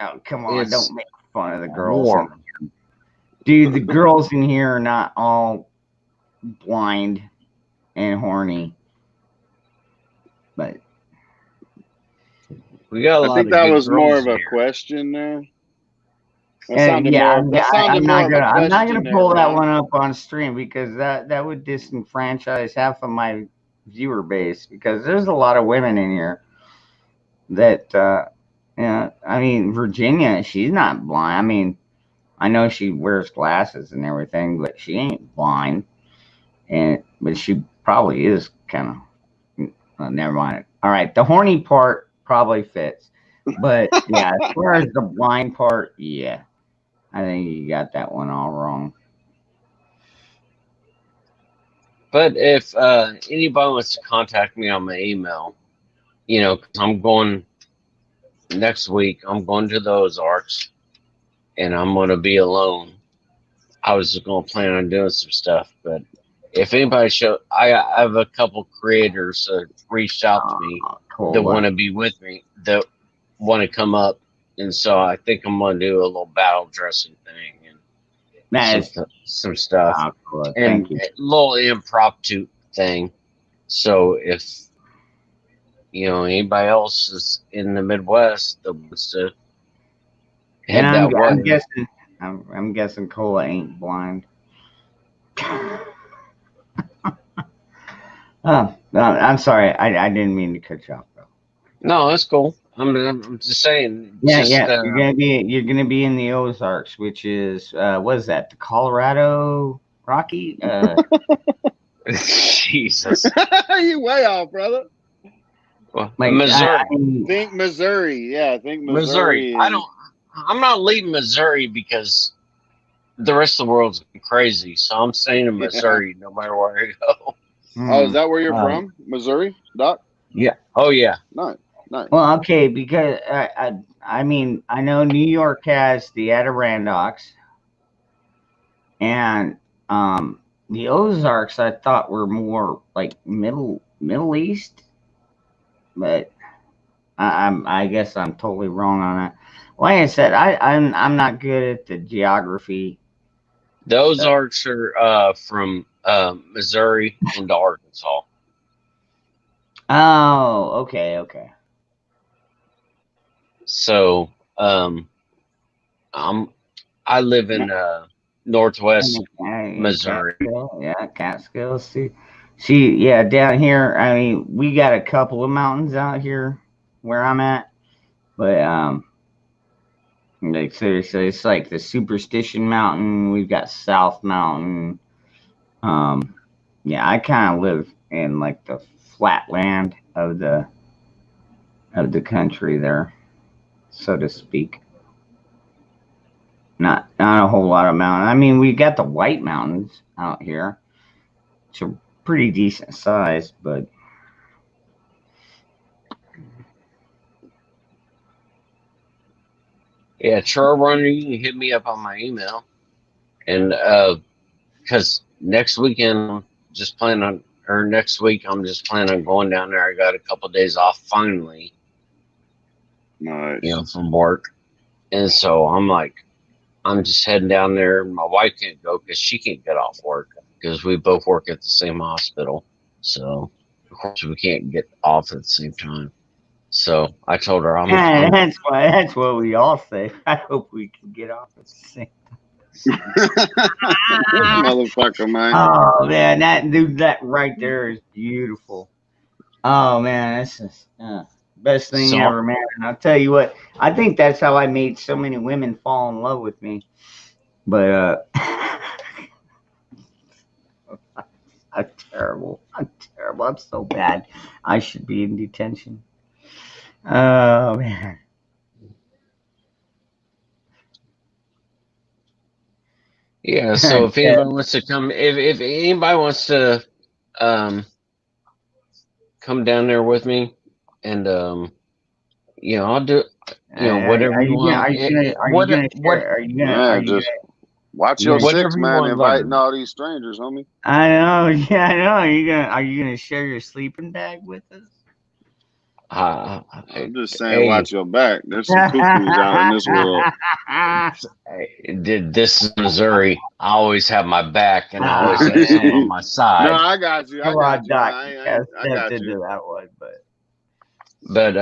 oh, come on, it's don't make fun of the girls. warm. Dude, the girls in here are not all blind and horny, but we got a lot I think of that good was more girls of a here. question there. That and sounded yeah, more- that I'm sounded more not of a gonna question there, pull that Ron. one up on stream because that would disenfranchise half of my viewer base because there's a lot of women in here that yeah, I mean, Virginia, she's not blind. I mean, I know she wears glasses and everything, but she ain't blind. But she probably is kind of. Never mind. All right, the horny part probably fits, but yeah, as far as the blind part, yeah, I think you got that one all wrong. But if anybody wants to contact me on my email, you know, 'cause I'm going next week, I'm going to the Ozarks and I'm going to be alone. I was just going to plan on doing some stuff, but if anybody I have a couple creators that reached out to me cool. that want to be with me, that want to come up. And so I think I'm going to do a little battle dressing thing and some stuff cool. and Thank you. a little impromptu thing. So if, you know, anybody else is in the Midwest that wants to head And that way. I'm guessing Cola ain't blind. I'm sorry. I didn't mean to cut you off, bro. No, that's cool. I'm just saying. Yeah, Just, yeah. You're gonna be in the Ozarks, which is what is that? The Colorado Rocky? Jesus. You way off, brother. Well, Like, Missouri. Think Missouri. Yeah, I think Missouri. Missouri. I'm not leaving Missouri because the rest of the world's crazy. So I'm staying in Missouri no matter where I go. Oh, is that where you're from? Missouri, Doc? Yeah. Oh yeah. Nice. Well, okay, because I mean, I know New York has the Adirondacks, and the Ozarks I thought were more like Middle East, but I guess I'm totally wrong on that. Like I said, I'm not good at the geography. The Ozarks are from Missouri into Arkansas. Oh, okay. So I live in northwest Missouri. Catskills. See, yeah, down here. I mean, we got a couple of mountains out here where I'm at, but like seriously, it's like the Superstition Mountain. We've got South Mountain. Yeah, I kind of live in like the flatland of the country there, so to speak. Not a whole lot of mountains. I mean, we got the White Mountains out here, which are pretty decent size, but yeah, Trail Runner, you can hit me up on my email, and because next week I'm just planning on going down there. I got a couple of days off finally. Nice. You know, from work, and so I'm just heading down there. My wife can't go because she can't get off work because we both work at the same hospital. So of course we can't get off at the same time. So I told her that's what we all say. I hope we can get off at the same time. Motherfucker, man. Oh man, that right there is beautiful. Oh man, this is best thing ever, man. And I'll tell you what, I think that's how I made so many women fall in love with me. But I'm terrible. I'm so bad. I should be in detention. Oh man. Yeah, so if anybody wants to come, if anybody wants to come down there with me, and you know, I'll do whatever you want. Watch your six, man. Inviting all these strangers, homie. I know. Yeah, I know. Are you gonna share your sleeping bag with us? I'm just saying, watch your back. There's some cuckoos out in this world. This is Missouri. I always have my back, and I always have someone on my side. No, I got you. I got you. I got you. That one, but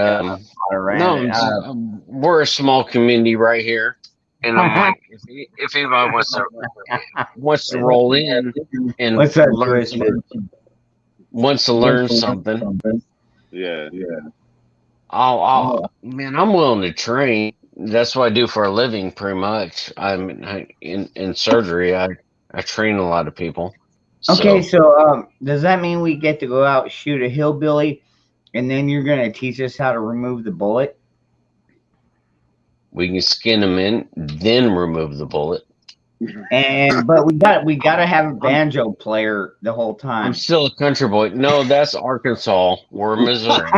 no, we're a small community right here, and I'm like, if anybody wants to roll in and wants to learn something. Yeah. I'm willing to train. That's what I do for a living, pretty much. In surgery. I train a lot of people. Okay, so does that mean we get to go out shoot a hillbilly, and then you're gonna teach us how to remove the bullet? We can skin them in, then remove the bullet. But we gotta have a banjo player the whole time. I'm still a country boy. No, that's Arkansas. We're Missouri.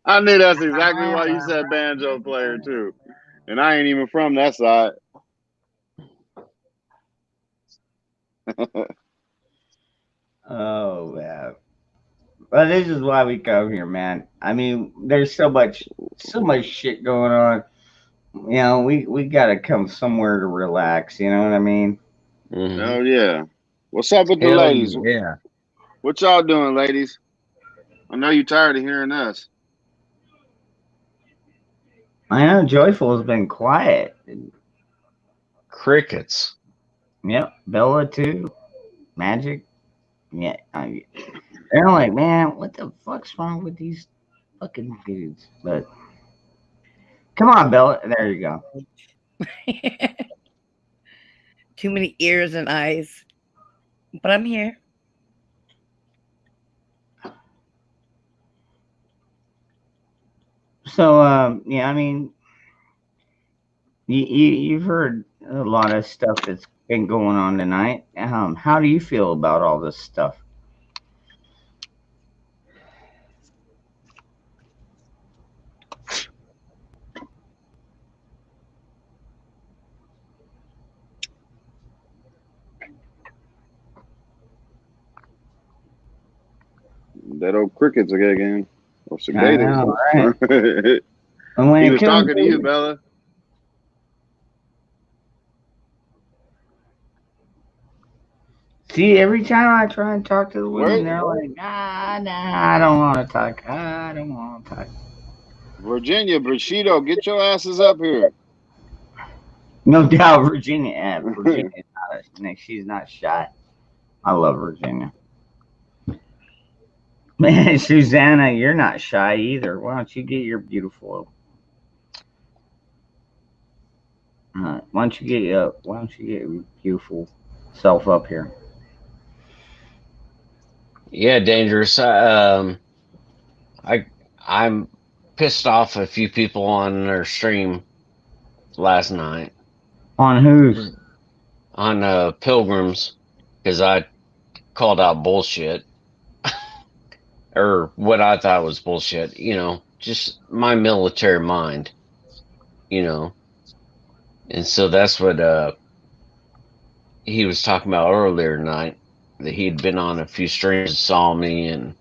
I knew that's exactly why you said banjo player too, and I ain't even from that side. Oh man. Well, this is why we come here, man. I mean, there's so much shit going on. You know, we gotta come somewhere to relax. You know what I mean? Mm-hmm. Oh yeah. What's up with the ladies? Yeah. What y'all doing, ladies? I know you're tired of hearing us. I know Joyful has been quiet. Crickets. Yep, Bella too. Magic. Yeah, they're like, man, what the fuck's wrong with these fucking dudes? But come on, Bill. There you go. Too many ears and eyes. But I'm here. So, yeah, I mean, you've heard a lot of stuff that's been going on tonight. How do you feel about all this stuff? That old crickets again. Or cicadas. Know, right? And when he was talking to you, Bella. See, every time I try and talk to the women, they're like, nah, I don't want to talk. I don't want to talk. Virginia, Bushido, get your asses up here. No doubt, Virginia. She's not shy. I love Virginia. Man, Susanna, you're not shy either. Why don't you get your beautiful? Why don't you get your beautiful self up here? Yeah, Dangerous. I'm pissed off a few people on their stream last night. On whose? On Pilgrims, because I called out bullshit. Or what I thought was bullshit, you know, just my military mind, you know. And so that's what he was talking about earlier tonight, that he'd been on a few streams and saw me, and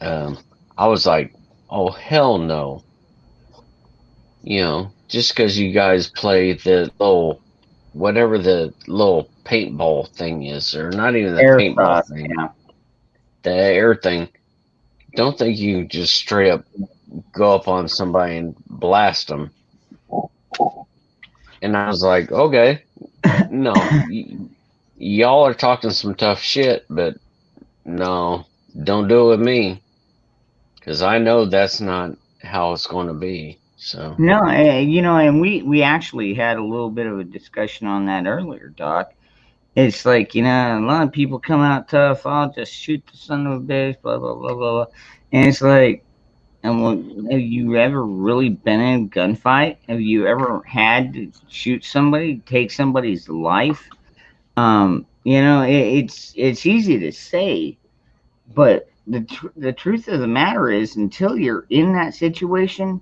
I was like, oh, hell no. You know, just because you guys play the little, whatever the little paintball thing is, or not even the paintball thing. Yeah. The air thing, don't think you can just straight up go up on somebody and blast them. And I was like, okay, no, y'all are talking some tough shit, but no, don't do it with me, because I know that's not how it's going to be. So no, you know, and we actually had a little bit of a discussion on that earlier, Doc. It's like, you know, a lot of people come out tough. I'll just shoot the son of a bitch, blah, blah, blah, blah, blah. And it's like, have you ever really been in a gunfight? Have you ever had to shoot somebody, take somebody's life? You know, it's easy to say, but the truth of the matter is, until you're in that situation,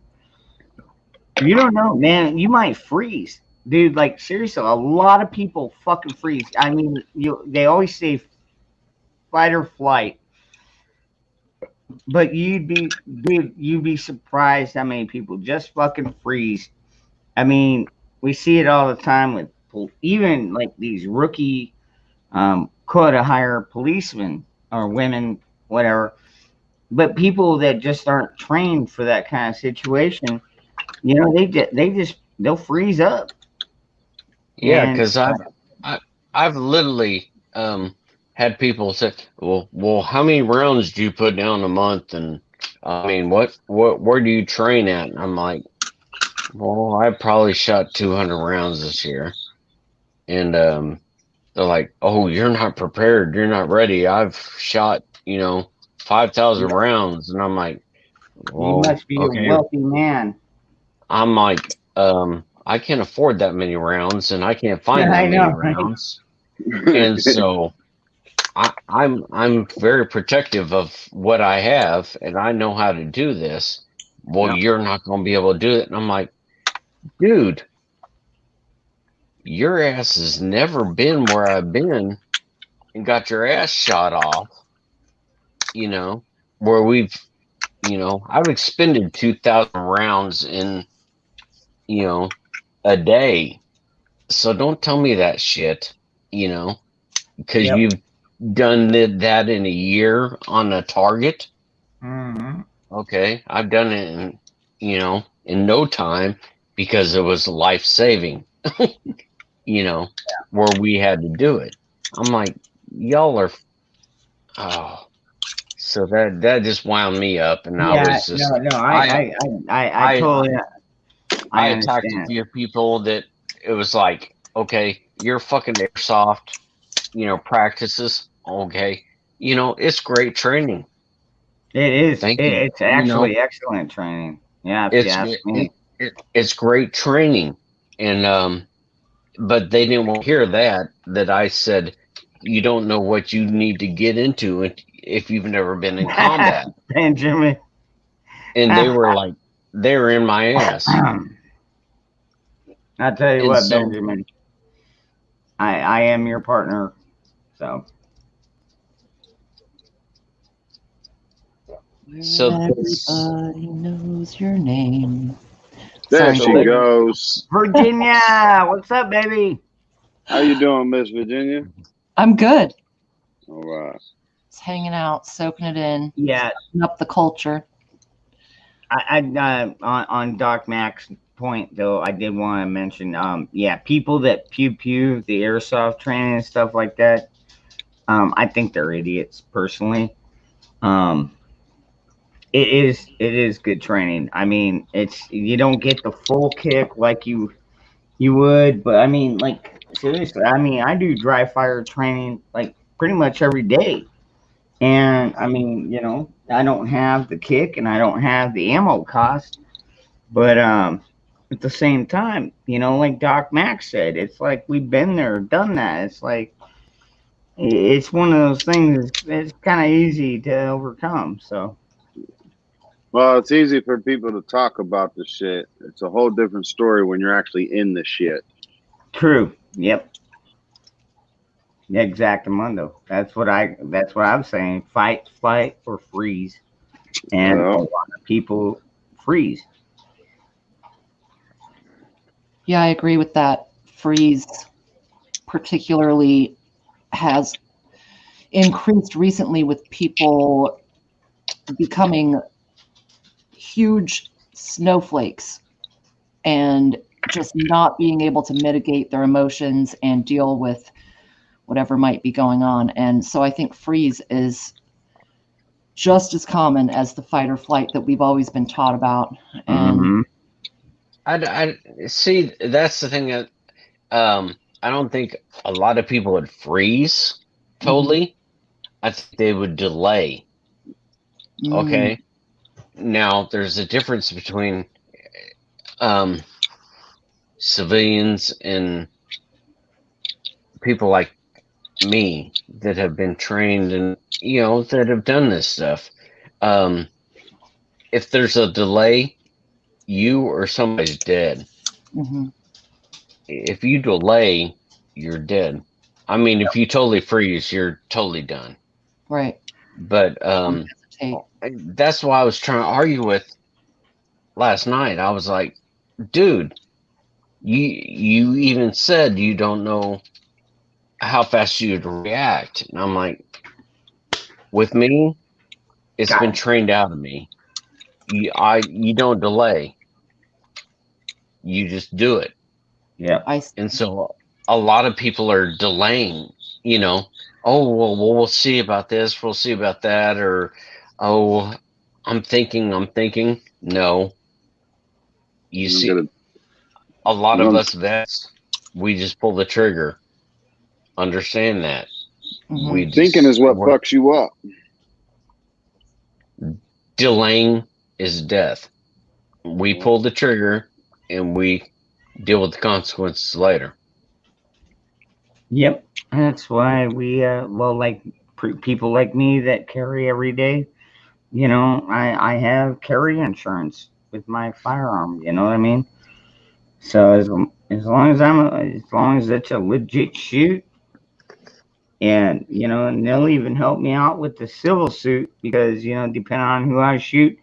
you don't know, man. You might freeze. Dude, like, seriously, a lot of people fucking freeze. I mean, they always say fight or flight, but you'd be surprised how many people just fucking freeze. I mean, we see it all the time with even like these rookie quota hire policemen or women, whatever. But people that just aren't trained for that kind of situation, you know, they'll freeze up. Yeah, because I've literally had people say, well, how many rounds do you put down a month? And I mean, where do you train at? And I'm like, well, I probably shot 200 rounds this year. And they're like, oh, you're not prepared. You're not ready. I've shot, 5,000 rounds. And I'm like, well, you must be a wealthy man. I'm like, I can't afford that many rounds, and I can't find that many rounds. And so I'm very protective of what I have, and I know how to do this. Well, you're not going to be able to do it. And I'm like, dude, your ass has never been where I've been and got your ass shot off, where we've, I've expended 2,000 rounds in, a day. So don't tell me that shit, because you've done that in a year on a target. Mm-hmm. Okay, I've done it in no time, because it was life-saving, where we had to do it. I'm like, y'all are. Oh, so that just wound me up, and I was just. I totally. I attacked a few people that it was like, okay, you're fucking airsoft, practices. Okay, it's great training. It is. Thank you. It's actually excellent training. Yeah, if you ask me. It's great training, and but they didn't want to hear that I said you don't know what you need to get into if you've never been in combat. Benjamin. And they were in my ass. I'll tell you what, Benjamin. I am your partner, so. Everybody knows your name. There she goes. Virginia, what's up, baby? How you doing, Miss Virginia? I'm good. All right. Just hanging out, soaking it in. Yeah. Up the culture. On Doc Mac's point, though, I did want to mention, people that pew the airsoft training and stuff like that, I think they're idiots, personally. It is good training. I mean, you don't get the full kick like you would, but I mean, like, seriously, I mean, I do dry fire training like pretty much every day. And I mean, I don't have the kick and I don't have the ammo cost, but at the same time, like Doc Mac said, it's like we've been there, done that. It's like it's one of those things. It's kind of easy to overcome. So. Well, it's easy for people to talk about the shit. It's a whole different story when you're actually in the shit. True. Yep. Exactamundo. That's what I'm saying. Fight, flight, or freeze. And a lot of people freeze. Yeah, I agree with that. Freeze particularly has increased recently with people becoming huge snowflakes and just not being able to mitigate their emotions and deal with whatever might be going on. And so I think freeze is just as common as the fight or flight that we've always been taught about. And I see, that's the thing that I don't think a lot of people would freeze totally. I think they would delay. Okay. Now, there's a difference between civilians and people like me that have been trained and, that have done this stuff. If there's a delay, you or somebody's dead. If you delay, you're dead. I mean, if you totally freeze, you're totally done. Right. But that's why I was trying to argue with last night. I was like, dude, you even said you don't know how fast you'd react. And I'm like, with me, it's been trained out of me. You don't delay. You just do it. Yeah. And so a lot of people are delaying, oh, well, we'll see about this. We'll see about that. Or, oh, I'm thinking. No. You see, a lot of us vets, we just pull the trigger. Understand that. Thinking is what fucks you up. Delaying is death. We pull the trigger and we deal with the consequences later. Yep. That's why we, people like me that carry every day, I have carry insurance with my firearm, you know what I mean? So as long as it's a legit shoot, and and they'll even help me out with the civil suit because depending on who I shoot,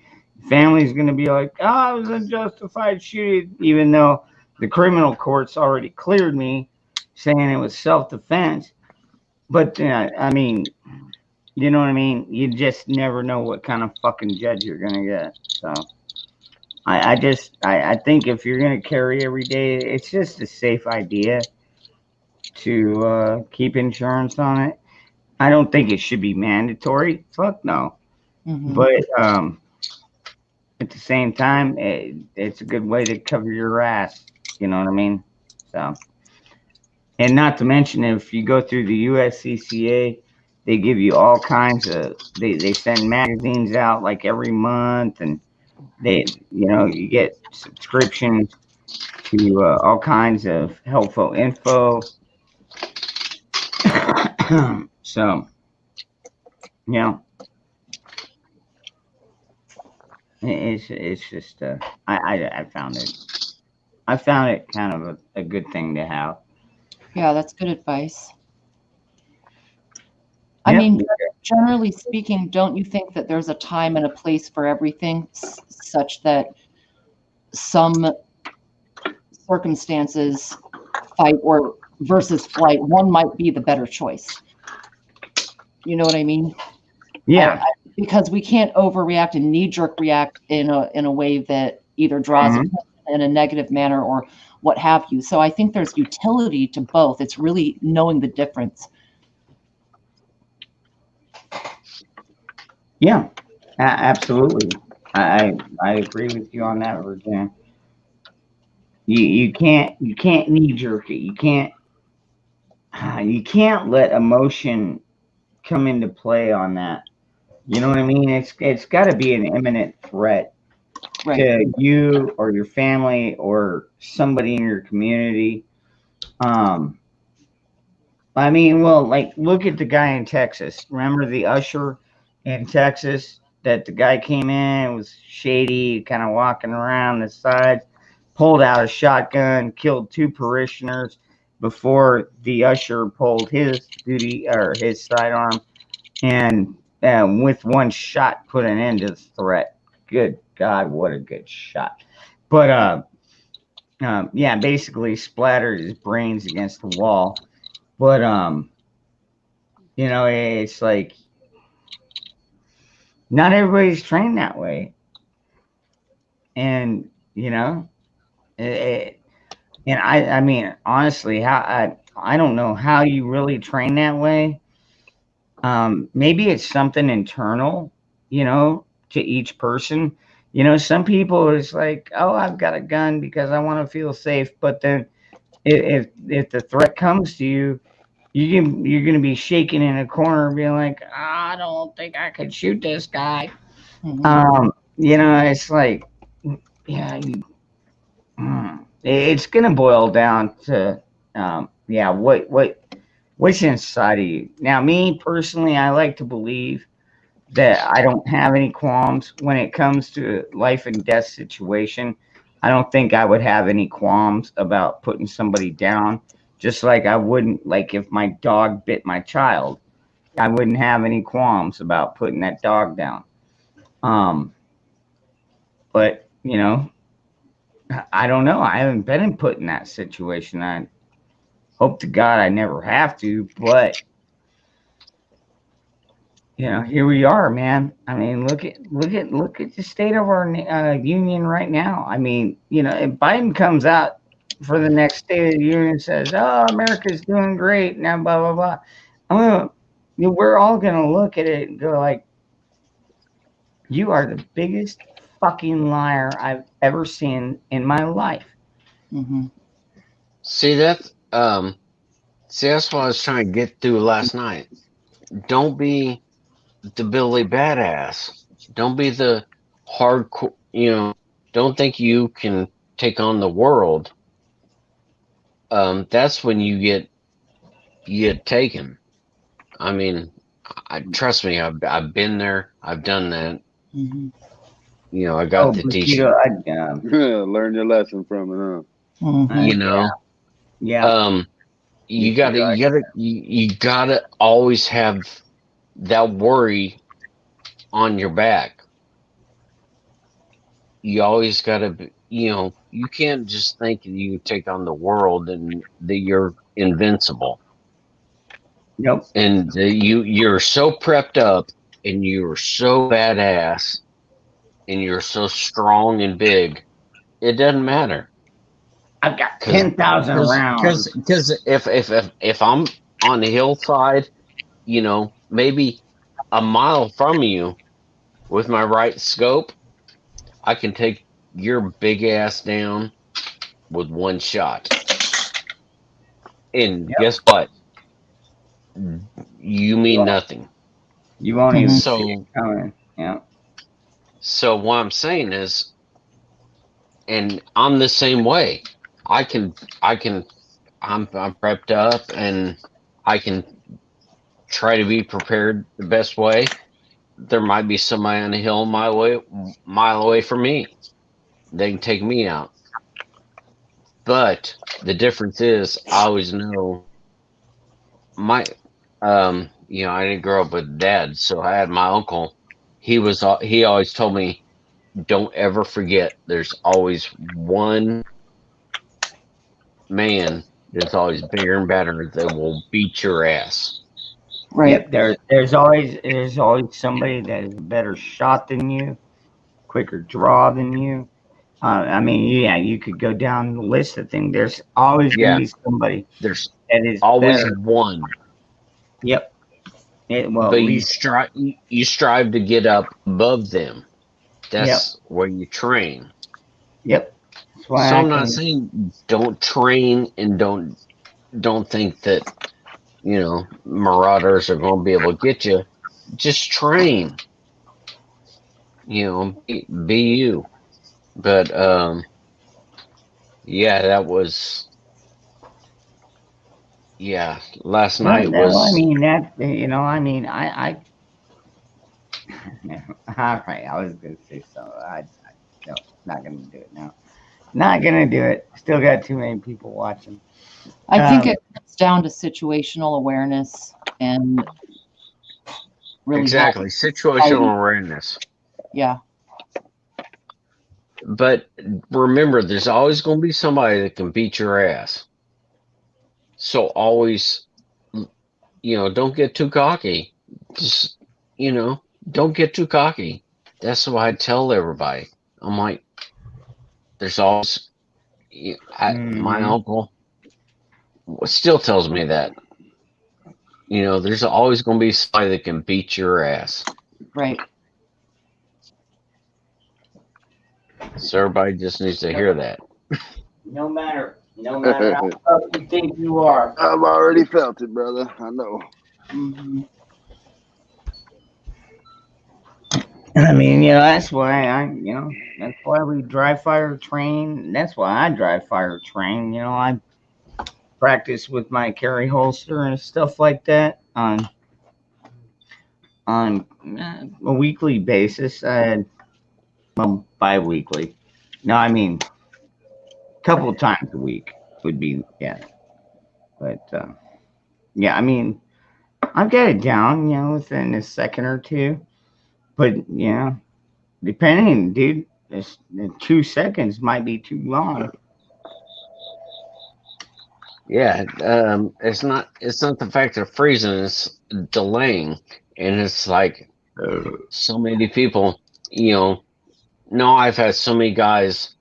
family's gonna be like, oh, it was a justified shooting, even though the criminal court's already cleared me, saying it was self-defense. But I mean, you know what I mean? You just never know what kind of fucking judge you're gonna get. So I think if you're gonna carry every day, it's just a safe idea. to keep insurance on it. I don't think it should be mandatory. Fuck no. But at the same time, it's a good way to cover your ass. You know what I mean? So, and not to mention, if you go through the USCCA, they give you all kinds of. They send magazines out like every month, and you get subscriptions to all kinds of helpful info. So, it's just I found it kind of a good thing to have. Yeah, that's good advice. I mean, generally speaking, don't you think that there's a time and a place for everything, such that some circumstances, fight or versus flight, one might be the better choice? You know what I mean? Yeah. Because we can't overreact and knee-jerk react in a way that either draws in a negative manner or what have you. So I think there's utility to both. It's really knowing the difference. Yeah, absolutely. I agree with you on that, Virginia. You can't knee jerk it. You can't let emotion come into play on that. You know what I mean? It's got to be an imminent threat to you or your family or somebody in your community. I mean, well, like look at the guy in Texas. Remember the usher in Texas that the guy came in, was shady, kind of walking around the sides, pulled out a shotgun, killed 2 parishioners before the usher pulled his his sidearm, and with one shot put an end to the threat. Good God, what a good shot! But yeah, basically splattered his brains against the wall. But it's like not everybody's trained that way, and and I mean honestly, how I don't know how you really train that way. Maybe it's something internal, to each person. Some people is like, oh, I've got a gun because I want to feel safe. But then if the threat comes to you, you're going to be shaking in a corner being like, I don't think I could shoot this guy. It's like, yeah, it's going to boil down to, what's inside of you. Now, me personally, I like to believe that I don't have any qualms when it comes to life and death situation. I don't think I would have any qualms about putting somebody down, just like I wouldn't, like if my dog bit my child, I wouldn't have any qualms about putting that dog down. But, I don't know. I haven't been put in that situation. I hope to God I never have to, but here we are, man. I mean, look at the state of our union right now. I mean, if Biden comes out for the next State of the Union and says, "Oh, America's doing great now," blah blah blah, we're all gonna look at it and go like, "You are the biggest fucking liar I've ever seen in my life." See that's what I was trying to get through last night. Don't be the Billy Badass. Don't be the hardcore. Don't think you can take on the world. That's when you get taken. I mean, trust me. I've been there. I've done that. I got the t-shirt. Learn your lesson from it, huh? Yeah. You gotta always have that worry on your back. You always gotta, you can't just think you take on the world and that you're invincible. Nope. And you're so prepped up and you're so badass and you're so strong and big. It doesn't matter. I've got 10,000 rounds. Because if I'm on the hillside, you know, maybe a mile from you, with my right scope, I can take your big ass down with one shot. And guess what? You mean nothing. You won't even see it coming. Yeah. So what I'm saying is, and I'm the same way. I'm prepped up, and I can try to be prepared the best way. There might be somebody on a hill mile away from me. They can take me out. But the difference is, I always know my, you know, I didn't grow up with dad, so I had my uncle. He always told me, don't ever forget, there's always one man that's always bigger and better that will beat your ass. Right. Yep, there's always somebody that is a better shot than you, quicker draw than you. I mean, yeah, you could go down the list of things. There's always going to be somebody. There's that is always better. one. Yep. But you strive to get up above them. That's where you train. Yep. So I'm not saying don't train and don't think that, you know, marauders are going to be able to get you. Just train. You know, be you. But yeah, that was last night was. I mean that, you know, I mean I all right, I was gonna say so. No, not gonna do it now. Not gonna do it. Still got too many people watching. I think it comes down to situational awareness and really exactly situational awareness. Yeah. But remember, there's always going to be somebody that can beat your ass. So always, you know, don't get too cocky. Just, you know, don't get too cocky. That's what I tell everybody. I'm like, there's always, my uncle still tells me that. You know, there's always going to be somebody that can beat your ass. Right. So everybody just needs to hear that. No matter how tough you think you are. I've already felt it, brother. I know. I mean, you know, that's why that's why we dry fire train. That's why I dry fire train. You know, I practice with my carry holster and stuff like that on a weekly basis. I had bi-weekly. No, I mean, a couple of times a week would be, But, I mean, I've got it down, you know, within a second or two. But, depending, dude, 2 seconds might be too long. Yeah, it's not the fact of freezing, it's delaying. And it's like so many people, you know, no, I've had so many guys,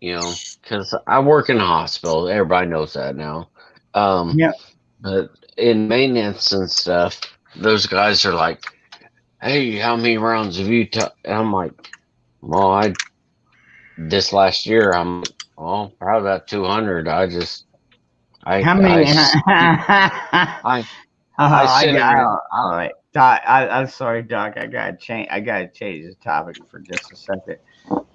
you know, because I work in a hospital. Everybody knows that now. But in maintenance and stuff, those guys are like, hey, how many rounds have you and I'm like, well, this last year, probably about 200. How many? All right. Doc, I'm sorry, Doc. I gotta change the topic for just a second.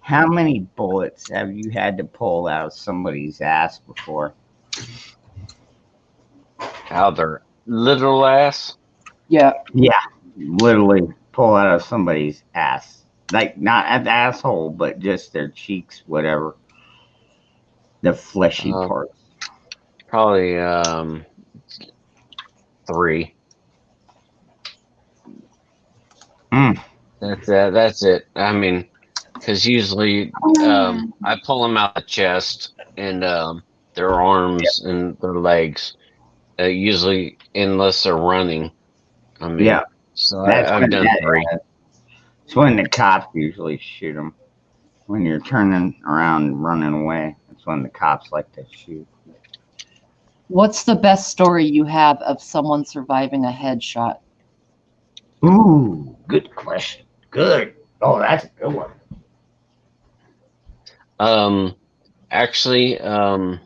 How many bullets have you had to pull out of somebody's ass before? Out their literal ass? Yeah. Yeah. Literally pull out of somebody's ass. Like not at the asshole, but just their cheeks, whatever. The fleshy parts. Probably 3. That's it. I mean, because usually I pull them out the chest and their arms and their legs. Usually, unless they're running. I mean, so I've done 3. It's when the cops usually shoot them. When you're turning around and running away. That's That's when the cops like to shoot. What's the best story you have of someone surviving a headshot? Ooh, good question. Good. Oh, that's a good one. Actually, my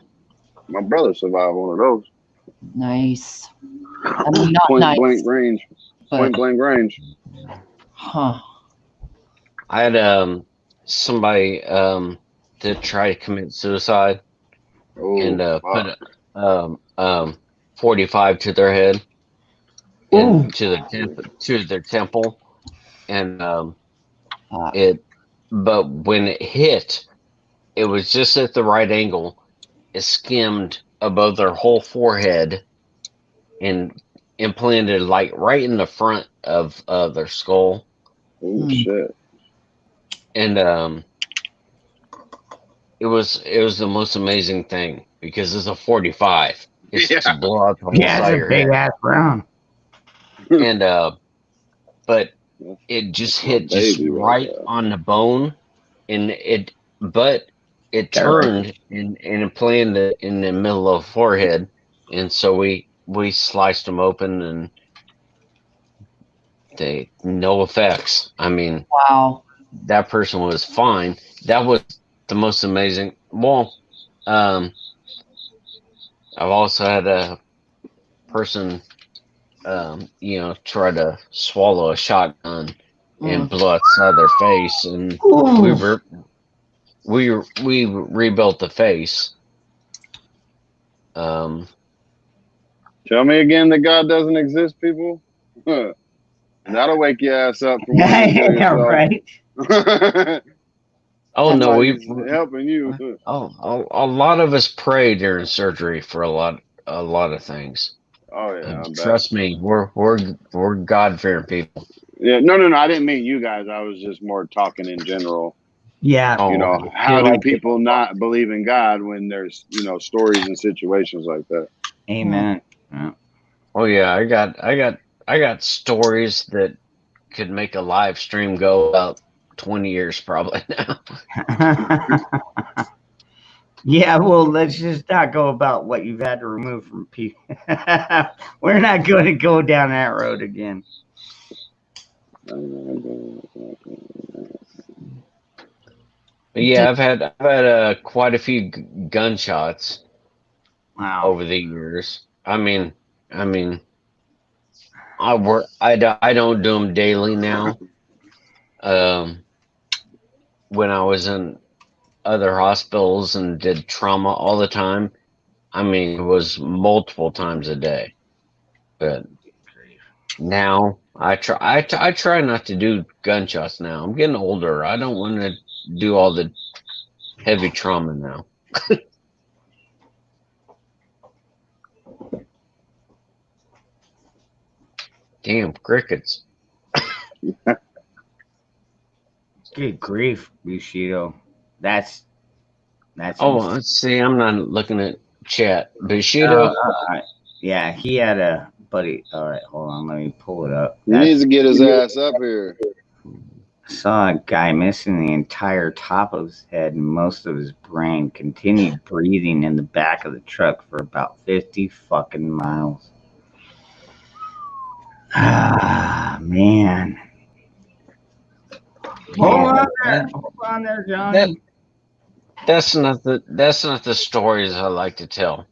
brother survived one of those. Nice. I mean, not point nice. blank range. But, Point blank range. Huh. I had somebody to try to commit suicide and put 45 to their head and to their temple, and but when it hit, it was just at the right angle. It skimmed above their whole forehead and implanted like right in the front of their skull. Oh shit. And it was the most amazing thing because it's a 45. It's just blow out the whole side of your big head. ass round. And but it just hit just right on the bone, and it turned and implanted in the middle of the forehead, and so we sliced them open, and they no effects. I mean, wow, that person was fine. That was the most amazing. Well, I've also had a person, try to swallow a shotgun and blow out the side of their face, and we rebuilt the face. Tell me again that God doesn't exist, people. That'll wake your ass up. From yeah, right. Oh no, we've helping you. A lot of us pray during surgery for a lot of things. Oh yeah, trust me, we're God-fearing people. Yeah, no, I didn't mean you guys. I was just more talking in general. Yeah, how do people not believe in God when there's stories and situations like that? Amen. Yeah. Oh yeah, I got stories that could make a live stream go about 20 years probably now. Yeah, well, let's just not go about what you've had to remove from people. We're not going to go down that road again. But yeah, I've had quite a few gunshots. Wow. Over the years. I mean, I don't do them daily now. When I was in other hospitals and did trauma all the time, I mean, it was multiple times a day. But now I try not to do gunshots now. I'm getting older. I don't want to do all the heavy trauma now. Damn crickets. Good grief, Bushido. That's let's see, I'm not looking at chat. Bushido. Yeah, he had a buddy. All right, hold on, let me pull it up. He needs to get his ass up here. Saw a guy missing the entire top of his head and most of his brain. Continued breathing in the back of the truck for about 50 fucking miles. Ah, man. Hold on there, Johnny. That's not the stories I like to tell.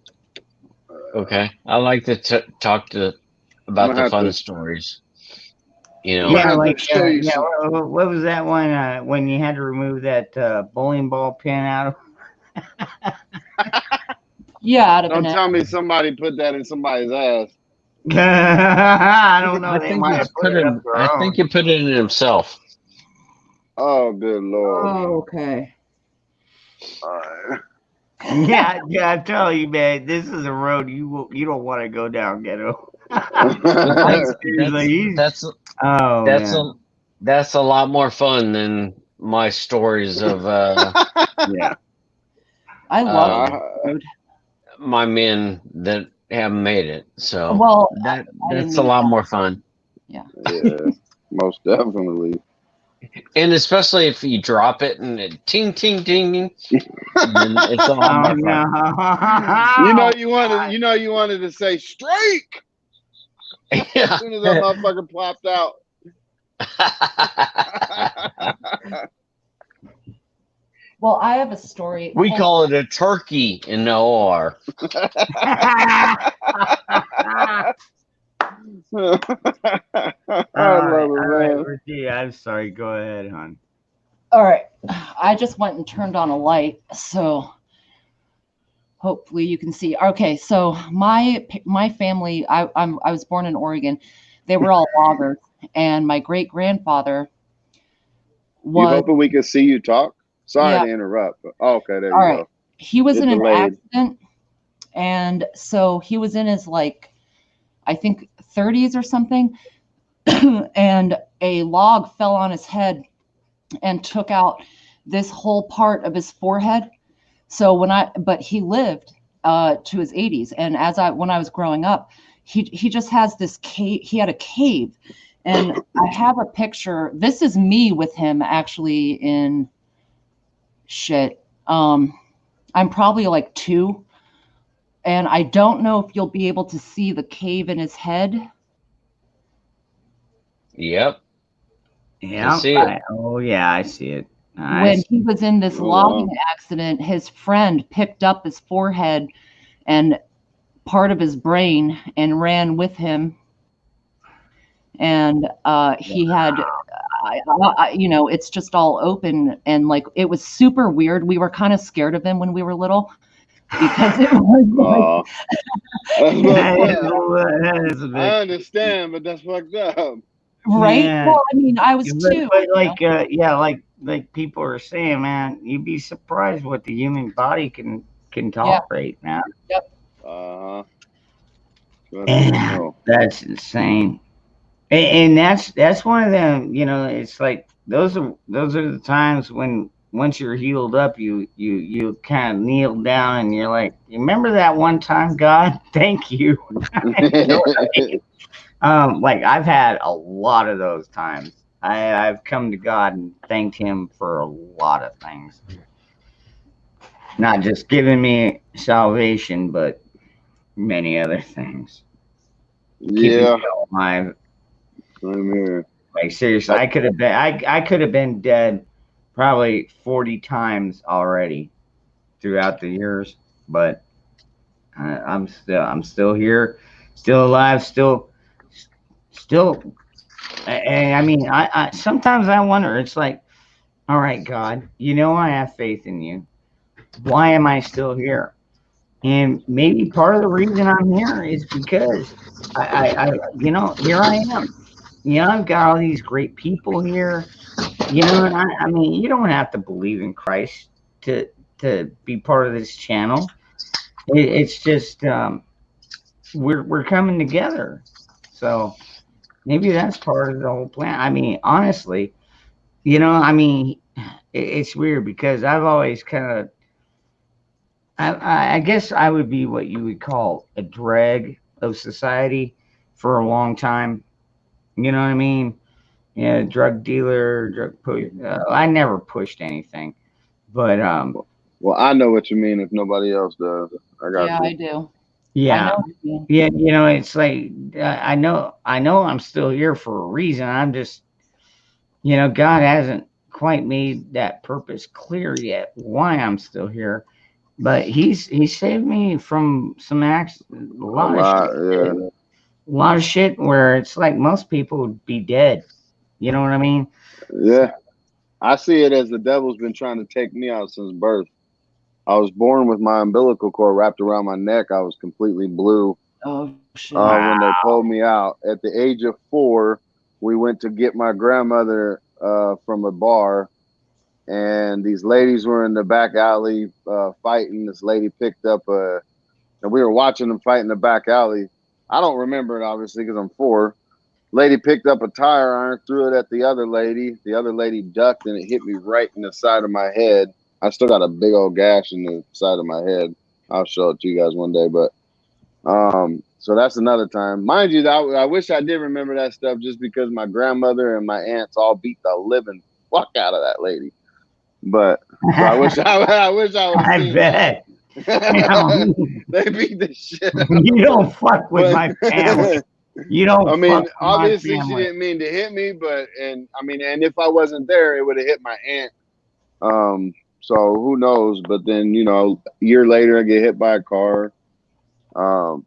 Okay, I like to talk about the fun stories. Yeah, like what was that one when you had to remove that bowling ball pin out of? Yeah, don't tell me somebody put that in somebody's ass. I don't know. I think he put it in himself. Oh, good Lord. Oh, okay. Yeah, I tell you, man, this is a road you don't want to go down, Ghetto. That's a lot more fun than my stories of yeah. I love my men that haven't made it. So that's a lot more fun. Yeah. Yeah, most definitely. And especially if you drop it and it ting ting ting, then it's all Oh, different. no. You wanted to say strike. Yeah. As soon as that motherfucker plopped out. Well, I have a story. We call it a turkey in the OR. I'm sorry. Go ahead, hon. All right. I just went and turned on a light, so hopefully you can see. Okay, so my family, I was born in Oregon. They were all loggers, and my great grandfather was. You hoping we can see you talk? Sorry Yeah. to interrupt. Okay, there All you right. go. He was It's in an delayed. accident, and so he was in his I think 30s or something, and a log fell on his head and took out this whole part of his forehead. So but he lived to his 80s, and when I was growing up, he just has this cave. He had a cave, and I have a picture. This is me with him actually in shit. I'm probably like 2. And I don't know if you'll be able to see the cave in his head. Yep. Yeah. see it. I see it. When he was in this logging accident, his friend picked up his forehead and part of his brain and ran with him. And he had, it's just all open, and it was super weird. We were kind of scared of him when we were little. Because it was I understand, but that's fucked up. Right? Yeah. Well, I mean, I was 2. But like people are saying, man, you'd be surprised what the human body can tolerate, man. Yep. That's insane. And that's one of them, it's like those are the times when once you're healed up, you kind of kneel down and you're like, remember that one time, God? Thank you. I've had a lot of those times. I've come to God and thanked him for a lot of things. Not just giving me salvation, but many other things. Yeah. Alive. Like seriously, I could have been dead probably 40 times already throughout the years, but I'm still here, still alive, still. And I mean, I sometimes I wonder. It's like, all right, God, I have faith in you. Why am I still here? And maybe part of the reason I'm here is because I here I am. I've got all these great people here. And I mean, you don't have to believe in Christ to be part of this channel. It's just we're coming together. So maybe that's part of the whole plan. I mean, honestly, it's weird because I've always kind of, I guess I would be what you would call a drag of society for a long time. You know what I mean? Yeah, drug dealer, drug push. I never pushed anything, but well, I know what you mean. If nobody else does, I got you. I do. Yeah, it's like I know I'm still here for a reason. I'm just, God hasn't quite made that purpose clear yet why I'm still here, but he saved me from some accidents, a lot of shit where it's like most people would be dead. You know what I mean? Yeah. I see it as the devil's been trying to take me out since birth. I was born with my umbilical cord wrapped around my neck. I was completely blue. Oh, shit. When they pulled me out. At the age of 4, we went to get my grandmother from a bar. And these ladies were in the back alley fighting. This lady picked up and we were watching them fight in the back alley. I don't remember it, obviously, because I'm 4. Lady picked up a tire iron, threw it at the other lady. The other lady ducked, and it hit me right in the side of my head. I still got a big old gash in the side of my head. I'll show it to you guys one day. But so that's another time. Mind you, I wish I did remember that stuff just because my grandmother and my aunts all beat the living fuck out of that lady. But so I wish I would have bet. They beat the shit out of You her. don't fuck with But- my family. You don't. I mean, fuck with my obviously she family. didn't mean to hit me, and if I wasn't there, it would have hit my aunt. So who knows? But then, a year later, I get hit by a car. 10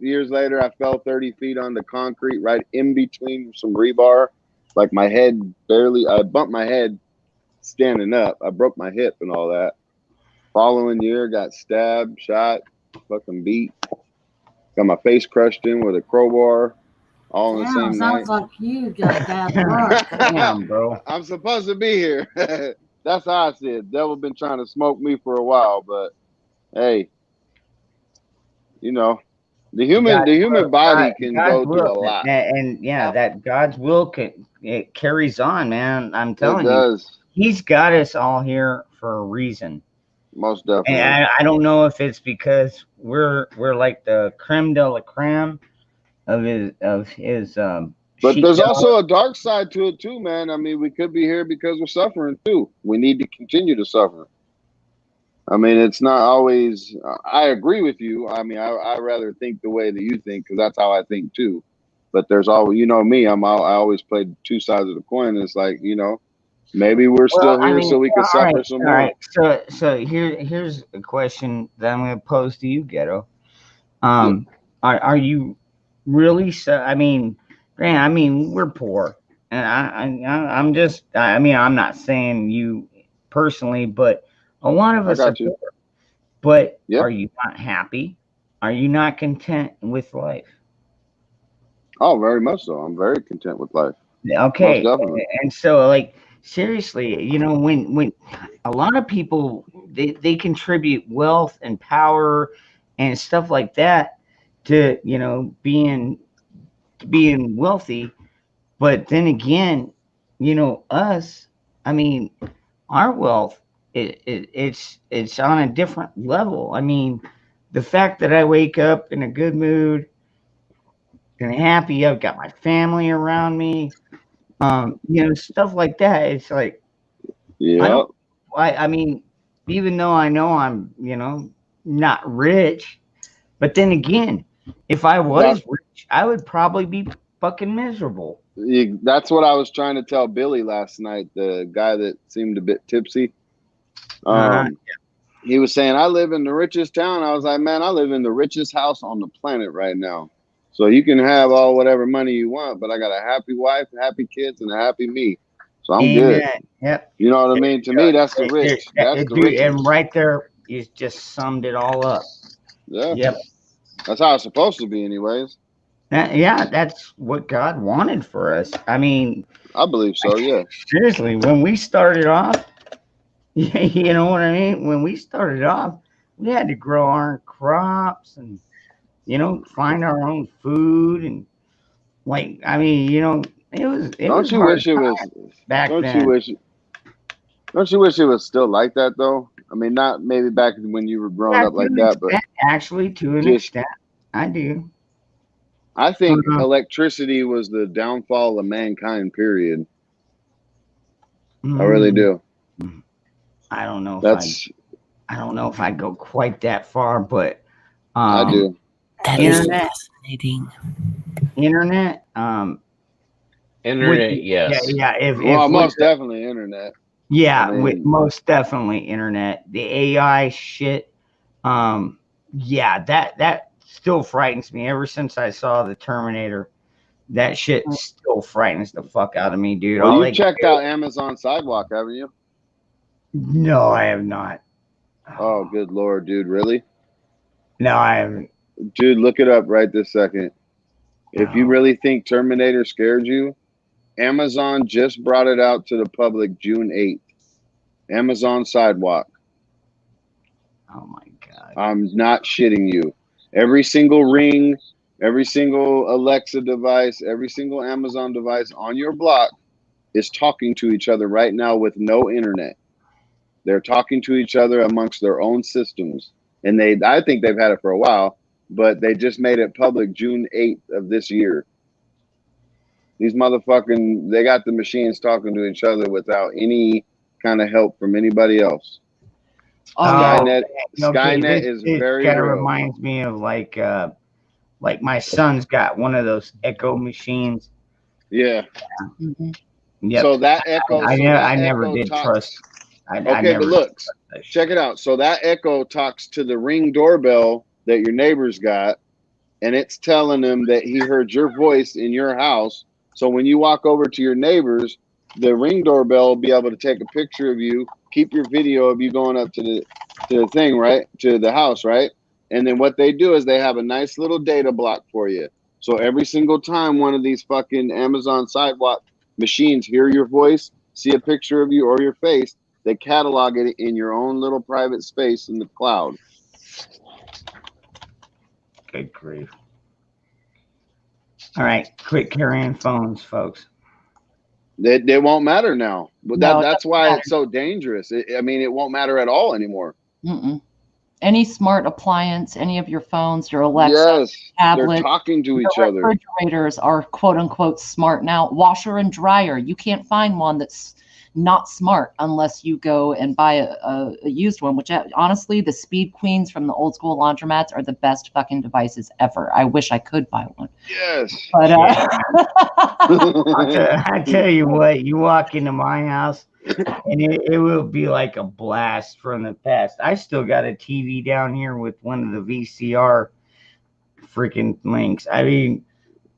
years later, I fell 30 feet on the concrete right in between some rebar. Like my head I bumped my head standing up. I broke my hip and all that. Following year, got stabbed, shot, fucking beat. Got my face crushed in with a crowbar. All in the same night. Sounds like you got bad luck. Damn, bro. I'm supposed to be here. That's how I see it. Devil been trying to smoke me for a while, but hey, the human body can go through a lot. And that God's will it carries on, man. I'm telling It you, does. He's got us all here for a reason. Most definitely. And I don't know if it's because we're like the creme de la creme of his. But there's also a dark side to it too, man. I mean, we could be here because we're suffering too. We need to continue to suffer. I mean, it's not always. I agree with you. I mean, I rather think the way that you think because that's how I think too. But there's always, me. I always play two sides of the coin. It's like, maybe we're still here so we can suffer some more. All right. So here's a question that I'm going to pose to you, Ghetto. Are you really? I mean, Grant. We're poor, and I'm just. I'm not saying you personally, but. A lot of us are poor, but are you not happy? Are you not content with life? Oh, very much so. I'm very content with life. Okay. And so, like, seriously, when a lot of people, they contribute wealth and power and stuff like that to, being wealthy. But then again, us, our wealth, it's on a different level. I mean, the fact that I wake up in a good mood and happy, I've got my family around me, stuff like that. It's like, even though I know I'm, not rich, but then again, if I was rich, I would probably be fucking miserable. That's what I was trying to tell Billy last night, the guy that seemed a bit tipsy. He was saying, I live in the richest town. I was like, man, I live in the richest house on the planet right now. So you can have all whatever money you want, but I got a happy wife, happy kids, and a happy me. So I'm good. Yep. You know what I mean? To me, that's the rich. That's the rich. And right there, you just summed it all up. Yeah. Yep. That's how it's supposed to be anyways. That's what God wanted for us. I believe so, yeah. Seriously, when we started off, you know what I mean? When we started off, we had to grow our crops and, find our own food. And it was. Don't you wish it was back then? Don't you wish it was still like that though? Not maybe back when you were growing up like that, but actually to an extent, I do. I think electricity was the downfall of mankind, period. I really do. I don't know. I don't know if I go quite that far, but I do. That is fascinating. Internet. Internet, yes. Yeah. Most definitely internet. Yeah, most definitely internet. The AI shit. That still frightens me. Ever since I saw the Terminator, that shit still frightens the fuck out of me, dude. Well, you checked out Amazon Sidewalk, haven't you? No, I have not. Oh, good Lord, dude. Really? No, I haven't. Dude, look it up right this second. If you really think Terminator scared you, Amazon just brought it out to the public June 8th. Amazon Sidewalk. Oh, my God. I'm not shitting you. Every single Ring, every single Alexa device, every single Amazon device on your block is talking to each other right now with no internet. They're talking to each other amongst their own systems. And I think they've had it for a while, but they just made it public June 8th of this year. These motherfucking, they got the machines talking to each other without any kind of help from anybody else. Skynet is very kind of real. reminds me of like my son's got one of those Echo machines. Yeah. Mm-hmm. Yep. So that Echo, I never did trust. But look, check it out. So that Echo talks to the Ring doorbell that your neighbor's got, and it's telling them that he heard your voice in your house. So when you walk over to your neighbors, the Ring doorbell will be able to take a picture of you, keep your video of you going up to the thing, right? To the house, right? And then what they do is they have a nice little data block for you. So every single time one of these fucking Amazon Sidewalk machines hear your voice, see a picture of you or your face, they catalog it in your own little private space in the cloud. Good grief. All right, quit carrying phones, folks. They won't matter now. But that's why it's so dangerous. It won't matter at all anymore. Mm-mm. Any smart appliance, any of your phones, your Alexa, tablets, they're talking to each other. Refrigerators are quote unquote smart now. Washer and dryer, you can't find one that's not smart unless you go and buy a used one, which honestly, the Speed Queens from the old school laundromats are the best fucking devices ever. I wish I could buy one. Yes. But I tell you what, you walk into my house and it will be like a blast from the past. I still got a TV down here with one of the VCR freaking links. I mean,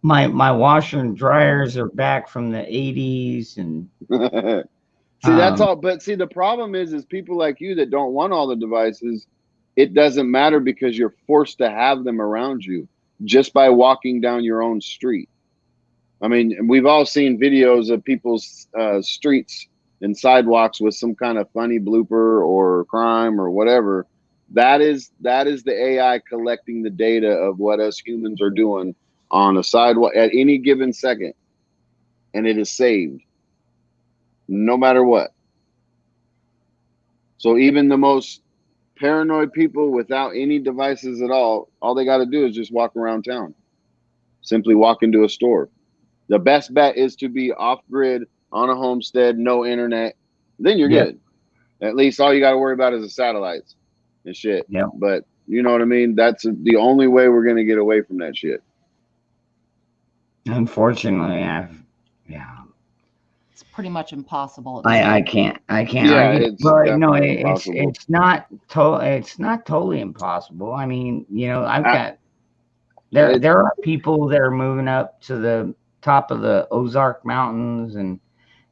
my washer and dryers are back from the 80s and see, that's all. But see, the problem is people like you that don't want all the devices. It doesn't matter because you're forced to have them around you just by walking down your own street. I mean, we've all seen videos of people's streets and sidewalks with some kind of funny blooper or crime or whatever. That is the AI collecting the data of what us humans are doing on a sidewalk at any given second, and it is saved. No matter what. So even the most paranoid people without any devices at all they got to do is just walk around town. Simply walk into a store. The best bet is to be off grid on a homestead, no internet. Then you're good. At least all you got to worry about is the satellites and shit. Yeah. But you know what I mean? That's the only way we're going to get away from that shit. Unfortunately, it's pretty much impossible. I can't argue. But no, it's not totally impossible. I mean, I've got there are people that are moving up to the top of the Ozark Mountains and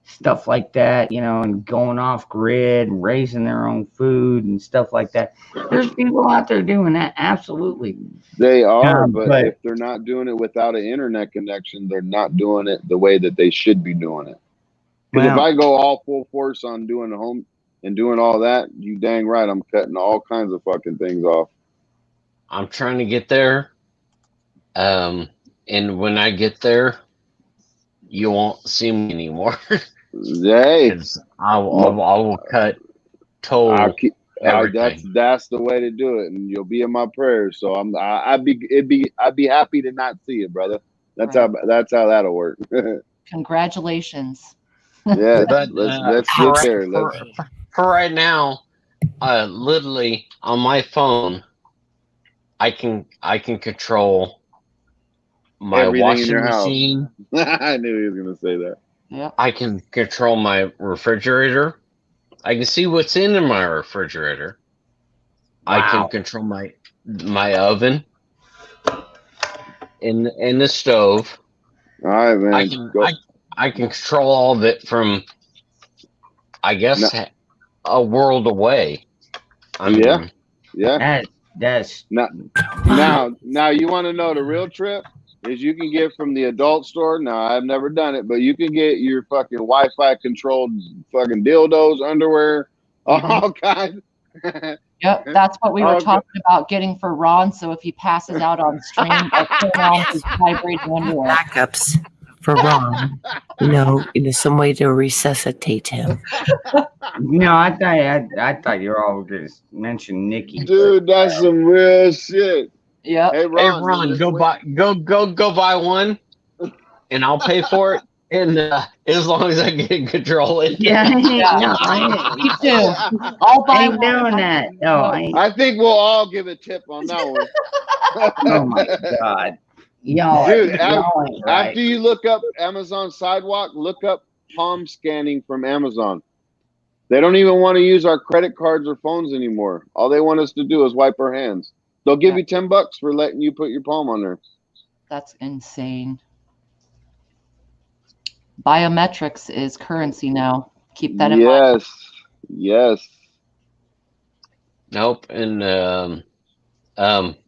stuff like that, and going off grid and raising their own food and stuff like that. There's people out there doing that. Absolutely. They are, but if they're not doing it without an internet connection, they're not doing it the way that they should be doing it. Because if I go all full force on doing the home and doing all that, you dang right, I'm cutting all kinds of fucking things off. I'm trying to get there. And when I get there, you won't see me anymore. Hey, I will cut total everything. That's the way to do it, and you'll be in my prayers. So I'd be happy to not see it, brother. That's how that'll work. Congratulations. Yeah, let's get there. For right now, literally on my phone, I can control my everything washing machine. I knew he was gonna say that. Yeah. I can control my refrigerator. I can see what's in my refrigerator. Wow. I can control my oven in the stove. All right, man. I can control all of it from, I guess, a world away. Yeah. That's now you want to know the real trip is you can get from the adult store. Now I've never done it, but you can get your fucking Wi-Fi controlled fucking dildos, underwear, all kinds. Yep, that's what we were talking about getting for Ron. So if he passes out on stream, I'll turn on his vibrating underwear. Backups for Ron. Some way to resuscitate him. I thought you were all going to mention Nikki. Dude, that's some real shit. Yeah. Hey Ron, go buy one. and I'll pay for it. And as long as I get control of it. Yeah, Me too. I'll buy ain't doing that. No, I think we'll all give a tip on that one. Oh my God. Y'all, Dude, y'all ain't right. after you look up Amazon Sidewalk, look up palm scanning from Amazon. They don't even want to use our credit cards or phones anymore. All they want us to do is wipe our hands. They'll give you $10 for letting you put your palm on there. That's insane. Biometrics is currency now. Keep that in mind. Yes. Nope. And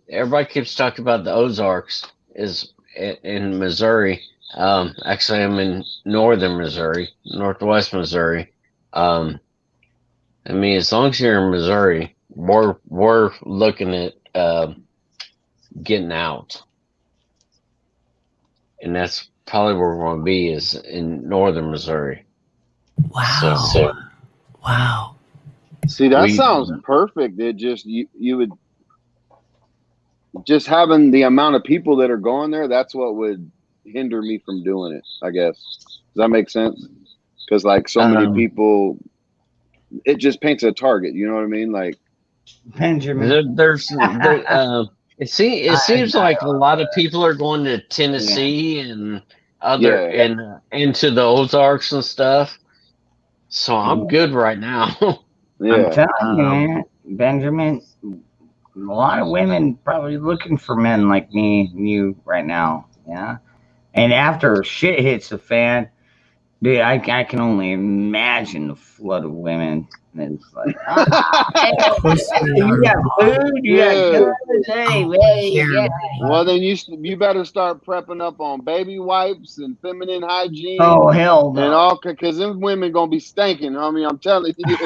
everybody keeps talking about the Ozarks is in Missouri. Actually, I'm in northern Missouri, northwest Missouri. I mean, as long as you're in Missouri, we're looking at getting out, and that's probably where we're going to be is in northern Missouri. Wow. Wow. See, that sounds perfect. It just you would just having the amount of people that are going there. That's what would hinder me from doing it, I guess. Does that make sense? Because like so many people, it just paints a target. You know what I mean? Like Benjamin. It seems like a lot of people are going to Tennessee and and into the Ozarks and stuff. So I'm good right now. I'm telling you, man, Benjamin, a lot of women probably looking for men like me and you right now. Yeah. And after shit hits the fan, dude, I can only imagine the flood of women. And it's like, you got food, you got goods, hey. Well, then you better start prepping up on baby wipes and feminine hygiene. Oh hell no! And all because them women gonna be stinking. I mean, I'm telling you.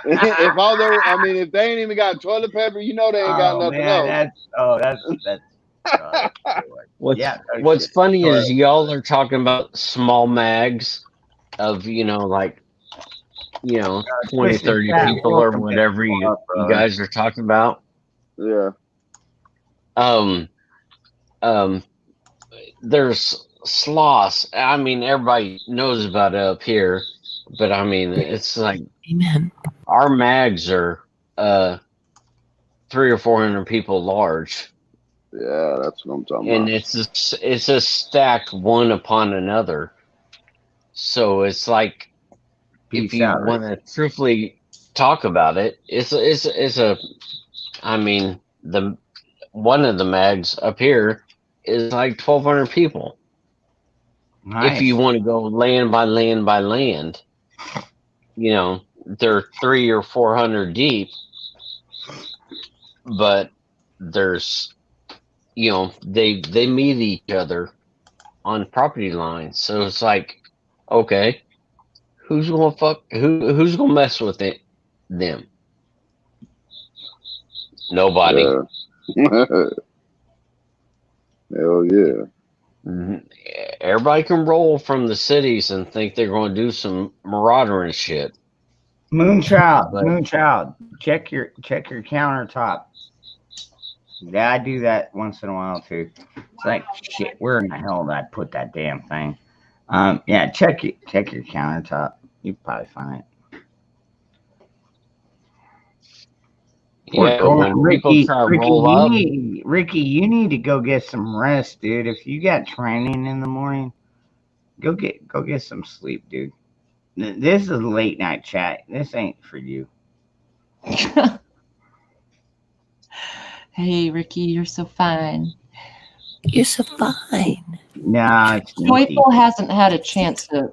If they ain't even got toilet paper, you know they ain't got nothing else. That's What's funny is y'all are talking about small mags of 20, 30 people or whatever you guys are talking about. Yeah. There's sloths. I mean, everybody knows about it up here, but I mean, it's like, amen. Our mags are 300 or 400 people large. Yeah, that's what I'm talking and about. it's a stacked one upon another. So it's like, if you want to truthfully talk about it, the one of the mags up here is like 1,200 people. Nice. If you want to go land by land by land, they're 300 or 400 deep, but there's, they meet each other on property lines. So it's like, okay, who's gonna mess with them? Nobody. Hell yeah. Everybody can roll from the cities and think they're going to do some marauding shit. Moonchild, check your countertop. Yeah, I do that once in a while too. It's like, shit, where in the hell did I put that damn thing? Yeah, check your countertop. You probably find it. Yeah, Ricky, you need to go get some rest, dude. If you got training in the morning, go get some sleep, dude. This is late night chat. This ain't for you. Hey, Ricky, you're so fine. You're so fine. No, Joyful hasn't had a chance to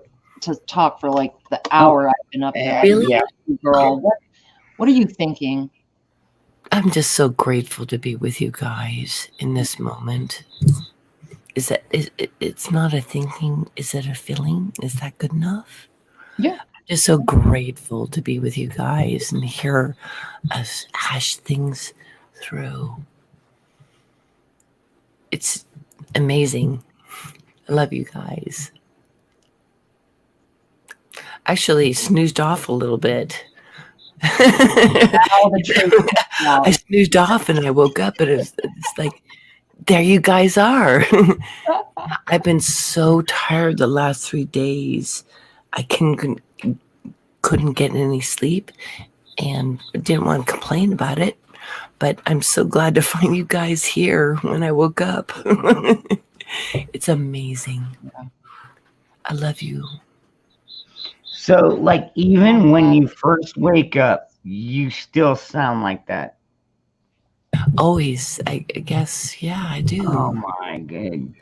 talk for like the hour I've been up there. Really? Yeah, girl. What are you thinking? I'm just so grateful to be with you guys in this moment. It's not a thinking, is it a feeling? Is that good enough? Yeah. I'm just so grateful to be with you guys and hear us hash things through. It's amazing. I love you guys. Actually snoozed off a little bit. I snoozed off and I woke up, but it's like there you guys are. I've been so tired the last 3 days. I couldn't get any sleep and didn't want to complain about it. But I'm so glad to find you guys here when I woke up. It's amazing. I love you. So, like, even when you first wake up, you still sound like that. Always, I guess, yeah, I do. Oh my good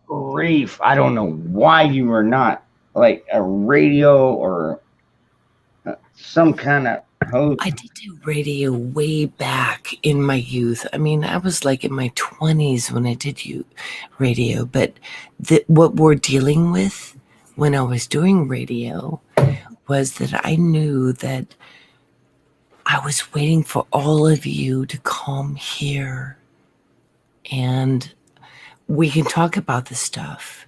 grief! I don't know why you were not like a radio or some kind of host. I did do radio way back in my youth. I mean, I was like in my 20s when I did radio, but what we're dealing with when I was doing radio was that I knew that I was waiting for all of you to come here and we can talk about this stuff.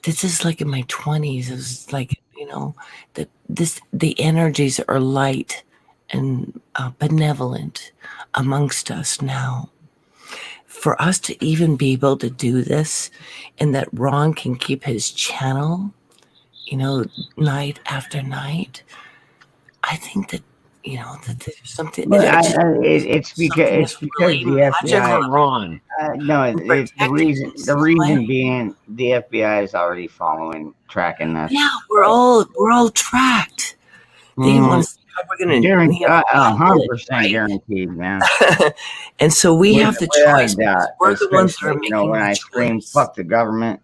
This is like in my 20s. It was like, the energies are light and benevolent amongst us now. For us to even be able to do this and that Ron can keep his channel, night after night, I think that, that there's something. It's because the FBI. Ron. No, it's the reason being the FBI is already tracking us. Yeah, we're all tracked. They want to see how we're going to 100% guaranteed, man. And so we have the choice. We're the ones that are making when I scream "fuck the government,"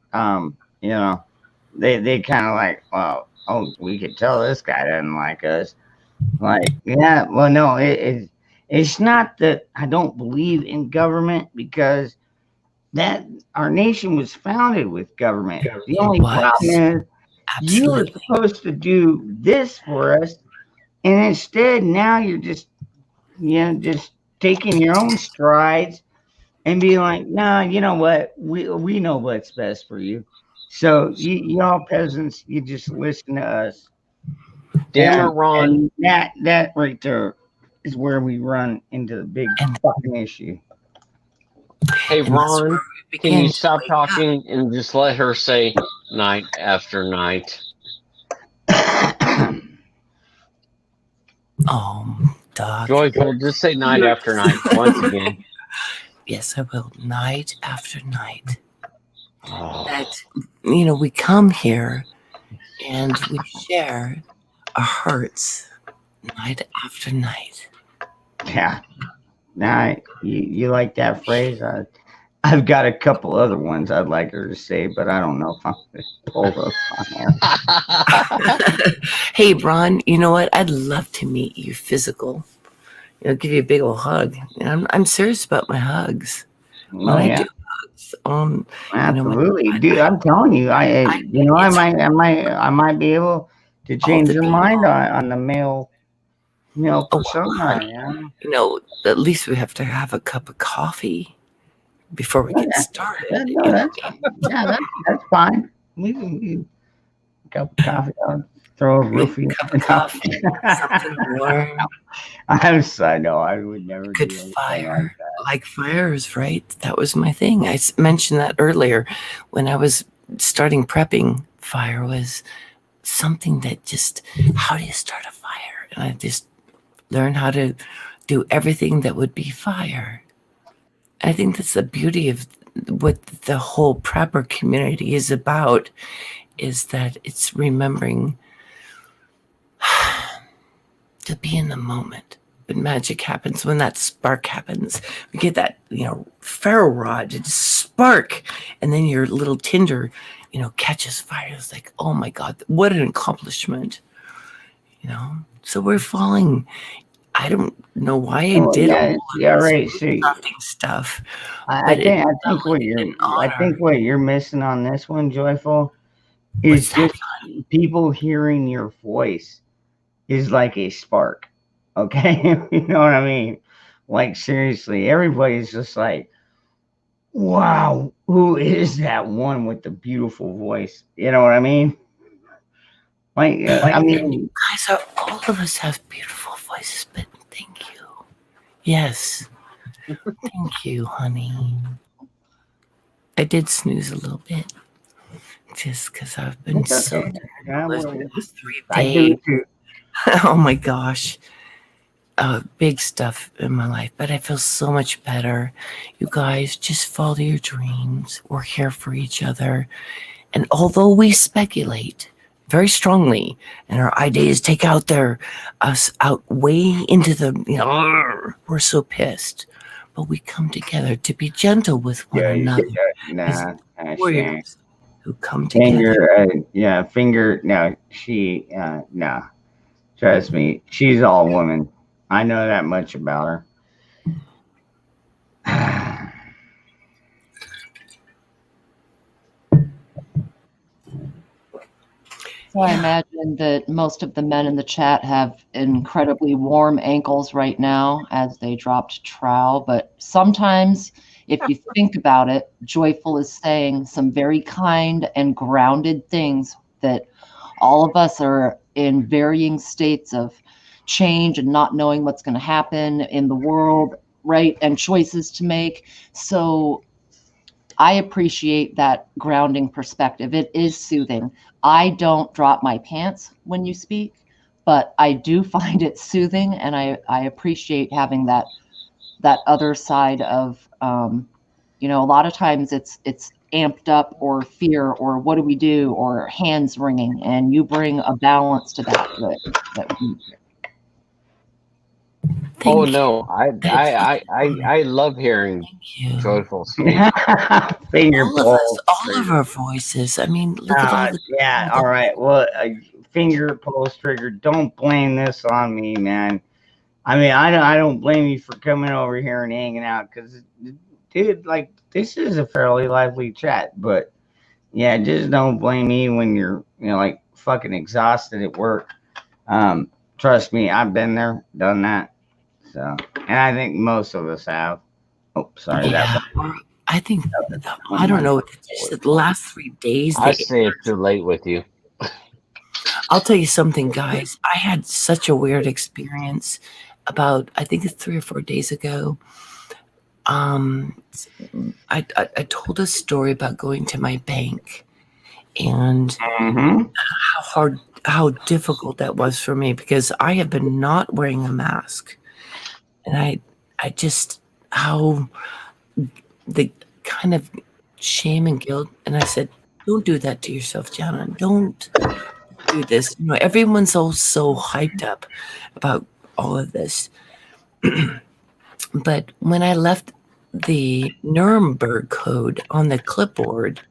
they kind of like, well, we could tell this guy doesn't like us. Like, yeah, well, no, it's not that I don't believe in government, because that our nation was founded with government. The only problem is you were supposed to do this for us, and instead now you're just taking your own strides and being like, nah, you know what? We know what's best for you. So y'all peasants, you just listen to us. Damn it, Ron. That right there is where we run into the big fucking issue. Hey, Ron, can you stop talking and just let her say night after night? Doc. Joyful, just say night after night once again. Yes, I will. Night after night. That, we come here and we share our hearts night after night. Yeah. Now, you like that phrase? I've got a couple other ones I'd like her to say, but I don't know if I'm going to pull those on there. Hey, Ron, you know what? I'd love to meet you physical. Give you a big old hug. I'm serious about my hugs. I do hugs. Absolutely, dude. I'm telling you, I might be able to change your mind on the male persona. At least we have to have a cup of coffee before we get started. That's fine. We can a cup of coffee. I'll throw a roofie. Cup of coffee. Something warm. I would never Good do fire. Like fires, right? That was my thing. I mentioned that earlier when I was starting prepping. Fire was something that just, how do you start a fire? And I just learned how to do everything that would be fire. I think that's the beauty of what the whole prepper community is about, is that it's remembering to be in the moment. But magic happens when that spark happens. We get that, ferro rod to just spark, and then your little tinder, catches fire. It's like, oh my God, what an accomplishment. So we're falling. I don't know why I did nothing stuff. I think what you're missing on this one, Joyful, is just people hearing your voice is like a spark. Okay, you know what I mean? Like, seriously, everybody's just like, wow, who is that one with the beautiful voice? You know what I mean? Guys, all of us have beautiful voices, but thank you. Yes. Thank you, honey. I did snooze a little bit, just because I've been It's so okay. Yeah, tired well, the last 3 I days. do too. Oh my gosh. Big stuff in my life, but I feel so much better. You guys just follow your dreams. We're here for each other. And although we speculate very strongly and our ideas take out us out way into the, we're so pissed, but we come together to be gentle with one another. Nah, warriors who come together. Finger. No, no. Trust me, she's all woman. I know that much about her. So I imagine that most of the men in the chat have incredibly warm ankles right now as they dropped trowel. But sometimes, if you think about it, Joyful is saying some very kind and grounded things that all of us are in varying states of change and not knowing what's going to happen in the world, right? And choices to make. So I appreciate that grounding perspective. It is soothing. I don't drop my pants when you speak, but I do find it soothing, and I appreciate having that other side of, a lot of times it's amped up or fear or what do we do or hands wringing, and you bring a balance to that. Oh no, I love hearing Joyful speak. Finger pulse. All of our voices. I mean, look at all the. Yeah, all right. Well, finger pulse trigger. Don't blame this on me, man. I mean, I don't blame you for coming over here and hanging out because, dude, like, this is a fairly lively chat. But yeah, just don't blame me when you're, like, fucking exhausted at work. Trust me, I've been there, done that. So, and I think most of us have. Oh, sorry. Yeah, I think, I don't know. Just the last 3 days. I say it's too late with you. I'll tell you something, guys. I had such a weird experience about, I think it's 3 or 4 days ago. I told a story about going to my bank and how difficult that was for me because I have been not wearing a mask. And I just, how the kind of shame and guilt. And I said, don't do that to yourself, Jana. Don't do this. Everyone's all so hyped up about all of this. But when I left the Nuremberg Code on the clipboard,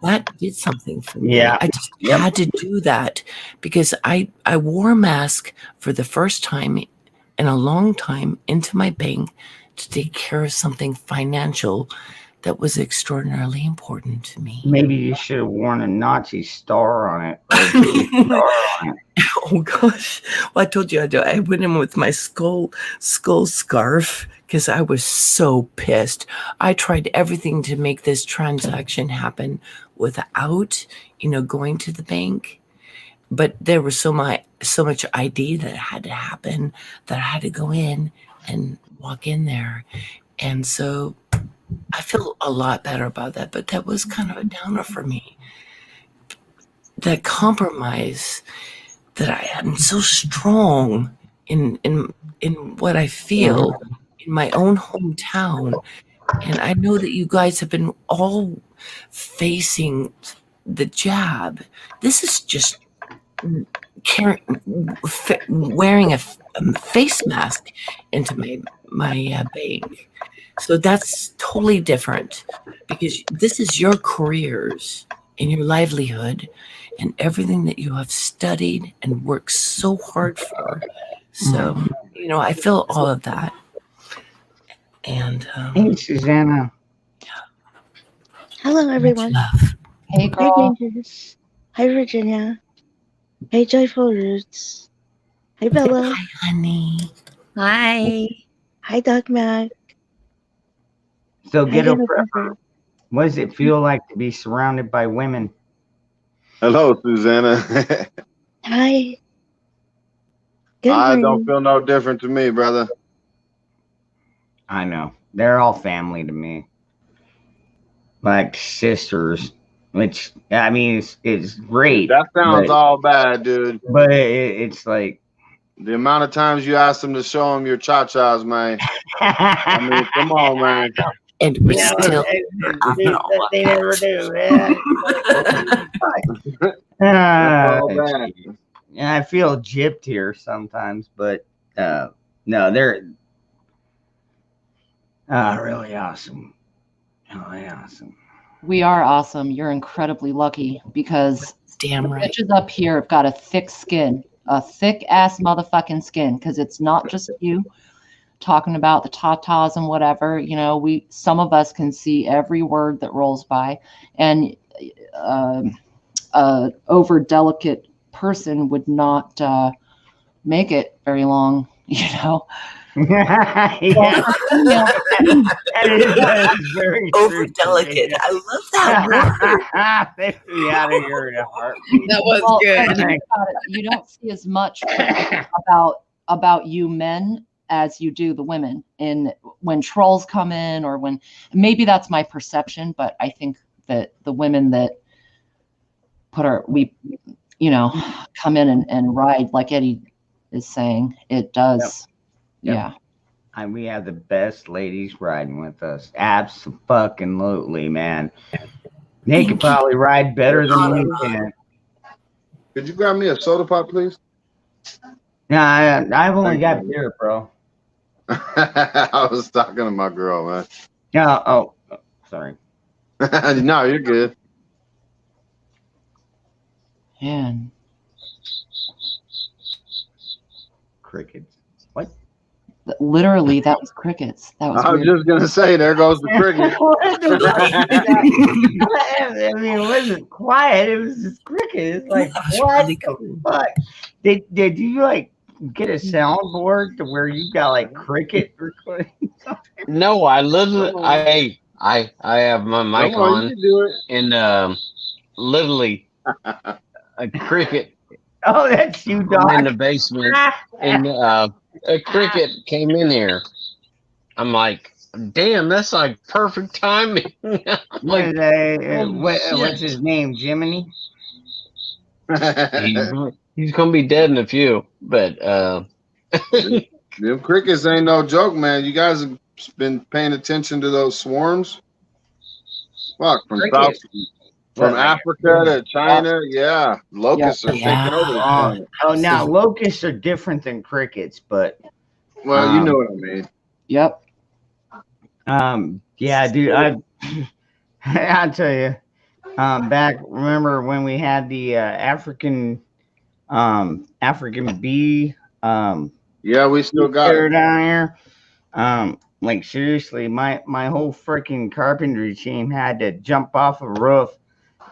that did something for me. Yeah. I just had to do that because I wore a mask for the first time in a long time into my bank to take care of something financial that was extraordinarily important to me. Maybe you should have worn a Nazi star on it. Oh gosh! Well, I told you I went in with my skull scarf because I was so pissed. I tried everything to make this transaction happen without, going to the bank. But there was so much ID that had to happen that I had to go in and walk in there. And so I feel a lot better about that, but that was kind of a downer for me. That compromise that I am so strong in what I feel in my own hometown. And I know that you guys have been all facing the jab. This is just wearing a face mask into my bank. So that's totally different because this is your careers and your livelihood and everything that you have studied and worked so hard for. So, I feel all of that. And hey, Susanna. Hello, everyone. Hey, girl. Hi, Rangers. Hi, Virginia. Hey, Joyful Roots. Hi, Bella. Hi, honey. Hi. Hi, Doc Mac. So, what does it feel like to be surrounded by women? Hello, Susanna. Hi. I don't feel no different to me, brother. I know. They're all family to me. like sisters, which I mean it's great. That sounds but, all bad, dude. But it's like the amount of times you asked them to show them your cha-chas, man. I mean, come on, man. And we're still they never do, man. Yeah, I feel gypped here sometimes, but no, they're really awesome. Really awesome. We are awesome. You're incredibly lucky because damn right. Bitches up here have got a thick skin, a thick ass motherfucking skin, because it's not just you talking about the tatas and whatever. You know, some of us can see every word that rolls by, and over delicate person would not make it very long, you know. That is very over delicate. I love that word. Out of your heart. That was good. You don't see as much about you men as you do the women in when trolls come in, or when maybe that's my perception, but I think that the women that come in and ride, like Eddie is saying, it does. Yep. Yeah. And we have the best ladies riding with us. Absolutely, man. They could probably ride better than we can. Could you grab me a soda pop, please? No, I've only got beer, bro. I was talking to my girl, man. Yeah. Oh, sorry. No, you're good. Man. Crickets. What? Literally, that was crickets. That was. I was just gonna say, there goes the cricket. I mean, it wasn't quiet. It was just cricket. It's like, what the fuck? Did you like get a soundboard to where you got like cricket recording? No, I literally, I have my mic on, and literally a cricket. Oh, that's you, dog. I'm in the basement, and a cricket came in here. I'm like, damn, that's like perfect timing. Like, what's his name? Jiminy? He's gonna be dead in a few, but them crickets ain't no joke, man. You guys have been paying attention to those swarms? Fuck, from Africa to China, yeah. Locusts are taking over. Oh, now locusts are different than crickets, but well, you know what I mean. Yep. Yeah, dude, I'll tell you. Back, remember when we had the African bee? Yeah, we still got it down here. Like seriously, my whole freaking carpentry team had to jump off a roof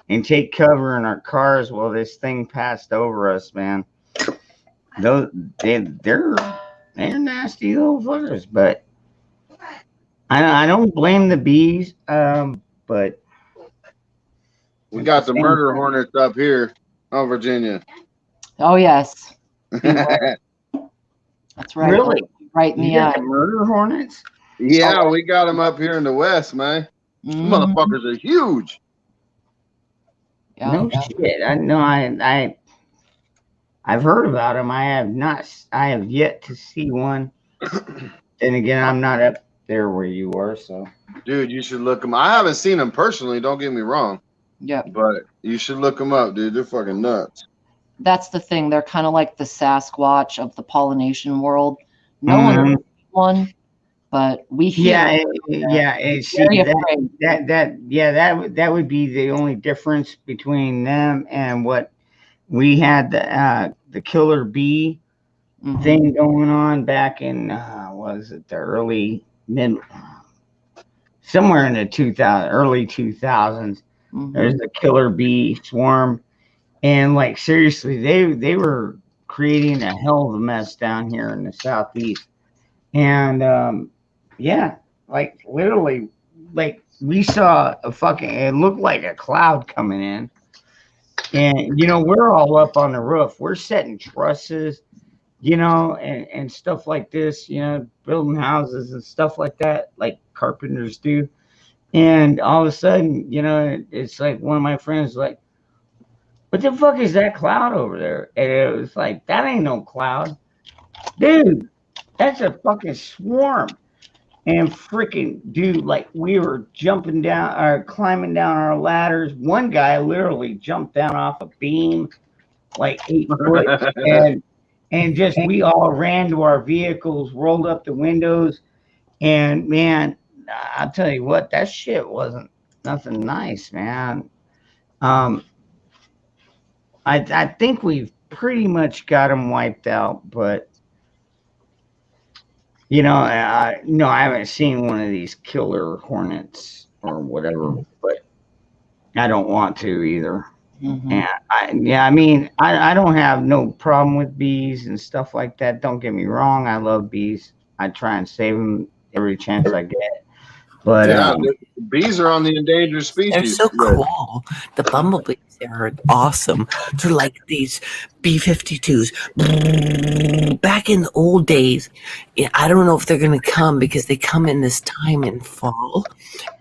and take cover in our cars while this thing passed over us, man. They're nasty little fuckers, but I don't blame the bees. But we got the murder hornets up here, Virginia. Oh yes, that's right. Really? Right in the eye. The murder hornets? Yeah, we got them up here in the west, man. Mm-hmm. Motherfuckers are huge. Yeah, no shit. I've heard about them. I have yet to see one. And again, I'm not up there where you are, so. Dude, you should look them. I haven't seen them personally. Don't get me wrong. Yeah. But you should look them up, dude. They're fucking nuts. That's the thing. They're kind of like the Sasquatch of the pollination world. No one knows one, but we hear. Yeah. See, that would be the only difference between them and what we had the killer bee thing going on back in was it the early somewhere in the early 2000s. There's a killer bee swarm, and like seriously, they were creating a hell of a mess down here in the southeast. And yeah, like literally, like we saw it looked like a cloud coming in. And you know, we're all up on the roof. We're setting trusses, you know, and stuff like this, you know, building houses and stuff like that, like carpenters do. And all of a sudden, you know, it's like one of my friends like, what the fuck is that cloud over there? And it was like, that ain't no cloud. Dude, that's a fucking swarm. And freaking dude, like we were jumping down or climbing down our ladders. One guy literally jumped down off a beam like 8 foot and just we all ran to our vehicles, rolled up the windows, and man, I'll tell you what, that shit wasn't nothing nice, man. I think we've pretty much got them wiped out, but you know, I haven't seen one of these killer hornets or whatever, but I don't want to either. And I mean, I don't have no problem with bees and stuff like that. Don't get me wrong, I love bees. I try and save them every chance I get. But yeah, bees are on the endangered species. They're so cool. The bumblebees are awesome. They're like these B-52s. Back in the old days, I don't know if they're going to come because they come in this time in fall.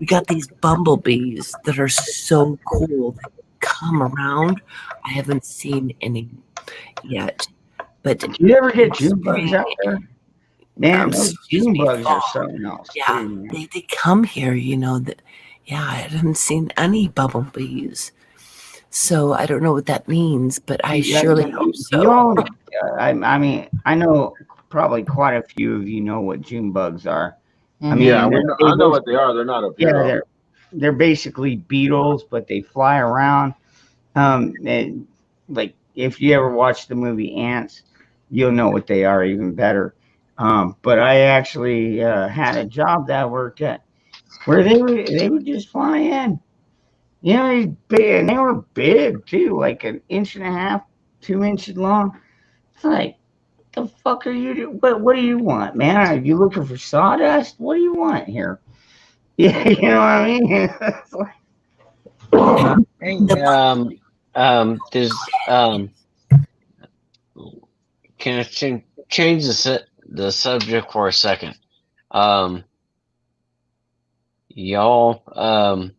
We got these bumblebees that are so cool. They come around. I haven't seen any yet. But did you ever get June bugs out there? Man, those June bugs are something else. Yeah, too. they come here, you know. I haven't seen any bumblebees. So I don't know what that means, but I surely hope so. You all, I mean, I know probably quite a few of you know what June bugs are. I mean, yeah, I know what they are. They're not a yeah, they're basically beetles, but they fly around. And like if you ever watch the movie Ants, you'll know what they are even better. But I actually had a job that I worked at where they would just fly in. You know, and they were big too, like 1.5 inches, 2 inches long. It's like, the fuck are you doing? What do you want, man? Are you looking for sawdust? What do you want here? Yeah, you know what I mean? It's like, can I change the subject for a second? Y'all,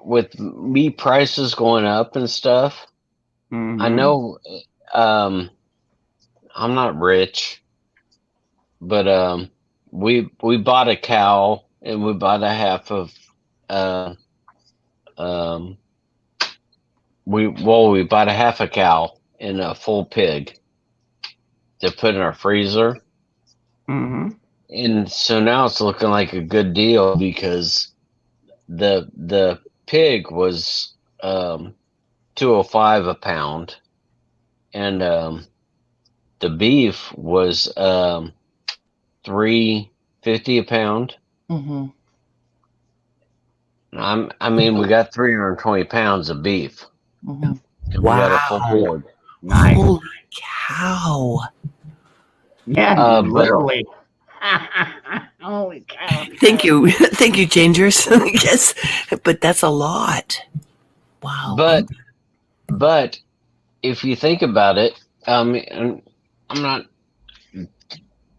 with meat prices going up and stuff, I know, I'm not rich, but we bought a cow and we bought a half of we bought a half a cow and a full pig to put in our freezer. And so now it's looking like a good deal because the pig was $2.05 a pound, and the beef was $3.50 a pound. I mean, we got 320 pounds of beef. And we got a full board. Nice. Holy cow! Yeah, literally. Holy cow! Thank you, changers. Yes, but that's a lot. Wow. But if you think about it, I'm not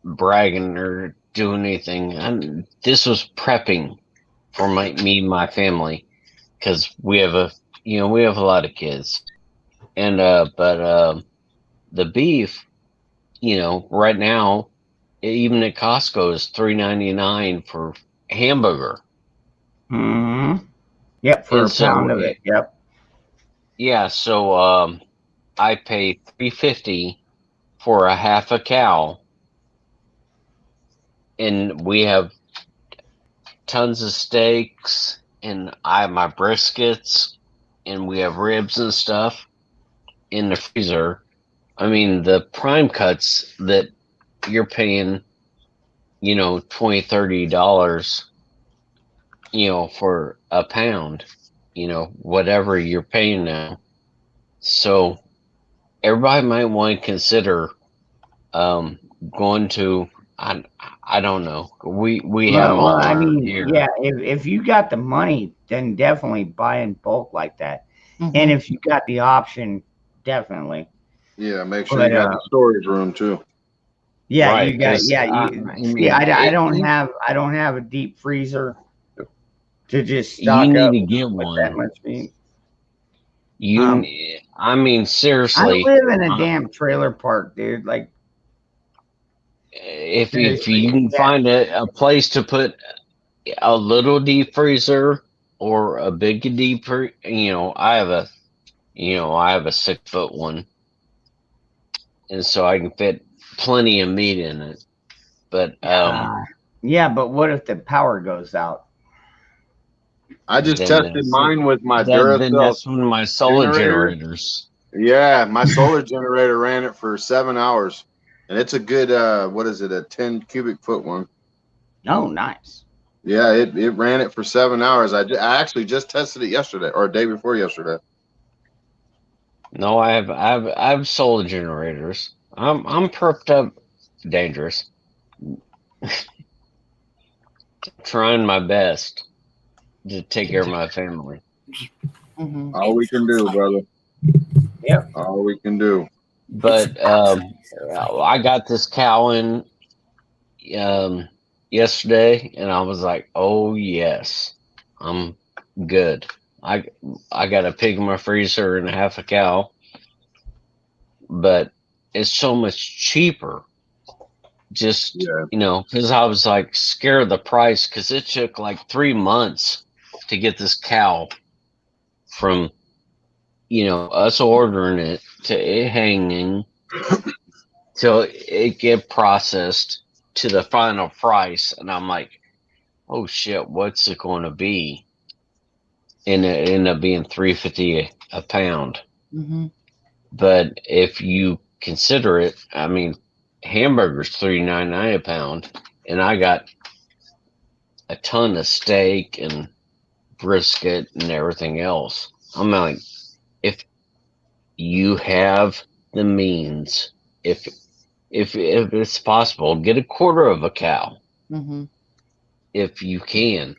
bragging or doing anything. This was prepping for me and my family because we have a lot of kids, and but the beef, right now, even at Costco is $3.99 for hamburger. Yep, for a pound of it. Yep. Yeah, so I pay $3.50 for a half a cow, and we have tons of steaks, and I have my briskets, and we have ribs and stuff in the freezer. I mean, the prime cuts that you're paying, $20, $30, for a pound, whatever you're paying now. So everybody might want to consider going to, I don't know. We have well, I mean, here. yeah, if you got the money, then definitely buy in bulk like that. And if you got the option, definitely. Yeah, make sure you got the storage room too. Yeah, Right, you got. 'cause, Yeah, I I mean, don't have a deep freezer To just stock you up need to get with one. that much meat. I mean, seriously. I live in a damn trailer park, dude. Like, if you can find a place to put a little deep freezer or a big deep freezer, I have a 6-foot one, and so I can fit plenty of meat in it. But yeah, but what if the power goes out? I just tested mine with my Duracell. Then that's one of my solar generators. Yeah, my solar generator ran it for 7 hours, and it's a good what is it, a 10 cubic foot one? Oh, nice. Yeah, it ran it for 7 hours. I actually just tested it yesterday or a day before yesterday. No, I have solar generators. I'm perked up dangerous. Trying my best to take care of my family. All we can do, brother. Yeah. All we can do. But I got this cow in yesterday, and I was like, oh yes, I'm good. I got a pig in my freezer and half a cow, but it's so much cheaper. Just because I was like scared of the price, because it took like 3 months to get this cow from us ordering it to it hanging till it get processed to the final price. And I'm like, oh shit, what's it going to be? And it ended up being $3.50 a pound. But if you consider it, I mean, hamburgers $3.99 a pound, and I got a ton of steak and brisket and everything else. I'm like, if you have the means, if it's possible, get a quarter of a cow. If you can.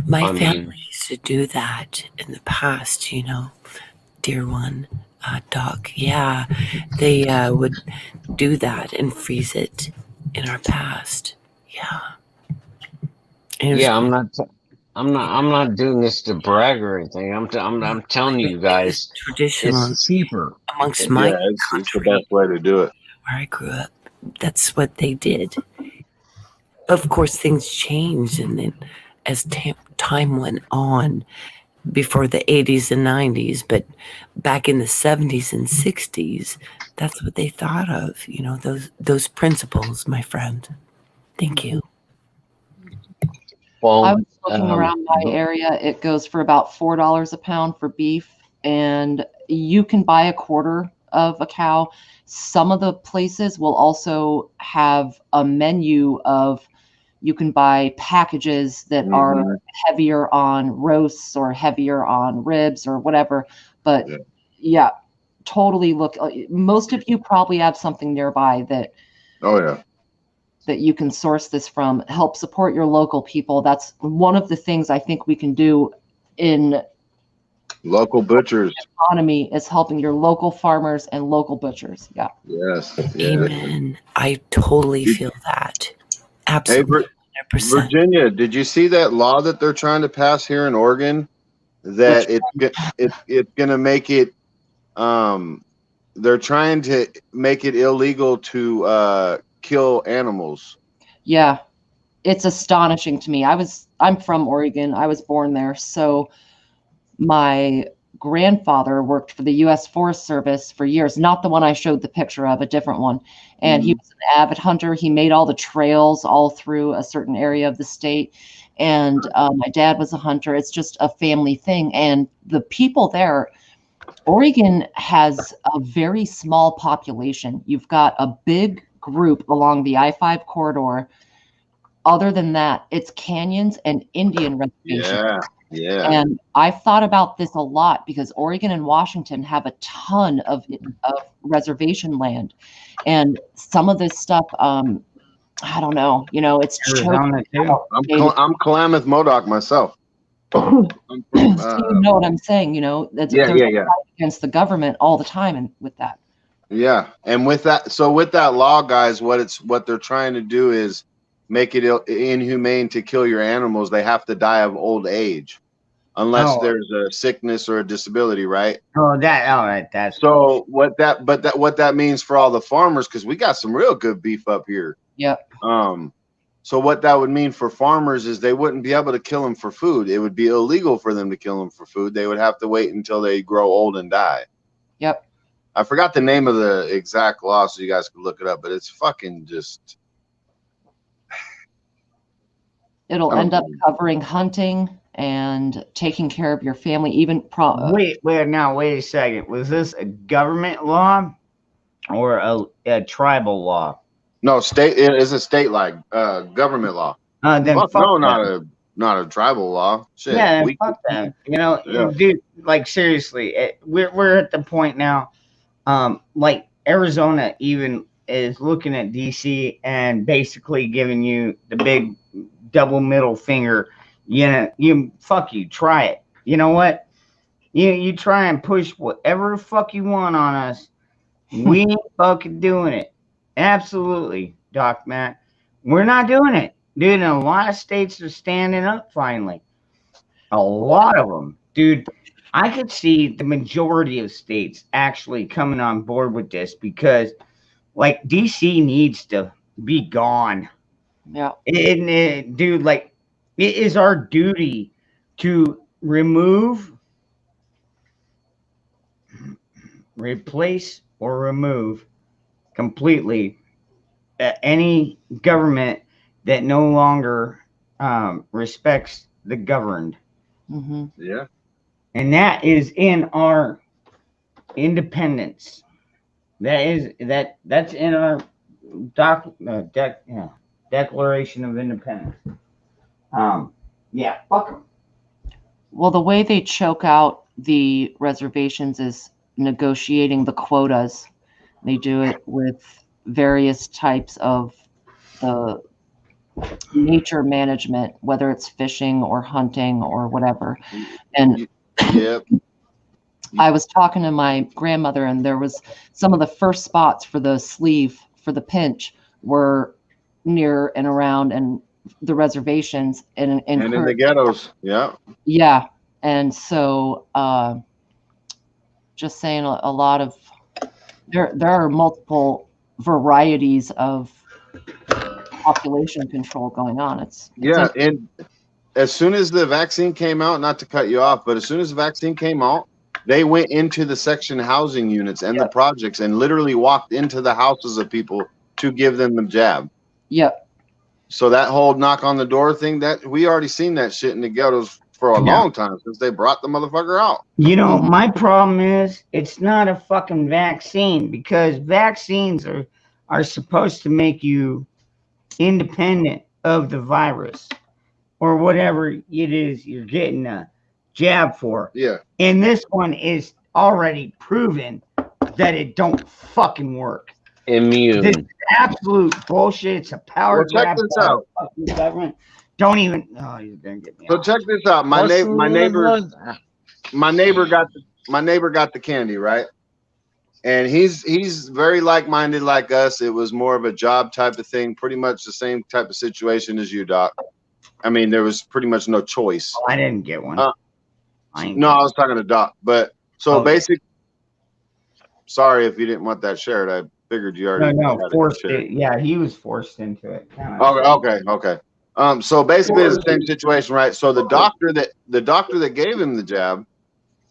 My family used to do that in the past, dear one, Doc. Yeah, they would do that and freeze it in our past. Yeah. Yeah, I'm not doing this to brag or anything. I'm telling you guys, traditional. It's cheaper amongst my it's the best way to do it. Where I grew up, that's what they did. Of course, things changed, and then as time went on, before the 80s and 90s, but back in the 70s and 60s, that's what they thought of. Those principles, my friend. Thank you. Well, I was looking around my area. It goes for about $4 a pound for beef, and you can buy a quarter of a cow. Some of the places will also have a menu of, you can buy packages that are heavier on roasts or heavier on ribs or whatever. But yeah, totally look. Most of you probably have something nearby that. Oh yeah. That you can source this from. Help support your local people. That's one of the things I think we can do in local butchers. Economy is helping your local farmers and local butchers. Yeah. Yes. Amen. I totally feel that. Absolutely. Hey, Virginia, did you see that law that they're trying to pass here in Oregon? That it's going to make it. They're trying to make it illegal to kill animals. Yeah, it's astonishing to me. I'm from Oregon. I was born there, so my grandfather worked for the U.S. Forest Service for years, not the one I showed the picture of, a different one. And he was an avid hunter. He made all the trails all through a certain area of the state. And my dad was a hunter. It's just a family thing. And the people there, Oregon has a very small population. You've got a big group along the I-5 corridor. Other than that, it's canyons and Indian reservations. Yeah. And I've thought about this a lot because Oregon and Washington have a ton of reservation land, and some of this stuff, I don't know. It's Arizona too. I'm Klamath Modoc myself. So you know what I'm saying? There's a fight against the government all the time, and with that. Yeah, and with that, so with that law, guys, what they're trying to do is make it inhumane to kill your animals. They have to die of old age, unless there's a sickness or a disability, right? Oh, that all right. That's so what that means for all the farmers, because we got some real good beef up here. Yep. So what that would mean for farmers is they wouldn't be able to kill them for food. It would be illegal for them to kill them for food. They would have to wait until they grow old and die. Yep. I forgot the name of the exact law, so you guys could look it up, but it's fucking just. It'll end up covering hunting and taking care of your family, even wait a second. Was this a government law or a tribal law? No, state. It is a state like government law. Then fuck fuck no, that. not a tribal law. Shit. Yeah, fuck that. You know, dude, like seriously, we're at the point now. Like Arizona even is looking at DC and basically giving you the big double middle finger. You try it. You know what? You try and push whatever the fuck you want on us. We ain't fucking doing it. Absolutely, Doc Matt. We're not doing it. Dude, and a lot of states are standing up finally. A lot of them. Dude, I could see the majority of states actually coming on board with this because, like, DC needs to be gone. Yeah. Dude, like, it is our duty to replace or remove completely any government that no longer respects the governed. Mm-hmm. Yeah. And that is in our independence. That's in our Declaration of Independence. Yeah, fuck them. Well, the way they choke out the reservations is negotiating the quotas. They do it with various types of the nature management, whether it's fishing or hunting or whatever. And yep. I was talking to my grandmother, and there was some of the first spots for the sleeve for the pinch were near and around and the reservations and in the ghettos. Yeah. And so just saying a lot of there are multiple varieties of population control going on. It's and as soon as the vaccine came out, not to cut you off, but as soon as the vaccine came out, they went into the section housing units and the projects and literally walked into the houses of people to give them the jab. Yep. So that whole knock on the door thing, that we already seen that shit in the ghettos for a long time since they brought the motherfucker out. You know, my problem is it's not a fucking vaccine, because vaccines are supposed to make you independent of the virus or whatever it is you're getting a jab for. Yeah. And this one is already proven that it don't fucking work. Immune. This is absolute bullshit. It's a power Well, check grab this by out. the fucking government. Don't even. Oh, you're gonna get me. So check this out. My neighbor got the candy, right? And he's very like-minded like us. It was more of a job type of thing, pretty much the same type of situation as you, Doc. I mean, there was pretty much no choice. Oh, I didn't get one. I was talking to Doc, but so basically, sorry if you didn't want that shared. I figured you already. No, forced it. Yeah, he was forced into it. Okay. So basically, it's the same situation, right? So the doctor that gave him the jab,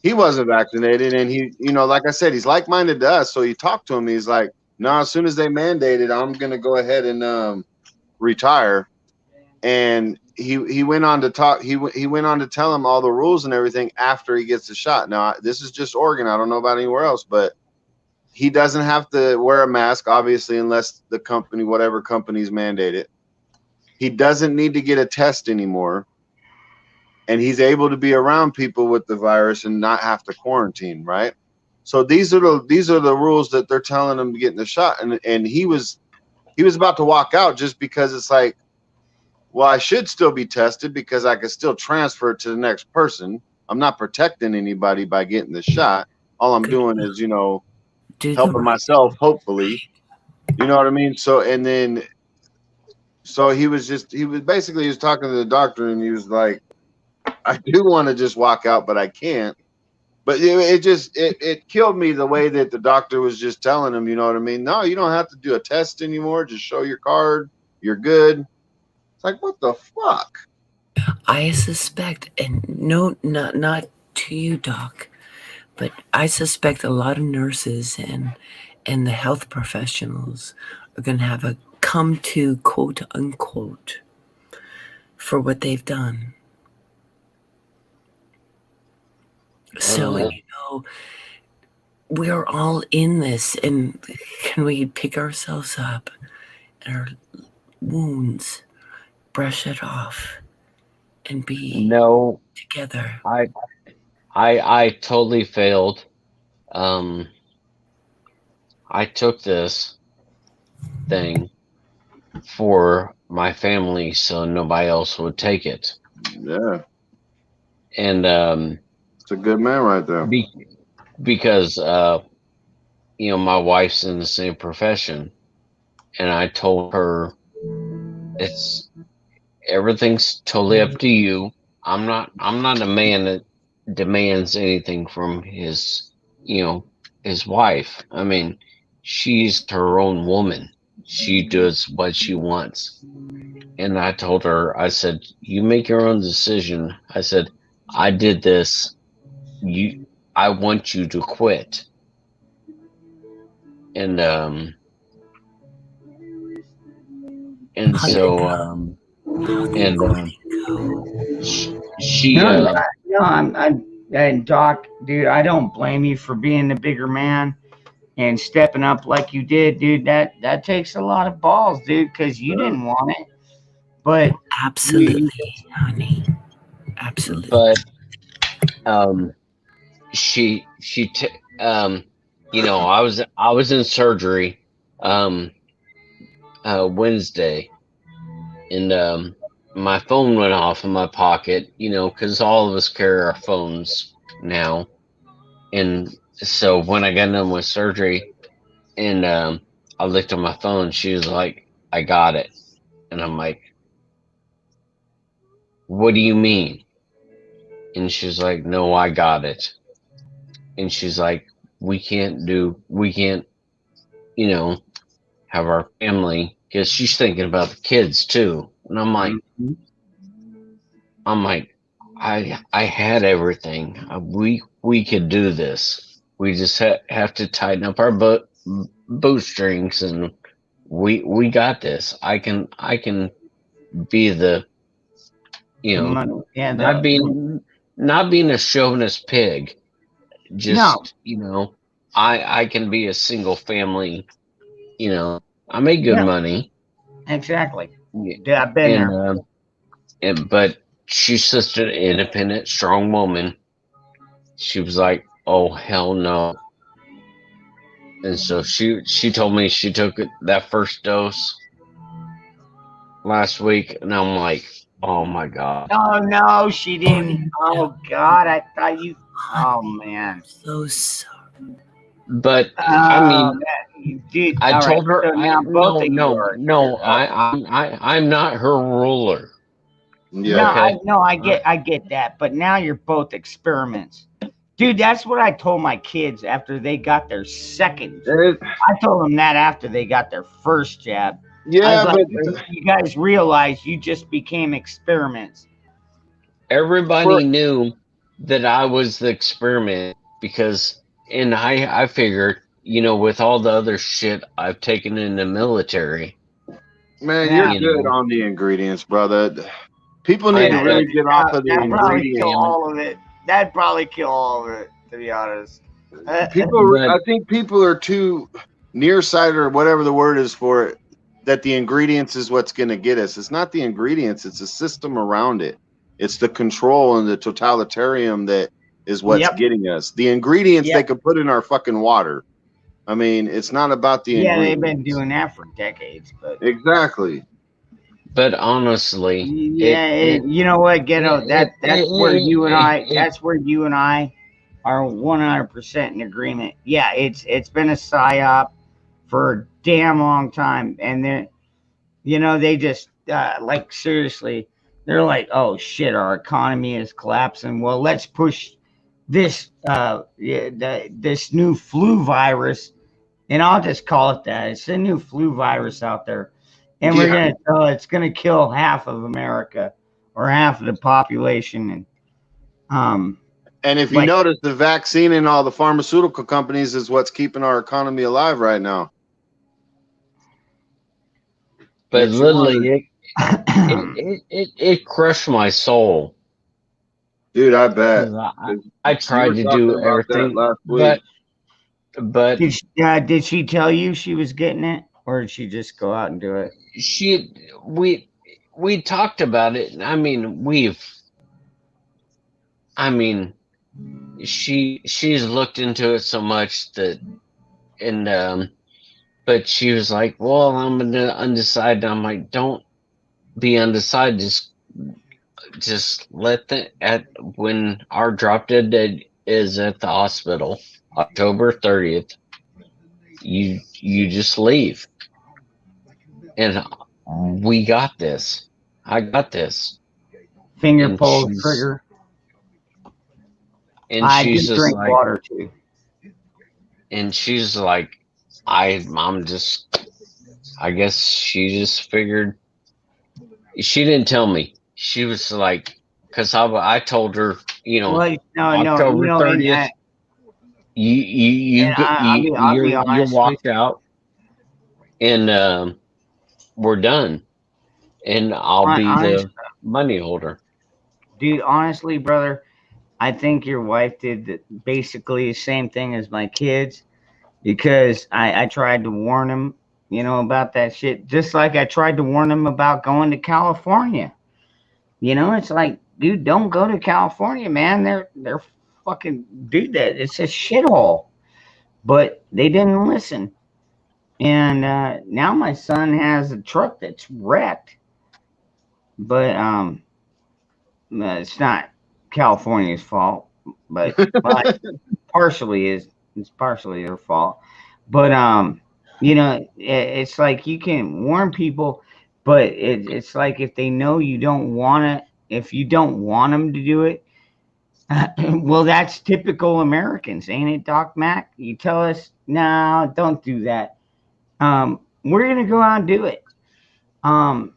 he wasn't vaccinated, and he, like I said, he's like-minded to us. So he talked to him. He's like, "No, as soon as they mandate it, I'm gonna go ahead and retire." And he went on to talk. He went on to tell him all the rules and everything after he gets the shot. Now, this is just Oregon. I don't know about anywhere else, but he doesn't have to wear a mask, obviously, unless the company, whatever companies mandate it. He doesn't need to get a test anymore, and he's able to be around people with the virus and not have to quarantine, right? So these are the rules that they're telling him to get in the shot, and he was about to walk out just because it's like, well, I should still be tested because I could still transfer it to the next person. I'm not protecting anybody by getting the shot. All I'm doing is, helping myself, hopefully. You know what I mean? So, and then So he was talking to the doctor, and he was like, I do want to just walk out, but I can't. But it killed me the way that the doctor was just telling him, you know what I mean? No, you don't have to do a test anymore. Just show your card. You're good. It's like, what the fuck? I suspect, and no, not to you, Doc, but I suspect a lot of nurses and the health professionals are going to have a come to, quote unquote, for what they've done. So, we are all in this, and can we pick ourselves up and our wounds, brush it off, and be together? I totally failed. I took this thing for my family so nobody else would take it. Yeah. And it's a good man right there. Because my wife's in the same profession, and I told her everything's totally up to you. I'm not a man that demands anything from his wife. I mean, she's her own woman. She does what she wants. And I told her, I said, you make your own decision. I said, I did this. I want you to quit. And and Doc, dude, I don't blame you for being the bigger man and stepping up like you did, dude. That takes a lot of balls, dude, because you didn't want it. But absolutely, honey, absolutely. But I was in surgery Wednesday, and my phone went off in my pocket, because all of us carry our phones now. And so when I got done with surgery and I looked at my phone, she was like, I got it. And I'm like, what do you mean? And she's like, no, I got it. And she's like, we can't, have our family, because she's thinking about the kids too. And I'm like, I had everything. We could do this. We just have to tighten up our bootstrings, and we got this. I can be the, not being a chauvinist pig. Just I can be a single family. I make good money. Exactly. Yeah, I've been there. But she's such an independent, strong woman. She was like, "Oh hell no!" And so she told me she took that first dose last week, and I'm like, "Oh my god!" Oh no, she didn't. Oh god, I thought you. Oh man, so sorry. But I mean, I told her, I'm not her ruler. Yeah. I get that. But now you're both experiments. Dude, that's what I told my kids after they got their second. I told them that after they got their first jab. Yeah, but you guys realize you just became experiments. Everybody knew that I was the experiment because, and I figured, with all the other shit I've taken in the military. Man, you're good on the ingredients, brother. People need to really get off of the ingredients. That'd probably kill all of it, to be honest. I think people are too nearsighted, or whatever the word is for it, that the ingredients is what's going to get us. It's not the ingredients. It's the system around it. It's the control and the totalitarian that is what's getting us. The ingredients they could put in our fucking water. I mean, it's not about the ingredients. They've been doing that for decades. But exactly. But honestly, you know what, Ghetto? That's where you and I are 100% in agreement. Yeah, it's been a psyop for a damn long time, and then they just like seriously, they're like, oh shit, our economy is collapsing. Well, let's push this this new flu virus, and I'll just call it that. It's a new flu virus out there, and we're gonna tell it's gonna kill half of America or half of the population, and if you notice, the vaccine and all the pharmaceutical companies is what's keeping our economy alive right now. But literally, it crushed my soul. Dude, I bet. I tried to do everything, but did she tell you she was getting it, or did she just go out and do it? We talked about it. She's looked into it so much that, but she was like, well, I'm undecided. I'm like, don't be undecided. Just let when our drop dead date is at the hospital, October 30th, you just leave. And we got this. I got this. Finger pull trigger. And I she's just just drink like, water too. and she's like, I guess she just figured. She didn't tell me. She was like, because I told her, October 30th, you walked out, and we're done, and I'll be the money holder. Dude, honestly, brother, I think your wife did basically the same thing as my kids, because I tried to warn them, about that shit, just like I tried to warn them about going to California. It's like, dude, don't go to California, man. They're fucking, dude, it's a shithole. But they didn't listen. And now my son has a truck that's wrecked. But it's not California's fault, but partially it's partially their fault. But it's like you can warn people, but it's like if they know you don't want to, if you don't want them to do it, well, that's typical Americans, ain't it, Doc Mac? You tell us, no, don't do that. We're gonna go out and do it. I'm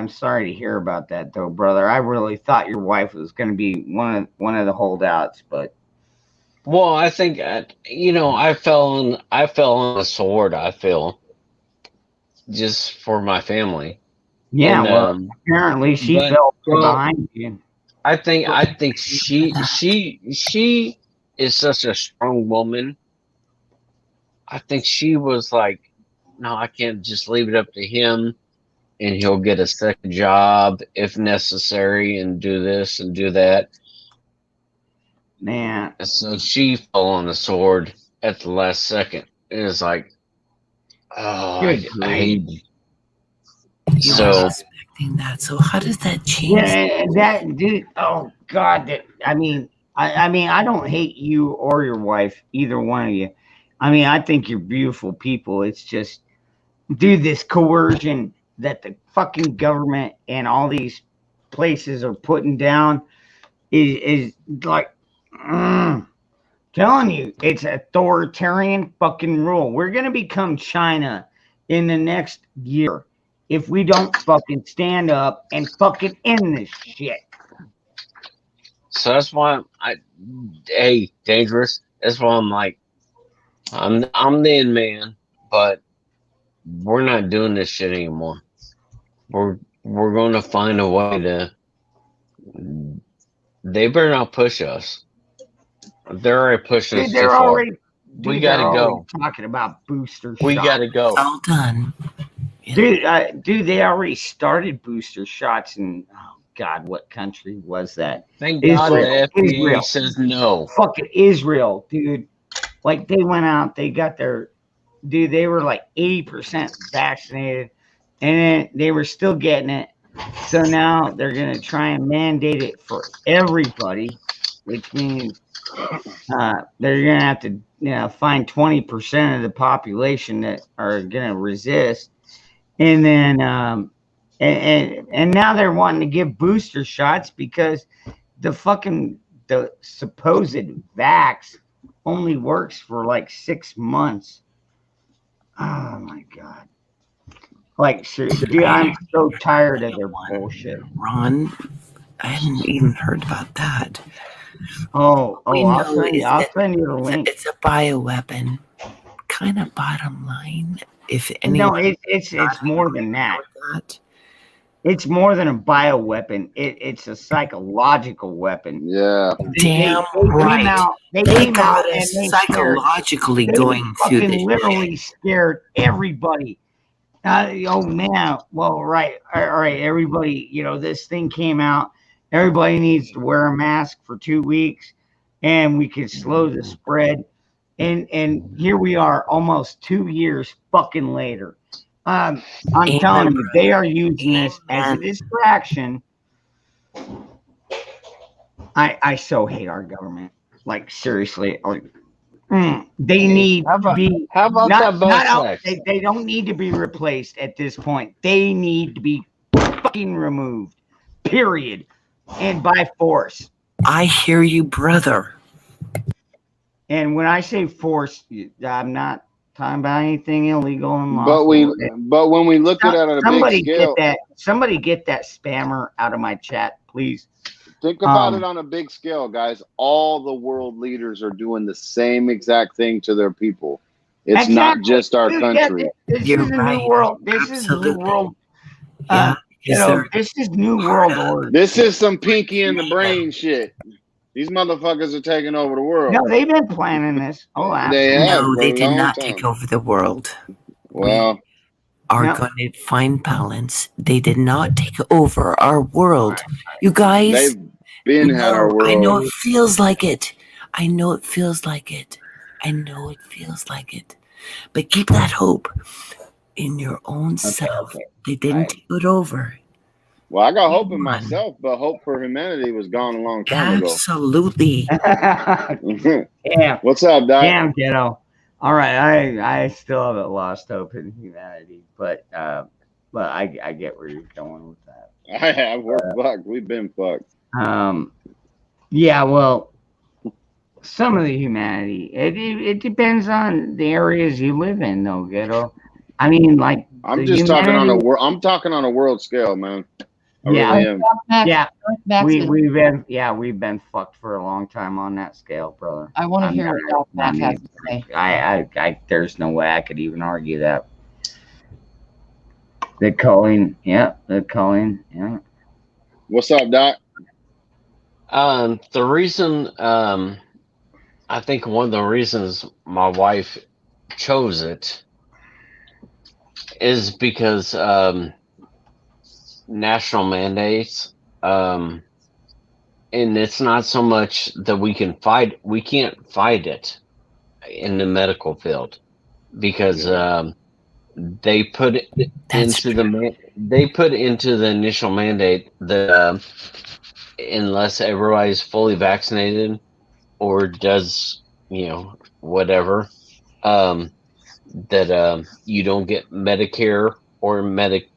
sorry to hear about that, though, brother. I really thought your wife was gonna be one of the holdouts, but. Well, I think I fell on the sword. I feel just for my family. Yeah, and, apparently she fell behind you. I think she is such a strong woman. I think she was like, no, I can't just leave it up to him, and he'll get a second job if necessary, and do this and do that. Man, so she fell on the sword at the last second. It was like, oh, I hate you. So expecting that. So how does that change? Yeah, that dude. Oh God, I mean, I don't hate you or your wife, either one of you. I mean, I think you're beautiful people. It's just, dude, this coercion that the fucking government and all these places are putting down is like. Telling you, it's authoritarian fucking rule. We're gonna become China in the next year if we don't fucking stand up and fucking end this shit. So that's why Dangerous. That's why I'm like, I'm the end man, but we're not doing this shit anymore. We're gonna find a way to. They better not push us. They're already pushing us too far. We gotta go. Talking about booster shots. We gotta go. All done. Dude, they already started booster shots in, oh God, what country was that? Thank God the FDA says no. Fucking Israel, dude. Like they went out, they got their, dude, they were like 80% vaccinated, and then they were still getting it. So now they're gonna try and mandate it for everybody, which means they're gonna have to find 20% of the population that are gonna resist, And then and now they're wanting to give booster shots because the supposed vax only works for like 6 months. Oh my God. Like, seriously, dude, I'm so tired of their bullshit. Ron, I hadn't even heard about that. I'll send you the link. It's a bioweapon. Kind of bottom line. If any, no, it's more than that. It's more than a bioweapon. It's a psychological weapon. Yeah. Damn right. They got us psychologically going through this. Literally scared everybody. Oh man. Well, all right. Everybody, this thing came out. Everybody needs to wear a mask for 2 weeks, and we could slow the spread. And here we are, almost 2 years fucking later. I'm telling you, they are using this as a distraction. I so hate our government. Like, seriously. They need to be. How about that? They don't need to be replaced at this point. They need to be fucking removed. Period. And by force. I hear you, brother. And when I say force, I'm not talking about anything illegal and lawful. But when we look at it on a big scale, somebody get that spammer out of my chat, please. Think about it on a big scale, guys. All the world leaders are doing the same exact thing to their people. It's not just our country. This is a new world. This is new world. This is new world order. This is some pinky in the brain shit. These motherfuckers are taking over the world. No, they've been planning this. Oh, absolutely. No, they did not take over the world. Well, are going to find balance. They did not take over our world. You guys, they've been had our world. I know it feels like it. I know it feels like it. I know it feels like it. But keep that hope in your own self. Okay. They didn't take it over. Well, I got hope in myself, but hope for humanity was gone a long time ago. Absolutely. Yeah. What's up, Doc? Damn, kiddo. All right, I still haven't lost hope in humanity, but I get where you're going with that. I have. We're fucked. We've been fucked. Yeah. Well, some of the humanity. It depends on the areas you live in, though, kiddo. I mean, like I'm just talking on a world. I'm talking on a world scale, man. We've been fucked for a long time on that scale, brother. I want to hear what Doc Mac has to say. I there's no way I could even argue that. The culling, yeah. What's up, Doc? The reason, I think one of the reasons my wife chose it is because national mandates, and it's not so much that we can't fight it in the medical field because they put it into the initial mandate that unless everybody's fully vaccinated or does whatever, that you don't get Medicare or Medicaid.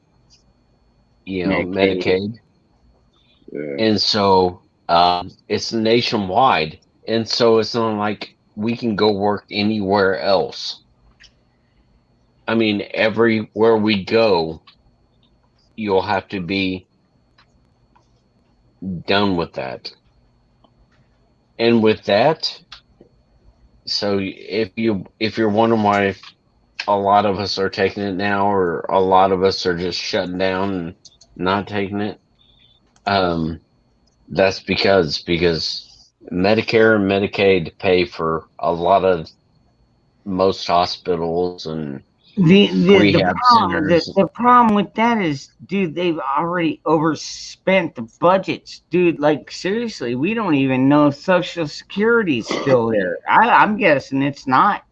Yeah. And so it's nationwide, and so it's not like we can go work anywhere else. I mean, everywhere we go, you'll have to be done with that. And with that, so if you're wondering why a lot of us are taking it now, or a lot of us are just shutting down and not taking it, that's because Medicare and Medicaid pay for a lot of most hospitals and rehab centers. The problem with that is, dude, they've already overspent the budgets, dude. Like, seriously, we don't even know if Social Security's still there. I'm guessing it's not.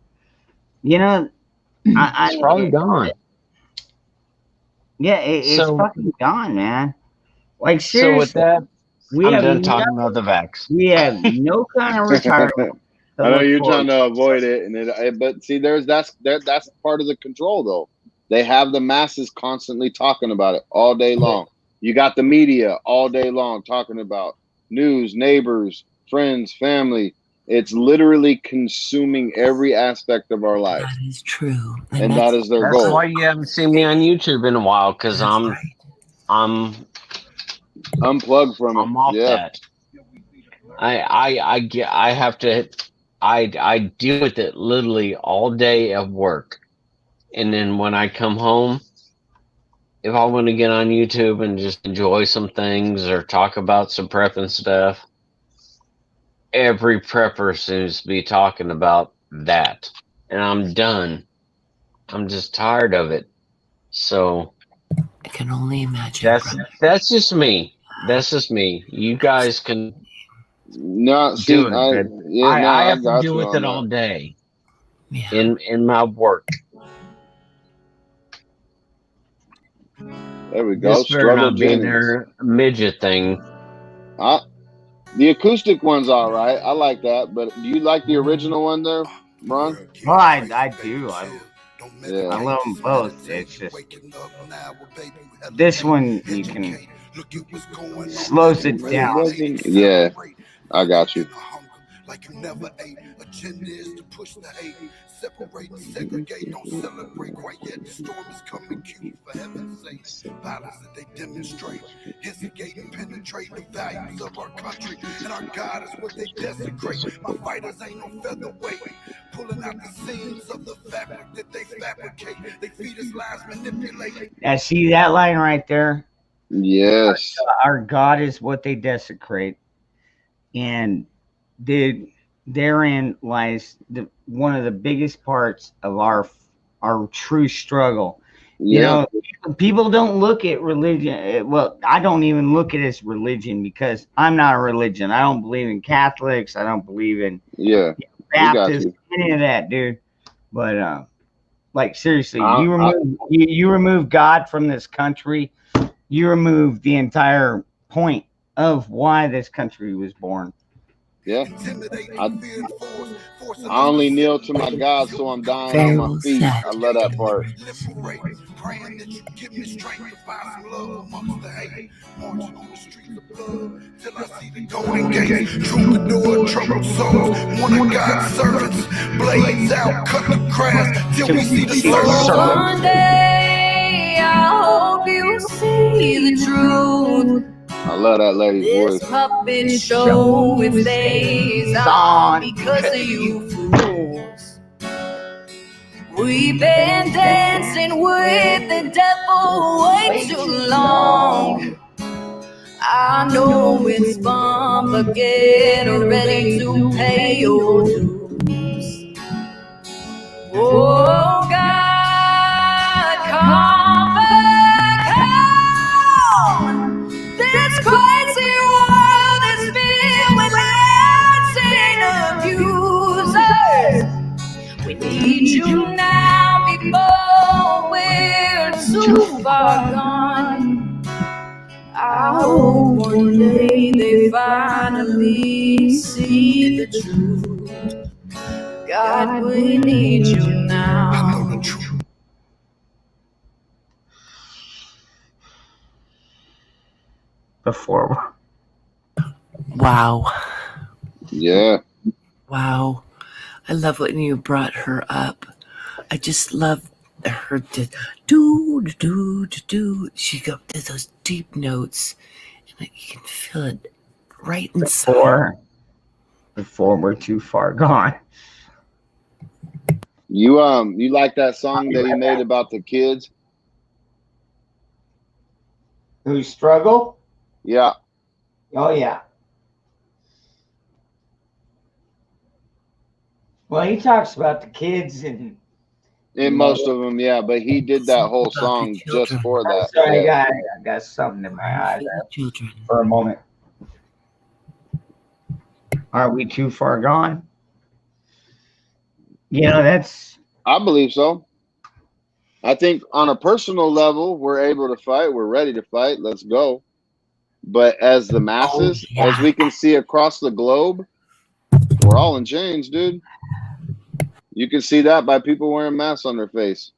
It's probably gone. Yeah, it's fucking gone, man. Like, seriously. So with that, I'm done talking about the vax. We have no kind of retirement. I know you're trying to avoid it, but see, that's part of the control, though. They have the masses constantly talking about it all day long. You got the media all day long talking about news, neighbors, friends, family. It's literally consuming every aspect of our life. That is true. And that is their That's goal. why you haven't seen me on YouTube in a while, because I'm unplugged from it. I'm off that. I have to. I deal with it literally all day at work, and then when I come home, if I want to get on YouTube and just enjoy some things or talk about some prepping stuff, every prepper seems to be talking about that, and I'm done. I'm just tired of it. So I can only imagine. That's just me. That's just me. You guys can. No, see, do it, I have to got deal you with on it that. all day in my work. There we go. This better Struggle not be Jennings. their midget thing. The acoustic one's all right. I like that. But do you like the original one there, Ron? Well, I do. I Yeah. love them both. It's just this one you can slows it down. Yeah, I got you. Like you never ate. Agenda is to push the hate. Separate and segregate. Don't celebrate quite yet. The storm is coming cute for heaven's sake. Violence that they demonstrate. Instigate and penetrate the values of our country. And our God is what they desecrate. My fighters ain't no featherweight. Pulling out the seams of the fabric that they fabricate. They feed us lies, manipulate. Now, see that line right there? Yes. Our God is what they desecrate. And therein lies one of the biggest parts of our true struggle. You know, people don't look at religion. Well, I don't even look at it as religion because I'm not a religion. I don't believe in Catholics. I don't believe in Baptists, any of that, dude. But like seriously, you remove God from this country, you remove the entire point of why this country was born. Yeah. I only kneel to my God, so I'm dying on my feet. I love that part. Praying that you give me strength to find some love amongst the hate. Marching on the streets of blood till I see the golden gate. Troubadour, troubled souls, one of God's servants. Blades out, cut the grass till we see the servants. One day I hope you see the truth. I love that lady's voice. This puppet show it stays on because of you fools. We've been dancing with the devil way too long. I know it's fun, but get ready to pay your dues. Oh God, come back home. This crazy world is filled with lies and abusers. We need you now before we're too far gone. I hope one day they finally see the truth. God, we need you now. Before. Wow. Yeah. Wow. I love when you brought her up. I just love her to do. She go to those deep notes, and you can feel it right inside. Before we're too far gone. You like that song that he made about the kids who struggle? Yeah. Oh yeah. Well, he talks about the kids and in most of them, yeah. But he did that whole song just for that. Sorry, yeah. I got something in my eye there for a moment. Are we too far gone? You know, that's. I believe so. I think on a personal level, we're able to fight. We're ready to fight. Let's go. But as the masses, as we can see across the globe, we're all in chains, dude. You can see that by people wearing masks on their face.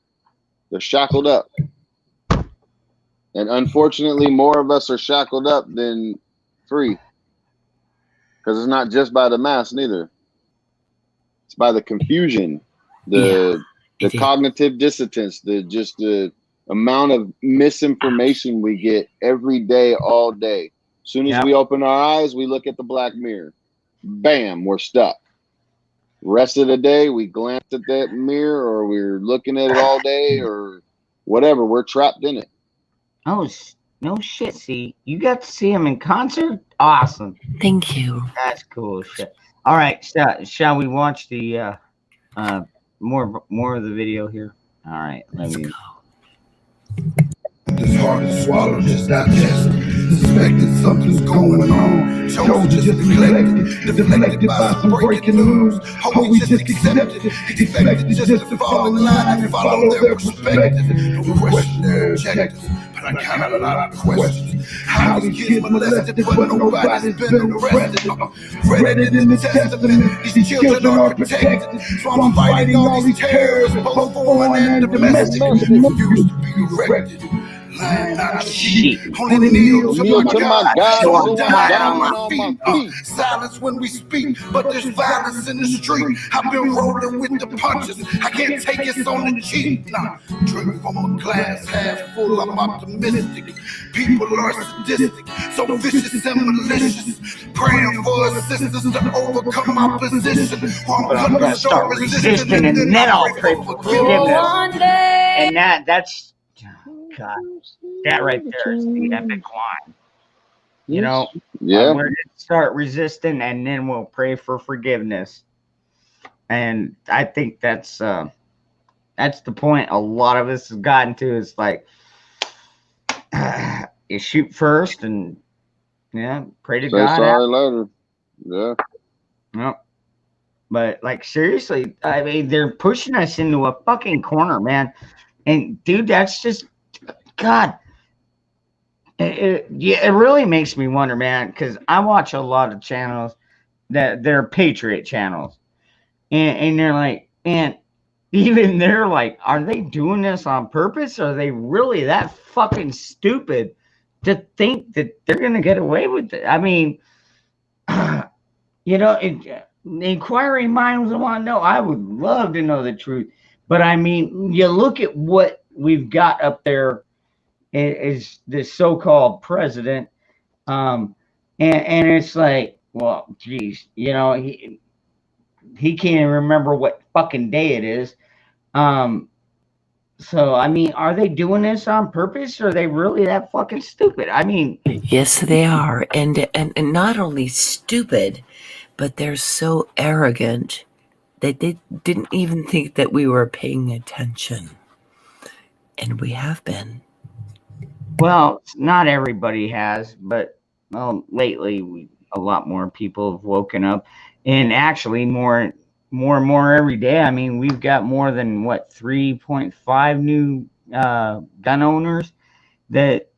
They're shackled up. And unfortunately, more of us are shackled up than free. Because it's not just by the mass, neither. It's by the confusion, the cognitive dissonance, the amount of misinformation we get every day, all day. As soon as we open our eyes, we look at the black mirror. Bam, we're stuck. Rest of the day, we glance at that mirror, or we're looking at it all day, or whatever. We're trapped in it. Oh, no shit. See, you got to see him in concert? Awesome. Thank you. That's cool shit. All right, shall we watch the more of the video here? All right, let me go. It's hard to swallow, just digest. Suspected something's going on. Chose just neglected, deflected by some breaking news. How we just accepted, expected just to fall in line and follow their perspective. Don't question their objectives, but I got a lot of questions. How these kids molested, but nobody's been arrested. Read it in the testament, these children are protected. So I'm fighting all these terrorists, both foreign and domestic. Used to be erected. Not sheep. Only the kneels to my God, so I'm down on my feet. Silence when we speak, but there's violence in the street. I've been rolling with the punches. I can't take it on the cheap. Nah, drink from a glass half full. I'm optimistic. People are sadistic, so vicious and malicious. Praying for assistance to overcome opposition. I'm gonna start resisting, and then I'll pray for forgiveness. And that's. God, that right there is the epic line. You know, we're going to start resisting, and then we'll pray for forgiveness. And I think that's the point a lot of us have gotten to. It's like, you shoot first, and pray to God. Sorry later. Yeah. Yep. But like, seriously, I mean, they're pushing us into a fucking corner, man. And dude, that's just. God, it really makes me wonder, man, because I watch a lot of channels that they're patriot channels, and they're like, and even they're like, are they doing this on purpose? Are they really that fucking stupid to think that they're gonna get away with it? I mean, the inquiring minds want to know. I would love to know the truth, but I mean, you look at what we've got up there. Is this so-called president, and it's like, well, geez, he can't even remember what fucking day it is. So I mean, are they doing this on purpose, or are they really that fucking stupid? I mean, yes, they are, and not only stupid, but they're so arrogant that they didn't even think that we were paying attention, and we have been. Well, not everybody has, but lately a lot more people have woken up, and actually more and more every day. I mean, we've got more than 3.5 new gun owners that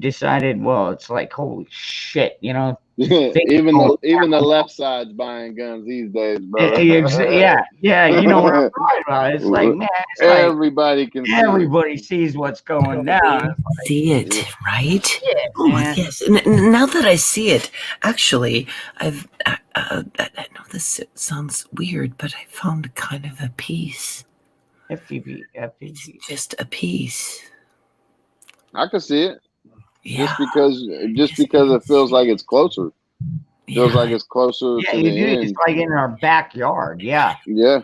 decided. Well, it's like, holy shit, even the left side's buying guns these days, bro. Yeah, you know what I'm talking about. It's like, man, it's everybody like, everybody sees what's going down. See it, right? Yeah, oh, yes. Now that I see it, actually, I know this sounds weird, but I found kind of a peace. FPV. Just a peace. I can see it. Yeah. Just because it feels like it's closer. Feels like it's closer to the end. It's like in our backyard. Yeah. Yeah.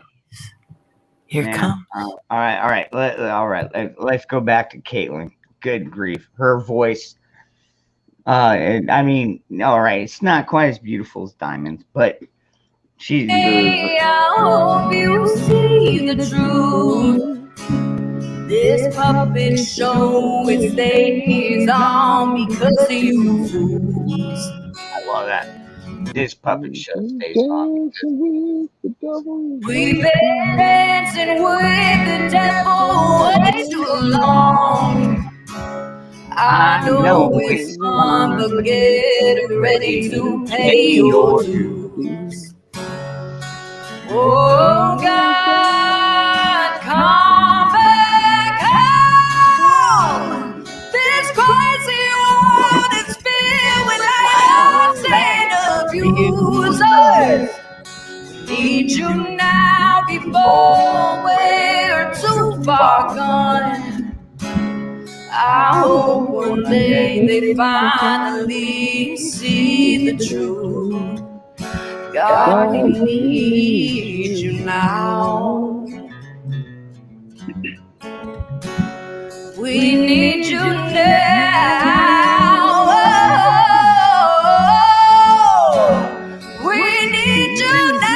Here come. All right. Let's go back to Caitlin. Good grief. Her voice. I mean, all right. It's not quite as beautiful as Diamonds, but she's. Hey, I hope you see the truth. This puppet show it stays on because of you. I love that. This puppet show stays on. We've been dancing with the devil way too long. I know it's fun, but get ready to pay your dues. Oh God, come back. now before we're too far gone. I hope one day they finally see the truth. God, we need you now. We need you now. Oh, we need you now.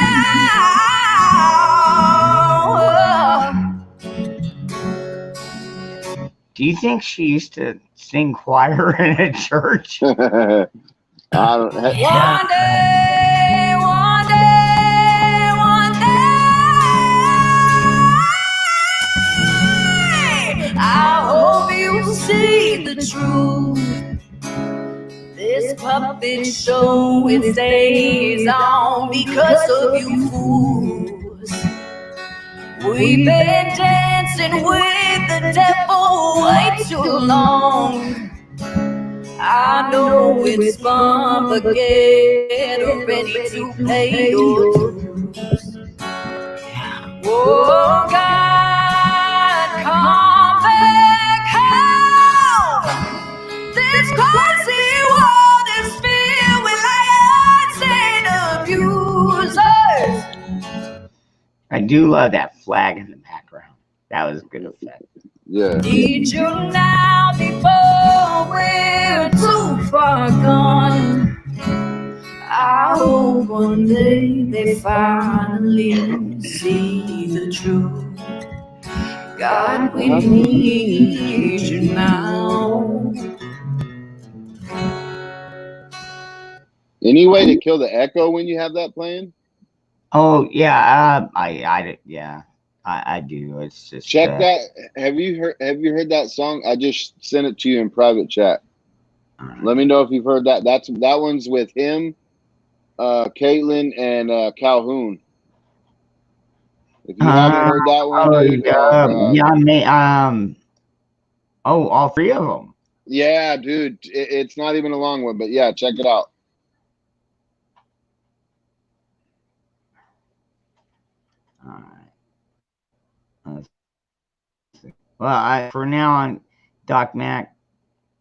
Do you think she used to sing choir in a church? One day, one day, one day, I hope you see the truth. This puppet show, it stays on because of you fools. We've been dancing with the devil way too long. I know it's fun, but get ready to pay your dues. Oh God, come back home. This crazy world is filled with liars and abusers. I do love that flag in the background. That was a good effect. Yeah. Need you now before we're too far gone. I hope one day they finally see the truth. God, we need you now. Any way to kill the echo when you have that playing? Oh yeah, I do. It's just check that. Have you heard that song? I just sent it to you in private chat. Let me know if you've heard that. That one's with him, Caitlyn, and Calhoun. If you haven't heard that one, dude, all three of them. Yeah, dude, it's not even a long one, but yeah, check it out. All right. Well, for now on, Doc Mac,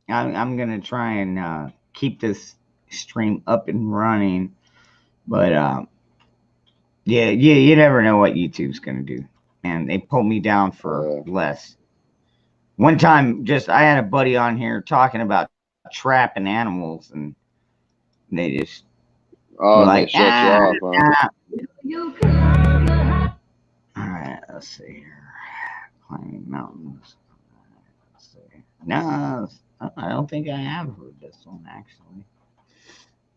I'm gonna try and keep this stream up and running, but yeah, you never know what YouTube's gonna do, and they pulled me down for less. One time, I had a buddy on here talking about trapping animals, and they just were like, they shut you off, All right, let's see here. Climbing mountains. Let's see. No, I don't think I have heard this one actually.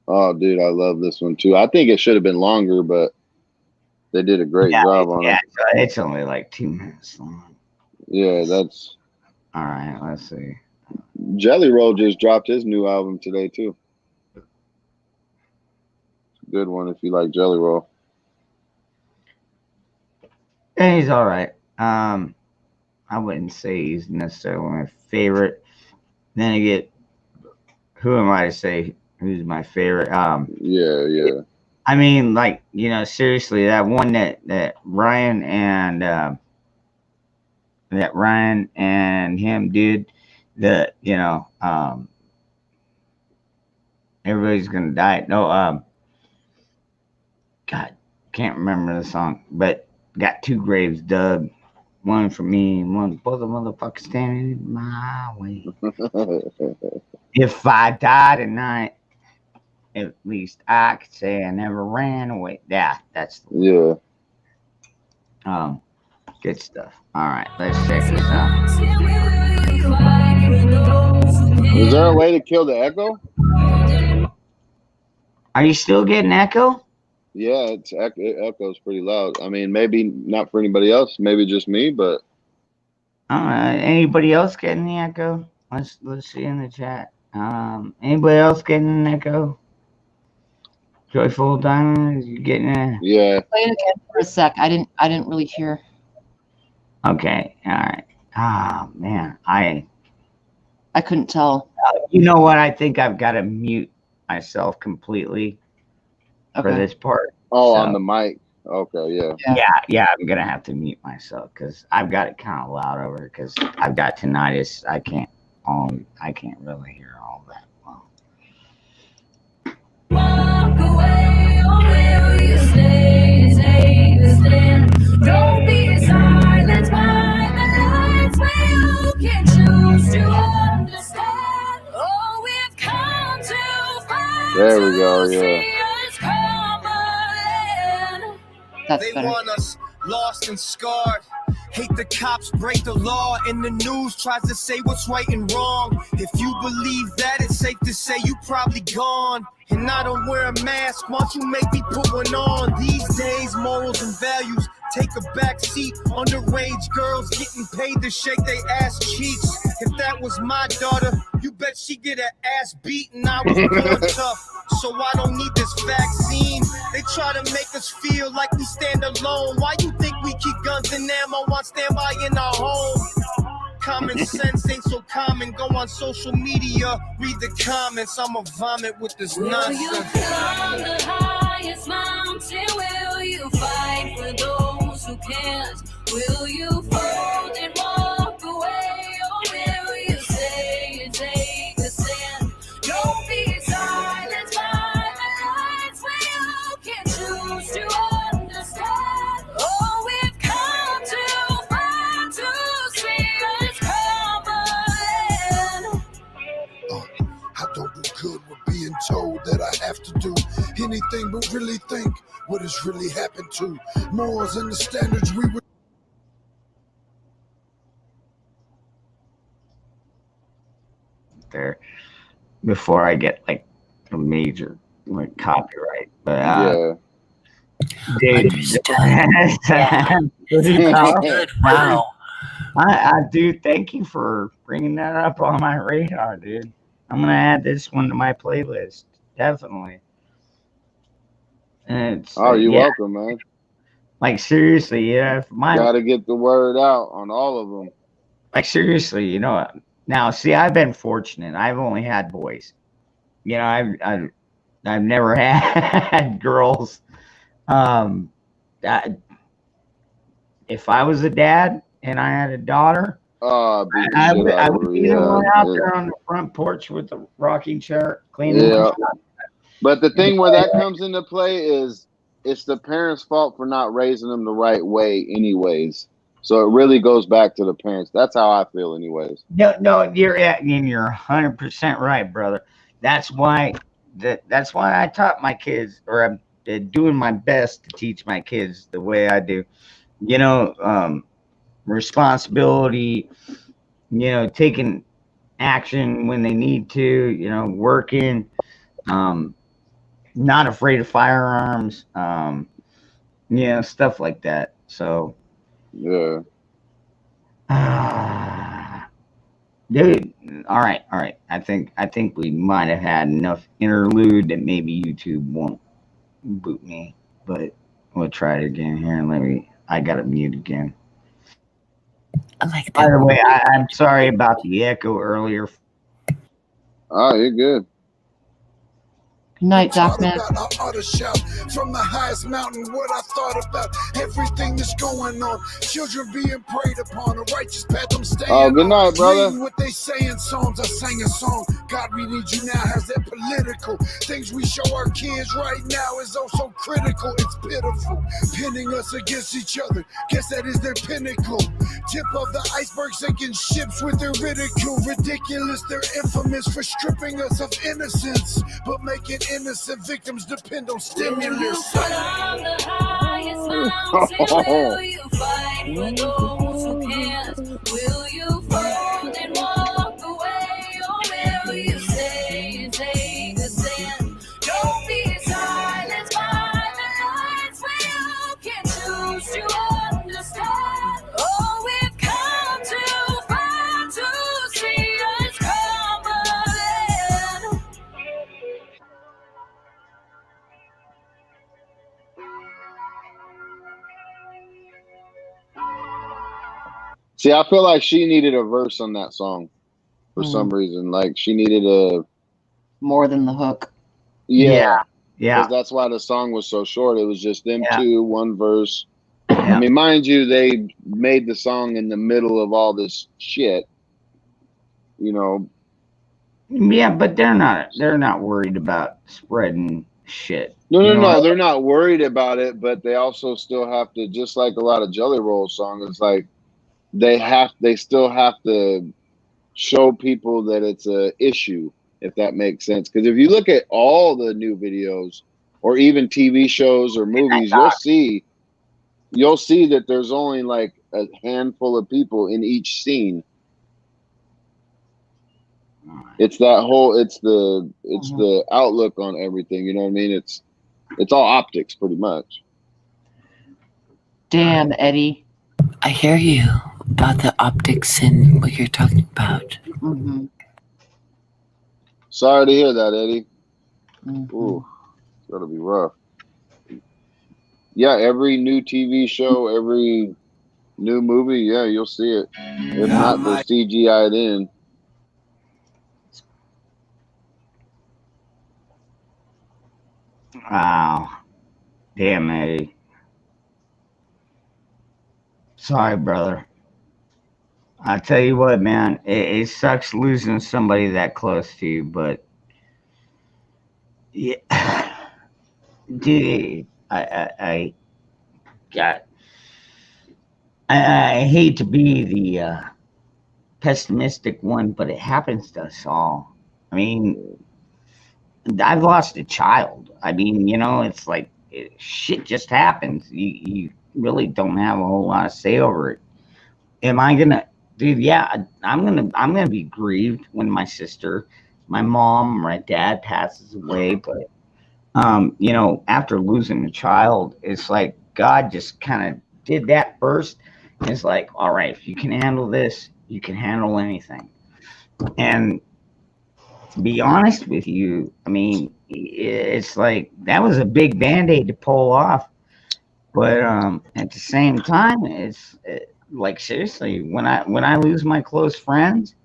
Oh, dude, I love this one too. I think it should have been longer, but they did a great job on it. It's only like 2 minutes long. Yeah, that's. All right, let's see. Jelly Roll just dropped his new album today too. Good one if you like Jelly Roll. Yeah, he's all right. I wouldn't say he's necessarily my favorite. Then again, who am I to say who's my favorite? Yeah. I mean, like, seriously, that one that Ryan and him did, everybody's gonna die. No, God, can't remember the song, but got 2 graves dug. One for me and one for the motherfucker standing in my way. If I die tonight, at least I could say I never ran away. Yeah, that's the good stuff. All right, let's check this out. Is there a way to kill the echo? Are you still getting echo? Yeah, it echoes pretty loud. I mean, maybe not for anybody else, maybe just me, but anybody else getting the echo? Let's see in the chat. Anybody else getting an echo? Joyful Diamond, you getting it? Yeah. Play it again for a sec. I didn't really hear. Okay, all right. Oh man, I couldn't tell. You know what? I think I've got to mute myself completely for this part. Oh, so, on the mic. Okay, yeah. Yeah. I'm gonna have to mute myself because I've got it kind of loud over because I've got tinnitus. I can't really hear all that well. Walk away, or will you stay? Take a stand. Don't be silenced by the lights where you can choose to understand. Oh, we've come to find There we go. Yeah. That's they better. want us lost and scarred. Hate the cops break the law, and the news tries to say what's right and wrong. If you believe that, it's safe to say you probably gone. And I don't wear a mask, why don't you make me put one on? These days, morals and values take a back seat. Underage girls getting paid to shake their ass cheeks. If that was my daughter, you bet she'd get her ass beat, and I was born tough. So I don't need this vaccine. They try to make us feel like we stand alone. Why you think we keep guns and ammo on standby in our home? Common sense ain't so common. Go on social media, read the comments. I'ma vomit with this nonsense. Will you climb the highest mountain? Will you fight for those who can't? Will you fold and walk away? Or will you stay and take a stand? Don't be silenced by the lights where you can choose to understand. Oh, we've come to find to see us crumbling. I don't do good with being told that I have to do anything but really think what has really happened to morals and the standards we would. There before I get like a major like copyright. But dude, Wow. I do thank you for bringing that up on my radar, dude. I'm gonna add this one to my playlist, definitely. And it's You're welcome, man. Like seriously, if my Gotta get the word out on all of them. like seriously, now see, I've been fortunate. I've only had boys. I've never had girls. If I was a dad and I had a daughter, I would be the one out there on the front porch with the rocking chair cleaning. Yeah. But the thing where that comes into play is it's the parents' fault for not raising them the right way anyways. So it really goes back to the parents. That's how I feel anyways. No, you're 100% right, brother. That's why I taught my kids, or I'm doing my best to teach my kids the way I do. Responsibility, taking action when they need to, working, not afraid of firearms, stuff like that. So, yeah. Dude, all right. I think we might have had enough interlude that maybe YouTube won't boot me, but we'll try it again here. I got it mute again. I like that. By the way, I'm sorry about the echo earlier. Oh, you're good. Good night, Doc Man. I ought to shout from the highest mountain what I thought about everything that's going on. Children being preyed upon, a righteous path I'm staying on. Oh, good night, brother. Reading what they say in songs, I sang a song. God, we need you now has that political. Things we show our kids right now is also critical. It's pitiful. Pinning us against each other. Guess that is their pinnacle. Tip of the iceberg, sinking ships with their ridicule. Ridiculous, they're infamous for stripping us of innocence, but making innocent victims depend on stimulus. Climb the highest mountain, will you fight for those who can't? Will you fold and walk away, or will you stay and take a stand? Don't be silenced by the lights where you can choose to understand. Oh, we've come too far to see us crumbling. See, I feel like she needed a verse on that song for some reason. Like she needed a more than the hook. Yeah. Yeah. Because that's why the song was so short. It was just them Yeah. two, one verse. Yeah. I mean, mind you, they made the song in the middle of all this shit. You know. Yeah, but they're not worried about spreading shit. No, You no, know no. what? They're not worried about it, but they also still have to, just like a lot of Jelly Roll songs, it's like they still have to show people that it's a issue, if that makes sense. Because if you look at all the new videos or even TV shows or movies, you'll see that there's only like a handful of people in each scene. It's that whole it's the outlook on everything, you know what I mean? It's all optics pretty much. Damn, Eddie. I hear you about the optics and what you're talking about. Mm-hmm. Sorry to hear that, Eddie. Mm-hmm. Ooh, it's gotta be rough. Yeah, every new TV show, every new movie, yeah, you'll see it. If not, they're CGI'd in. Wow. Damn, Eddie. Sorry, brother. I tell you what, man, it sucks losing somebody that close to you, but yeah, dude, I hate to be the pessimistic one, but it happens to us all. I mean, I've lost a child. I mean, you know, it's like shit just happens. You really don't have a whole lot of say over it. Am I gonna, dude? Yeah, I'm gonna be grieved when my mom, my dad passes away. But you know, after losing a child, it's like God just kind of did that first. It's like, all right, if you can handle this, you can handle anything. And to be honest with you, I mean, it's like that was a big Band-Aid to pull off. But at the same time, it's like seriously, when I lose my close friends,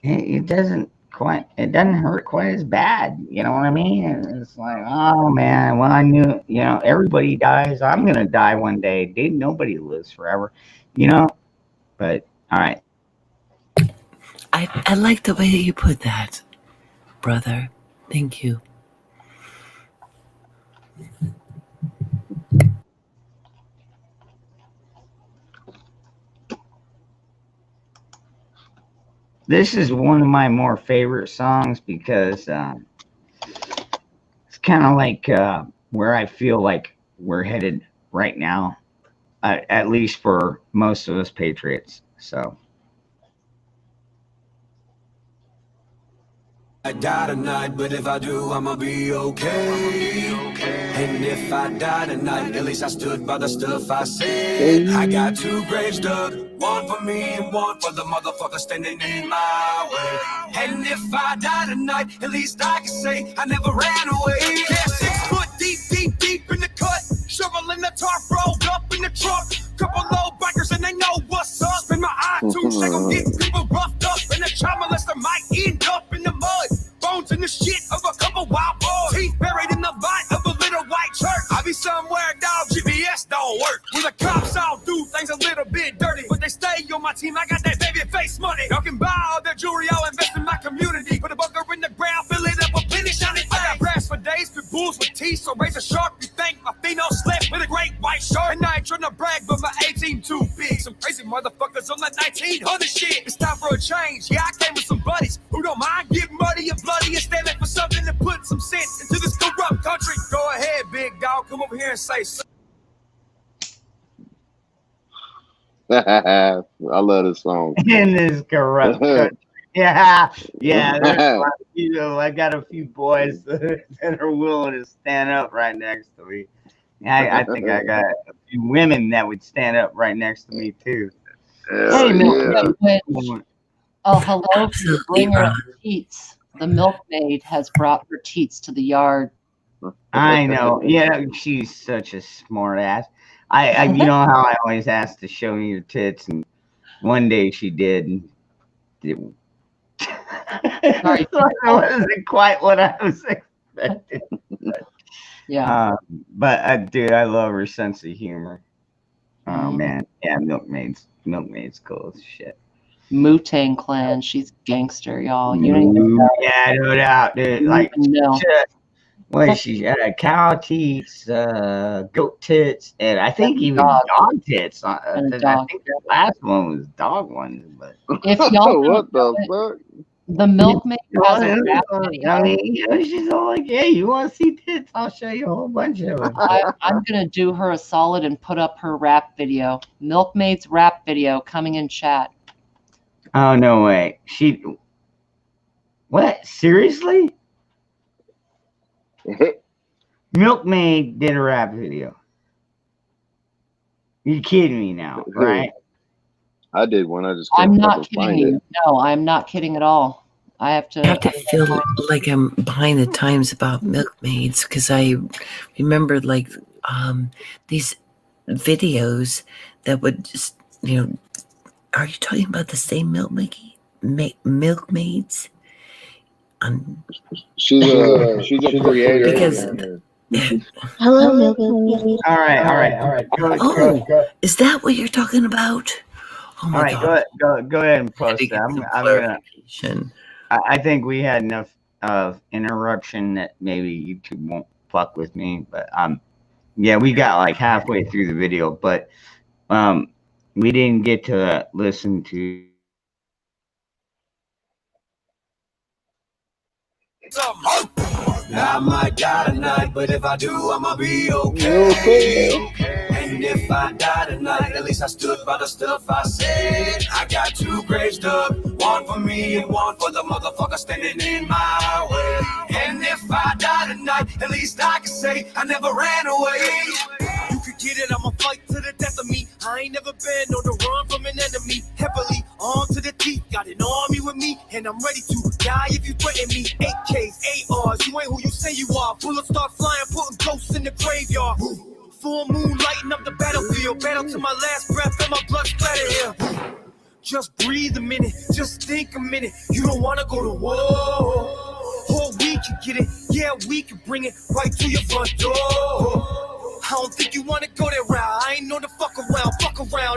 it doesn't hurt quite as bad. You know what I mean? It's like, oh man, well I knew, you know, everybody dies. I'm gonna die one day, dude. Nobody lives forever, you know. But all right. I like the way that you put that, brother. Thank you. This is one of my more favorite songs because it's kind of like where I feel like we're headed right now, at least for most of us patriots. So. I die tonight, but if I do, I'ma be okay. And if I die tonight, at least I stood by the stuff I said. I got 2 graves dug, one for me and one for the motherfucker standing in my way. And if I die tonight, at least I can say I never ran away. Yeah, 6 foot deep in the cut, shoveling the tarp rolled up in the truck. Couple low bikers and they know what's up. Spin my iTunes, they gon' get people roughed up, and the trauma molester might end up in the mud. Bones in the shit of a couple wild boys. Teeth buried in the light of a little white church. I be somewhere, dog, GPS don't work. Where the cops all do things a little bit dirty, but they stay on my team. I got that baby face money. Y'all can buy all their jewelry, I'll invest in my community. Put a bunker in the ground, fill it up with penny shiny face. I got brass for days, pit bulls with teeth, so razor sharp. You think my pheno slept with a great white shark? And I ain't trying to brag, but my 18 too big. Some crazy motherfuckers on that 1900 shit. It's time for a change. Yeah, I came with some buddies who don't mind getting muddy and bloody and standing for something to put some sense into this corrupt country. Go ahead, big dog. Come over here and say something. I love this song. In this corrupt country. Yeah. There's, you know, I got a few boys that are willing to stand up right next to me. I think I got a few women that would stand up right next to me too. Hey, milkmaid. Oh, hello, to bring her teats. The milkmaid has brought her teats to the yard. I know. Yeah, she's such a smart ass. I you know how I always ask to show me your tits, and one day she did. And it, Sorry, that wasn't quite what I was Yeah. But dude, I love her sense of humor. Oh man, yeah, Milkmaid's cool as shit. Wu-Tang Clan, she's gangster, y'all. You don't even know. Yeah, no doubt, dude. Like, No. what is she? Cow teats, goat tits, and I think even dog. dog tits. I dog. think the last one was dog ones, but If y'all what the fuck? The Milkmaid has a rap video. I mean, you know, she's all like, "Hey, you want to see tits? I'll show you a whole bunch of them." I'm gonna do her a solid and put up her rap video. Milkmaid's rap video coming in chat. Oh no way! What? Seriously? Milkmaid did a rap video. You kidding me now, right? I did one. I just I'm couldn't not fucking kidding find you. it. No, I'm not kidding at all. I have to feel like I'm behind the times about milkmaids because I remember like these videos that would just, you know, are you talking about the same milkmaids? She's a creator. Because Hello, Milkmaid. All right. Is that what you're talking about? Oh my God. Go ahead and post that. I'm gonna. I think we had enough of interruption that maybe YouTube won't fuck with me, but yeah, we got like halfway through the video, but we didn't get to listen to. I might die tonight, but if I do, I'ma be okay. And if I die tonight, at least I stood by the stuff I said. I got 2 graves dug, one for me and one for the motherfucker standing in my way. And if I die tonight, at least I can say I never ran away. You could get it, I'ma fight to the death of me. I ain't never been on the run from an enemy. Heavily armed to the teeth, got an army with me, and I'm ready to die if you threaten me. AKs, ARs, you ain't who you say you are. Bullets start flying, putting ghosts in the graveyard. Full moon lighting up the battlefield. Battle to my last breath and my blood splatter here. Just breathe a minute, just think a minute. You don't wanna go to war. Or we can get it, yeah, we can bring it right to your front door. I don't think you wanna go that route. I ain't know to fuck around.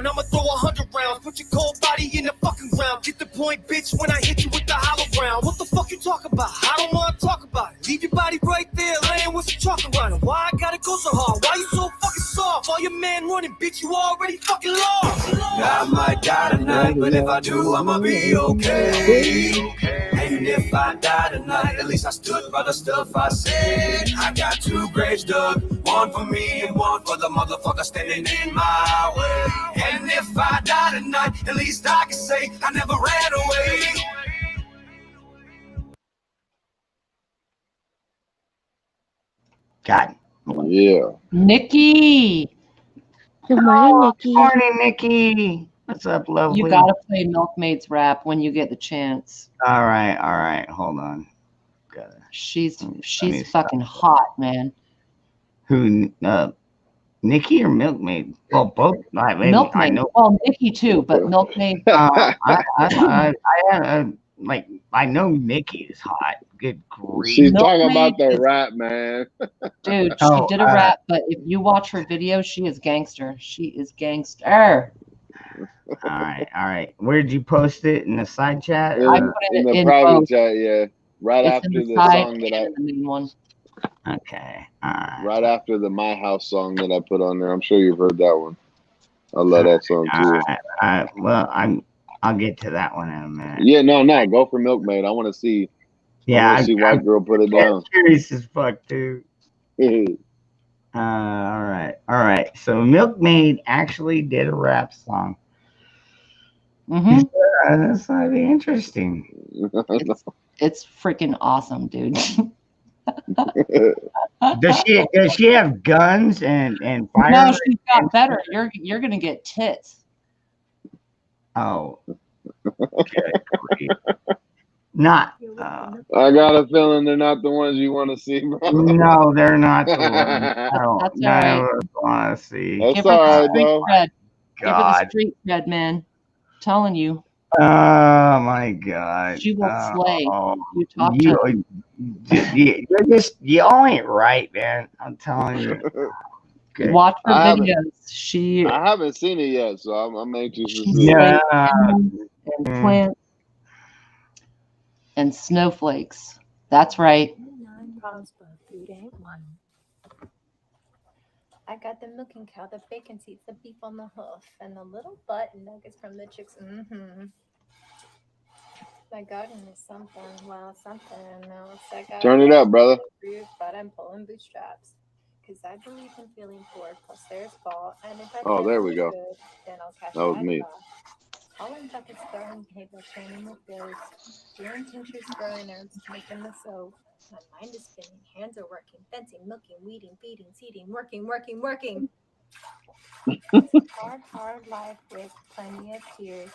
I'ma throw 100 rounds. Put your cold body in the fucking ground. Get the point, bitch, when I hit you with the hollow round. What the fuck you talk about? I don't wanna talk about it. Leave your body right there, laying with some chalk around it. Why I gotta go so hard? Why you so fucking soft? All your man running, bitch, you already fucking lost. I might die tonight, but if I do, I'ma be okay. And if I die tonight, at least I stood by the stuff I said. I got 2 graves dug, one for me and one for the motherfucker standing in my way. And if I die tonight, at least I can say I never ran away. God. Yeah. Nikki. Good morning, Nikki. Morning, Nikki. What's up, lovely? You gotta play Milkmaid's rap when you get the chance. All right. Hold on. She's fucking hot, man. Who? Nikki or Milkmaid? Well, both. Milkmaid. I know. Well, Nikki too, but Milkmaid. I know Nikki is hot. Good grief. She's talking about the rap, man. Dude, she did a rap, but if you watch her video, she is gangster. She is gangster. All right. Where'd you post it? In the side chat? I put it in the in private both. chat, yeah. Right It's after in the side song that and the main one. Okay. right after the My House song that I put on there. I'm sure you've heard that one. I love that song too. Well, I'll get to that one in a minute. Yeah, no, go for Milkmaid. I want to see. Yeah, I want to see White Girl put it down. Curious as fuck, dude. All right. So Milkmaid actually did a rap song. That's gonna be interesting. It's freaking awesome, dude. Does she have guns and fire? No, she's got better. You're gonna get tits. Oh. Okay. Not. I got a feeling they're not the ones you want to see, bro. No, they're not the ones. I don't want to see. That's all right, though. Give her the street cred, man. I'm telling you. Oh my God. She will slay. Oh, You talk to you all ain't right, man. I'm telling you. Okay. watch her I haven't videos. I haven't seen it yet, so I'm anxious to She see it. slays Yeah. animals and plants and snowflakes. That's right. 9 pounds, but food ain't one. I got the milking cow, the bacon seats, the beef on the hoof, and the little butt nuggets from the chicks. My garden is something, well, something else. I got Turn it up, brother. fruit, but I'm pulling bootstraps. Because I believe in feeling bored, plus there's fall. And if I Oh, feel there we go. good, then I'll catch That was my me. fly. All I'm talking is throwing paper, training with bills, doing tinctures, growing herbs, making the soap. My mind is spinning, hands are working, fencing, milking, weeding, feeding, seeding, working. It's hard life with plenty of tears.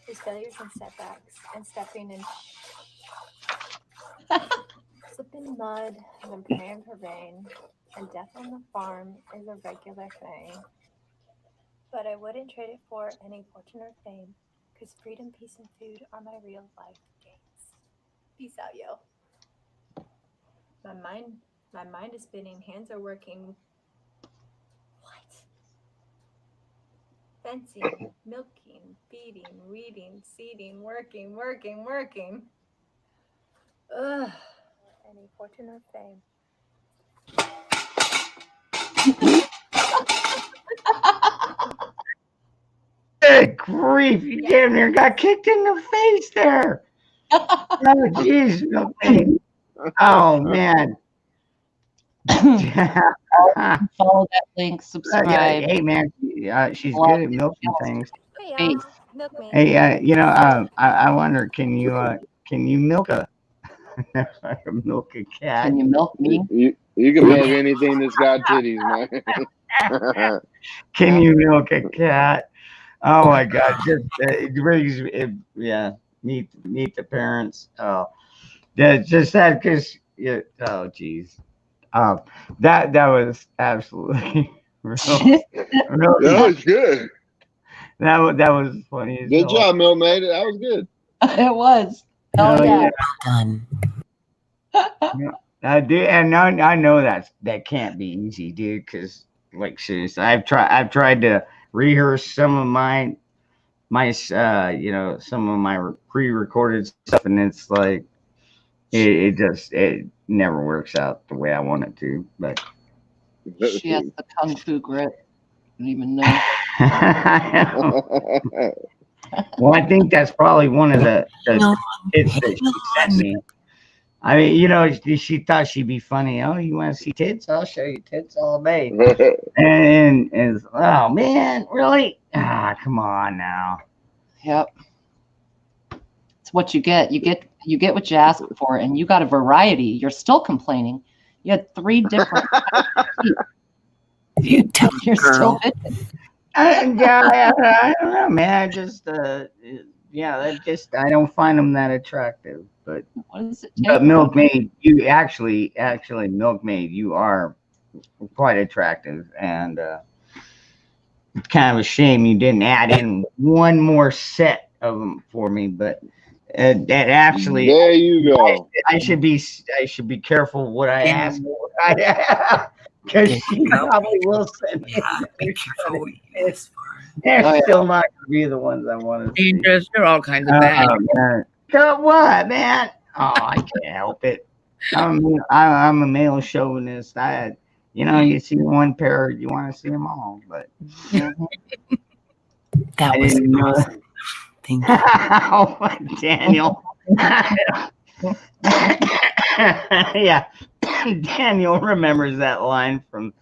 There's failures and setbacks, and stepping and slipping mud, and I'm praying for rain. And death on the farm is a regular thing. But I wouldn't trade it for any fortune or fame, because freedom, peace, and food are my real life gains. Peace out, yo. My mind is spinning, hands are working. What? Fencing, milking, feeding, weeding, seeding, working. Ugh. Any fortune or fame. Good grief! You damn near got kicked in the face there. Oh jeez. Okay. Oh man. Follow that link, subscribe. Hey man, she's good at milking things. Hey, Hey, I wonder, can you milk a milk a cat? Can you milk me? You can milk anything that's got titties, man. Can you milk a cat? Oh my God! Just it brings yeah. Meet the parents. Oh, yeah. Just that because oh geez. That was absolutely real. That was good. That was funny. As Good hell. job, Milkmaid. That was good. It was. Oh, yeah. Done. I do, and I know that can't be easy, dude. Because like seriously, I've tried to rehearse some of my some of my pre-recorded stuff, and it's like it never works out the way I want it to. But She has the kung fu grit. I don't even know. Well, I think that's probably one of the tips that she sent me. I mean, she thought she'd be funny. Oh, you want to see tits? I'll show you tits all day. and oh man, really? Come on now. Yep. It's what you get. You get what you ask for, and you got a variety. You're still complaining. You had 3 different. You're still bitching. I don't know, man. I just I don't find them that attractive. But what does it take? Milkmaid, you actually Milkmaid, you are quite attractive, and it's kind of a shame you didn't add in one more set of them for me. But that actually, there you go. I should be careful what I ask for. Because she probably will send me. They're still not going to be the ones I want to see. Dangerous. They're all kinds of bad. So what, man? Oh, I can't help it. I'm a male chauvinist. You see one pair, you want to see them all. But that was awesome. Thank you. Oh, Daniel. Yeah, Daniel remembers that line from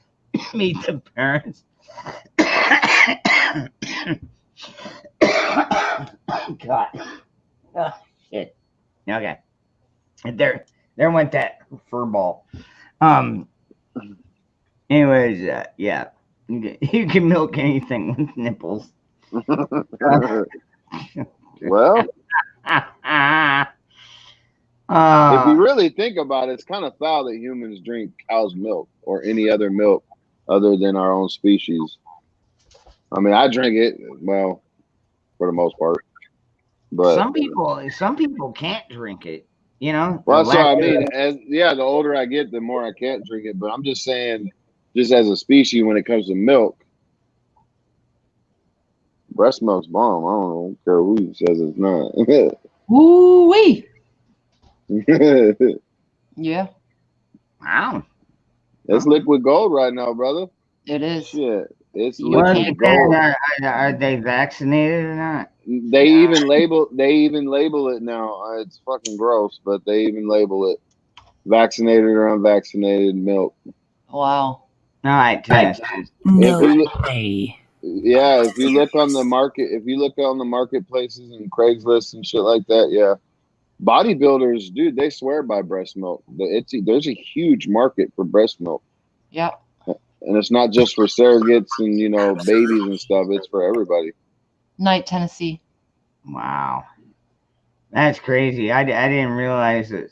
Meet the Parents. God. Oh, shit. Okay. There went that fur ball. Anyways, yeah. You can milk anything with nipples. Well. If you really think about it, it's kind of foul that humans drink cow's milk or any other milk other than our own species. I mean, I drink it, well, for the most part. But some people can't drink it. You know. well, the that's what I lack mean. of- The older I get, the more I can't drink it. But I'm just saying, just as a species, when it comes to milk, breast milk's bomb. I don't care who says it's not. Woo wee. Yeah, Wow. It's liquid gold right now, brother. it is. Shit, it's You Well, liquid can't- gold. are they vaccinated or not? They even label it now. It's fucking gross, but they even label it vaccinated or unvaccinated milk. Wow. All right, Tennessee. No If you- way. Yeah, if you look on the marketplaces and Craigslist and shit like that, yeah. Bodybuilders, dude, they swear by breast milk. There's a huge market for breast milk. Yeah. And it's not just for surrogates and, babies and stuff. It's for everybody. Night, Tennessee. Wow. That's crazy. I didn't realize that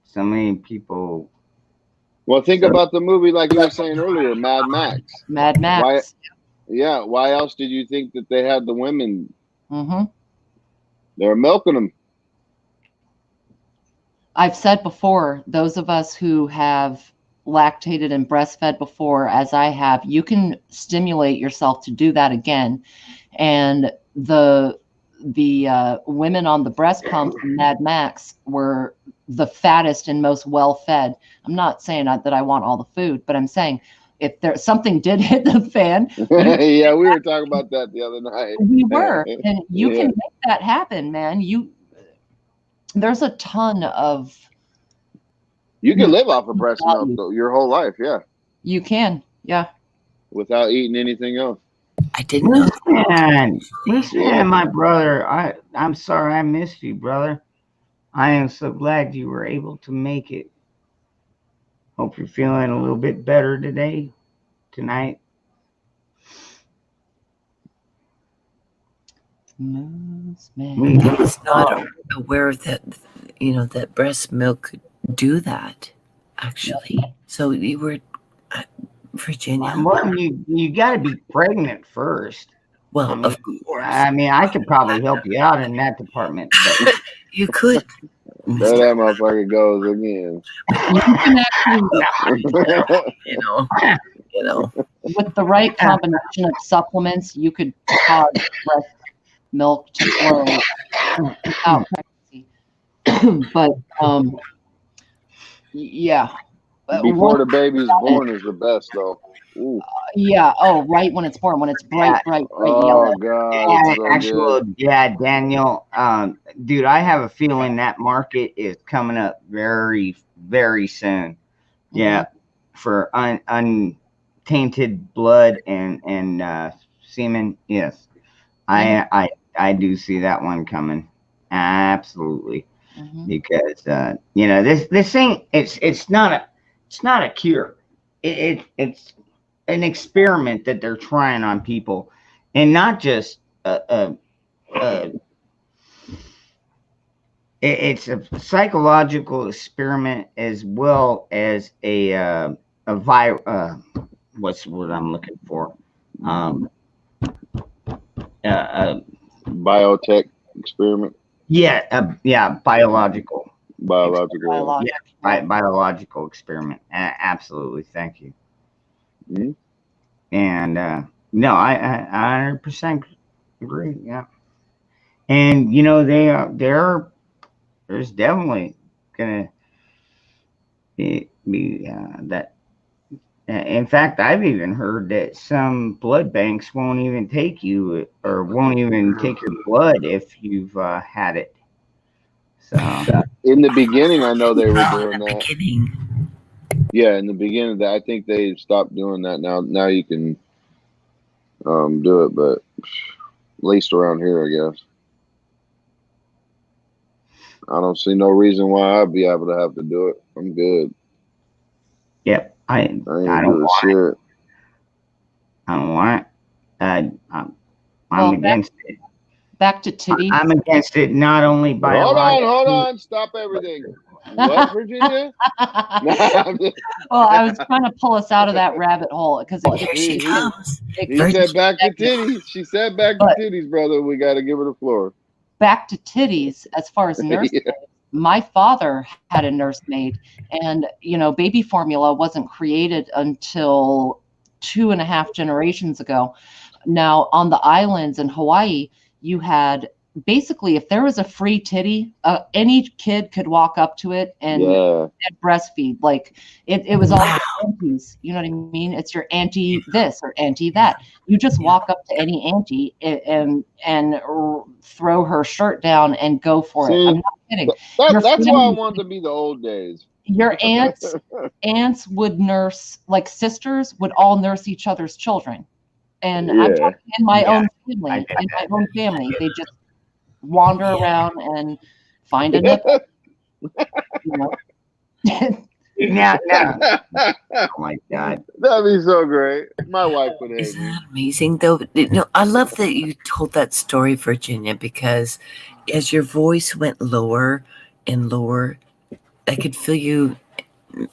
so many people. Well, think about the movie like you were saying earlier, Mad Max. Mad Max. Why else did you think that they had the women? Mm-hmm. They were milking them. I've said before, those of us who have lactated and breastfed before, as I have, you can stimulate yourself to do that again. And the women on the breast pump in Mad Max were the fattest and most well-fed. I'm not saying that I want all the food, but I'm saying if there's something did hit the fan. Yeah, we were talking about that the other night. We were, and you Yeah. can make that happen, man. There's a ton of. You can live off of breast milk though, your whole life, yeah, You can, yeah. without eating anything else. I didn't know. Listen, my brother. I'm sorry I missed you, brother. I am so glad you were able to make it. Hope you're feeling a little bit better tonight. I was not aware that that breast milk could do that. Actually, so you were Virginia. Well, you got to be pregnant first. Well, I mean, of course. I could probably help you out in that department. But you could. There that motherfucker goes again. With the right combination of supplements, you could cause breast milk to flow without pregnancy. But yeah. Before the baby's born is the best though. Ooh. Yeah. Oh, right when it's born, when it's bright yellow. Oh god. Daniel. Dude, I have a feeling that market is coming up very, very soon. Yeah, for untainted blood and semen. Yes, I do see that one coming. Absolutely, because this thing it's not a cure. It's an experiment that they're trying on people, and not just it's a psychological experiment as well as a what's what I'm looking for? Biotech experiment. Biological. Biological experiment. Absolutely, thank you. Mm-hmm. And no, I 100% agree. Yeah, and there's definitely gonna be that. In fact, I've even heard that some blood banks won't even take you or won't even take your blood if you've had it. So in the beginning, I know they were doing that. Yeah, in the beginning, I think they stopped doing that. Now you can do it, but at least around here, I guess. I don't see no reason why I'd be able to have to do it. I'm good. Yep. I don't want it. I don't want it. I'm against it. Back to titties. I'm against it not only by Hold on. Stop everything. What, Virginia? Well, I was trying to pull us out of that rabbit hole because He said back to titties. She said back to titties, brother. We got to give her the floor. back to titties, as far as nursemaid, my father had a nursemaid, and baby formula wasn't created until 2.5 generations ago. Now, on the islands in Hawaii, you had basically, if there was a free titty, any kid could walk up to it and breastfeed. Like it was all aunties. You know what I mean? It's your auntie this or auntie that. You just walk up to any auntie and throw her shirt down and go for it. I'm not kidding. That's why I wanted to be the old days. Your aunts would nurse, like sisters would all nurse each other's children. And I'm talking in my own family. They just wander around and find a nipple. No. Oh my God. That'd be so great. My wife would hate me. Isn't that amazing though? I love that you told that story, Virginia, because as your voice went lower and lower, I could feel you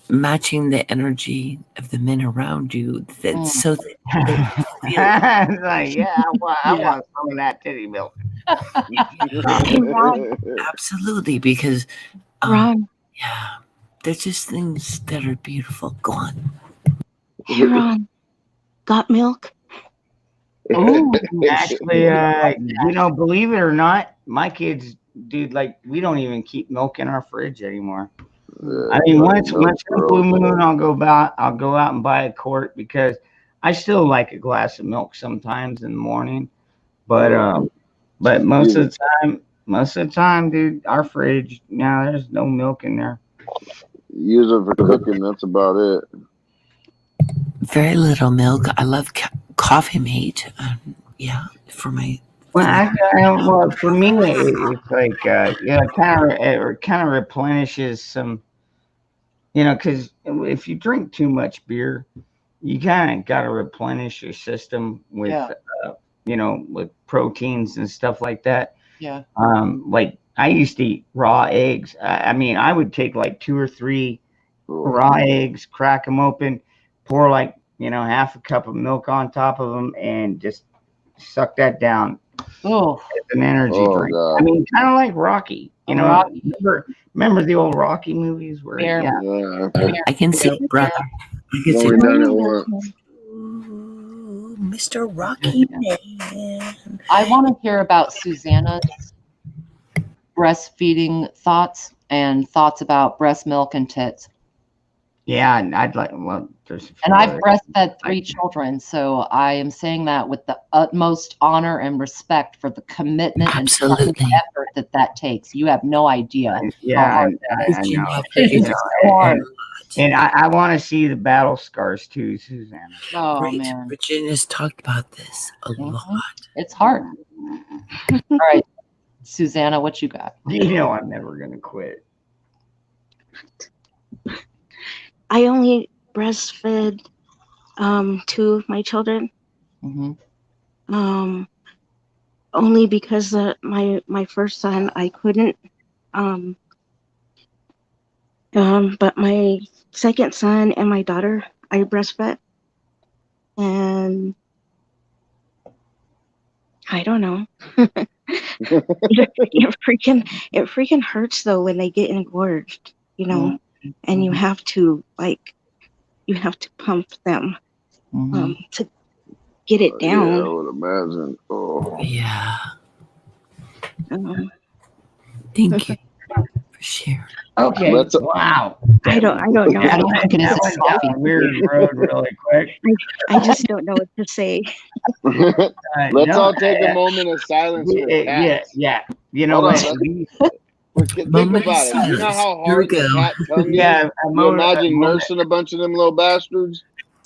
matching the energy of the men around you. That's so that it's like, I want some of that titty milk. Absolutely, because there's just things that are beautiful. Go on. Hey, Ron, got milk? Oh, actually, believe it or not, my kids, dude, like, we don't even keep milk in our fridge anymore. I mean, once in a blue moon, I'll go out and buy a quart, because I still like a glass of milk sometimes in the morning. But most of the time, dude, our fridge now, there's no milk in there. Use it for cooking. That's about it. Very little milk. I love coffee mate. For my. Well, for me, it's like it kind of replenishes some, because if you drink too much beer, you kind of got to replenish your system with with proteins and stuff like that. Yeah. Like I used to eat raw eggs. I mean, I would take like 2 or 3 raw eggs, crack them open, pour like half a cup of milk on top of them, and just suck that down. Oh, it's an energy drink. God. I mean, kind of like Rocky. Remember the old Rocky movies where? I can see brother. I can see Mr. Rocky Man. I want to hear about Susanna's breastfeeding thoughts and thoughts about breast milk and tits. Yeah, and I'd like. Well, and I've breastfed 3 children, so I am saying that with the utmost honor and respect for the commitment and effort that takes. You have no idea. Yeah, I know. It's hard. And I want to see the battle scars too, Susanna. Oh man, Virginia's talked about this a lot. It's hard. All right, Susanna, what you got? I'm never gonna quit. I only breastfed 2 of my children. Mm-hmm. Only because my first son I couldn't. But my second son and my daughter I breastfed, and I don't know. it freaking hurts though when they get engorged, and you have to pump them to get it down. Yeah, I would imagine. Oh. Yeah. Thank you for sharing. Okay. Wow. I don't know. That was weird road really quick. I just don't know what to say. Let's all take a moment of silence for cats. Yeah. You know what? Think about it. You know how hard the cat tongue is? You imagine nursing a bunch of them little bastards?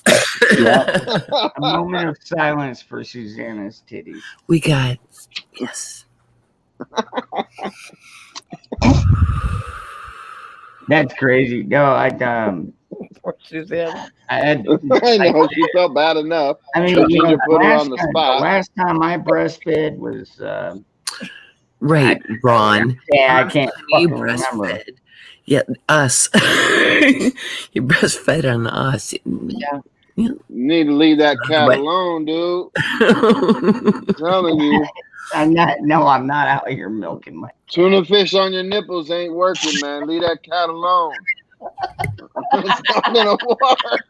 A moment of silence for Susanna's titties. We got yes. That's crazy. No, Poor Susanna. I know she felt bad enough. I mean, put her on the spot. Last time I breastfed was right, Ron. Yeah, I can't you remember. Yeah, us. You breastfed on us. Yeah. You need to leave that cat alone, dude. I'm telling you. I'm not out here milking my tuna fish on your nipples ain't working, man. Leave that cat alone. It's not gonna work.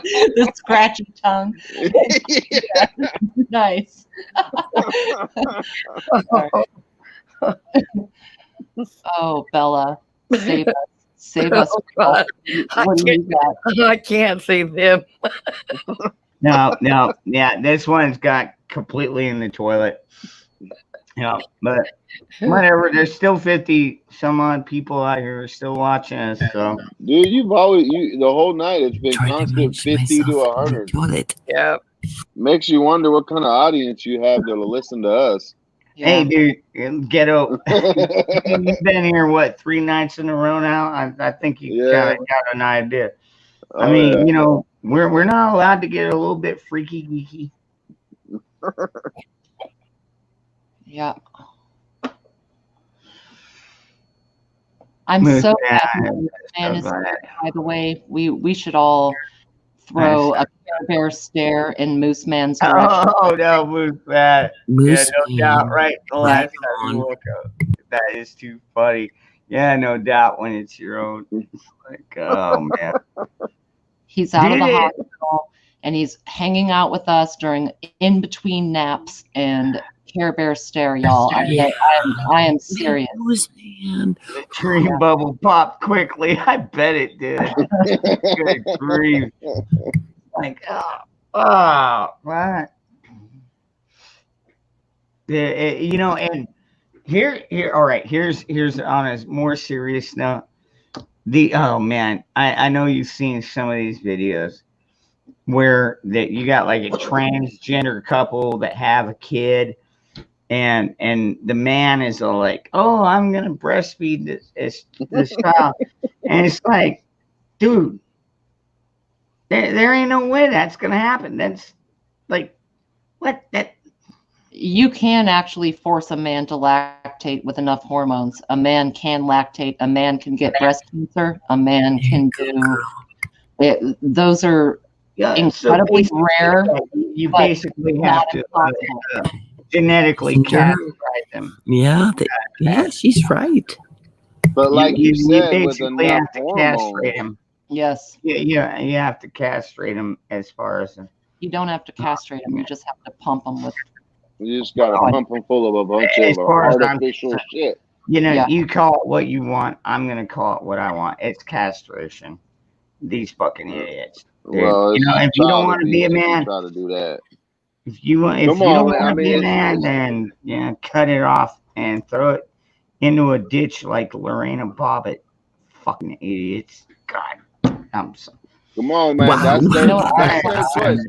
The scratchy tongue. Yeah. Nice. Oh, Bella, save us. Save us. God. What do you got? I can't save him. No, yeah, this one's got completely in the toilet. Yeah, but whatever. There's still 50 some odd people out here still watching us. So, dude, the whole night it's been constant 50 to 100. Yeah, makes you wonder what kind of audience you have to listen to us. Hey, dude, ghetto. You've been here what 3 nights in a row now. I think you got an idea. I mean, you know, we're not allowed to get a little bit freaky geeky. Yeah. I'm so happy man is here, by the way. We should all throw a Care Bear stare in Moose Man's direction. Oh no, Moose Man. Moose no doubt, right? The last time you woke up. That is too funny. Yeah, no doubt when it's your own. Like, oh man. He's out of the hospital and he's hanging out with us during in between naps and Care Bear stare, y'all. I am serious. The dream bubble popped quickly. I bet it did. Good grief. Like, what? You know, and here, all right. Here's on a more serious note. Oh man, I know you've seen some of these videos where that you got like a transgender couple that have a kid. And the man is all like, "Oh, I'm gonna breastfeed this child," and it's like, dude, there ain't no way that's gonna happen. That's like, what? That you can actually force a man to lactate with enough hormones. A man can lactate. A man can get breast cancer. A man can do it. Those are incredibly rare. You basically have to. Genetically castrate them. Yeah, she's right. But like you said, basically have to castrate them. Yes. Yeah, you have to castrate them as far as. You don't have to castrate them. You just have to pump them with. You just got to pump them full of a bunch of artificial shit. You know, you call it what you want. I'm gonna call it what I want. It's castration. These fucking idiots. Well, you know, if you don't want to be a man, try to do that. If you don't want to be a man, then cut it off and throw it into a ditch like Lorena Bobbitt. Fucking idiots. God, I'm so. Come on, man. Wow. That's their choice.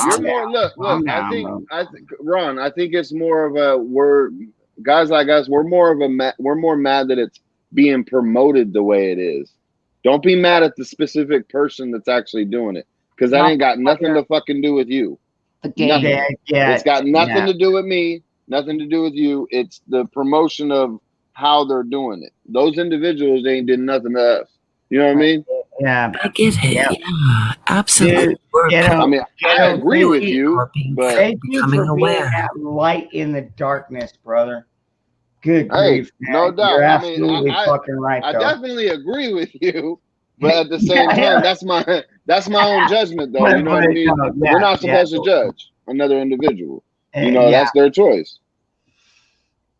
You're more, look. I think, Ron. I think it's more of a guys like us. We're more mad that it's being promoted the way it is. Don't be mad at the specific person that's actually doing it, because that ain't got nothing to fucking do with you. It's got nothing to do with me, nothing to do with you. It's the promotion of how they're doing it. Those individuals ain't did nothing to us. You know what I mean? Yeah, I get it. Yeah, absolutely. I mean, I agree with you, but thank you for being that light in the darkness, brother. Good grief, man. No doubt. You're absolutely fucking right. I definitely agree with you. But at the same time, that's my own judgment, though. You know what I mean? We're not supposed to judge another individual. You know, that's their choice.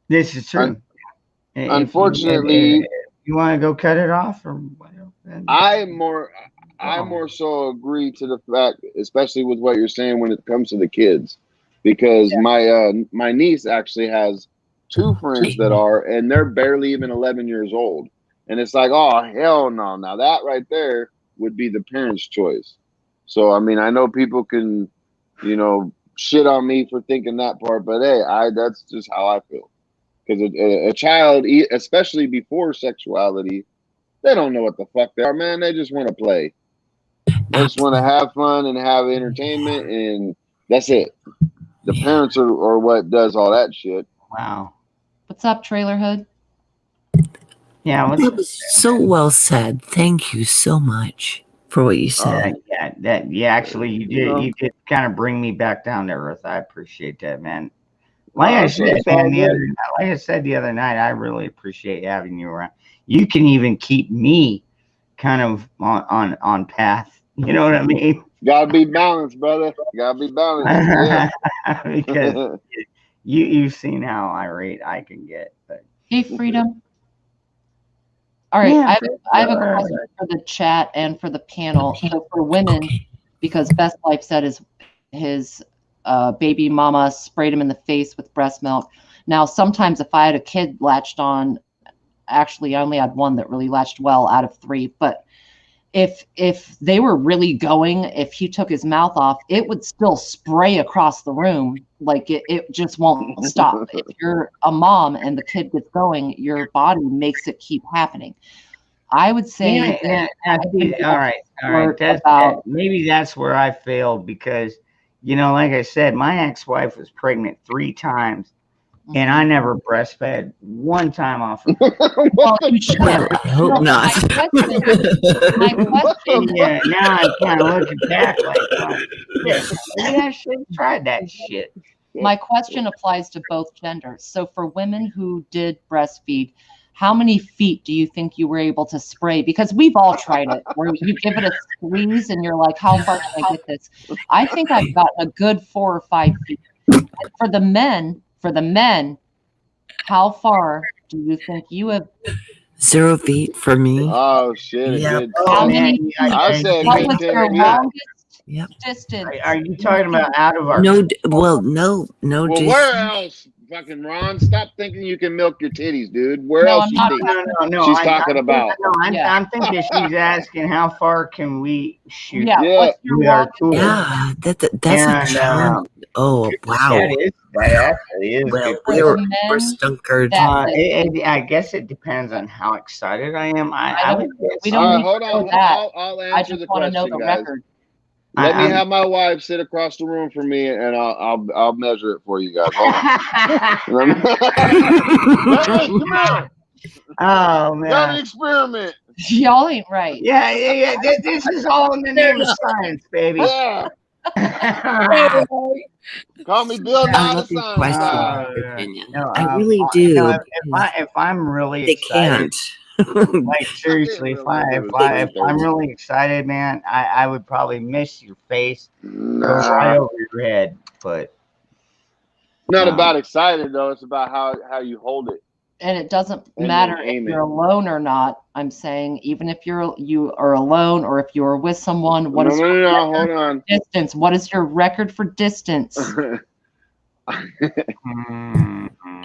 This is true. Unfortunately, you want to go cut it off or whatever. I more so agree to the fact, especially with what you're saying when it comes to the kids, because my niece actually has 2 friends that are, and they're barely even 11 years old. And it's like, oh, hell no. Now that right there would be the parents' choice. So, I mean, I know people can, you know, shit on me for thinking that part, but hey, that's just how I feel. Because a child, especially before sexuality, they don't know what the fuck they are, man. They just want to play. They just want to have fun and have entertainment, and that's it. The parents are what does all that shit. Wow. What's up, Trailer Hood? Yeah, that was so well said. Thank you so much. for what you said. Actually, you did kind of bring me back down to earth. I appreciate that, man. Like I said the other night, I really appreciate having you around. You can even keep me kind of on path. You know what I mean? Gotta be balanced, brother. Gotta be balanced. Yeah. Because you've seen how irate I can get. But Hey, Freedom. All right, Yeah, I have a question for the chat and for the panel. So for women, because Best Life said his baby mama sprayed him in the face with breast milk. Now, sometimes if I had a kid latched on, actually I only had one that really latched well out of 3, but if they were really going, if he took his mouth off, it would still spray across the room. Like it just won't stop. If you're a mom and the kid gets going, your body makes it keep happening. I would say all right. Maybe that's where I failed because, like I said, my ex-wife was pregnant 3 times. And I never breastfed one time off of her. I hope not. My question. Yeah, now I'm kind of looking back like, maybe I should have tried that shit. My question applies to both genders. So for women who did breastfeed, how many feet do you think you were able to spray? Because we've all tried it, where you give it a squeeze and you're like, how far can I get this? I think I've got a good 4 or 5 feet. And for the men, how far do you think you have? 0 feet for me. Oh shit! Yeah. How many? I said What was your longest distance? Are you talking about out of our? No. Well, Jason. where else? Fucking Ron, stop thinking you can milk your titties, dude. Where else you think No. she's talking about? I'm thinking she's asking how far can we shoot? Yeah. With our tools. Yeah, that's a challenge. Oh wow. That actually is. Well, good. we're stunkered. I guess it depends on how excited I am. I would guess. We don't need hold to on. know that. I'll answer I just the want to question, know the guys. record. Let me have my wife sit across the room from me, and I'll measure it for you guys. Hold on. Come on. Oh man. Got an experiment. Y'all ain't right. Yeah. This is all in the name of science, baby. Yeah. Call me Bill Nye the Science. I really do. If I'm really They excited, can't. like seriously, if I'm really excited, man, I would probably miss your face, go right over your head. But not about excited though. It's about how you hold it. And it doesn't matter if you're alone or not. I'm saying even if you are alone or if you are with someone, what is your hold on. distance? What is your record for distance?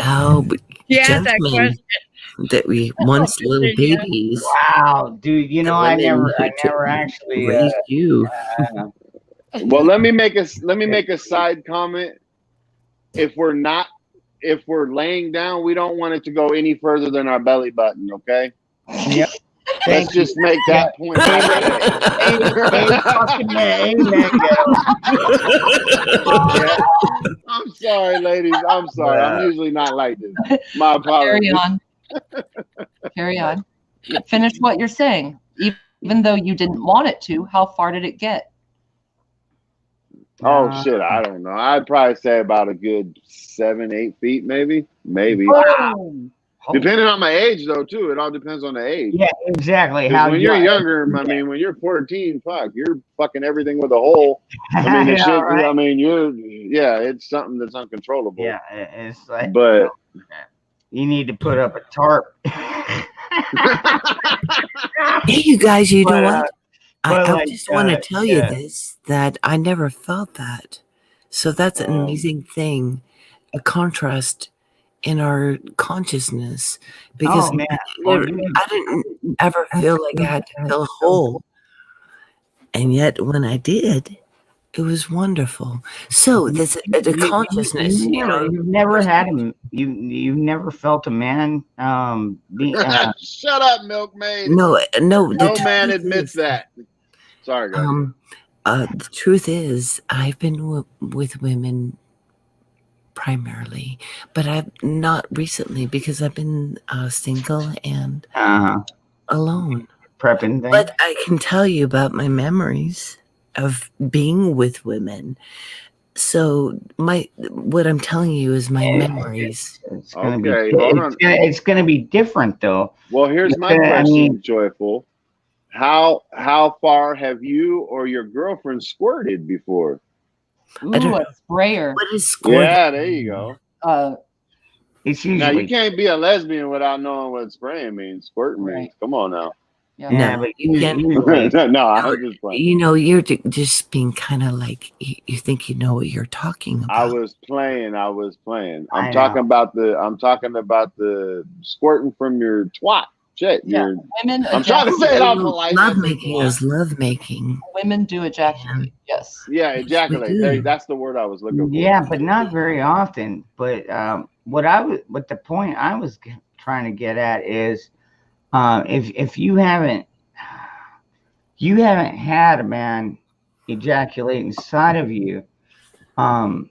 Oh, but Yeah, that gentlemen, question. that we once little babies. Wow, dude, I never actually raised you. Well, let me make a side comment. If we're laying down, we don't want it to go any further than our belly button, okay? Yep. Let's just make that point. I'm sorry, ladies. I'm sorry. I'm usually not like this. My apologies. Carry on. Finish what you're saying. Even though you didn't want it to, how far did it get? Oh shit, I don't know. I'd probably say about a good 7-8 feet, maybe. Wow. Depending on my age, though, too. It all depends on the age. Yeah, exactly. When you're younger, I mean, when you're 14, fuck, you're fucking everything with a hole. I mean, Right? I mean, it's something that's uncontrollable. Yeah, it's like, but you need to put up a tarp. Hey, you guys, you know what? I like, just want to tell you this, that I never felt that. So that's an amazing thing, a contrast in our consciousness. Because man. I didn't ever feel like I had to fill a hole. And yet when I did, it was wonderful. So there's the consciousness, you've never had you've never felt a man Shut up, milkmaid. No. No man admits that. Sorry, guys. The truth is, I've been with women primarily, but I've not recently because I've been single and alone. prepping thing. But I can tell you about my memories of being with women. So what I'm telling you is my memories. It's gonna Okay, be. hold on. It's gonna be different though. Well, here's my question, Joyful. How far have you or your girlfriend squirted before? Ooh, a sprayer. What is Yeah, there you go. It's Now usually you can't be a lesbian without knowing what spraying means. Squirting means. Come on now. Yeah, but you can't. No, I'm just playing. You know, you're just being kind of like you think you know what you're talking about. I was playing. I I'm talking about the squirting from your twat. Shit, Yeah, women. I'm trying to say it off polite. Love making is love making. Women do ejaculate. Yes. Yeah, ejaculate. do. That's the word I was looking for. Yeah, but not very often. But what the point I was trying to get at is, if you haven't had a man ejaculate inside of you, then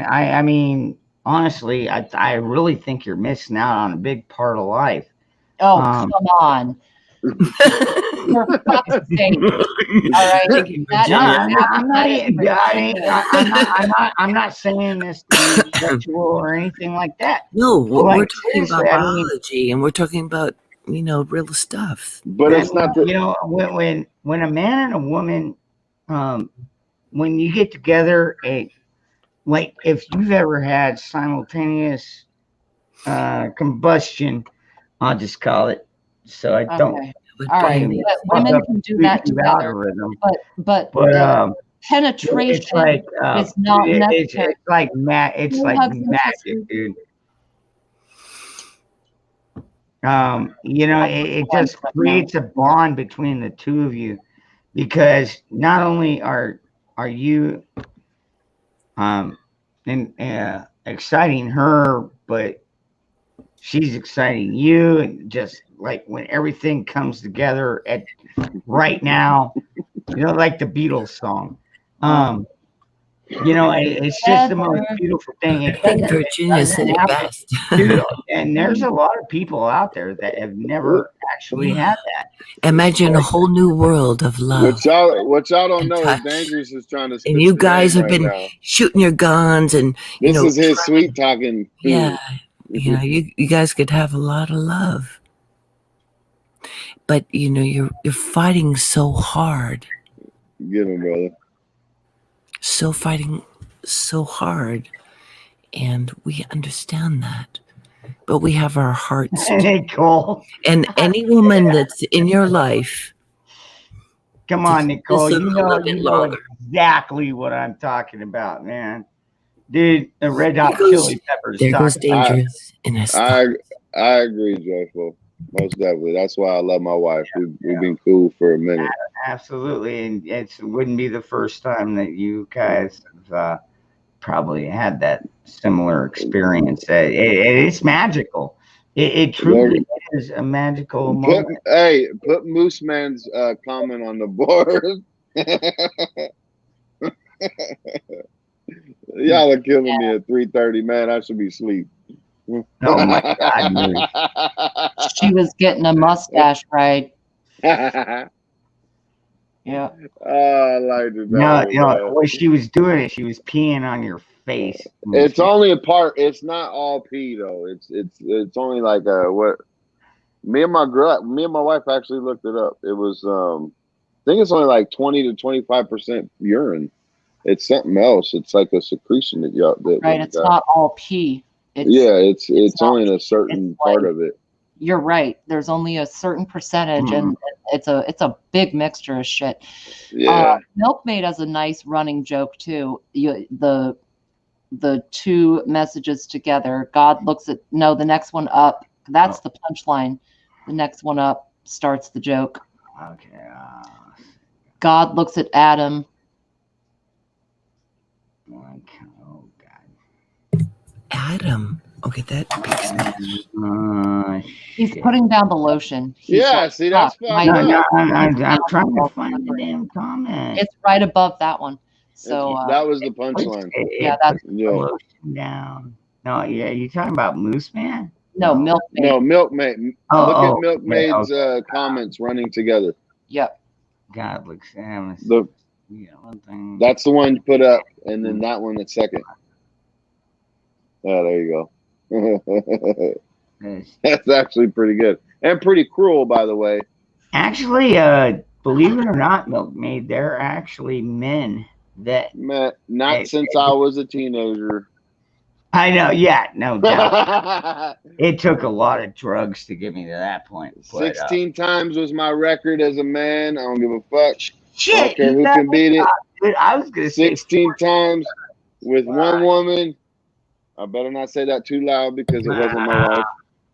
I mean, honestly, I really think you're missing out on a big part of life. Oh, come on. For fuck's sake. All right. I'm not saying this to be sexual or anything like that. No, we're Like, talking about seriously, I mean, biology, and we're talking about real stuff. But it's not the, you know, when a man and a woman, when you get together, like if you've ever had simultaneous combustion, I'll just call it, so I don't. Okay. All right, but women can do that together, algorithm. but penetration it's like, is not necessary. It's like it's Two like hugs and magic, dude. You know, it just creates a bond between the two of you, because not only are you exciting her, but she's exciting you, and just like when everything comes together at right now, you know, like the Beatles song. You know, it's just the most beautiful thing. I think Virginia said it best. Dude, and there's a lot of people out there that have never actually had that. Imagine a whole new world of love. What y'all don't know is Dangerous is trying to. And you guys have been shooting your guns, and this is his sweet talking. Yeah, you know, you guys could have a lot of love, but you know, you're fighting so hard. Get him, brother. Fighting so hard, and we understand that, but we have our hearts. Nicole. And any woman that's in your life, come on, Nicole, you know exactly what I'm talking about, man. Dude, the Red Hot Chili Peppers. There goes Dangerous in his. I agree, Joyful. Most definitely. That's why I love my wife. We've been cool for a minute. Absolutely, and it wouldn't be the first time that you guys have probably had that similar experience. It's magical. It truly is a magical moment. Put Moose Man's comment on the board. Y'all are killing me at 3:30, man. I should be asleep. Oh my God! She was getting a mustache right. Yeah. I like it. No, what she was doing is she was peeing on your face. It's only a part. It's not all pee though. It's only like what. Me and my wife actually looked it up. It was I think it's only like 20 to 25% urine. It's something else. It's like a secretion that y'all. Right. It's not all pee. It's only in a certain part of it. You're right. There's only a certain percentage, and it's a big mixture of shit. Yeah. Milkmaid has a nice running joke too. The two messages together. God looks at the next one up. That's the punchline. The next one up starts the joke. Okay. God looks at Adam. Oh God. Adam. Okay, that makes sense. He's putting down the lotion. See, that's fine. I'm trying to find the damn comment. It's right above that one. So that was the punchline. Yeah, that's lotion down. No, yeah, you talking about Moose Man? No, Milkmaid. No, Milkmaid. Look Oh, at Milkmaid's okay. comments running together. Yep. God, look, Sam. One thing. That's the one you put up, and then that one that's second. Oh, there you go. That's actually pretty good and pretty cruel, by the way. Actually, believe it or not, Milkmaid, they're actually men that. Not since I was a teenager. I know, yeah, no doubt. It took a lot of drugs to get me to that point. But, 16 times was my record as a man. I don't give a fuck. Shit, I don't care who can beat it. Dude, I was gonna say 16 times with one woman. I better not say that too loud because it wasn't my wife.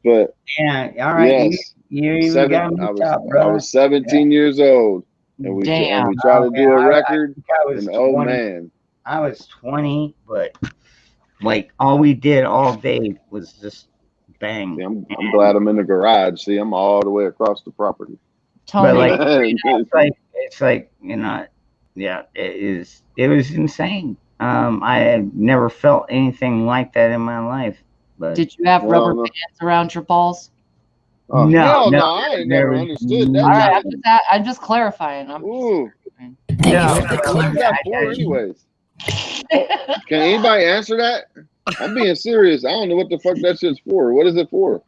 But yeah, all right. Yes, you even got me top, I was 17 years old, and we tried to do a record. And oh man, I was 20, but like all we did all day was just bang. See, I'm glad I'm in the garage. See, I'm all the way across the property. But like, it's like yeah, it was insane. I had never felt anything like that in my life. But did you have rubber bands around your balls? No, I ain't never understood that. All right, I'm just clarifying. Ooh. Thank you for the clarity. Anyways, can anybody answer that? I'm being serious. I don't know what the fuck that shit's for. What is it for?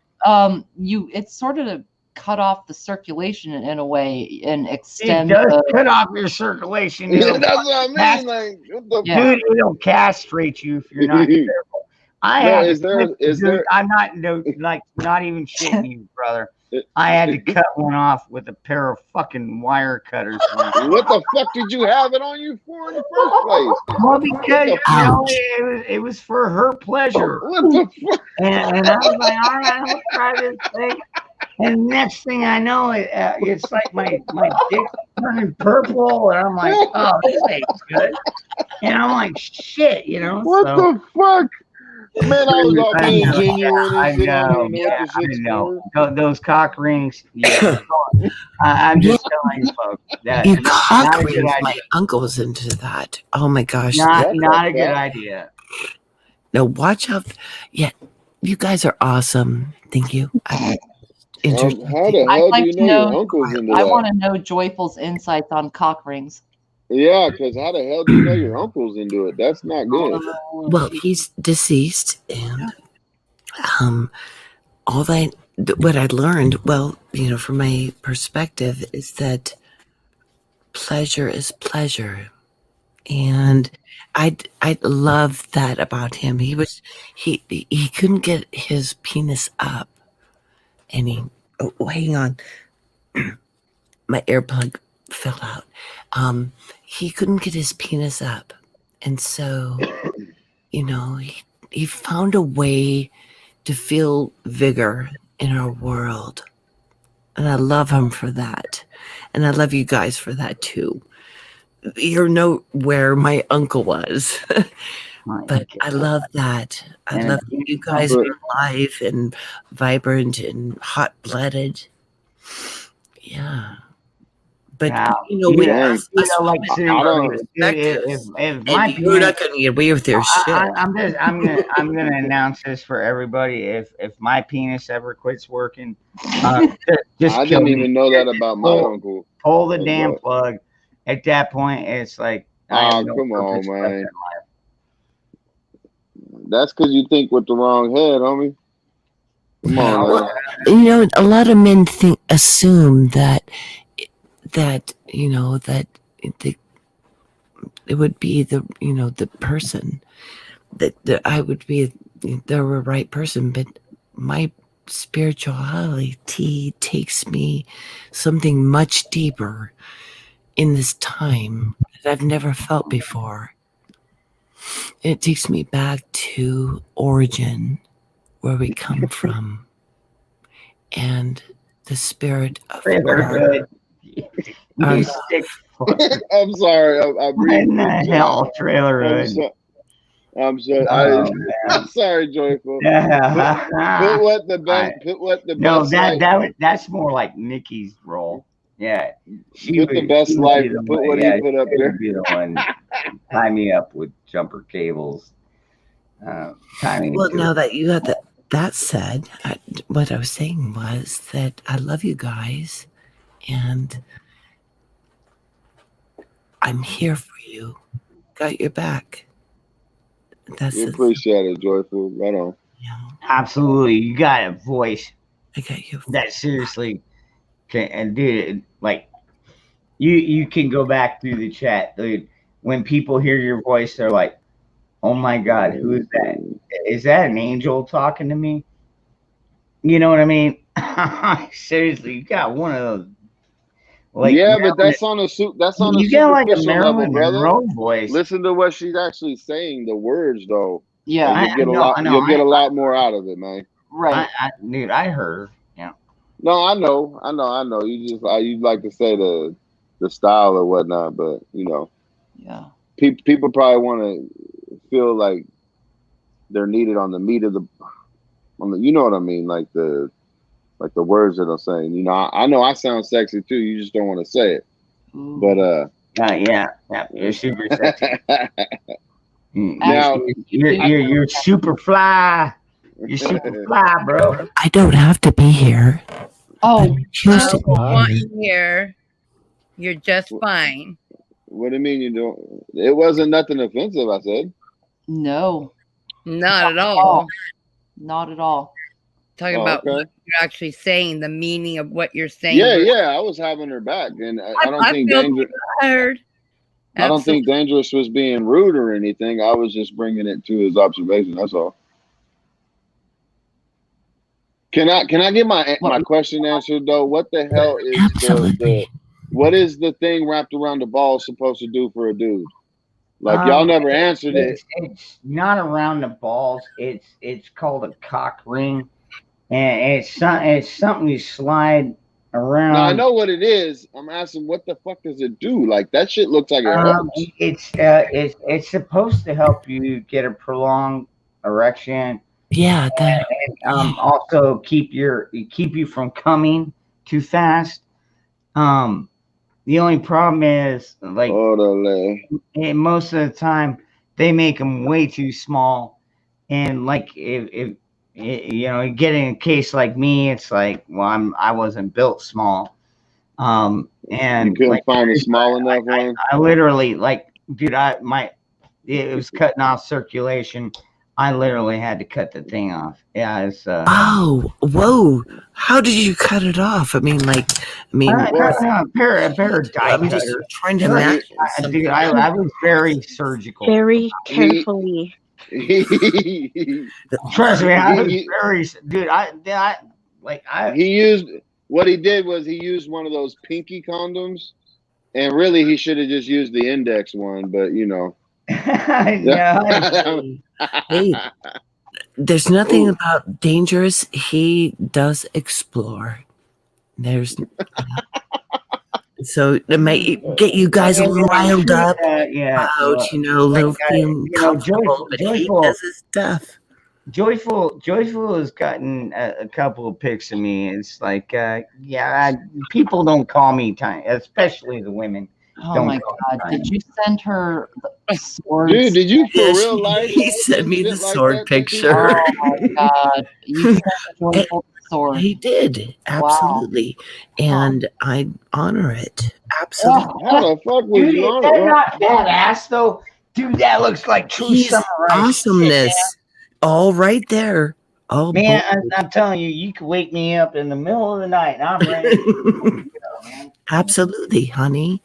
It's sort of to cut off the circulation in a way and extend. It does cut off your circulation. Yeah, that's what I mean. Like, what the dude, it'll castrate you if you're not careful. I'm not even shitting you, brother. I had to cut one off with a pair of fucking wire cutters. What the fuck did you have it on you for in the first place? Well, because it was for her pleasure. What the fuck? And I was like, all right, let's try this thing. And next thing I know, it's like my dick turning purple, and I'm like, oh, this ain't good. And I'm like, shit, What the fuck? Man, I was all being genuine. I know. Those cock rings. Yeah. I'm just telling you, folks. You cock rings. My uncle's into that. Oh my gosh. Not a good idea. No, watch out. Yeah, you guys are awesome. Thank you. How the hell do you know your uncle's into that? I want to know Joyful's insights on cock rings. Yeah, because how the hell do you know your uncle's into it? That's not good. Well, he's deceased, and what I learned, from my perspective, is that pleasure is pleasure, and I love that about him. He couldn't get his penis up, and hang on, my earplug fell out. He couldn't get his penis up, and so he found a way to feel vigor in our world, and I love him for that, and I love you guys for that too. You're nowhere my uncle was, but I love that. I love that you guys are alive and vibrant and hot-blooded. Yeah. But you're not gonna get away with their shit. I'm gonna announce this for everybody. If my penis ever quits working, just I didn't even know that about my uncle. Pull the damn plug. At that point, it's like, come on, man. That's because you think with the wrong head, homie. Come on, man. A lot of men assume that it would be the person that I would be the right person, but my spirituality takes me something much deeper in this time that I've never felt before. It takes me back to origin, where we come from, and the spirit of God. I'm sorry. In the hell, Trailer Hood. I'm sorry. I'm sorry, Joyful. Put what the best. No, that's more like Nikki's role. Yeah, put the best life. Put what he put up there. Be the one tie me up with jumper cables. Now that you have that said, what I was saying was that I love you guys, and I'm here for you. Got your back. That's We appreciate it, Joyful. Right on. Absolutely, you got a voice. I got you. That seriously, and dude, like you can go back through the chat, dude. When people hear your voice, they're like, "Oh my God, who is that? Is that an angel talking to me?" You know what I mean? Seriously, you got one of those. Like, yeah, but that's on a you got like a superficial Marilyn level, brother. Monroe voice. Listen to what she's actually saying. The words, though. Yeah, and you'll get a lot more out of it, man. Right, dude. I heard. Yeah. No, I know. You like to say the style or whatnot, but you know. Yeah. People probably want to feel like they're needed on the meat of you know what I mean, like the words that I'm saying. You know, I know I sound sexy too. You just don't want to say it. But yeah, you're super sexy. Now you're super fly. You're super fly, bro. I don't have to be here. Oh, choose I to don't want be you here. You're just fine. What do you mean you don't? It wasn't nothing offensive, I said. No. Not at all. Not at all. Talking Oh, about okay. what you're actually saying, the meaning of what you're saying. Yeah, I was having her back, and I don't think feel Dangerous. I heard. I don't think Dangerous was being rude or anything. I was just bringing it to his observation. That's all. Can I get my question answered though? What the hell is what is the thing wrapped around the ball supposed to do for a dude? Like y'all never answered it. It's not around the balls. It's called a cock ring, and it's something you slide around. Now I know what it is. I'm asking, what the fuck does it do? Like that shit looks like it hurts. It's supposed to help you get a prolonged erection. Yeah, that. And, also keep you from coming too fast. The only problem is like most of the time they make them way too small, and like if you know, get in a case like me, it's like, well, I wasn't built small, and you couldn't find a small enough one. I literally, like, dude, it was cutting off circulation. I literally had to cut the thing off. Yeah, it's oh, whoa! How did you cut it off? I mean, a pair of die I'm just cutters. trying to imagine. Dude, I was very surgical. Very carefully. Trust me, I was very. Dude, he used what he did was he used one of those pinky condoms, and really he should have just used the index one. But you know. Hey, there's nothing about Dangerous. He does explore. There's so it may get you guys a little riled up about, little feeling comfortable, but he does his stuff. Joyful has gotten a couple of pics of me. It's like, people don't call me tiny, especially the women. Oh my God! Did you send her the sword? Dude, did you for real life? He sent me the sword picture. Oh my God! You sent Joyful the sword. He did, absolutely, and I honor it. Absolutely. How the fuck was Dude, you is on that it? not badass though? Dude, that looks like true He's samurai awesomeness. shit, All right there. Oh man, I'm telling you, you could wake me up in the middle of the night and I'm ready. Absolutely, honey.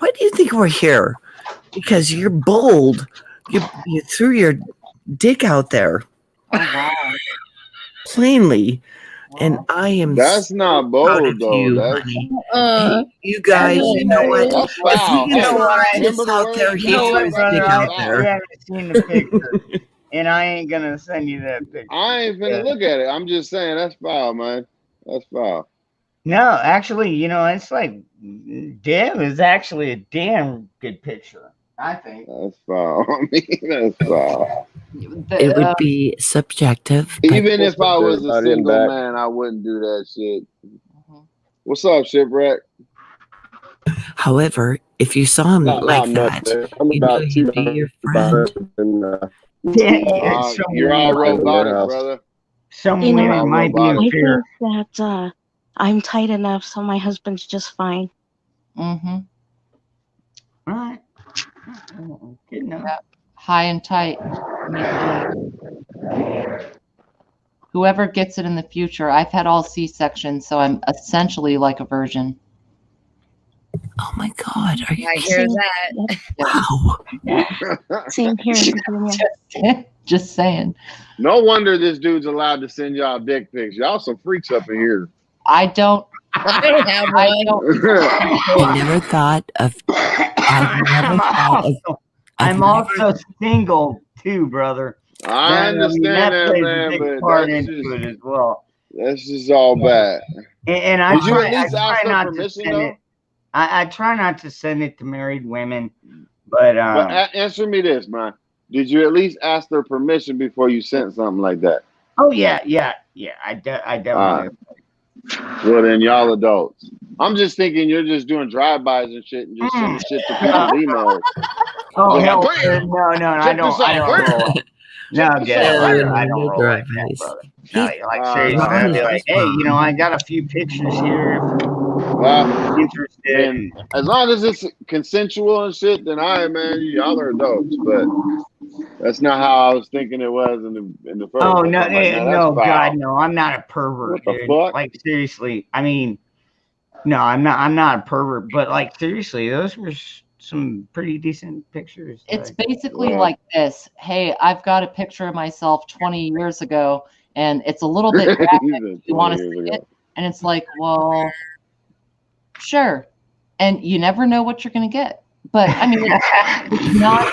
Why do you think we're here? Because you're bold. You threw your dick out there. Oh wow. Plainly. And I am That's not bold though. you, That's honey. Hey, you guys, you know what? That's If foul. you know what? Remember Just the out word? there, he You know threw his what, dick brother? out You there. haven't seen the picture, and I ain't gonna send you that picture. I ain't finna look at it. I'm just saying that's foul, man. That's foul. No, actually, it's like Dev is actually a damn good picture. I think that's foul. I mean, that's foul. It would be subjective. but- Even if I was a single man, I wouldn't do that shit. What's up, Shipwreck? However, if you saw him like that, you know he'd be your friend. You're all robotic, brother. Some You know, women might be in I fear. think that I'm tight enough, so my husband's just fine. Mm-hmm. All right. Good enough. Yeah. High and tight. Whoever gets it in the future. I've had all C-sections, so I'm essentially like a virgin. Oh my God, are you I hear that? that. Same here in Virginia. Just saying. No wonder this dude's allowed to send y'all dick pics. Y'all some freaks up in here. I don't. I don't have I one. don't. I never thought of. I never thought of. I'm also single too, brother. I understand that, plays a man, big but part that's into just, it as well. that's just all bad. And I Did you try, at least I ask try her not to permission, send though? it. I try not to send it to married women, but Answer me this, man. Did you at least ask their permission before you sent something like that? oh yeah. I definitely. Well, then y'all adults. I'm just thinking you're just doing drive-bys and shit and just sending shit to people's emails. Oh Like, hell, bam! no, I Check don't. this I out, don't bam! roll. No, Check this get out, out. bam! I don't roll like that, brother. No, like seriously, I'd be like, hey, you know, I got a few pictures here. Well, Interested. then as long as it's consensual and shit, then man, y'all are adults. But that's not how I was thinking it was in the first. Oh place. no, I'm like, nah, no, that's God, foul. no! I'm not a pervert, What the dude. fuck? Like seriously, I mean, no, I'm not a pervert, but like seriously, those were some pretty decent pictures. It's like, basically like this. Hey, I've got a picture of myself 20 years ago, and it's a little bit graphic. You want to see it? And it's like, well, sure. And you never know what you're going to get. But I mean, it's not.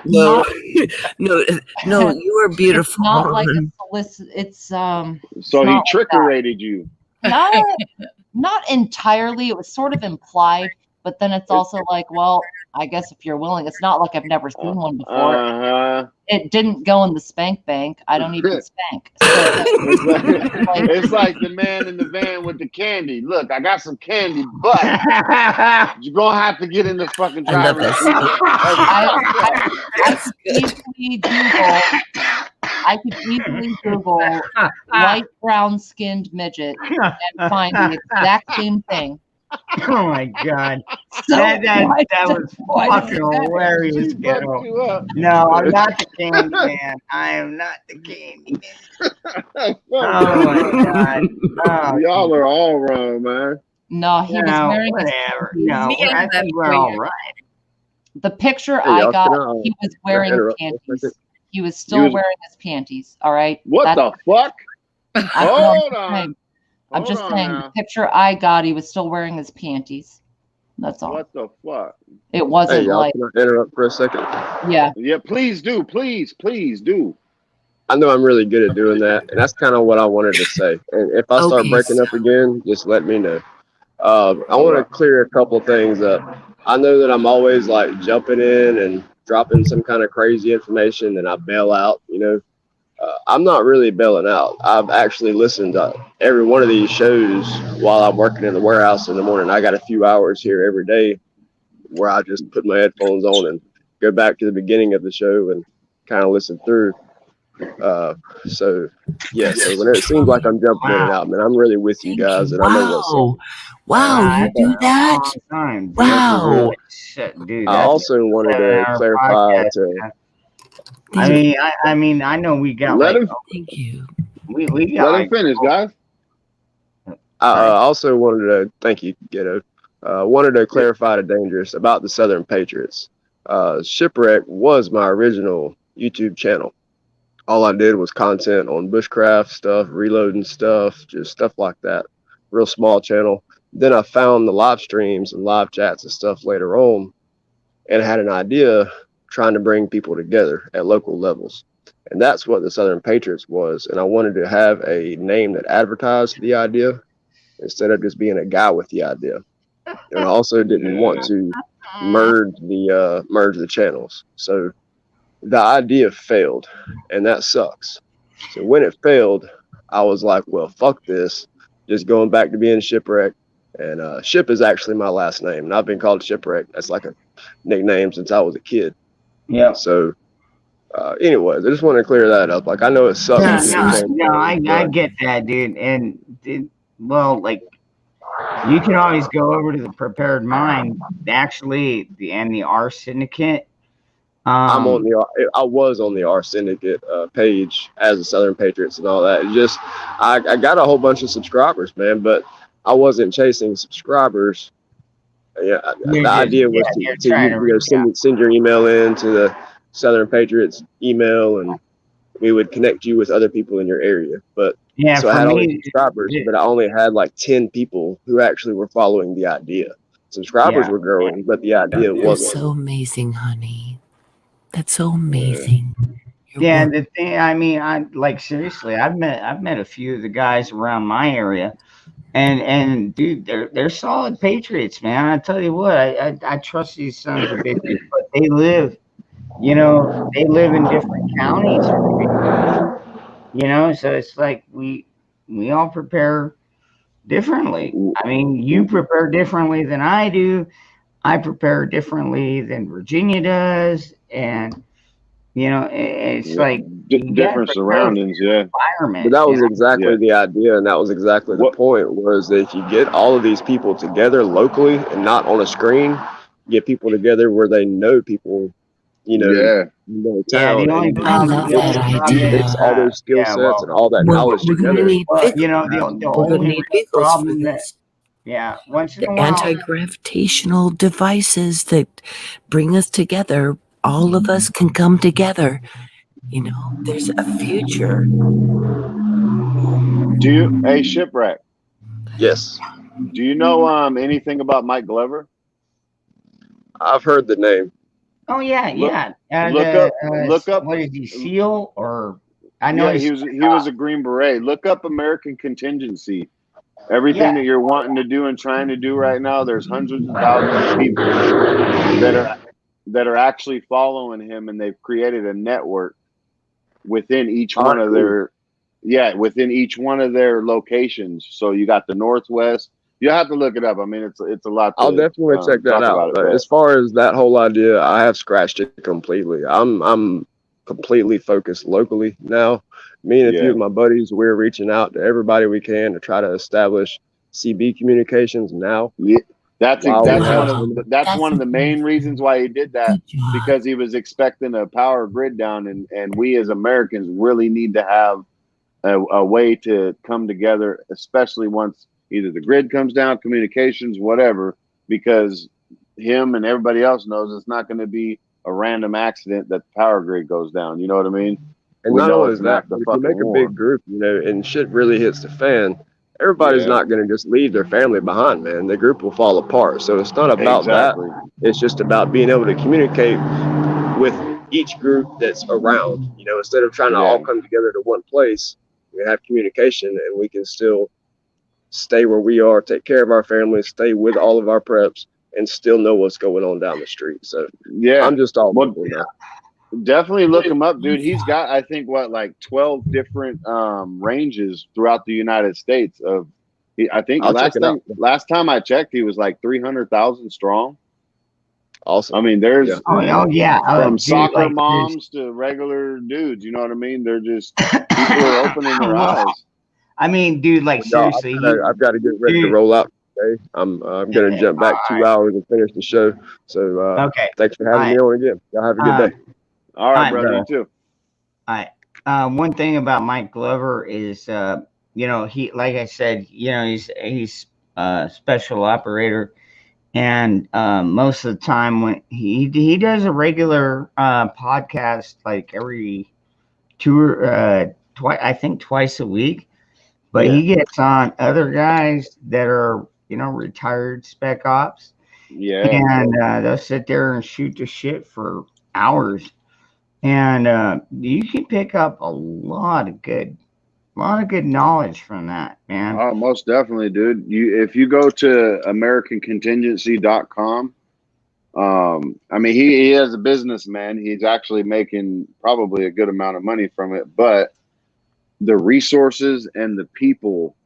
No, you are beautiful. It's not like a solicit. It's So it's he not like that. trickerated you. Not entirely. It was sort of implied, but then it's also like, well, I guess if you're willing, it's not like I've never seen one before. Uh-huh. It didn't go in the spank bank. I don't even spank. So, It's like the man in the van with the candy. Look, I got some candy, but you're gonna have to get in the fucking driver's seat. I could easily Google white brown skinned midget and find the exact same thing. Oh my God, So that was fucking hilarious, ghetto. No, I'm not the candy man. I am not the candy man. Oh my God, Y'all are all wrong, man. No, he was wearing whatever. his No, I think we're all right. The picture Hey, I y'all, got, can I, he was can I wearing interrupt for a panties. second? He was still wearing his panties. All right. What the fuck? Hold I'm on. just Hold on saying. now. The picture I got, he was still wearing his panties. That's all. What the fuck? It wasn't Hey, y'all, like. can I interrupt for a second? Yeah. Yeah, please do. Please do. I know I'm really good at doing that, and that's kind of what I wanted to say. And if I start breaking up again, just let me know. I want to clear a couple things up. I know that I'm always like jumping in and dropping some kind of crazy information, and I bail out. You know, I'm not really bailing out. I've actually listened to every one of these shows while I'm working in the warehouse in the morning. I got a few hours here every day where I just put my headphones on and go back to the beginning of the show and kind of listen through. So when it seems like I'm jumping in and out, man, I'm really with you guys, and I know what's up. Wow, you do that? Wow. Dude, I also wanted to clarify I mean, I know we got. Let him. Thank you. We got. Let him finish, guys. I also wanted to thank you, Ghetto. Wanted to clarify to Dangerous about the Southern Patriots. Shipwreck was my original YouTube channel. All I did was content on bushcraft stuff, reloading stuff, just stuff like that. Real small channel. Then I found the live streams and live chats and stuff later on, and had an idea trying to bring people together at local levels. And that's what the Southern Patriots was. And I wanted to have a name that advertised the idea instead of just being a guy with the idea. And I also didn't want to merge the channels. So the idea failed, and that sucks. So when it failed, I was like, well, fuck this. Just going back to being Shipwreck. And Ship is actually my last name, and I've been called Shipwreck. That's like a nickname since I was a kid. Yeah. So Anyways, I just want to clear that up. Like, I know it sucks. I get that, dude. And well, like, you can always go over to the Prepared Mind, actually, and the R Syndicate. I was on the R Syndicate page as a Southern Patriots and all that. It just, I got a whole bunch of subscribers, man, but I wasn't chasing subscribers. Yeah, the idea was to send your email in to the Southern Patriots email, and we would connect you with other people in your area. But so I had all these subscribers, but I only had like 10 people who actually were following the idea. Subscribers were growing, but the idea You're wasn't. so amazing, honey. That's so amazing. Yeah, the thing, I mean, I like, seriously, I've met a few of the guys around my area, and dude, they're solid patriots, man. I tell you what, I trust these sons of bitches, but they live, you know, they live in different counties, you know, so it's like we all prepare differently. I mean, you prepare differently than I do. I prepare differently than Virginia does, and you know, it's like different surroundings, environment. But that was exactly the idea, and that was exactly the point. Was that if you get all of these people together locally and not on a screen, get people together where they know people, you know, town, the only and problem mix all those skill sets and all that knowledge together. You know, the only problem that. Yeah, once in a while. Anti-gravitational devices that bring us together. All of us can come together. You know, there's a future. Hey, Shipwreck? Yes. Do you know anything about Mike Glover? I've heard the name. Oh yeah, Look up. What is he, SEAL or? I know he was a Green Beret. Look up American Contingency. Everything that you're wanting to do and trying to do right now, there's hundreds of thousands of people that are actually following him, and they've created a network within each one of their locations. So you got the Northwest. You have to look it up. I mean, it's a lot. I'll definitely check that out. As far as that whole idea, I have scratched it completely. I'm completely focused locally now. Me and a few of my buddies, we're reaching out to everybody we can to try to establish CB communications now. Yeah, that's one of the main reasons why he did that, because he was expecting a power grid down, and we as Americans really need to have a way to come together, especially once either the grid comes down, communications, whatever, because him and everybody else knows it's not going to be a random accident that the power grid goes down. You know what I mean? And not only that, but if you make a big group, you know, and shit really hits the fan, everybody's not going to just leave their family behind, man. The group will fall apart. So it's not about that. It's just about being able to communicate with each group that's around, you know, instead of trying to all come together to one place. We have communication, and we can still stay where we are, take care of our families, stay with all of our preps, and still know what's going on down the street. So I'm just all about that. Definitely look him up, dude. He's got, I think, like 12 different ranges throughout the United States. I think last time I checked, he was like 300,000 strong. Awesome. I mean, there's from soccer like moms to regular dudes. You know what I mean? They're just people are opening their eyes. I mean, dude, like seriously, I've got to get ready to roll out today. I'm going to jump back 2 hours and finish the show. So thanks for having me on again. Y'all have a good day. All right, brother. You too. All right. One thing about Mike Glover is, you know, he, like I said, you know, he's a special operator, and most of the time when he does a regular podcast, like every twice a week, but he gets on other guys that are, you know, retired spec ops, and they'll sit there and shoot the shit for hours. And you can pick up a lot of good knowledge from that, man. Oh, most definitely, dude. If you go to AmericanContingency.com, I mean, he is a businessman. He's actually making probably a good amount of money from it, but the resources and the people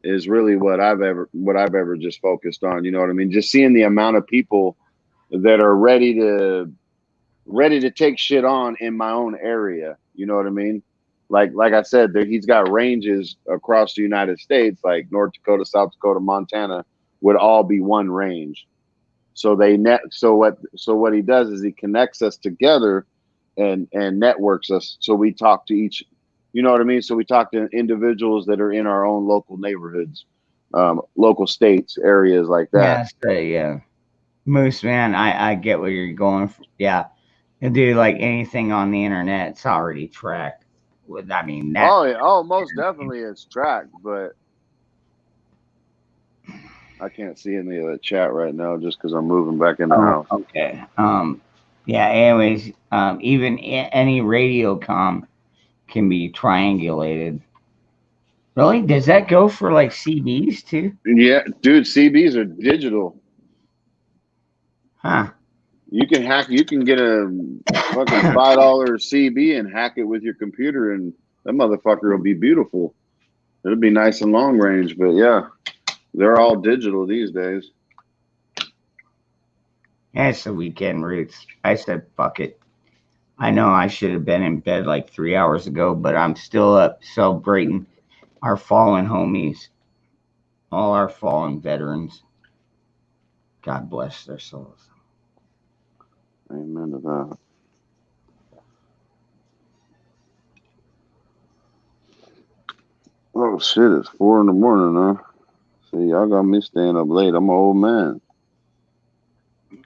is really what I've ever just focused on. You know what I mean? Just seeing the amount of people that are ready to ready to take shit on in my own area. You know what I mean? Like I said, he's got ranges across the United States, like North Dakota, South Dakota, Montana would all be one range. So what he does is he connects us together and networks us. So we talk to each, you know what I mean? So we talk to individuals that are in our own local neighborhoods, local states, areas like that. Yeah. Moose, man, I get where you're going for. Yeah. And dude, like anything on the internet, it's already tracked. I mean, Most definitely it's tracked, but I can't see any of the chat right now just because I'm moving back in the house. Okay. Yeah. Anyways, even any radio comm can be triangulated. Really? Does that go for like CBs too? Yeah, dude. CBs are digital. Huh. You can hack. You can get a fucking $5 CB and hack it with your computer, and that motherfucker will be beautiful. It'll be nice and long range, but yeah, they're all digital these days. Yeah, it's the weekend roots. I said, fuck it. I know I should have been in bed like 3 hours ago, but I'm still up celebrating our fallen homies, all our fallen veterans. God bless their souls. Amen to that. Oh shit, it's 4 a.m, huh? See, y'all got me staying up late. I'm an old man.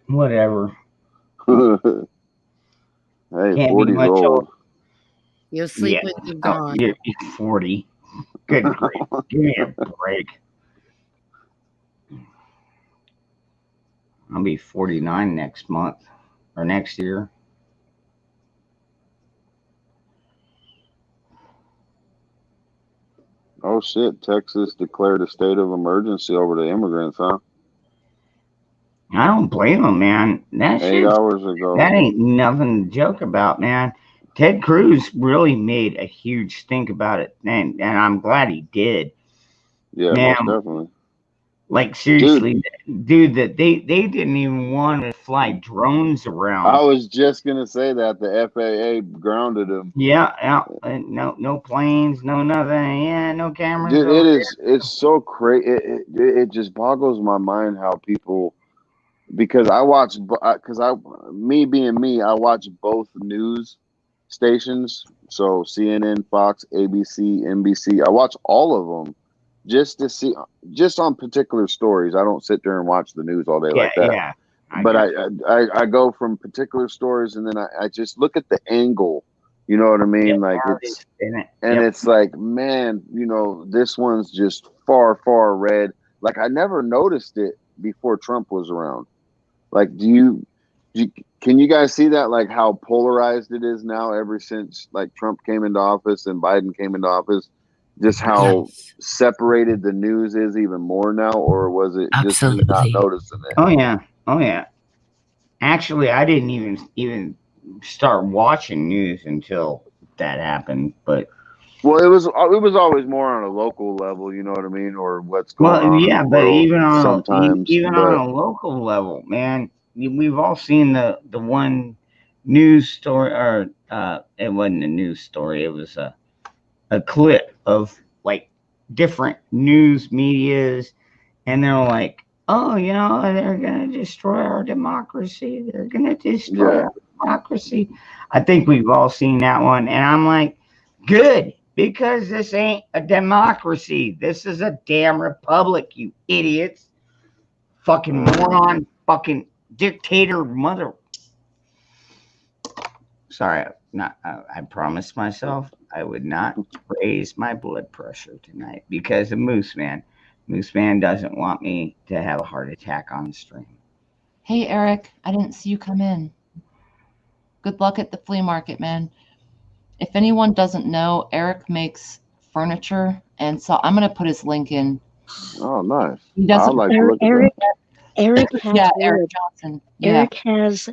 Whatever. Hey, Can't 40's be much old. old. You'll sleep with the dawn. You're 40. Good grief. Give me a break. I'll be 49 next month or next year. Oh shit, Texas declared a state of emergency over the immigrants, huh? I don't blame them, man. That 8 hours ago. That ain't nothing to joke about, man. Ted Cruz really made a huge stink about it, and I'm glad he did. Yeah, man, most definitely. Like seriously, dude, that they didn't even want to fly drones around. I was just gonna say that the FAA grounded him. Yeah, no planes, no nothing. Yeah, no cameras. Dude, it's so crazy. It just boggles my mind how people, because I watch, me being me, I watch both news stations. So CNN, Fox, ABC, NBC. I watch all of them just to see, just on particular stories. I don't sit there and watch the news all day like that. Yeah. But I go from particular stories, and then I just look at the angle. You know what I mean? Like it's like, man, you know, this one's just far red. Like I never noticed it before Trump was around. Like, can you guys see that? Like how polarized it is now ever since like Trump came into office and Biden came into office. Just how separated the news is even more now, or was it just me not noticing it? Oh yeah. Actually, I didn't even start watching news until that happened. But well, it was always more on a local level, you know what I mean, or what's going on. Well, yeah, but even on a local level, man, we've all seen the one news story, or it wasn't a news story. It was a clip of like different news medias, and they're like, oh, you know, they're gonna destroy our democracy. They're gonna destroy our democracy. I think we've all seen that one, and I'm like, good, because this ain't a democracy. This is a damn republic, you idiots. Fucking moron, fucking dictator mother. Sorry, I promised myself I would not raise my blood pressure tonight because of Moose Man. Moose Man doesn't want me to have a heart attack on stream. Hey, Eric, I didn't see you come in. Good luck at the flea market, man. If anyone doesn't know, Eric makes furniture, and so I'm going to put his link in. Oh, nice. He doesn't. Eric has Eric wood. Johnson. Eric has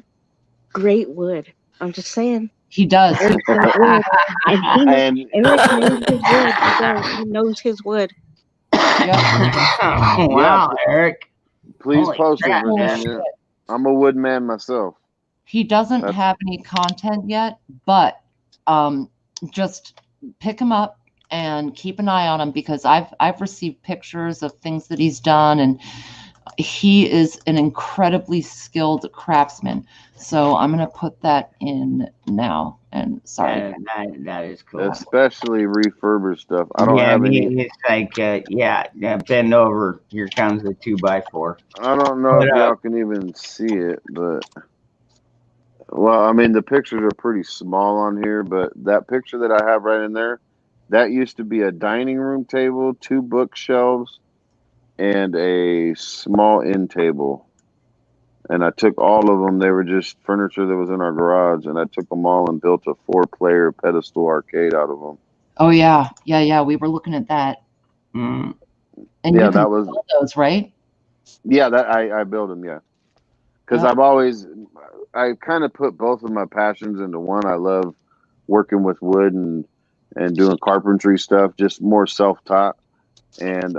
great wood. I'm just saying. He does. Eric's got wood. And Eric knows his wood. Wow, Eric. Please Holy post crap, it, Virginia. I'm a wood man myself. He doesn't have any content yet, but just pick him up and keep an eye on him, because I've received pictures of things that he's done, and he is an incredibly skilled craftsman. So I'm going to put that in now. And sorry. That is cool. Especially refurbished stuff. I don't have any. It's like, bend over. Here comes the 2x4. I don't know if y'all can even see it, but well, I mean, the pictures are pretty small on here, but that picture that I have right in there, that used to be a dining room table, 2 bookshelves, and a small end table. And I took all of them. They were just furniture that was in our garage, and I took them all and built a 4-player pedestal arcade out of them. Oh yeah. We were looking at that. Mm. And yeah, you that was build those, right? Yeah, that I built them. Yeah, because I kind of put both of my passions into one. I love working with wood and doing carpentry stuff, just more self-taught, and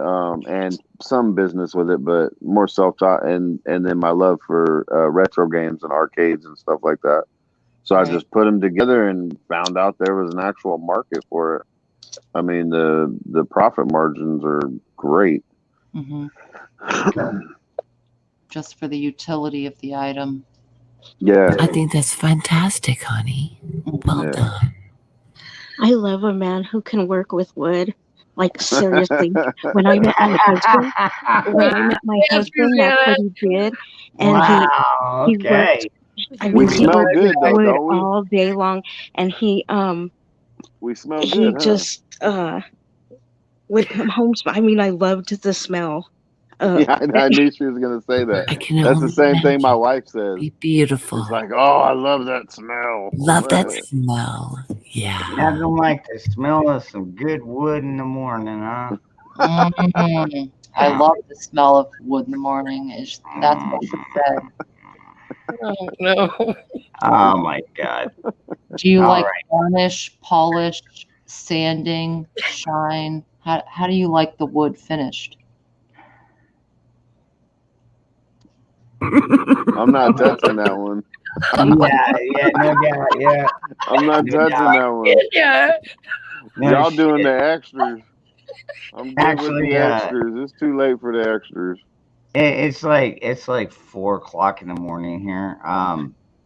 some business with it, but more self-taught, and then my love for retro games and arcades and stuff like that. So I just put them together and found out there was an actual market for it. I mean, the profit margins are great. Mm-hmm. Just for the utility of the item. Yeah. I think that's fantastic, honey. Well done. I love a man who can work with wood. Like, seriously. When I met my husband, that's what he did. And he worked. I mean, he worked with wood all day long, and he we smell good. He just would come home. I mean, I loved the smell. Yeah, I knew she was going to say that. That's the same thing my wife says. Be beautiful. She's like, oh, I love that smell. Love that smell. Yeah. Nothing like the smell of some good wood in the morning, huh? I love the smell of wood in the morning. That's what she said. Oh, no. Oh, my God. Do you like varnish, polish, sanding, shine? How do you like the wood finished? I'm not touching that one. Yeah, no doubt. Yeah. I'm not touching that one. Yeah. Y'all doing the extras. I'm good with Actually, the extras. It's too late for the extras. It's like 4 o'clock in the morning here.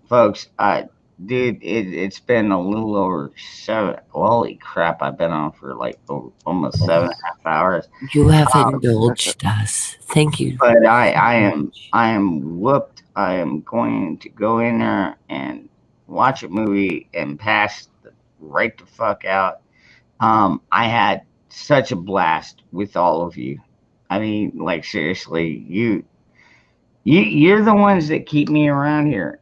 Folks, dude, it's been a little over 7. Holy crap, I've been on for like almost 7.5 hours. You have indulged us. Thank you. But I am whooped. I am going to go in there and watch a movie and pass right the fuck out. I had such a blast with all of you. I mean, like, seriously, you're the ones that keep me around here.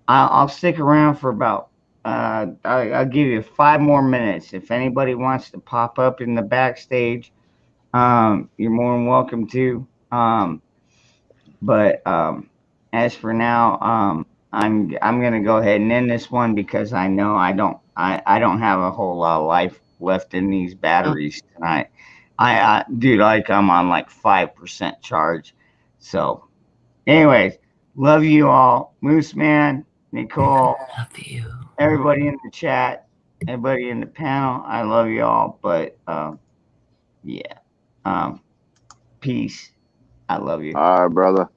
I'll stick around for about I'll give you 5 more minutes. If anybody wants to pop up in the backstage, you're more than welcome to. But as for now, I'm gonna go ahead and end this one, because I know I don't have a whole lot of life left in these batteries tonight. Dude, like, I'm on like 5% charge. So anyways, love you all. Moose Man, Nicole, love you. Everybody in the chat, everybody in the panel, I love you all. But peace. I love you. All right, brother.